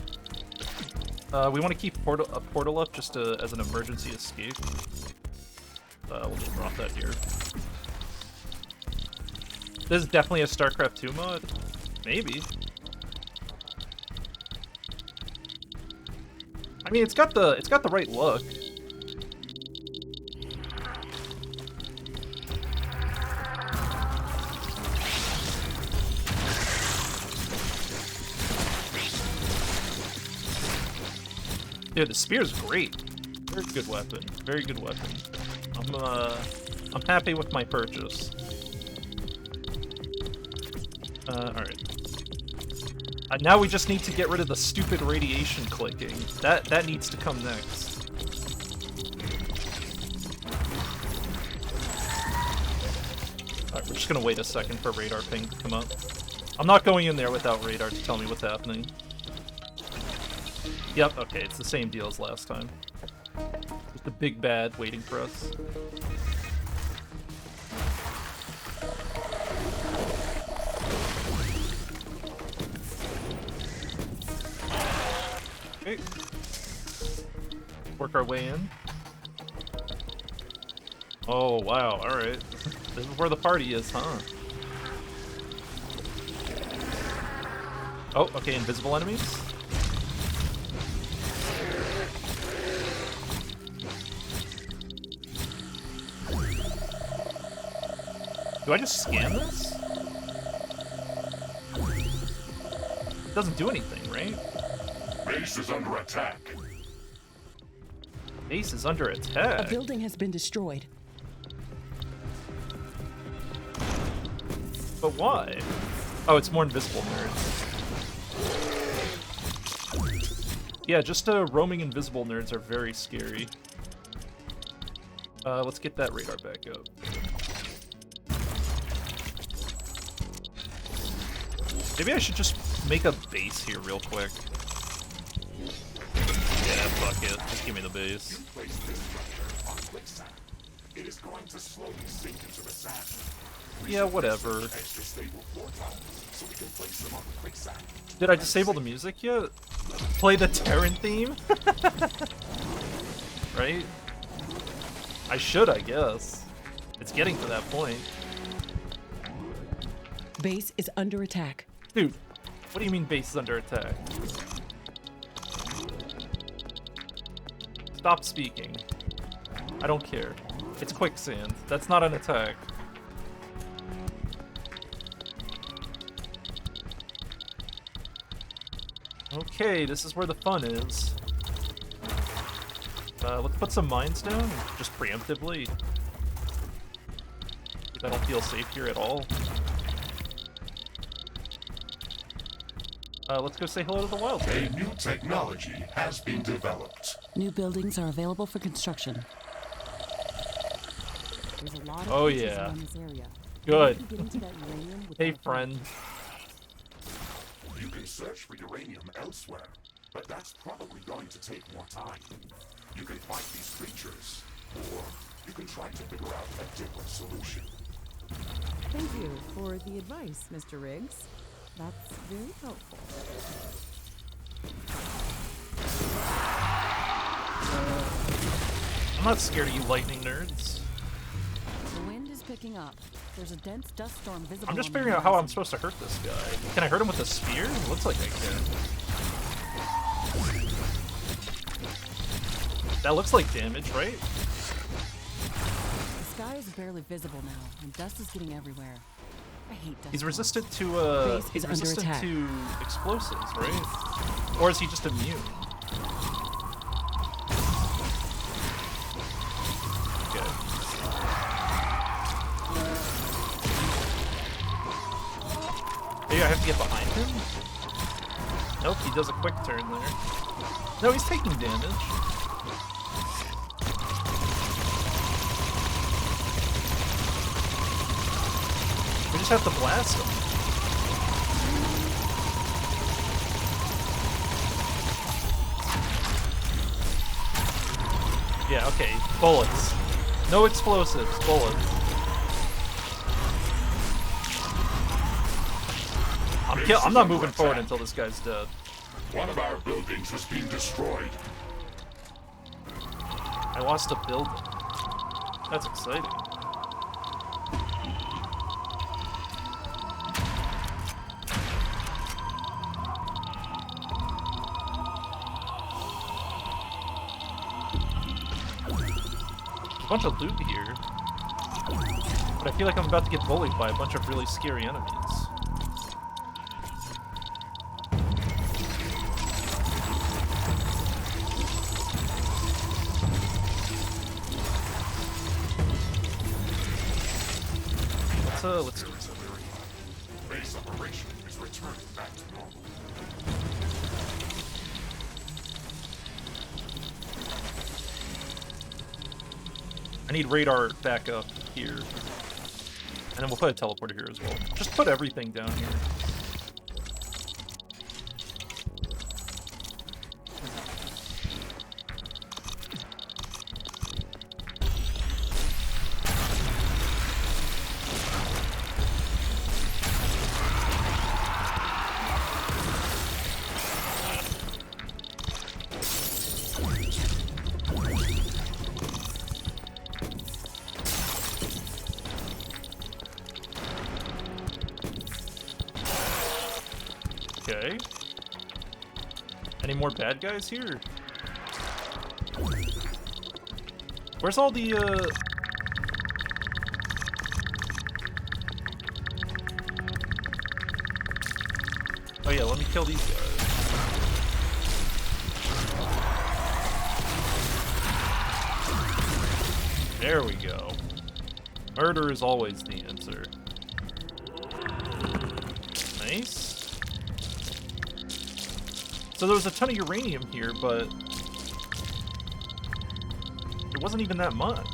We want to keep a portal up just as an emergency escape. We'll just drop that here. This is definitely a StarCraft 2 mod. Maybe. I mean, it's got the right look. Dude, the spear's great. Very good weapon. Very good weapon. I'm happy with my purchase. Alright. Now we just need to get rid of the stupid radiation clicking. That needs to come next. Alright, we're just gonna wait a second for radar ping to come up. I'm not going in there without radar to tell me what's happening. Yep, okay, it's the same deal as last time. Just a big bad waiting for us. Okay. Work our way in. Oh, wow, alright. This is where the party is, huh? Oh, okay, invisible enemies. Do I just scan this? It doesn't do anything, right? Base is under attack. Base is under A attack. building has been destroyed. But why? Oh, it's more invisible nerds. Yeah, just roaming invisible nerds are very scary. Let's get that radar back up. Maybe I should just make a base here real quick. Yeah, fuck it. Just give me the base. Place this structure on quicksand. It is going to slowly sink into the sand. Yeah, whatever. Extra stable floor tiles, so we can place them on the quicksand. Did I disable the music yet? Play the Terran theme? Right? I should, I guess. It's getting to that point. Base is under attack. Dude, what do you mean base is under attack? Stop speaking. I don't care. It's quicksand. That's not an attack. Okay, this is where the fun is. Let's put some mines down, just preemptively. I don't feel safe here at all. Let's go say hello to the wild. A new technology has been developed. New buildings are available for construction. There's a lot of Oh, creatures yeah. around this area. Good. We need to get into that uranium Hey, without a friend. You can search for uranium elsewhere, but that's probably going to take more time. You can fight these creatures, or you can try to figure out a different solution. Thank you for the advice, Mr. Riggs. That's very helpful. I'm not scared of you lightning nerds. The wind is picking up. There's a dense dust storm visible. I'm just on the figuring out how I'm horizon. supposed to hurt this guy. Can I hurt him with a spear? It looks like I can. That looks like damage, right? The sky is barely visible now, and dust is getting everywhere. I hate dust. He's storms. resistant to Base he's is under resistant attack. to explosives, right? Or is he just immune? Okay. Maybe I have to get behind him? Nope, he does a quick turn there. No, he's taking damage. We just have to blast him. Yeah, okay. Bullets. No explosives. Bullets. I'm not moving forward until this guy's dead. One of our buildings has been destroyed. I lost a building. That's exciting. There's a bunch of loot here. But I feel like I'm about to get bullied by a bunch of really scary enemies. Let's do this. Base operation is returning back to normal. I need radar backup here. And then we'll put a teleporter here as well. Just put everything down here. Okay. Any more bad guys here? Where's all the, Oh yeah, let me kill these guys. There we go. Murder is always the answer. Nice. So there was a ton of uranium here, but it wasn't even that much.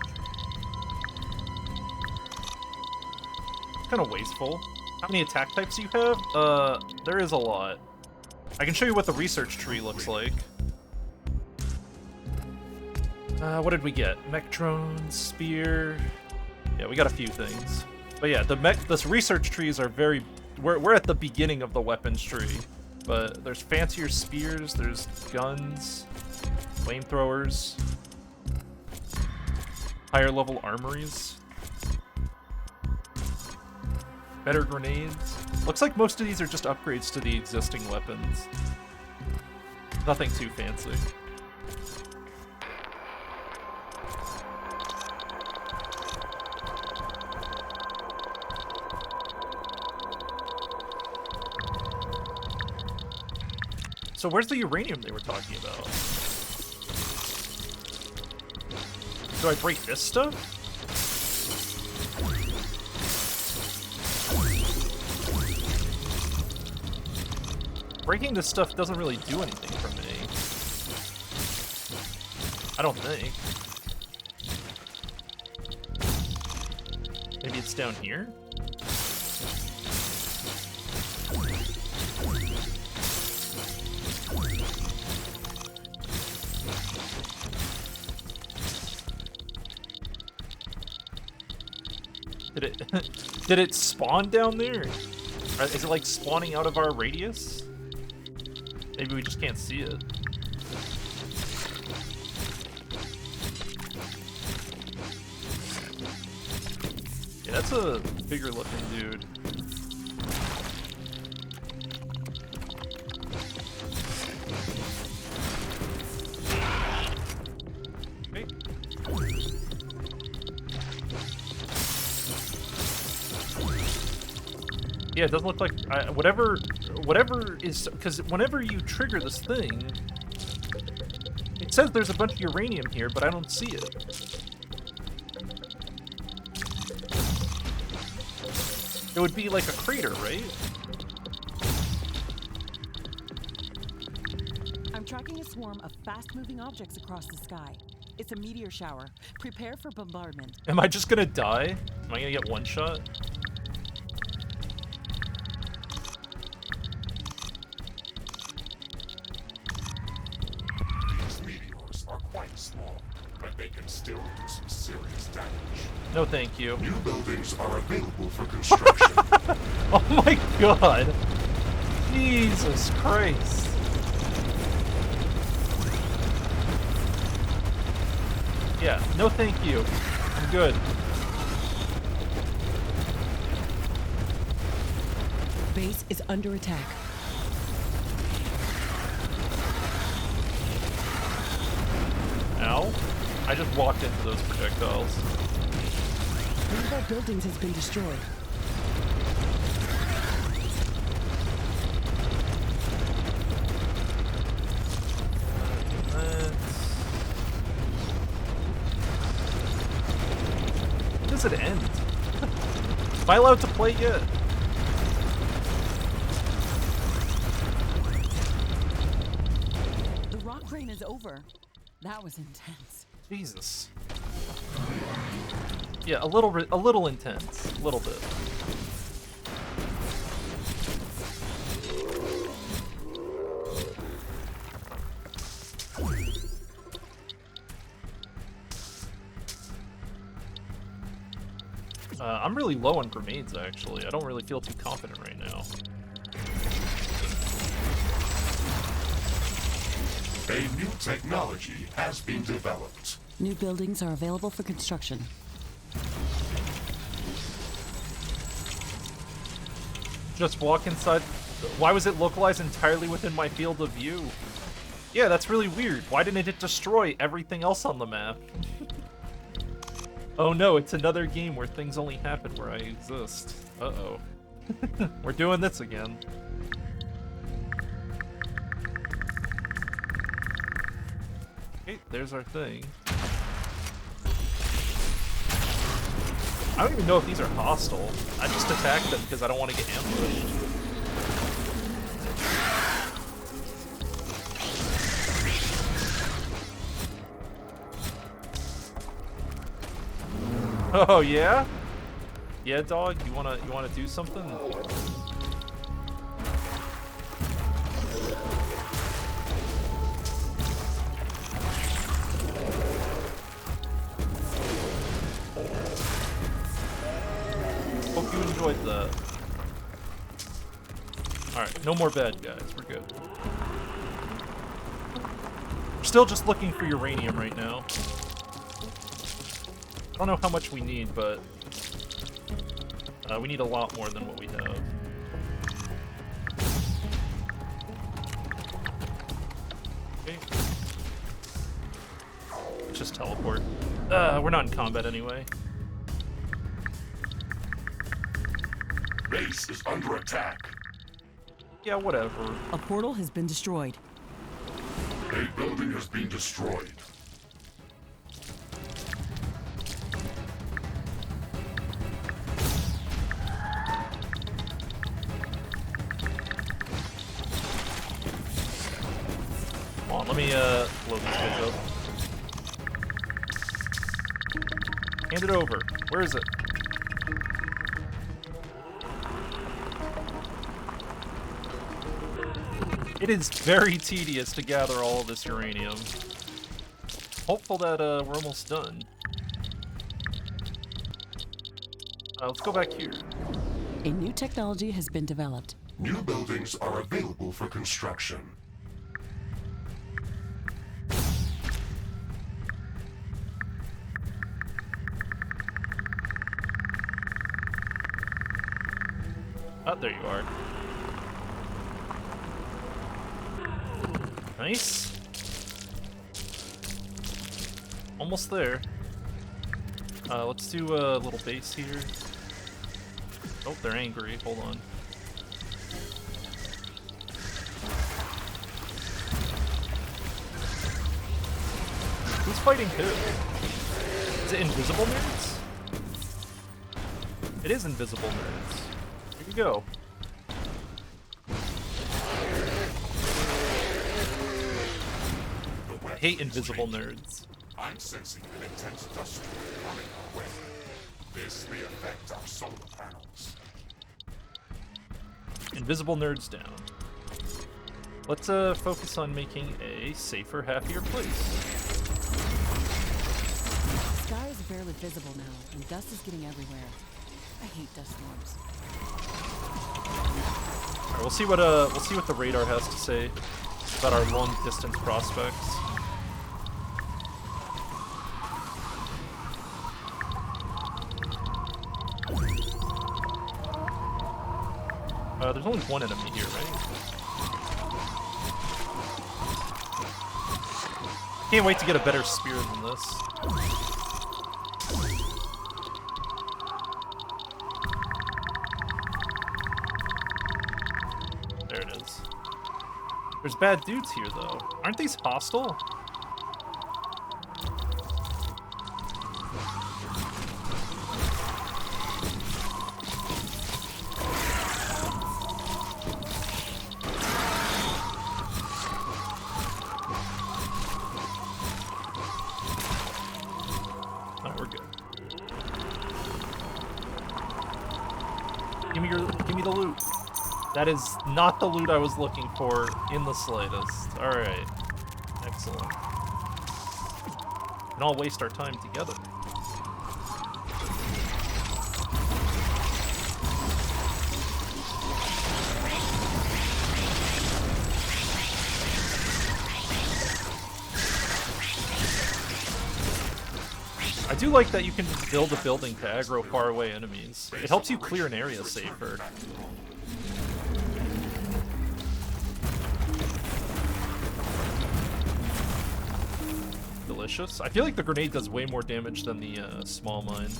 It's kind of wasteful. How many attack types do you have? There is a lot. I can show you what the research tree looks like. What did we get? Mech drone, spear. Yeah, we got a few things. But yeah, this research trees are very. We're at the beginning of the weapons tree. But there's fancier spears, there's guns, flamethrowers, higher level armories, better grenades. Looks like most of these are just upgrades to the existing weapons. Nothing too fancy. So where's the uranium they were talking about? Do I break this stuff? Breaking this stuff doesn't really do anything for me. I don't think. Maybe it's down here? Did it did it spawn down there? Is it like spawning out of our radius? Maybe we just can't see it. Yeah, that's a bigger looking dude. Okay. Yeah, it doesn't look like whatever is, because whenever you trigger this thing, it says there's a bunch of uranium here, but I don't see it. It would be like a crater, right? I'm tracking a swarm of fast-moving objects across the sky. It's a meteor shower. Prepare for bombardment. Am I just gonna die? Am I gonna get one shot? These meteors are quite small, but they can still do some serious damage. No, thank you. New buildings are available for construction. Oh my god! Jesus Christ! Yeah, no thank you. I'm good. Base is under attack. Ow. I just walked into those projectiles. One of our buildings has been destroyed. When does it end? Am I allowed to play yet? The rock rain is over. That was intense. Jesus. Yeah, a little intense. A little bit. I'm really low on grenades, actually. I don't really feel too confident right now. A new technology has been developed. New buildings are available for construction. Just walk inside. Why was it localized entirely within my field of view? Yeah, that's really weird. Why didn't it destroy everything else on the map? Oh no, it's another game where things only happen where I exist. Uh-oh. We're doing this again. Okay, there's our thing. I don't even know if these are hostile. I just attack them because I don't want to get ambushed. Oh yeah? Yeah, dog, you wanna do something? Hope you enjoyed that. Alright, no more bad guys, we're good. We're still just looking for uranium right now. I don't know how much we need, but we need a lot more than what we have. Okay. Let's just teleport. We're not in combat anyway. Base is under attack. Yeah, whatever. A portal has been destroyed. A building has been destroyed. Come on, let me load this bitch up. Hand it over. Where is it? It is very tedious to gather all of this uranium. Hopeful that we're almost done. Let's go back here. A new technology has been developed. New buildings are available for construction. Oh, there you are. Nice. Almost there. Let's do a little base here. Oh, they're angry. Hold on. Who's fighting who? Is it invisible nerds? It is invisible nerds. Here you go. I hate invisible nerds. I'm sensing an intense dust storm coming our way. This may affect our solar panels. Invisible nerds down. Let's focus on making a safer, happier place. The sky is barely visible now, and dust is getting everywhere. I hate dust storms. Alright, we'll see what the radar has to say about our long distance prospects. There's only one enemy here, right? Can't wait to get a better spear than this. There it is. There's bad dudes here, though. Aren't these hostile? Give me the loot. That is not the loot I was looking for in the slightest. Alright. Excellent. We can all waste our time together. I do like that you can build a building to aggro far away enemies. It helps you clear an area safer. Delicious. I feel like the grenade does way more damage than the small mine.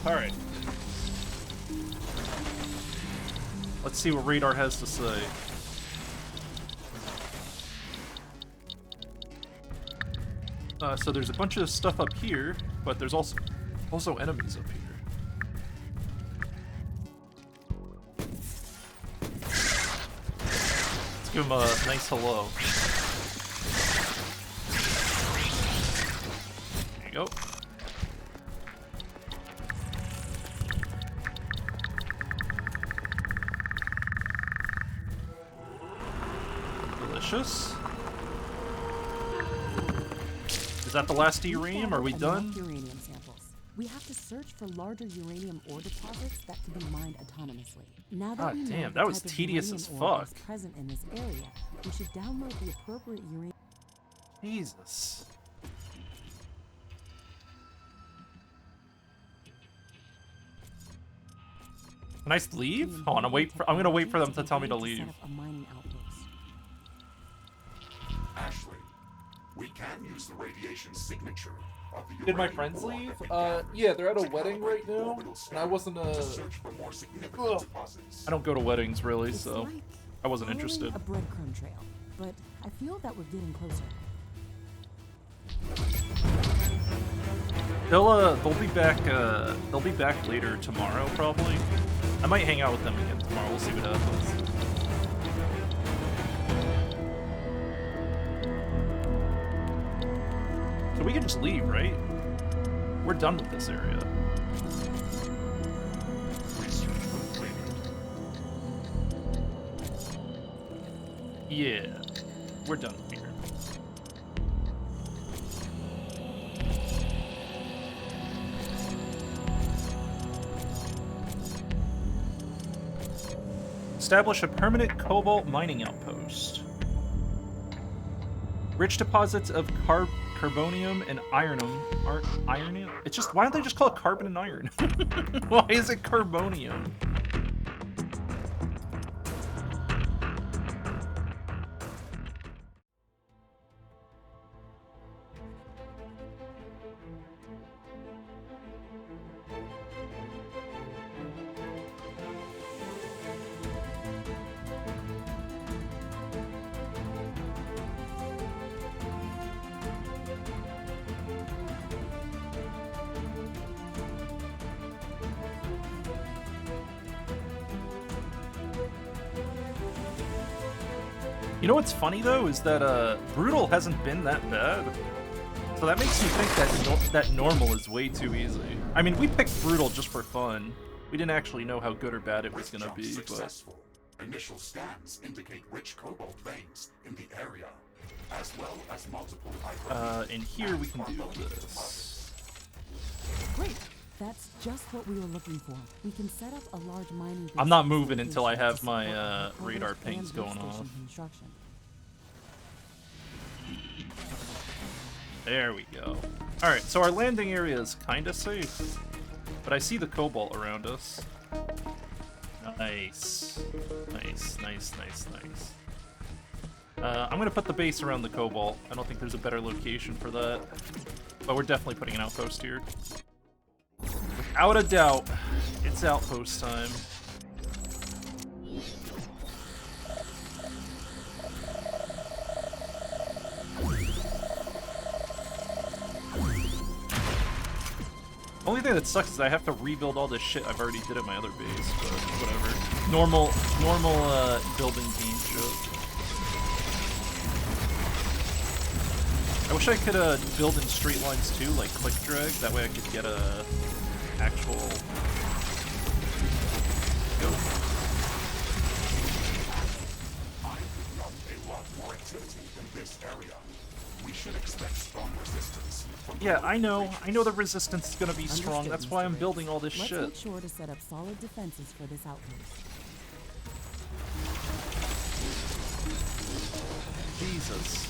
Alright. Let's see what radar has to say. So there's a bunch of stuff up here, but there's also enemies up here. Let's give them a nice hello. There you go. Delicious. Is that the last uranium? Are we done? Uranium samples. We have to search for larger uranium ore deposits that can be mined autonomously. Now that we know damn, the that was type of tedious as uranium ore fuck. is present in this area, we should download the appropriate uranium. Jesus. Can I leave? Hold on, I'm gonna wait for them to tell me to leave. Set up a mining outpost. Ashley, we can't can use the radiation signature of the Did my uranium friends ore leave? that we gathered Yeah, they're at a to wedding right calibrate now, orbital and I wasn't to search for more significant Ugh. deposits. I don't go to weddings really, It's so like I wasn't following interested. a breadcrumb trail, but I feel that we're getting closer. They'll be back later tomorrow probably. I might hang out with them again tomorrow. We'll see what happens. So we can just leave, right? We're done with this area. Research completed. Yeah, we're done here. Establish a permanent cobalt mining outpost. Rich deposits of carbonium and iron. It's just, why don't they just call it carbon and iron? Why is it carbonium? You know what's funny though is that brutal hasn't been that bad, so that makes me think that that normal is way too easy. I mean, we picked brutal just for fun. We didn't actually know how good or bad it was gonna be, but Successful. Initial scans indicate rich cobalt veins in the area, as well as multiple in here we can do this. Great. That's just what we were looking for. We can set up a large mining base I'm not at moving this until I location have to my support the radar cobalt pings and going lift station off. construction. There we go. Alright, so our landing area is kinda safe, but I see the cobalt around us. Nice. Nice. I'm gonna put the base around the cobalt. I don't think there's a better location for that, but we're definitely putting an outpost here. Without a doubt, it's outpost time. Only thing that sucks is I have to rebuild all this shit I've already did at my other base, but whatever. Normal building game shit. I wish I could build in straight lines too, like click drag. That way I could get a actual go. I've picked up a lot more activity in this area. We should expect strong resistance. From Yeah, I know the resistance is gonna be strong. Understood, That's why Mr. I'm Riggs. building all this Let's shit. make sure to set up solid defenses for this outpost. Jesus.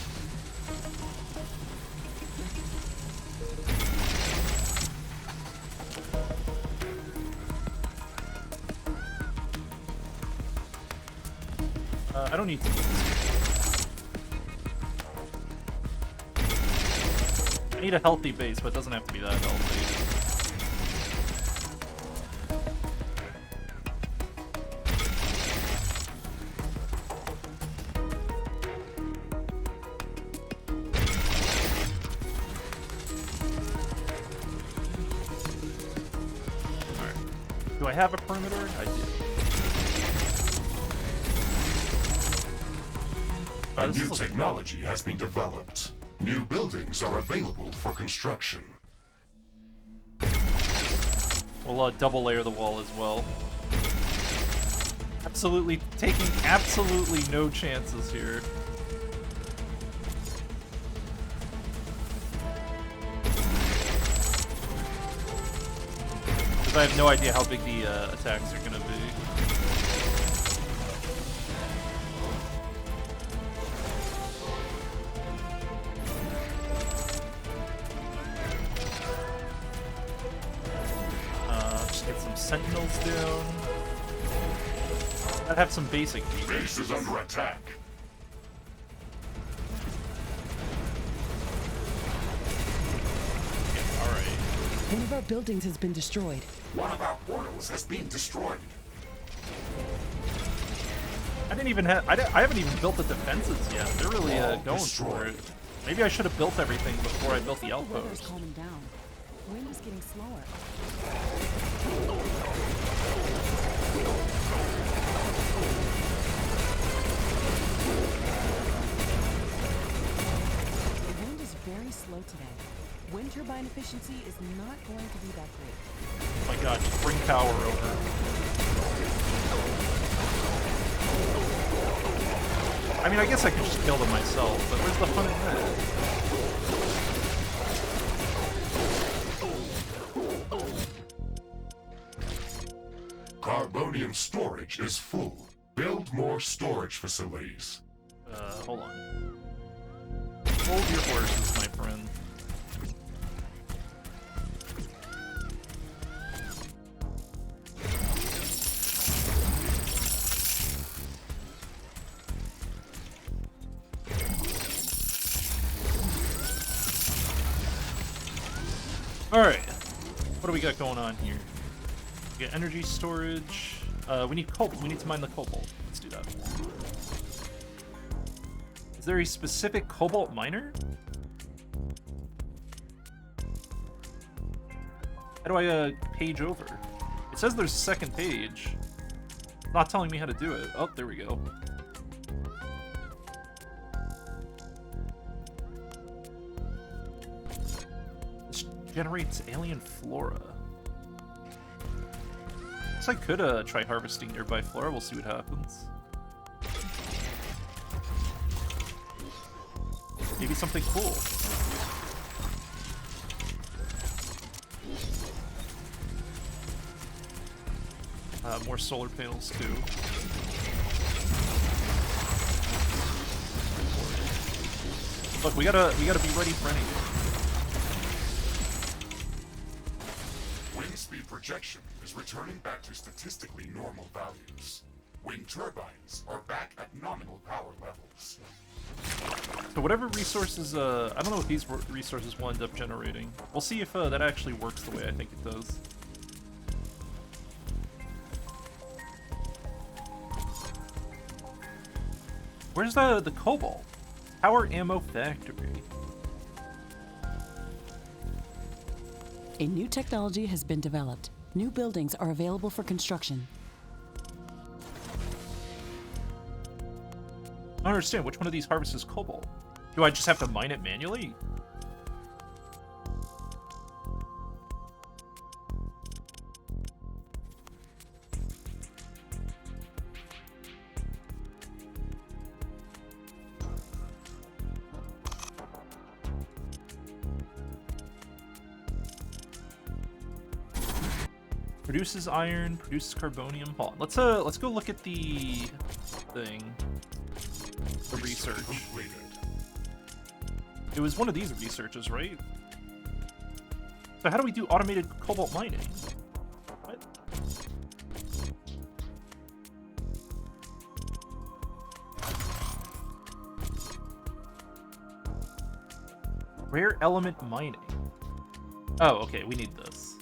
I don't need to do this. I need a healthy base, but it doesn't have to be that healthy. Alright. Do I have a perimeter? I do. A This new is a- technology has been developed. New buildings are available for construction. We'll double layer the wall as well. Absolutely taking absolutely no chances here. Because I have no idea how big the attacks are gonna be. Just get some sentinels down. I'd have some basic Base is defenses. under attack. One of our buildings has been destroyed. One of our portals has been destroyed. I didn't even have. I haven't even built the defenses yet. They're really going for it. Maybe I should have built everything before I built the The weather's outpost. calming down. Wind is getting slower. The wind is very slow today. Wind turbine efficiency is not going to be that great. Oh my god, just bring power over. I mean, I guess I could just kill them myself, but where's the fun in that? Carbonium storage is full. Build more storage facilities. Hold on. Hold your horses, my friend. Alright. What do we got going on here? We got energy storage. We need cobalt. We need to mine the cobalt. Let's do that. Is there a specific cobalt miner? How do I page over? It says there's a second page. It's not telling me how to do it. Oh, there we go. This generates alien flora. Guess I could try harvesting nearby flora. We'll see what happens. Maybe something cool. More solar panels too. Look, we gotta be ready for anything. Wind speed projection is returning back to statistically normal values. Wind turbines are back at nominal power levels. So whatever resources, I don't know what these resources will end up generating. We'll see if that actually works the way I think it does. Where's the cobalt? Power ammo factory. A new technology has been developed. New buildings are available for construction. I don't understand. Which one of these harvests cobalt? Do I just have to mine it manually? Produces iron, produces carbonium. Hold on. Let's go look at the thing. The research. Completed. It was one of these researches, right? So how do we do automated cobalt mining? What? Rare element mining. Oh, okay, we need this.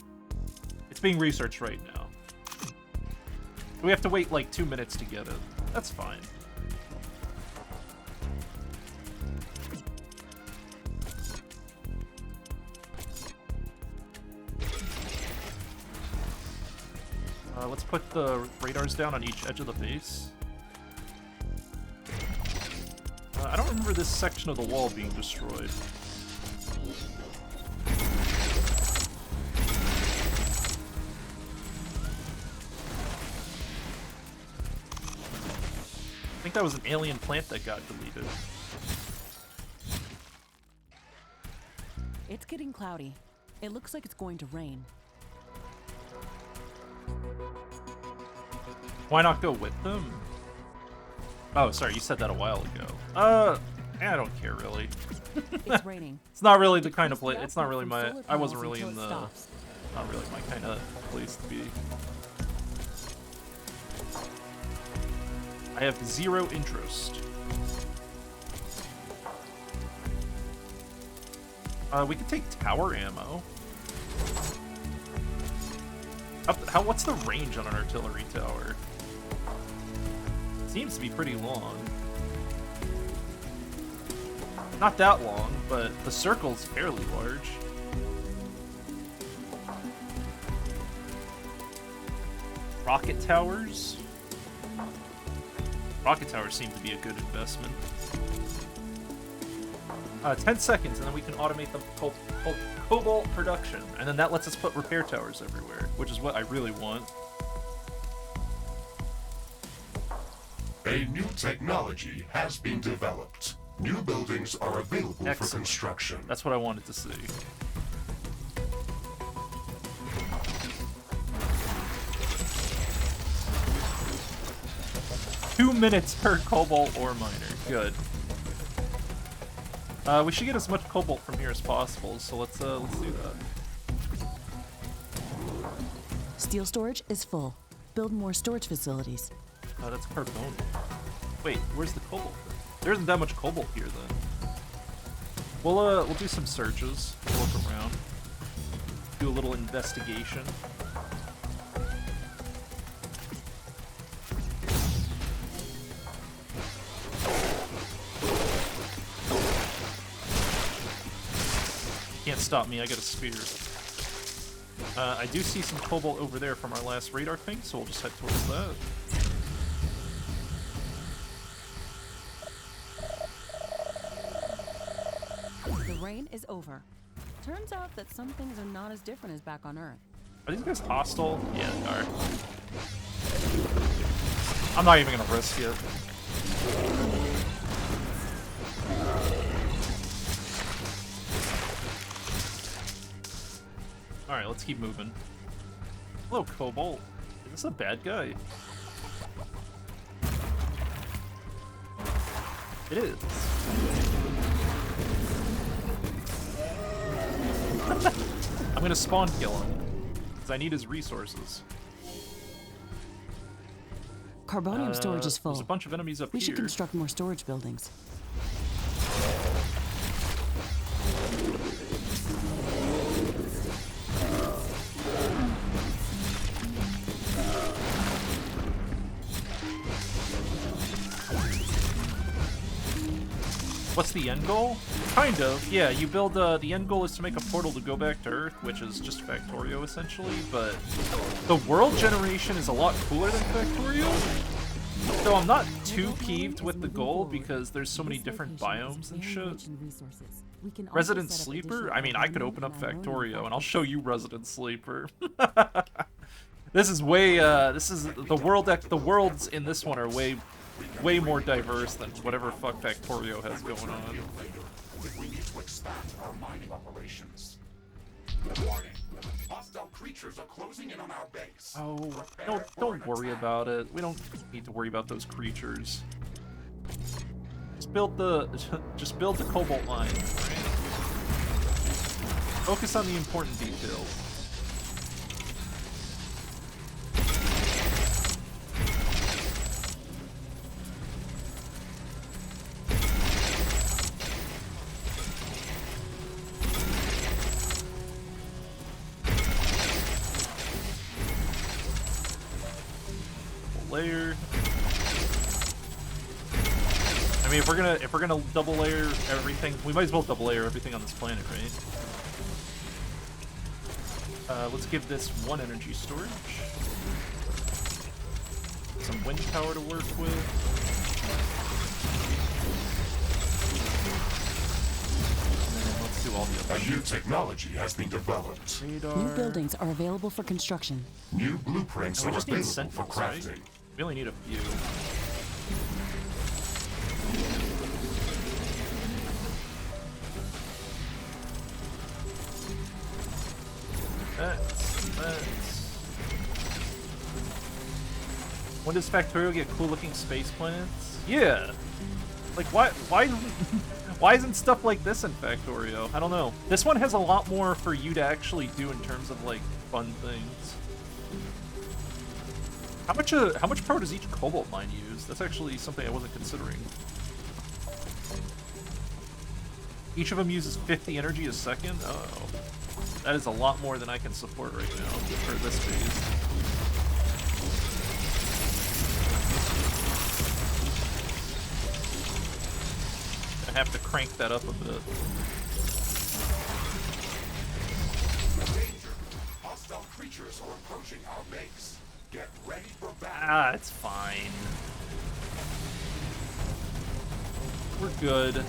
It's being researched right now. We have to wait like 2 minutes to get it. That's fine. Let's put the radars down on each edge of the base. I don't remember this section of the wall being destroyed. I think that was an alien plant that got deleted. It's getting cloudy. It looks like it's going to rain. Why not go with them? Oh, sorry, you said that a while ago. I don't care really. It's raining. It's not really the kind of Close place. the It's not really outlet my. from solar I wasn't panels really in until it the. stops. Not really my kind of place to be. I have zero interest. We could take tower ammo. What's the range on an artillery tower? Seems to be pretty long. Not that long, but the circle's fairly large. Rocket towers? Rocket towers seem to be a good investment. 10 seconds, and then we can automate the cobalt production. And then that lets us put repair towers everywhere, which is what I really want. A new technology has been developed. New buildings are available for construction. That's what I wanted to see. Two minutes per cobalt ore miner. Good. We should get as much cobalt from here as possible, so let's do that. Steel storage is full. Build more storage facilities. Oh, that's carbon. Wait, where's the cobalt? There isn't that much cobalt here then. We'll do some searches. We'll look around. Do a little investigation. Can't stop me, I got a spear. I do see some cobalt over there from our last radar ping, so we'll just head towards that. The rain is over. Turns out that some things are not as different as back on Earth. Are these guys hostile? Yeah, they are. I'm not even gonna risk it. Alright, let's keep moving. Hello, Cobalt. Is this a bad guy? It is. I'm gonna spawn kill him, because I need his resources. Carbonium storage is full. There's a bunch of enemies up We here. should construct more storage buildings. What's the end goal? Kind of. Yeah, you build, the end goal is to make a portal to go back to Earth, which is just Factorio, essentially, but the world generation is a lot cooler than Factorio, so I'm not too peeved with the goal because there's so many different biomes and shit. Resident Sleeper? I mean, I could open up Factorio, and I'll show you Resident Sleeper. This is way, this is, the worlds in this one are way more diverse than whatever fuck Factorio has going on. We need to expand our mining operations. Warning! Hostile creatures are closing in on our base. Oh, don't worry about it. We don't need to worry about those creatures. Just build the cobalt mine, right? Focus on the important details. Layer. I mean, if we're gonna double layer everything, we might as well double layer everything on this planet, right? Let's give this one energy storage, some wind power to work with. And then let's do all the other A new technology has been developed. radar. New buildings are available for construction. New blueprints We are just need available for sentinels, right? crafting. We only need a few. That's... When does Factorio get cool-looking space planets? Yeah! Like, why why isn't stuff like this in Factorio? I don't know. This one has a lot more for you to actually do in terms of, like, fun things. How much power does each cobalt mine use? That's actually something I wasn't considering. Each of them uses 50 energy a second? Oh. That is a lot more than I can support right now for this phase. have to crank that up a bit. Danger! Hostile creatures are approaching our base. Get ready for battle. Ah, it's fine. We're good.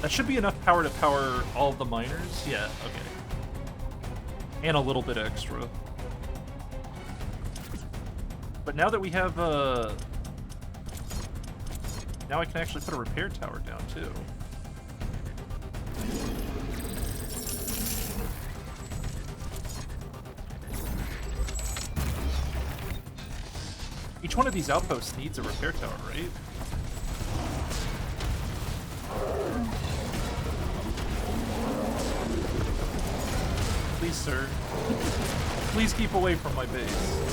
That should be enough power to power all of the miners. Yeah, okay. And a little bit extra. But now that we have, now I can actually put a repair tower down, too. Each one of these outposts needs a repair tower, right? Please, sir. Please keep away from my base.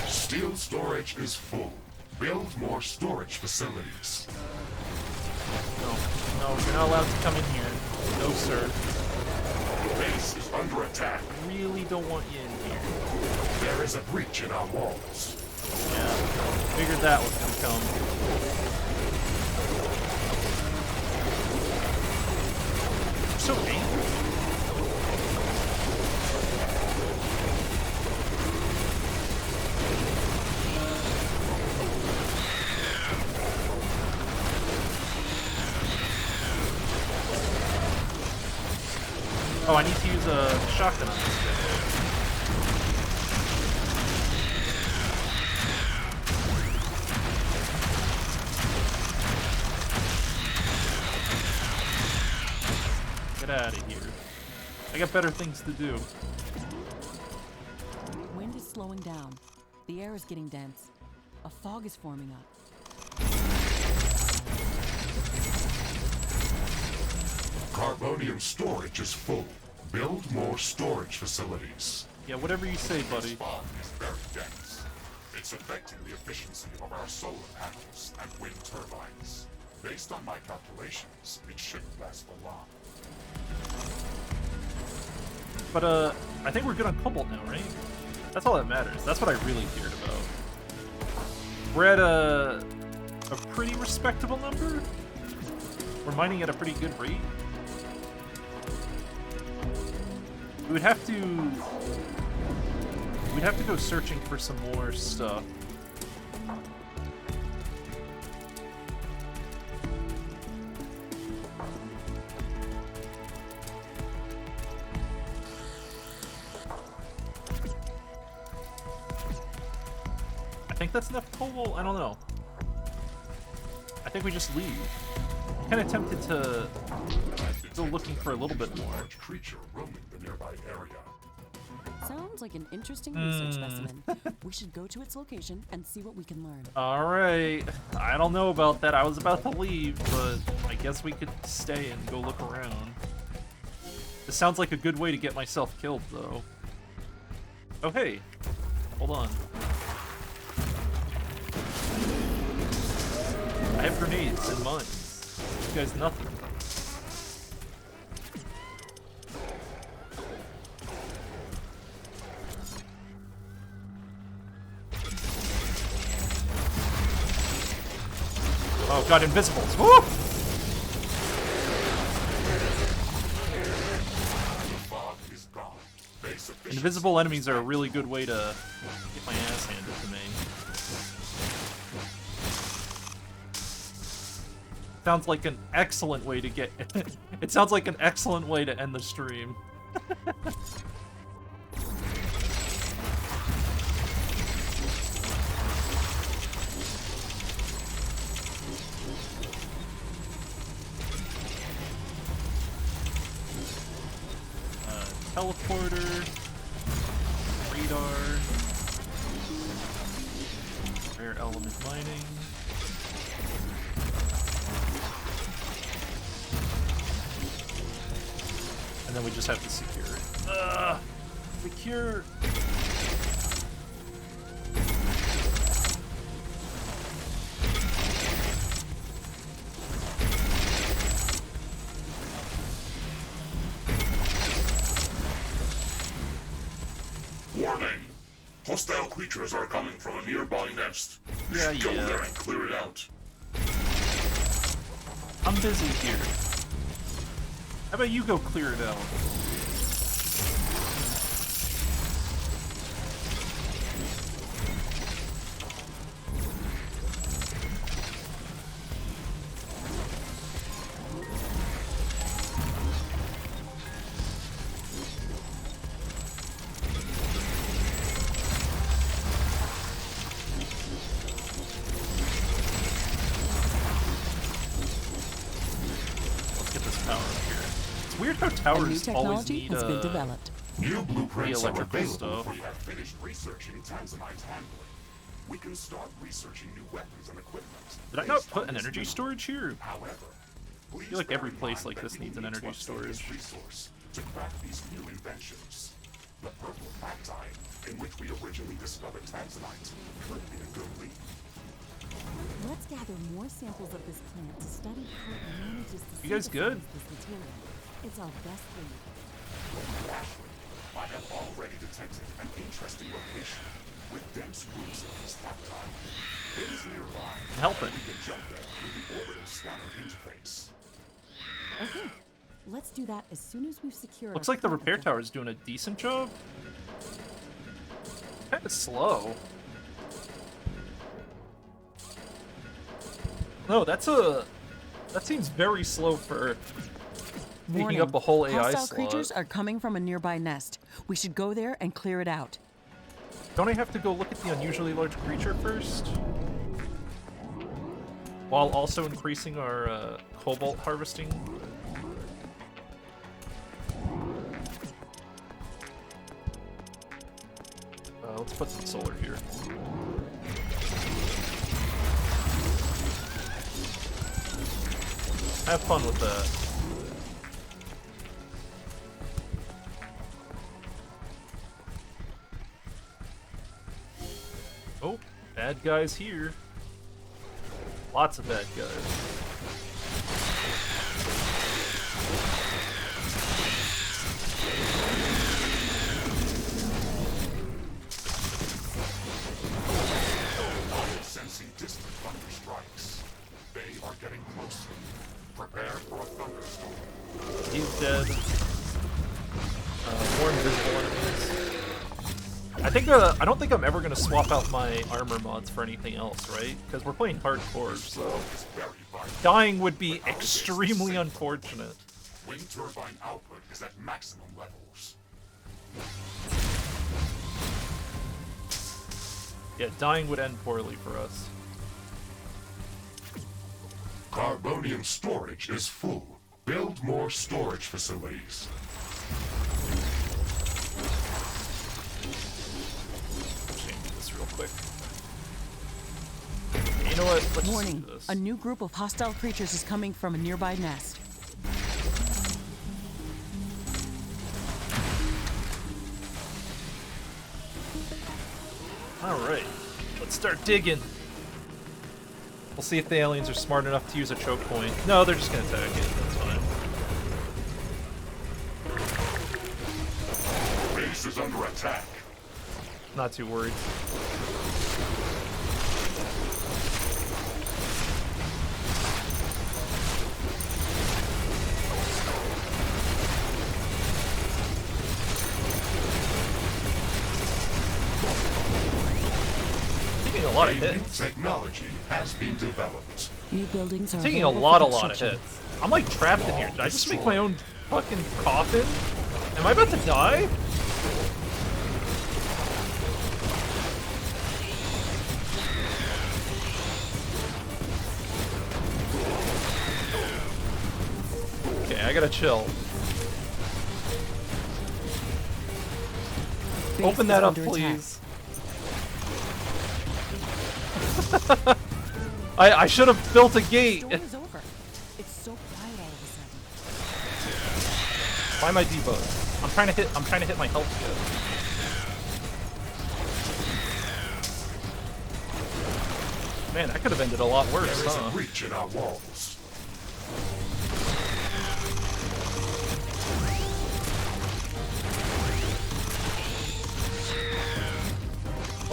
Steel storage is full. Build more storage facilities. No, no, you're not allowed to come in here. No, sir. The base is under attack. I really don't want you in here. There is a breach in our walls. Yeah, figured that was gonna come. So angry. Oh, I need to use a shotgun on this guy. Get out of here. I got better things to do. Wind is slowing down. The air is getting dense. A fog is forming up. Carbonium storage is full. Build more storage facilities. Yeah, whatever you say, This buddy. fog is very dense. It's affecting the efficiency of our solar panels and wind turbines. Based on my calculations, it shouldn't last for long. But, I think we're good on cobalt now, right? That's all that matters. That's what I really cared about. We're at a pretty respectable number. We're mining at a pretty good rate. We'd have to go searching for some more stuff. I think that's enough cobalt. I don't know. I think we just leave. Kind of tempted to go looking for a little bit more. Large creature roaming the nearby area. Sounds like an interesting research specimen. We should go to its location and see what we can learn. Alright. I don't know about that. I was about to leave, but I guess we could stay and go look around. This sounds like a good way to get myself killed, though. Oh, hey. Hold on. I have grenades and mines. You guys nothing. Oh god, invisibles. Woo! The fog is gone. Base efficiency Invisible enemies are a really good way to get my ass handed to me. Sounds like an excellent way to get... It sounds like an excellent way to end the stream. Teleporter, radar, rare element mining. And then we just have to secure it. Secure. Hostile creatures are coming from a nearby nest. Yeah, Go yeah. there and clear it out. I'm busy here. How about you go clear it out? Weird how A new towers always technology need has been developed. New blueprints the are electrical available. stuff. We have finished researching Tanzanite handling. We can start researching new weapons and equipment. Did I not based put on an this energy new- storage here? However, I feel like every place like this needs an energy storage. Resource to craft these new inventions. The purple cacti, in which we originally discovered Tanzanite, could be a good lead. Let's gather more samples of this plant to study how it manages to You guys good? synthesize this material. It's our best lead. Ashley, I have already detected an interesting location with dense roots of these cacti. It is nearby. Help it. We can jump there with the orbital scanner interface. Okay, let's do that as soon as we've secured. Looks our like the plant repair objective. tower is doing a decent job. Kinda slow. No, that seems very slow for taking Warning. up a whole AI Hostile slot. creatures are coming from a nearby nest. We should go there and clear it out. Don't I have to go look at the unusually large creature first? While also increasing our cobalt harvesting? Let's put some solar here. Have fun with that. Oh, bad guys here. Lots of bad guys. Sensing distant thunder strikes. They are getting closer. Prepare for a thunderstorm. He's dead. More invisible enemies. I don't think I'm ever gonna swap out my armor mods for anything else, right? Because we're playing hardcore, so It's very vibrant. dying would be extremely unfortunate. Wind turbine output is at maximum levels. Yeah, dying would end poorly for us. Carbonium storage is full. Build more storage facilities. Change this real quick. You know what? Let's Warning. do this. A new group of hostile creatures is coming from a nearby nest. Alright, let's start digging. We'll see if the aliens are smart enough to use a choke point. No, they're just gonna attack it. That's fine. Base is under attack. Not too worried. Taking a lot of A new hits. technology has been developed. New buildings are Taking a available lot for of construction. hits. I'm like trapped in here. Did I just make my own fucking coffin? Am I about to die? Okay, I gotta chill. Base Open is that up, under attack. please. I should have built a gate. Storm is over. It's so quiet all of a sudden. Why am I debugged? I'm trying to hit my health kit. Man, that could have ended a lot worse, There is huh? a breach in our walls.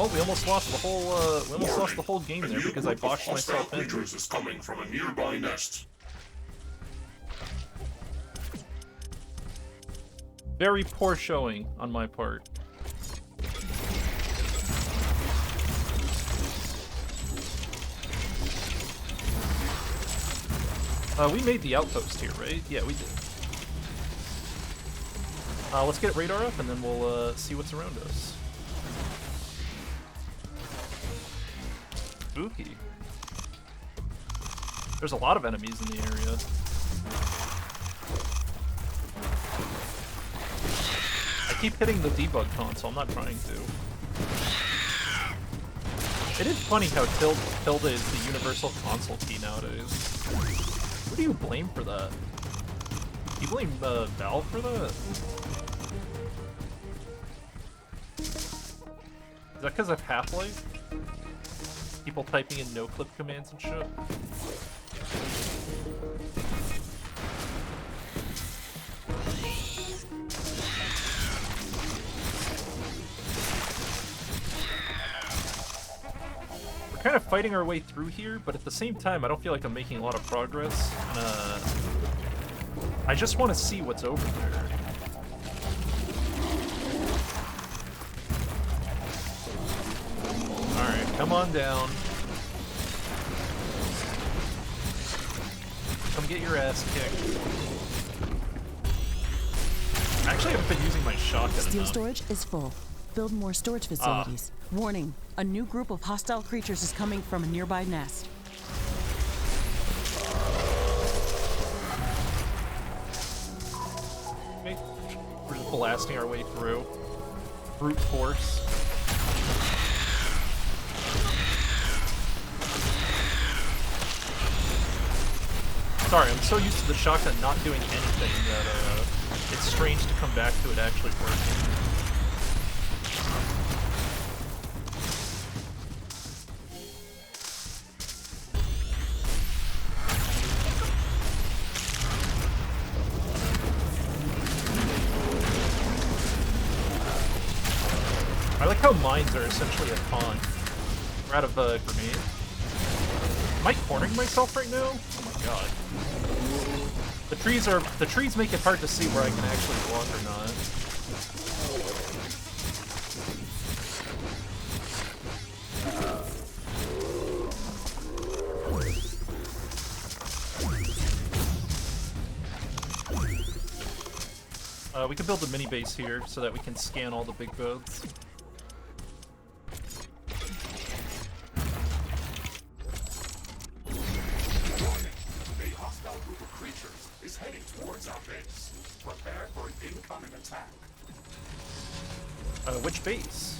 Oh, we almost lost the whole. We almost lost the whole game there because I botched myself in. Creatures is coming from a nearby nest. Very poor showing on my part. We made the outpost here, right? Yeah, we did. Let's get radar up and then we'll see what's around us. Spooky. There's a lot of enemies in the area. I keep hitting the debug console, I'm not trying to. It is funny how tilde is the universal console key nowadays. Who do you blame for that? You blame Valve for that? Is that because of Half-Life? People typing in no-clip commands and shit? We're kind of fighting our way through here, but at the same time, I don't feel like I'm making a lot of progress. And, I just want to see what's over there. Alright, come on down. Come get your ass kicked. Actually, I haven't been using my shotgun Steel enough. storage is full. Build more storage facilities. Warning, a new group of hostile creatures is coming from a nearby nest. Okay. We're just blasting our way through. Brute force. Sorry, I'm so used to the shotgun not doing anything that it's strange to come back to it actually working. I like how mines are essentially a taunt. We're out of grenade. Am I cornering myself right now? Oh my god. The trees make it hard to see where I can actually walk or not. We can build a mini base here so that we can scan all the big boats. Prepare for an incoming attack. Which base?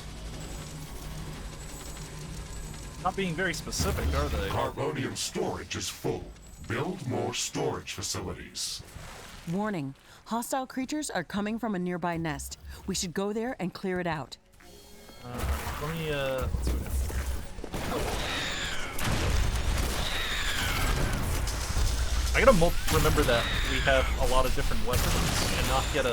Not being very specific, are they? Carbonium storage is full. Build more storage facilities. Warning, hostile creatures are coming from a nearby nest. We should go there and clear it out. Let me, let's go down. I gotta remember that we have a lot of different weapons and not get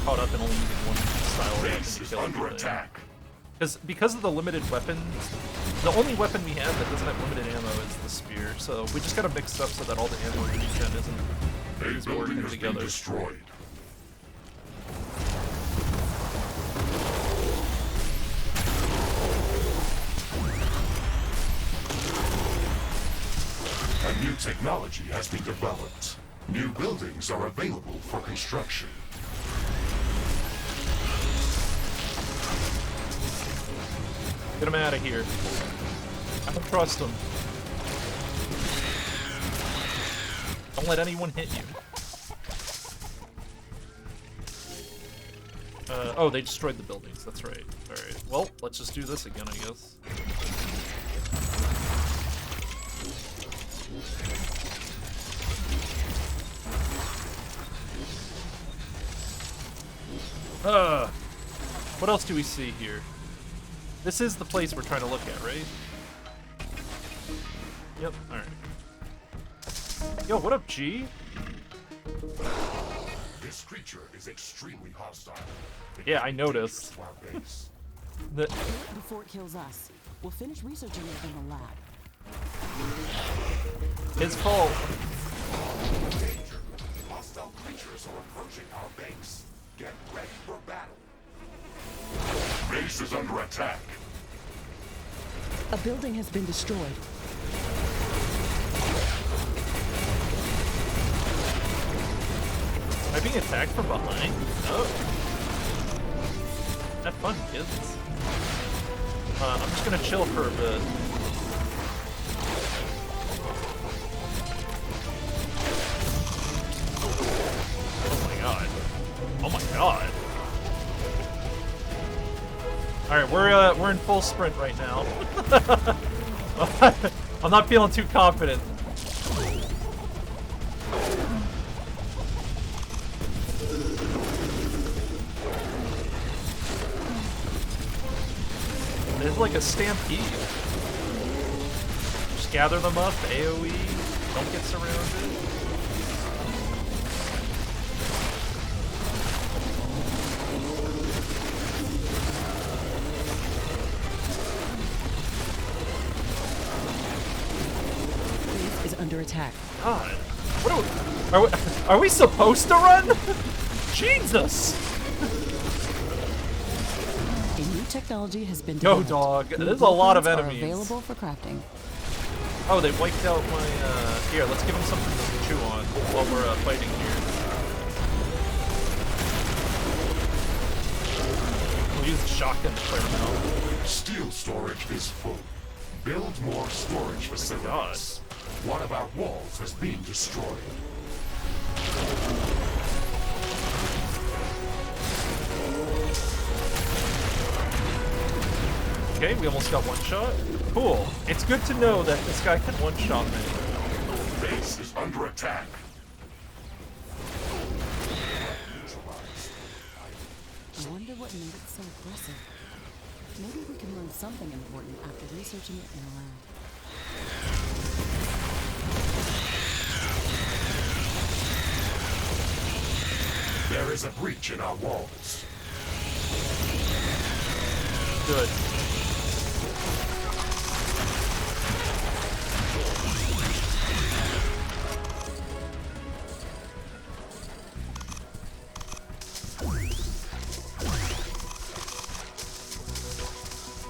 caught up in only using one style weapon to kill everything. Because of the limited weapons, the only weapon we have that doesn't have limited ammo is the spear. So we just gotta mix up so that all the ammo regen isn't working together. Destroyed. A new technology has been developed. New buildings are available for construction. Get him out of here. I don't trust him. Don't let anyone hit you. Oh, they destroyed the buildings. That's right. Alright. Well, let's just do this again, I guess. What else do we see here? This is the place we're trying to look at, right? Yep, alright. Yo, what up, G? This creature is extremely hostile. Yeah, I noticed. The Before it kills us, we'll finish researching it in the lab. his fault. Danger! Hostile creatures are approaching our base. Get ready for battle. Base is under attack. A building has been destroyed. Am I being attacked from behind? Oh. Have fun, kids. I'm just gonna chill for a bit. Oh my god. Oh my god. Alright, we're in full sprint right now. I'm not feeling too confident. There's like a stampede. Just gather them up, AoE, don't get surrounded. Base is under attack. God, what are we supposed to run? Jesus! A new technology has been Go, developed. dog. New There's a lot of blueprints are enemies. available for crafting. Oh, they wiped out my, Here, let's give them something to chew on while we're, fighting here. We'll use the shotgun to clear them out. Steel storage is full. Build more storage facilities. One of our walls has been destroyed. Okay, we almost got one shot. Cool. It's good to know that this guy can one-shot me. Base is under attack. I wonder what made it so aggressive. Maybe we can learn something important after researching it in a lab. There is a breach in our walls. Good.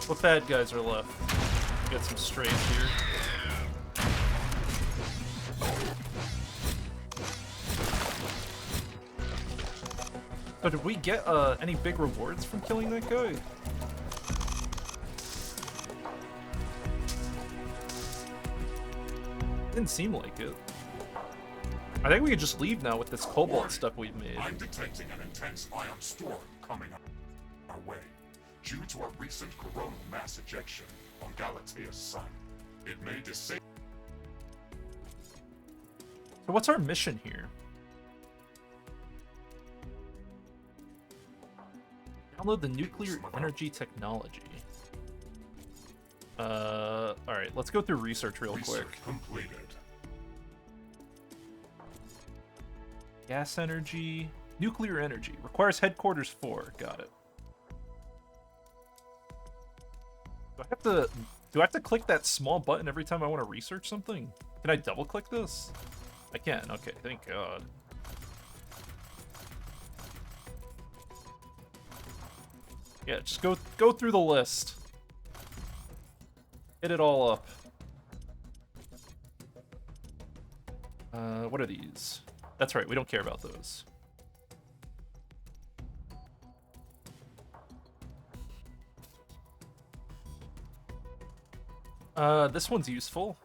What bad guys are left? Get some strays here. So did we get any big rewards from killing that guy? Didn't seem like it. I think we could just leave now with this cobalt stuff we've made. I'm detecting an intense ion storm coming our way. Due to a recent coronal mass ejection on Galatea's sun, it may disable. So what's our mission here? Download the nuclear energy technology. Alright, let's go through research real quick. Completed. Gas energy, nuclear energy. Requires headquarters 4. Got it. Do I have to click that small button every time I want to research something? Can I double click this? I can. Okay, thank God. Yeah, just go through the list. Hit it all up. What are these? That's right, we don't care about those. This one's useful.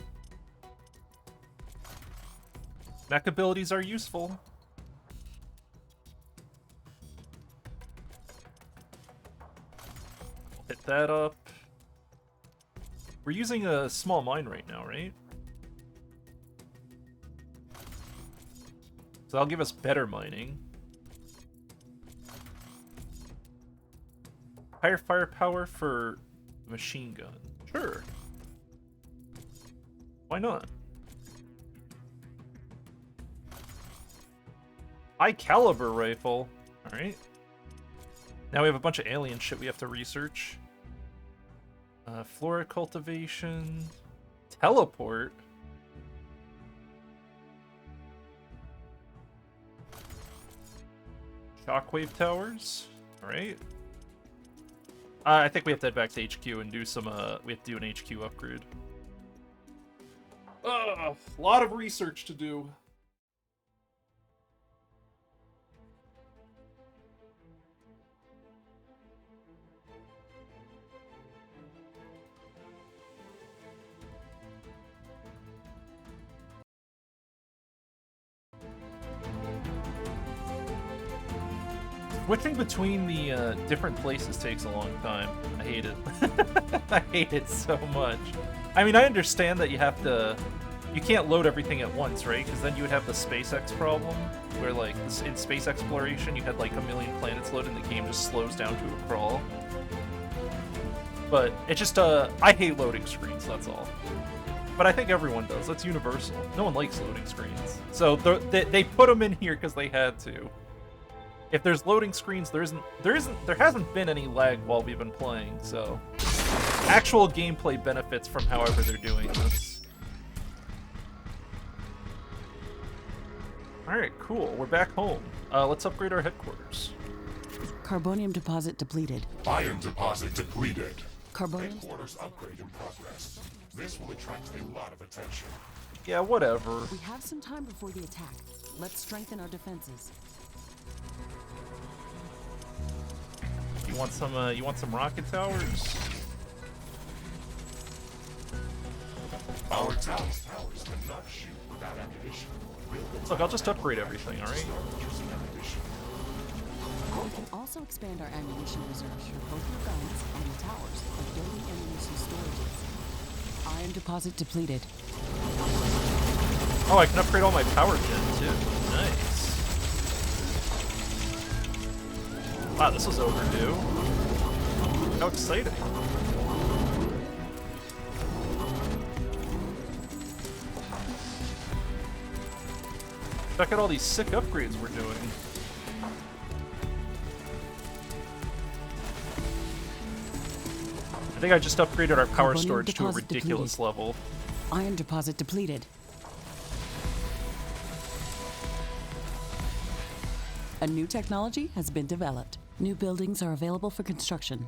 Mech abilities are useful. Hit that up. We're using a small mine right now, right? So that'll give us better mining. Higher firepower for the machine gun. Sure. Why not? High caliber rifle. Alright. Now we have a bunch of alien shit we have to research. Flora cultivation. Teleport. Shockwave towers. Alright. I think we have to head back to HQ and do some, we have to do an HQ upgrade. A lot of research to do. Switching between the different places takes a long time. I hate it. I hate it so much. I mean, I understand that you have to... You can't load everything at once, right? Because then you would have the SpaceX problem, where, like, in space exploration, you had, like, a million planets loaded and the game just slows down to a crawl. But it just, I hate loading screens, that's all. But I think everyone does. That's universal. No one likes loading screens. So they put them in here because they had to. If there's loading screens, there hasn't been any lag while we've been playing, so actual gameplay benefits from however they're doing this. Alright, cool. We're back home. Let's upgrade our headquarters. Carbonium deposit depleted. Iron deposit depleted. Carbonium. Headquarters upgrade in progress. This will attract a lot of attention. Yeah, whatever. We have some time before the attack. Let's strengthen our defenses. You want some rocket towers? Our towers cannot shoot without ammunition. Look, I'll just upgrade everything, alright? We can also expand our ammunition reserves for both your guns and the towers by building ammunition storages. Iron deposit depleted. Oh, I can upgrade all my power gen too. Nice. Wow, this was overdue. How exciting. Check out all these sick upgrades we're doing. I think I just upgraded our power storage to a ridiculous level. Iron deposit depleted. A new technology has been developed. New buildings are available for construction.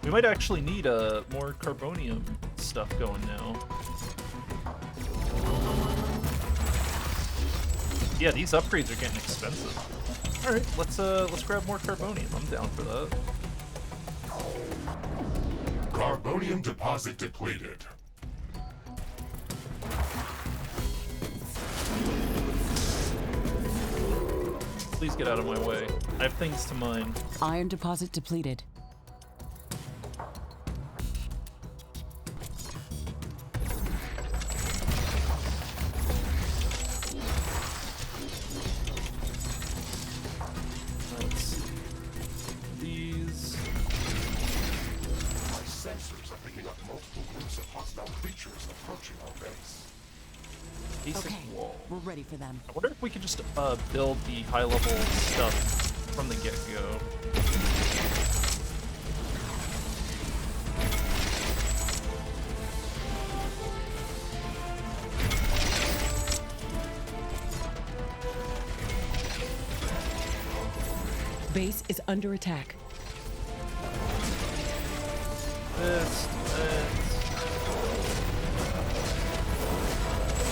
We might actually need more carbonium stuff going now. Yeah, these upgrades are getting expensive. All right, let's grab more carbonium. I'm down for that. Carbonium deposit depleted. Please get out of my way. I have things to mine. Iron deposit depleted. These. My sensors are picking up multiple groups of hostile creatures approaching our base. Basic Okay, wall. we're ready for them. I wonder if we could just build the high-level stuff from the get-go. Base is under attack. This.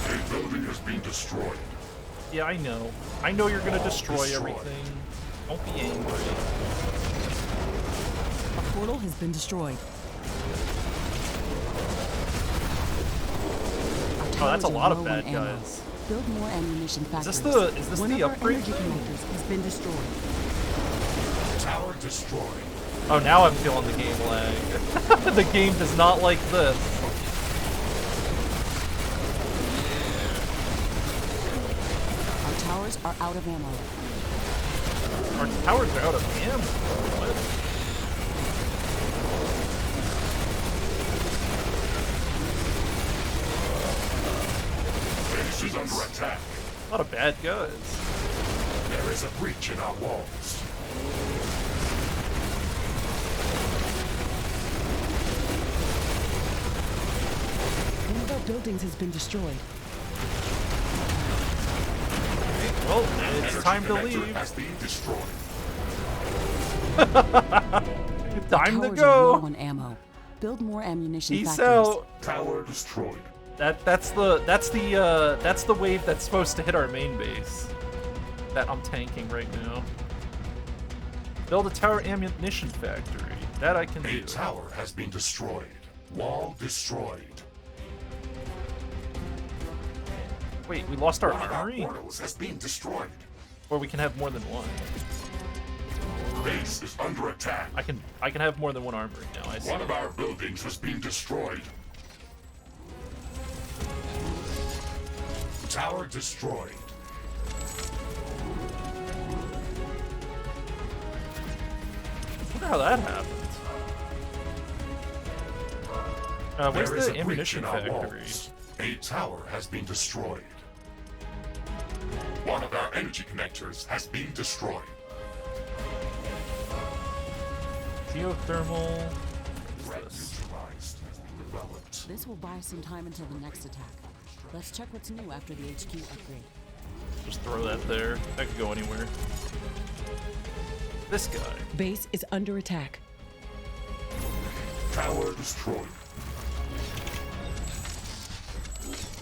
A building has been destroyed. Yeah, I know. I know you're gonna destroy Destroyed. everything. Don't be angry. A portal has been destroyed. Oh, that's a Towers lot are of low on bad ammo. guys. Build more ammunition factories. Is this One the of our upgrade energy thing? connectors has been destroyed. Tower destroyed. Oh, now I'm feeling the game lag. The game does not like this. Our towers are out of ammo. Our towers are out of ammo. What? Base is under attack. A lot of bad guys. There is a breach in our walls. our buildings has been destroyed. Well, it's Energy time to connector leave. has been destroyed. Time to Towers are low go. on ammo. Build more ammunition Peace factories. out. Tower destroyed. That's the wave that's supposed to hit our main base. That I'm tanking right now. Build a tower ammunition factory. That I can A do. tower has been destroyed. Wall destroyed. Wait, we lost our One of our armory? portals has been destroyed. Or we can have more than one. Base is under attack. I can have more than one armory now. I see. One of our buildings has been destroyed. Tower destroyed. I wonder how that happened. Where's There is the a breach ammunition in our factory? walls. A tower has been destroyed. One of our energy connectors has been destroyed. Geothermal. Threat What's this? neutralized has been developed. This will buy some time until the next attack. Let's check what's new after the HQ upgrade. Just throw that there. That could go anywhere. This guy. Base is under attack. Tower destroyed.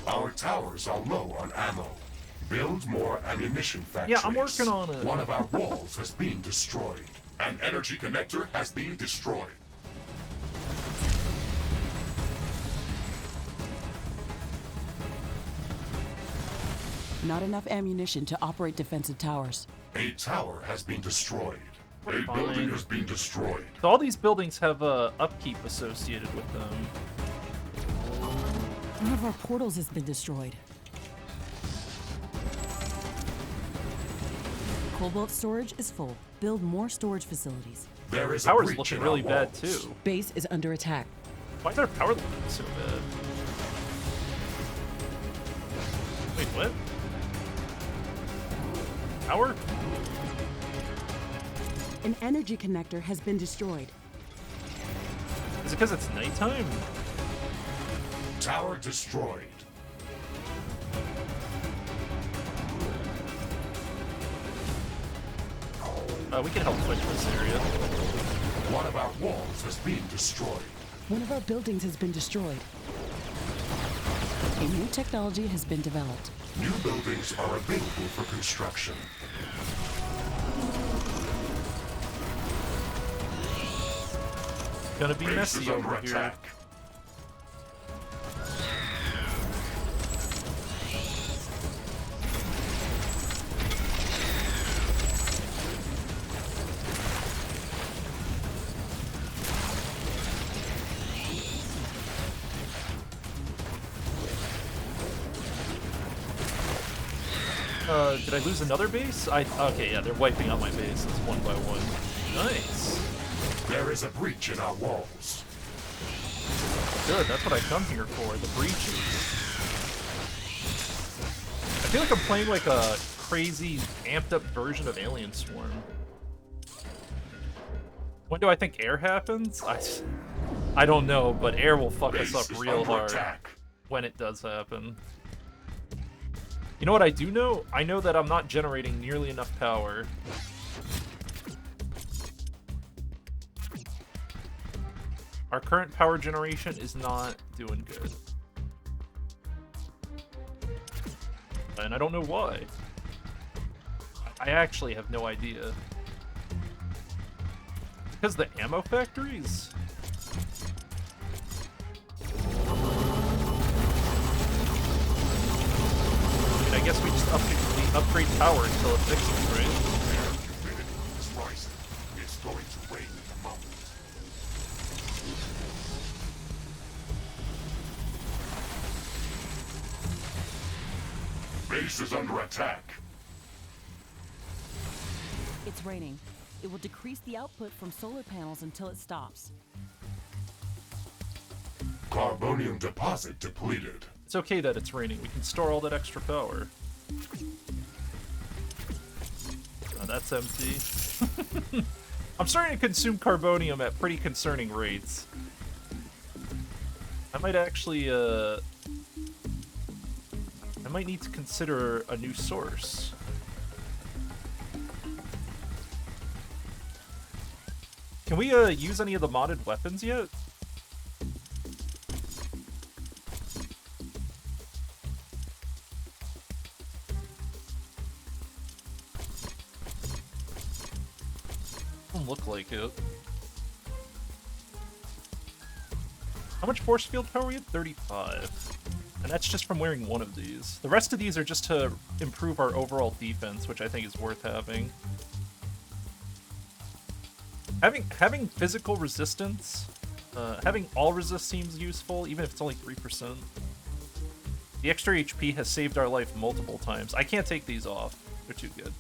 Our towers are low on ammo. Build more ammunition factories. Yeah, I'm working on it. One of our walls has been destroyed. An energy connector has been destroyed. Not enough ammunition to operate defensive towers. A tower has been destroyed. We're A building fine. has been destroyed. So all these buildings have upkeep associated with them. One of our portals has been destroyed. Cobalt storage is full. Build more storage facilities. There is a Power's breach looking in really our bad walls. too. Base is under attack. Why is our power looking so bad? Wait, what? Power? An energy connector has been destroyed. Is it because it's nighttime? Tower destroyed. We can help switch this area. One of our walls has been destroyed. One of our buildings has been destroyed. A new technology has been developed. New buildings are available for construction. Gonna be Base messy is under over here. attack. Did I lose another base? Okay, yeah, they're wiping out my bases one by one. Nice. There is a breach in our walls. Good, that's what I come here for, the breaches. I feel like I'm playing like a crazy, amped up version of Alien Swarm. When do I think air happens? I don't know, but air will fuck us Base up is real under hard attack. when it does happen. You know what I do know? I know that I'm not generating nearly enough power. Our current power generation is not doing good. And I don't know why. I actually have no idea. Because the ammo factories? I guess we just upgrade power until it fixes, right? Humidity is rising. It's going to rain in a moment. Base is under attack. It's raining. It will decrease the output from solar panels until it stops. Carbonium deposit depleted. It's okay that it's raining. We can store all that extra power. Oh, that's empty. I'm starting to consume carbonium at pretty concerning rates. I might actually might need to consider a new source. Can we use any of the modded weapons yet? Doesn't look like it. How much force field power are we at? 35. And that's just from wearing one of these. The rest of these are just to improve our overall defense, which I think is worth having. Having physical resistance, having all resist seems useful, even if it's only 3%. The extra HP has saved our life multiple times. I can't take these off. They're too good.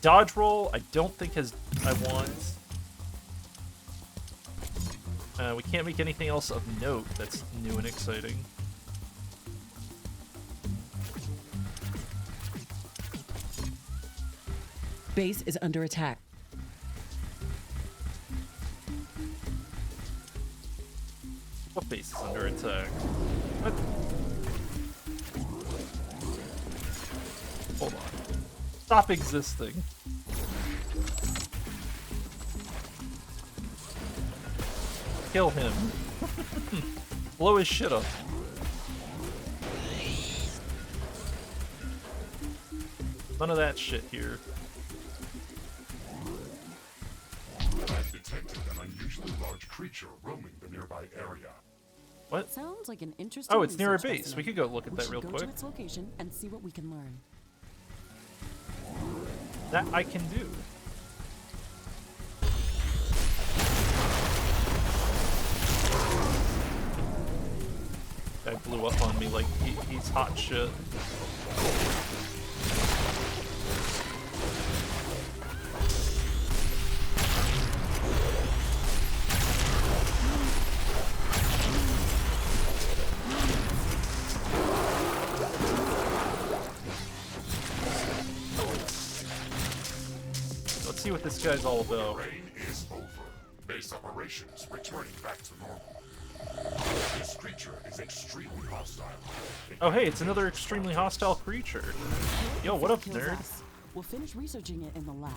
Dodge roll, I don't think I want. We can't make anything else of note that's new and exciting. Base is under attack. What base is under attack? What? Hold on. Stop existing. Kill him. Blow his shit up. None of that shit here. I've detected an unusually large creature roaming the nearby area. What? Sounds like an interesting. Oh, it's near our research base. We specimen. could go look at We that should real go quick. to its location and see what we can learn. That I can do. Guy blew up on me like he's hot shit. Let's see what this guy's all about. Rain is over. Base operations returning back to normal. This creature is extremely hostile. Oh hey, it's another extremely hostile creature. Yo, what up, Kills nerd? us. We'll finish researching it in the lab.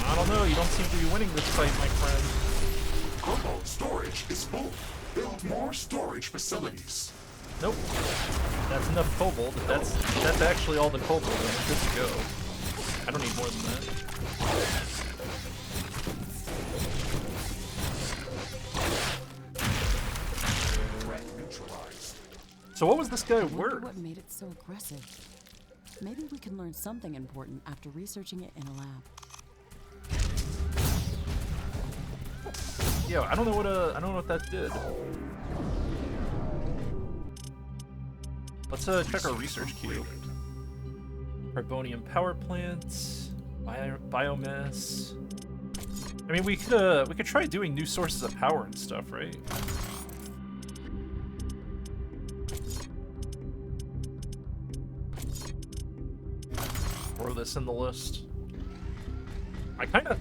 I don't know, you don't seem to be winning this fight, my friend. Cobalt storage is full. Build more storage facilities. Nope. That's enough cobalt. That's actually all the cobalt. I'm good to go. I don't need more than that. Threat neutralized. So what was this guy I wonder worth? what made it so aggressive. Maybe we can learn something important after researching it in a lab. Yeah, I don't know what that did. Let's check our research queue. Carbonium power plants, biomass. I mean, we could try doing new sources of power and stuff, right? Throw this in the list.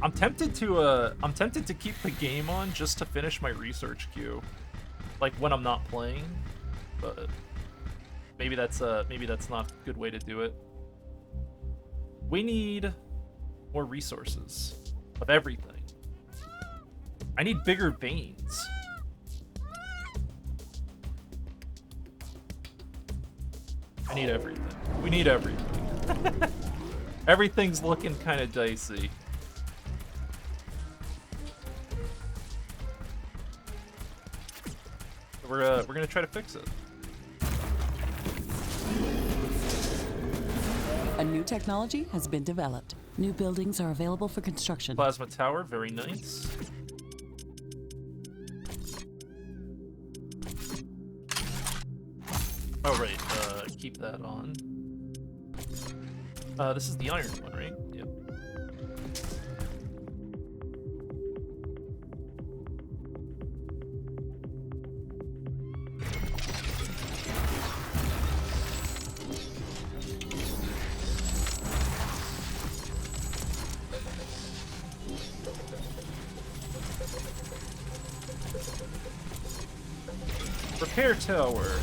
I'm tempted to keep the game on just to finish my research queue, like when I'm not playing, but maybe that's not a good way to do it. We need more resources of everything. I need bigger veins. I need everything. We need everything. Everything's looking kind of dicey. We're gonna try to fix it. A new technology has been developed. New buildings are available for construction. Plasma tower, very nice. Oh right, keep that on. This is the iron one, right? Yep. Repair tower.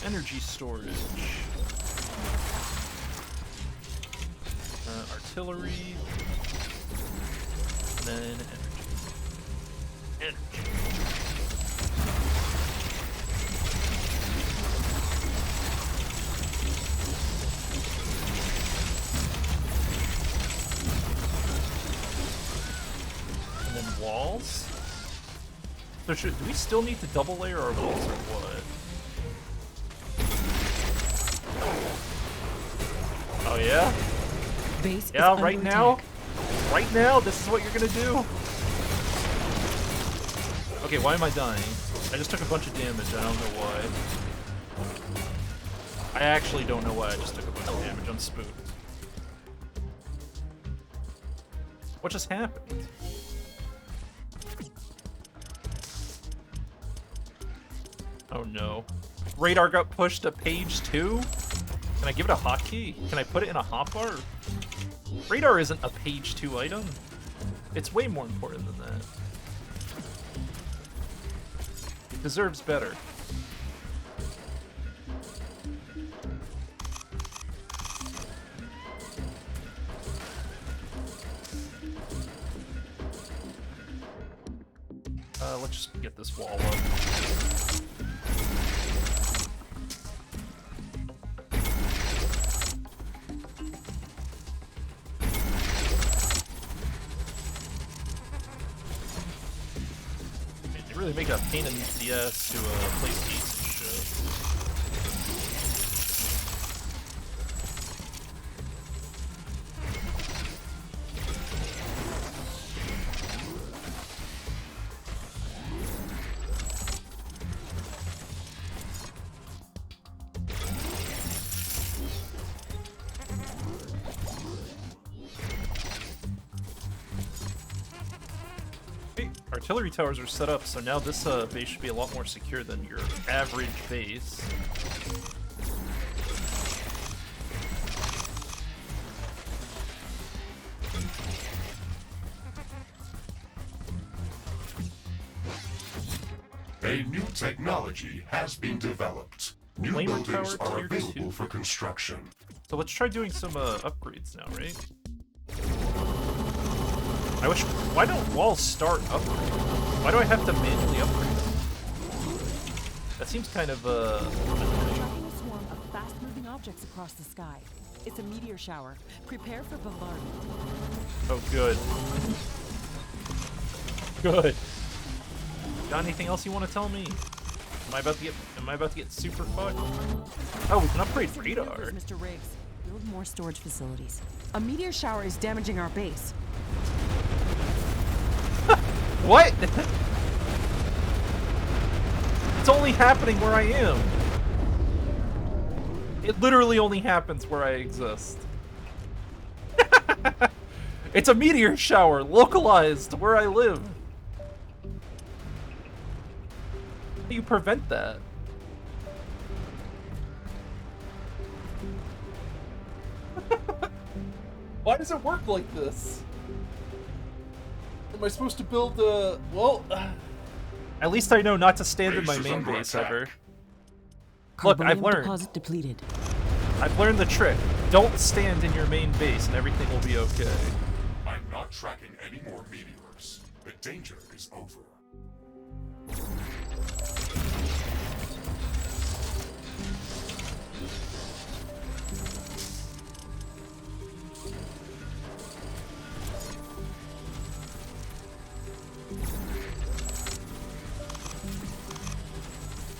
Energy storage. Artillery. And then energy. And then walls. So do we still need to double layer our walls or what? Oh yeah? Base Yeah, is right under now? attack. Right now, this is what you're gonna do? Okay, why am I dying? I just took a bunch of damage, I don't know why. I actually don't know why I just took a bunch of damage, I'm spooked. What just happened? Oh no. Radar got pushed to page 2? Can I give it a hotkey? Can I put it in a hotbar? Radar isn't a page 2 item. It's way more important than that. It deserves better. Let's just get this wall up. They really make a pain in the ass to place gates and shit. Artillery towers are set up, so now this base should be a lot more secure than your average base. A new technology has been developed. New Flamer buildings tower are tier available 2. for construction. So let's try doing some upgrades now, right? I wish. Why don't walls start upgrading? Why do I have to manually upgrade them? That seems kind of Tracking a swarm of fast-moving objects across the sky. It's a meteor shower. Prepare for bombardment. Oh, good. Good. Got anything else you want to tell me? Am I about to get super fucked? Oh, we can upgrade radar. Mr. Riggs, build more storage facilities. A meteor shower is damaging our base. What? It's only happening where I am. It literally only happens where I exist. It's a meteor shower, localized where I live. How do you prevent that? Why does it work like this? Am I supposed to build well, at least I know not to stand in my main base ever. Look, I've learned. Deposit depleted. I've learned the trick. Don't stand in your main base and everything will be okay. I'm not tracking any more meteors. The danger is over.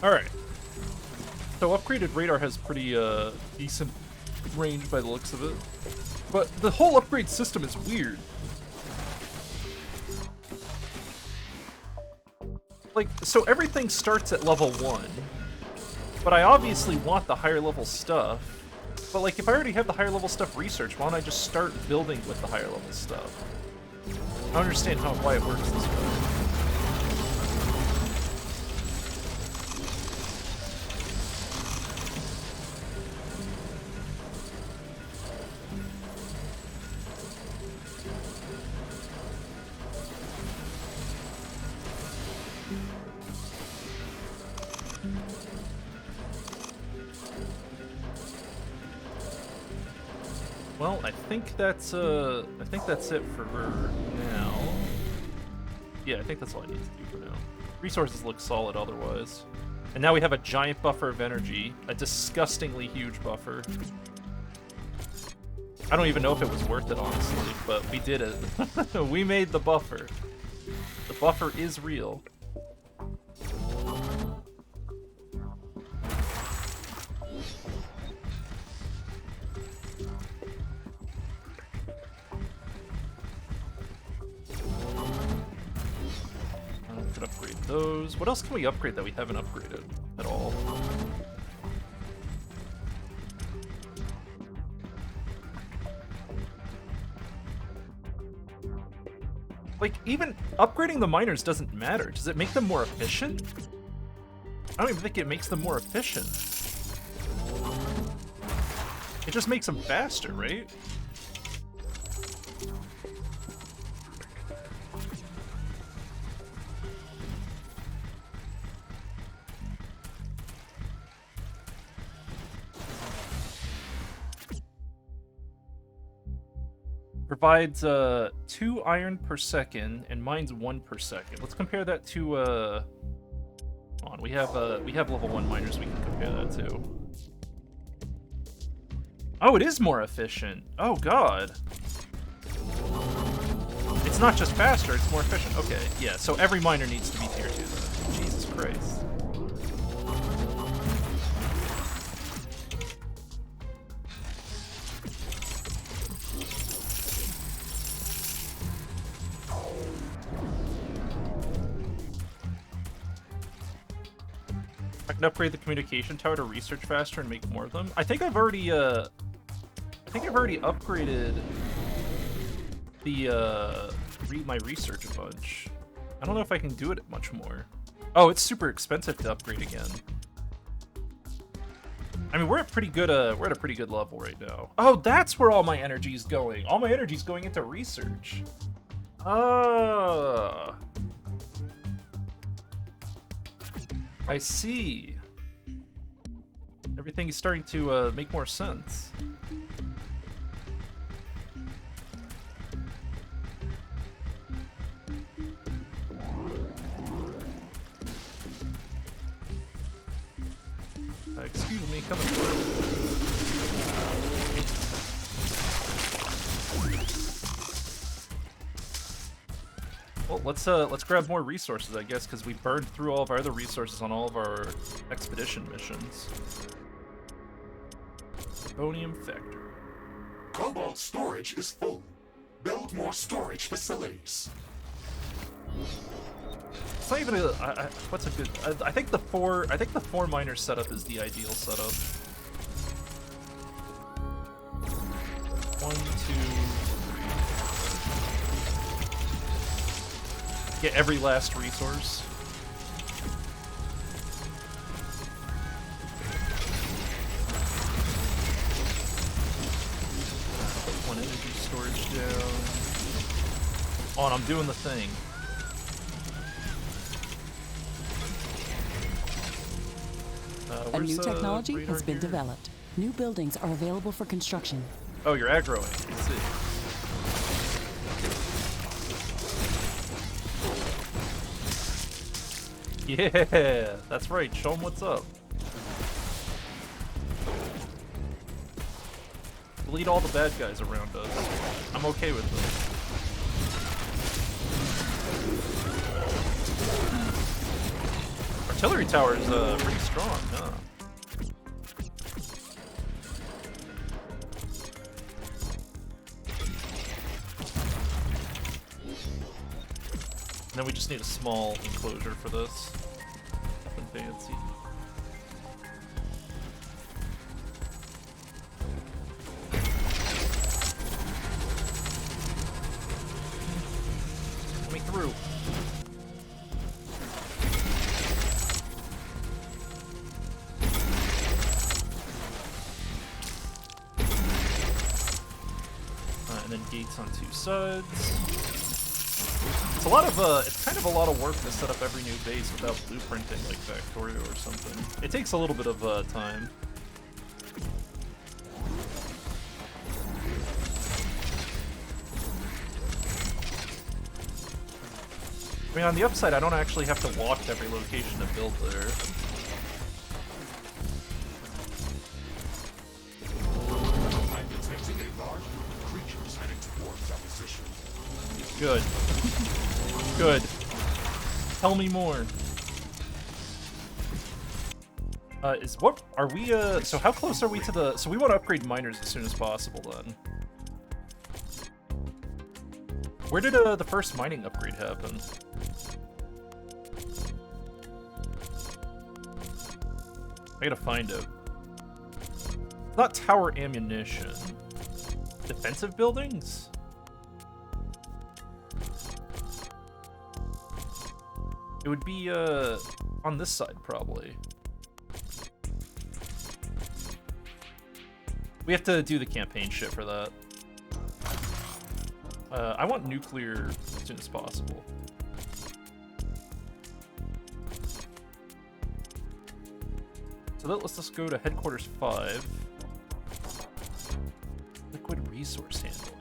Alright. So upgraded radar has pretty decent range by the looks of it. But the whole upgrade system is weird. Like, so everything starts at level 1. But I obviously want the higher level stuff. But like, if I already have the higher level stuff researched, why don't I just start building with the higher level stuff? I don't understand why it works this way. Well, I think that's it for now. Yeah, I think that's all I need to do for now. Resources look solid otherwise. And now we have a giant buffer of energy, a disgustingly huge buffer. I don't even know if it was worth it, honestly, but we did it. We made the buffer. The buffer is real. Could upgrade those. What else can we upgrade that we haven't upgraded at all? Like, even upgrading the miners doesn't matter. Does it make them more efficient? I don't even think it makes them more efficient. It just makes them faster, right? Provides 2 iron per second and mines 1 per second. Let's compare that to come on, we have level 1 miners we can compare that to. Oh, it is more efficient. Oh god. It's not just faster, it's more efficient. Okay, yeah, so every miner needs to be tier 2 then. Jesus Christ. I can upgrade the communication tower to research faster and make more of them. I think I've already upgraded the my research a bunch. I don't know if I can do it much more. Oh, it's super expensive to upgrade again. I mean, we're at a pretty good level right now. Oh, that's where all my energy is going. All my energy is going into research. Ah. I see. Everything is starting to make more sense. Excuse me, coming through. Well, let's grab more resources, I guess, because we burned through all of our other resources on all of our expedition missions. Carbonium factory. Cobalt storage is full. Build more storage facilities. It's not even a. What's a good? I think the four miner setup is the ideal setup. 1, 2, 3. Get every last resource. Put 1 energy storage down. Oh, and I'm doing the thing. A new technology has been developed. New buildings are available for construction. Oh, you're aggroing. I see. Yeah, that's right. Show them what's up. Delete all the bad guys around us. I'm okay with this. Artillery tower is pretty strong, huh? And then we just need a small enclosure for this. Nothing fancy. Let me through. And then gates on 2 sides. It's a lot of it's kind of a lot of work to set up every new base without blueprinting like Factorio or something. It takes a little bit of time. I mean, on the upside, I don't actually have to walk to every location to build there. I'm detecting a large group of creatures heading towards our position. Good. Good. Tell me more. What are we, so how close are we to the, so we want to upgrade miners as soon as possible then. Where did, the first mining upgrade happen? I gotta find it. It's not tower ammunition. Defensive buildings? It would be, on this side, probably. We have to do the campaign shit for that. I want nuclear as soon as possible. So let's just go to headquarters 5. Liquid resource handling.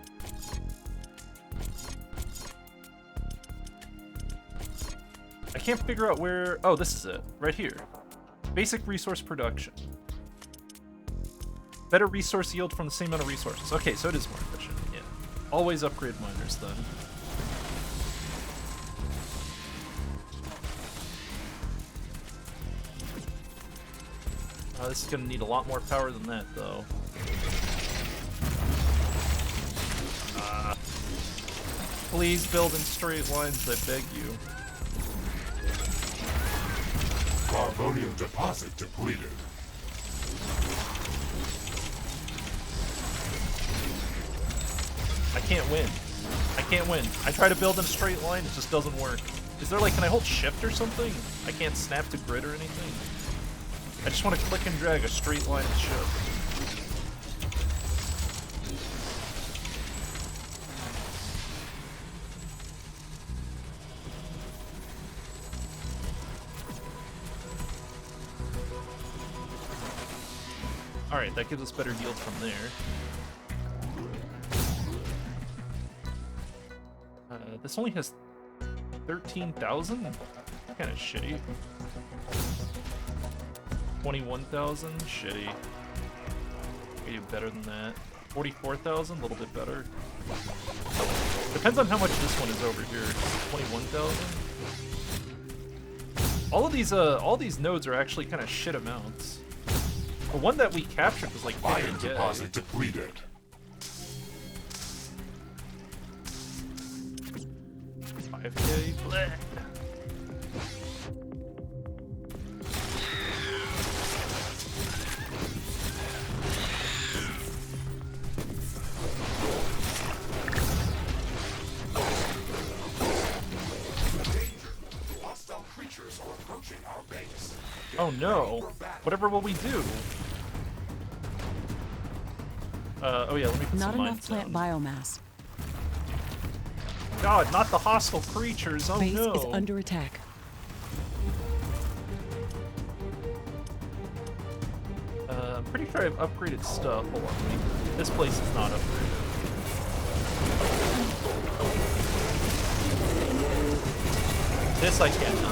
I can't figure out where... Oh, this is it. Right here. Basic resource production. Better resource yield from the same amount of resources. Okay, so it is more efficient, yeah. Always upgrade miners, then. This is gonna need a lot more power than that, though. Please build in straight lines, I beg you. Carbonium deposit depleted. I can't win. I can't win. I try to build in a straight line, it just doesn't work. Is there like, can I hold shift or something? I can't snap to grid or anything. I just want to click and drag a straight line ship. Alright, that gives us better yield from there. This only has 13,000? Kind of shitty. 21,000? Shitty. We do better than that. 44,000? A little bit better. Depends on how much this one is over here. 21,000? All these nodes are actually kind of shit amounts. The one that we captured was like Iron 5K. deposit depleted. 5K? Blech. Hostile creatures are approaching our base. Oh no. Whatever will we do? Oh yeah, let me put Not some enough mines plant down. biomass. God, not the hostile creatures, oh Base no. is under attack. I'm pretty sure I've upgraded stuff. Hold on, this place is not upgraded. This I can't do.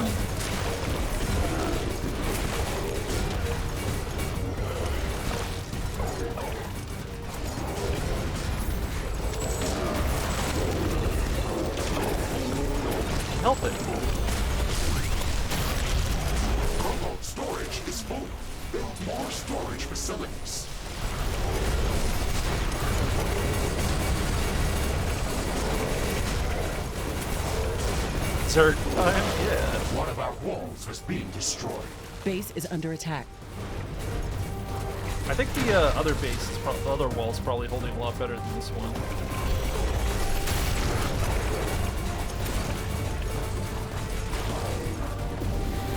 Help it. Cobalt storage is full. Build more storage facilities. Zerg time? Yeah. One of our walls is being destroyed. Base is under attack. I think the other base, is the other wall's probably holding a lot better than this one.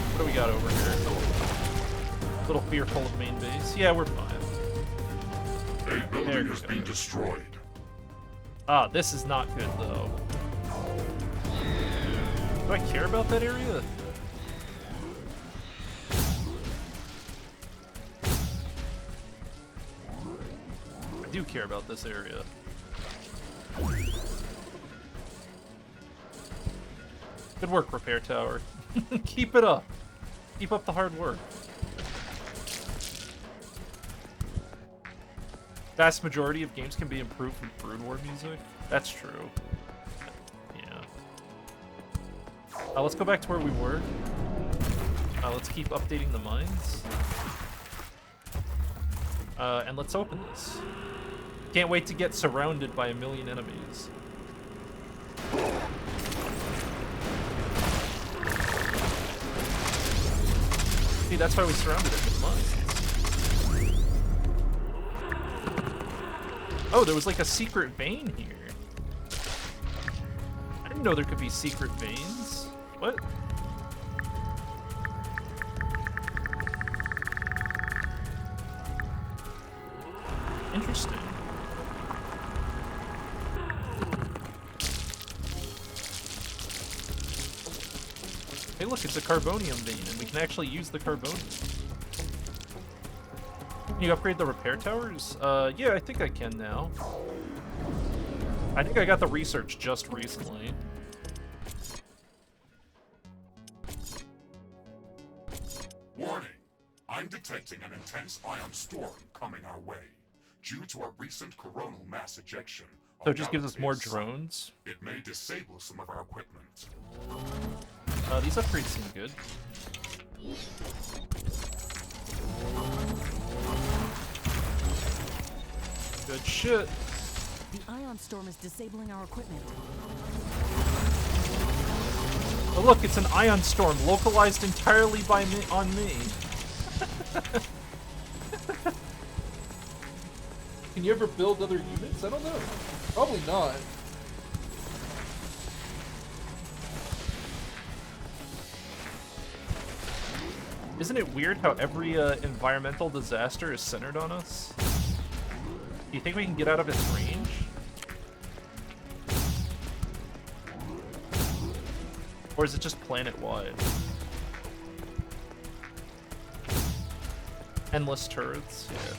What do we got over here? A little fearful of main base. Yeah, we're fine. A building There has we been go. destroyed. Ah, this is not good, though. Do I care about that area? I do care about this area. Good work, Repair Tower. Keep it up. Keep up the hard work. Vast majority of games can be improved with Brood War music. That's true. Yeah. Let's go back to where we were. Let's keep updating the mines. And let's open this. Can't wait to get surrounded by a million enemies. See, that's why we surrounded it with mines. Oh, there was like a secret vein here. I didn't know there could be secret veins. What? Interesting. Hey, look, it's a carbonium vein, and we can actually use the carbonium. Can you upgrade the repair towers? Yeah, I think I can now. I think I got the research just recently. Warning! I'm detecting an intense ion storm coming our way. Due to a recent coronal mass ejection. So it just gives us more drones? It may disable some of our equipment. These upgrades seem good. Good shit. The ion storm is disabling our equipment. Oh look, it's an ion storm localized entirely by me on me. Can you ever build other units? I don't know. Probably not. Isn't it weird how every environmental disaster is centered on us? Do you think we can get out of its range? Or is it just planet-wide? Endless turrets? Yeah.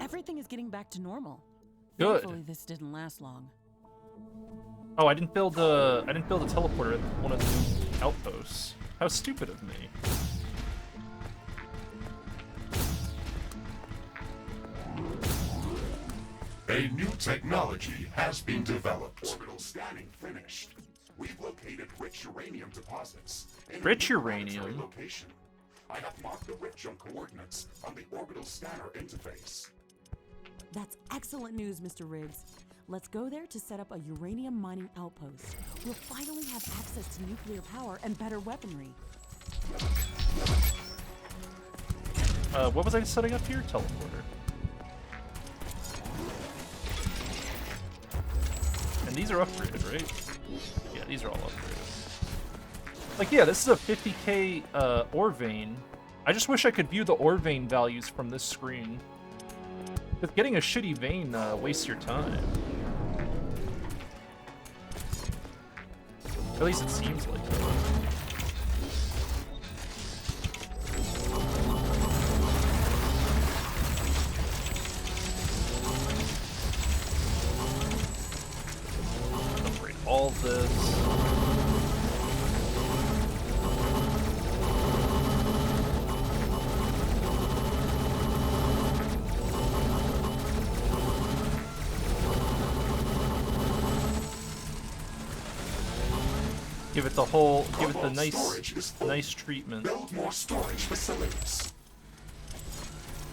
Everything is getting back to normal. Good. Thankfully, this didn't last long. Oh, I didn't build a teleporter at one of the new outposts. How stupid of me. A new technology has been developed. Orbital scanning finished. We've located rich uranium deposits in Rich a new uranium? planetary location. I have marked the rich junk coordinates on the orbital scanner interface. That's excellent news, Mr. Riggs. Let's go there to set up a uranium mining outpost. We'll finally have access to nuclear power and better weaponry. What was I setting up here? Teleporter. And these are upgraded, right? Yeah, these are all upgraded. Like, yeah, this is a 50k ore vein. I just wish I could view the ore vein values from this screen. Because getting a shitty vein wastes your time. At least it seems like it. Upgrade all this. Give it the whole, give it the nice treatment. Build more storage facilities.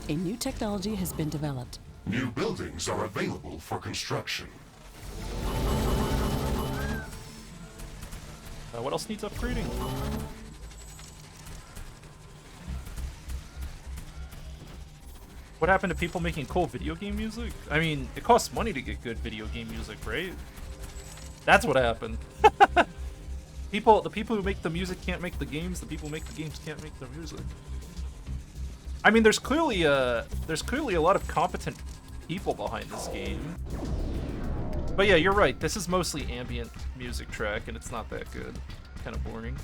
A new technology has been developed. New buildings are available for construction. What else needs upgrading? What happened to people making cool video game music? I mean, it costs money to get good video game music, right? That's what happened. The people who make the music can't make the games. The people who make the games can't make the music. I mean, there's clearly a lot of competent people behind this game. But yeah, you're right. This is mostly ambient music track, and it's not that good. Kind of boring.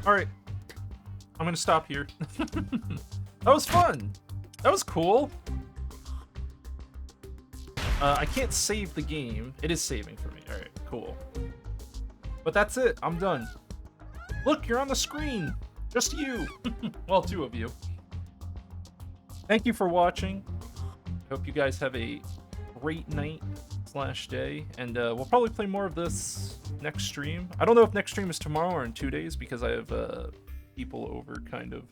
Alright. I'm gonna stop here. That was fun. That was cool. I can't save the game. It is saving for me. Alright, cool. But that's it. I'm done. Look, you're on the screen. Just you. Well, 2 of you. Thank you for watching. I hope you guys have a great night / day. And we'll probably play more of this next stream. I don't know if next stream is tomorrow or in 2 days because I have people over, kind of.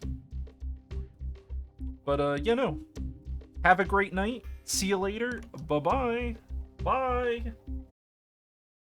But, you know. Have a great night. See you later. Bye-bye. Bye.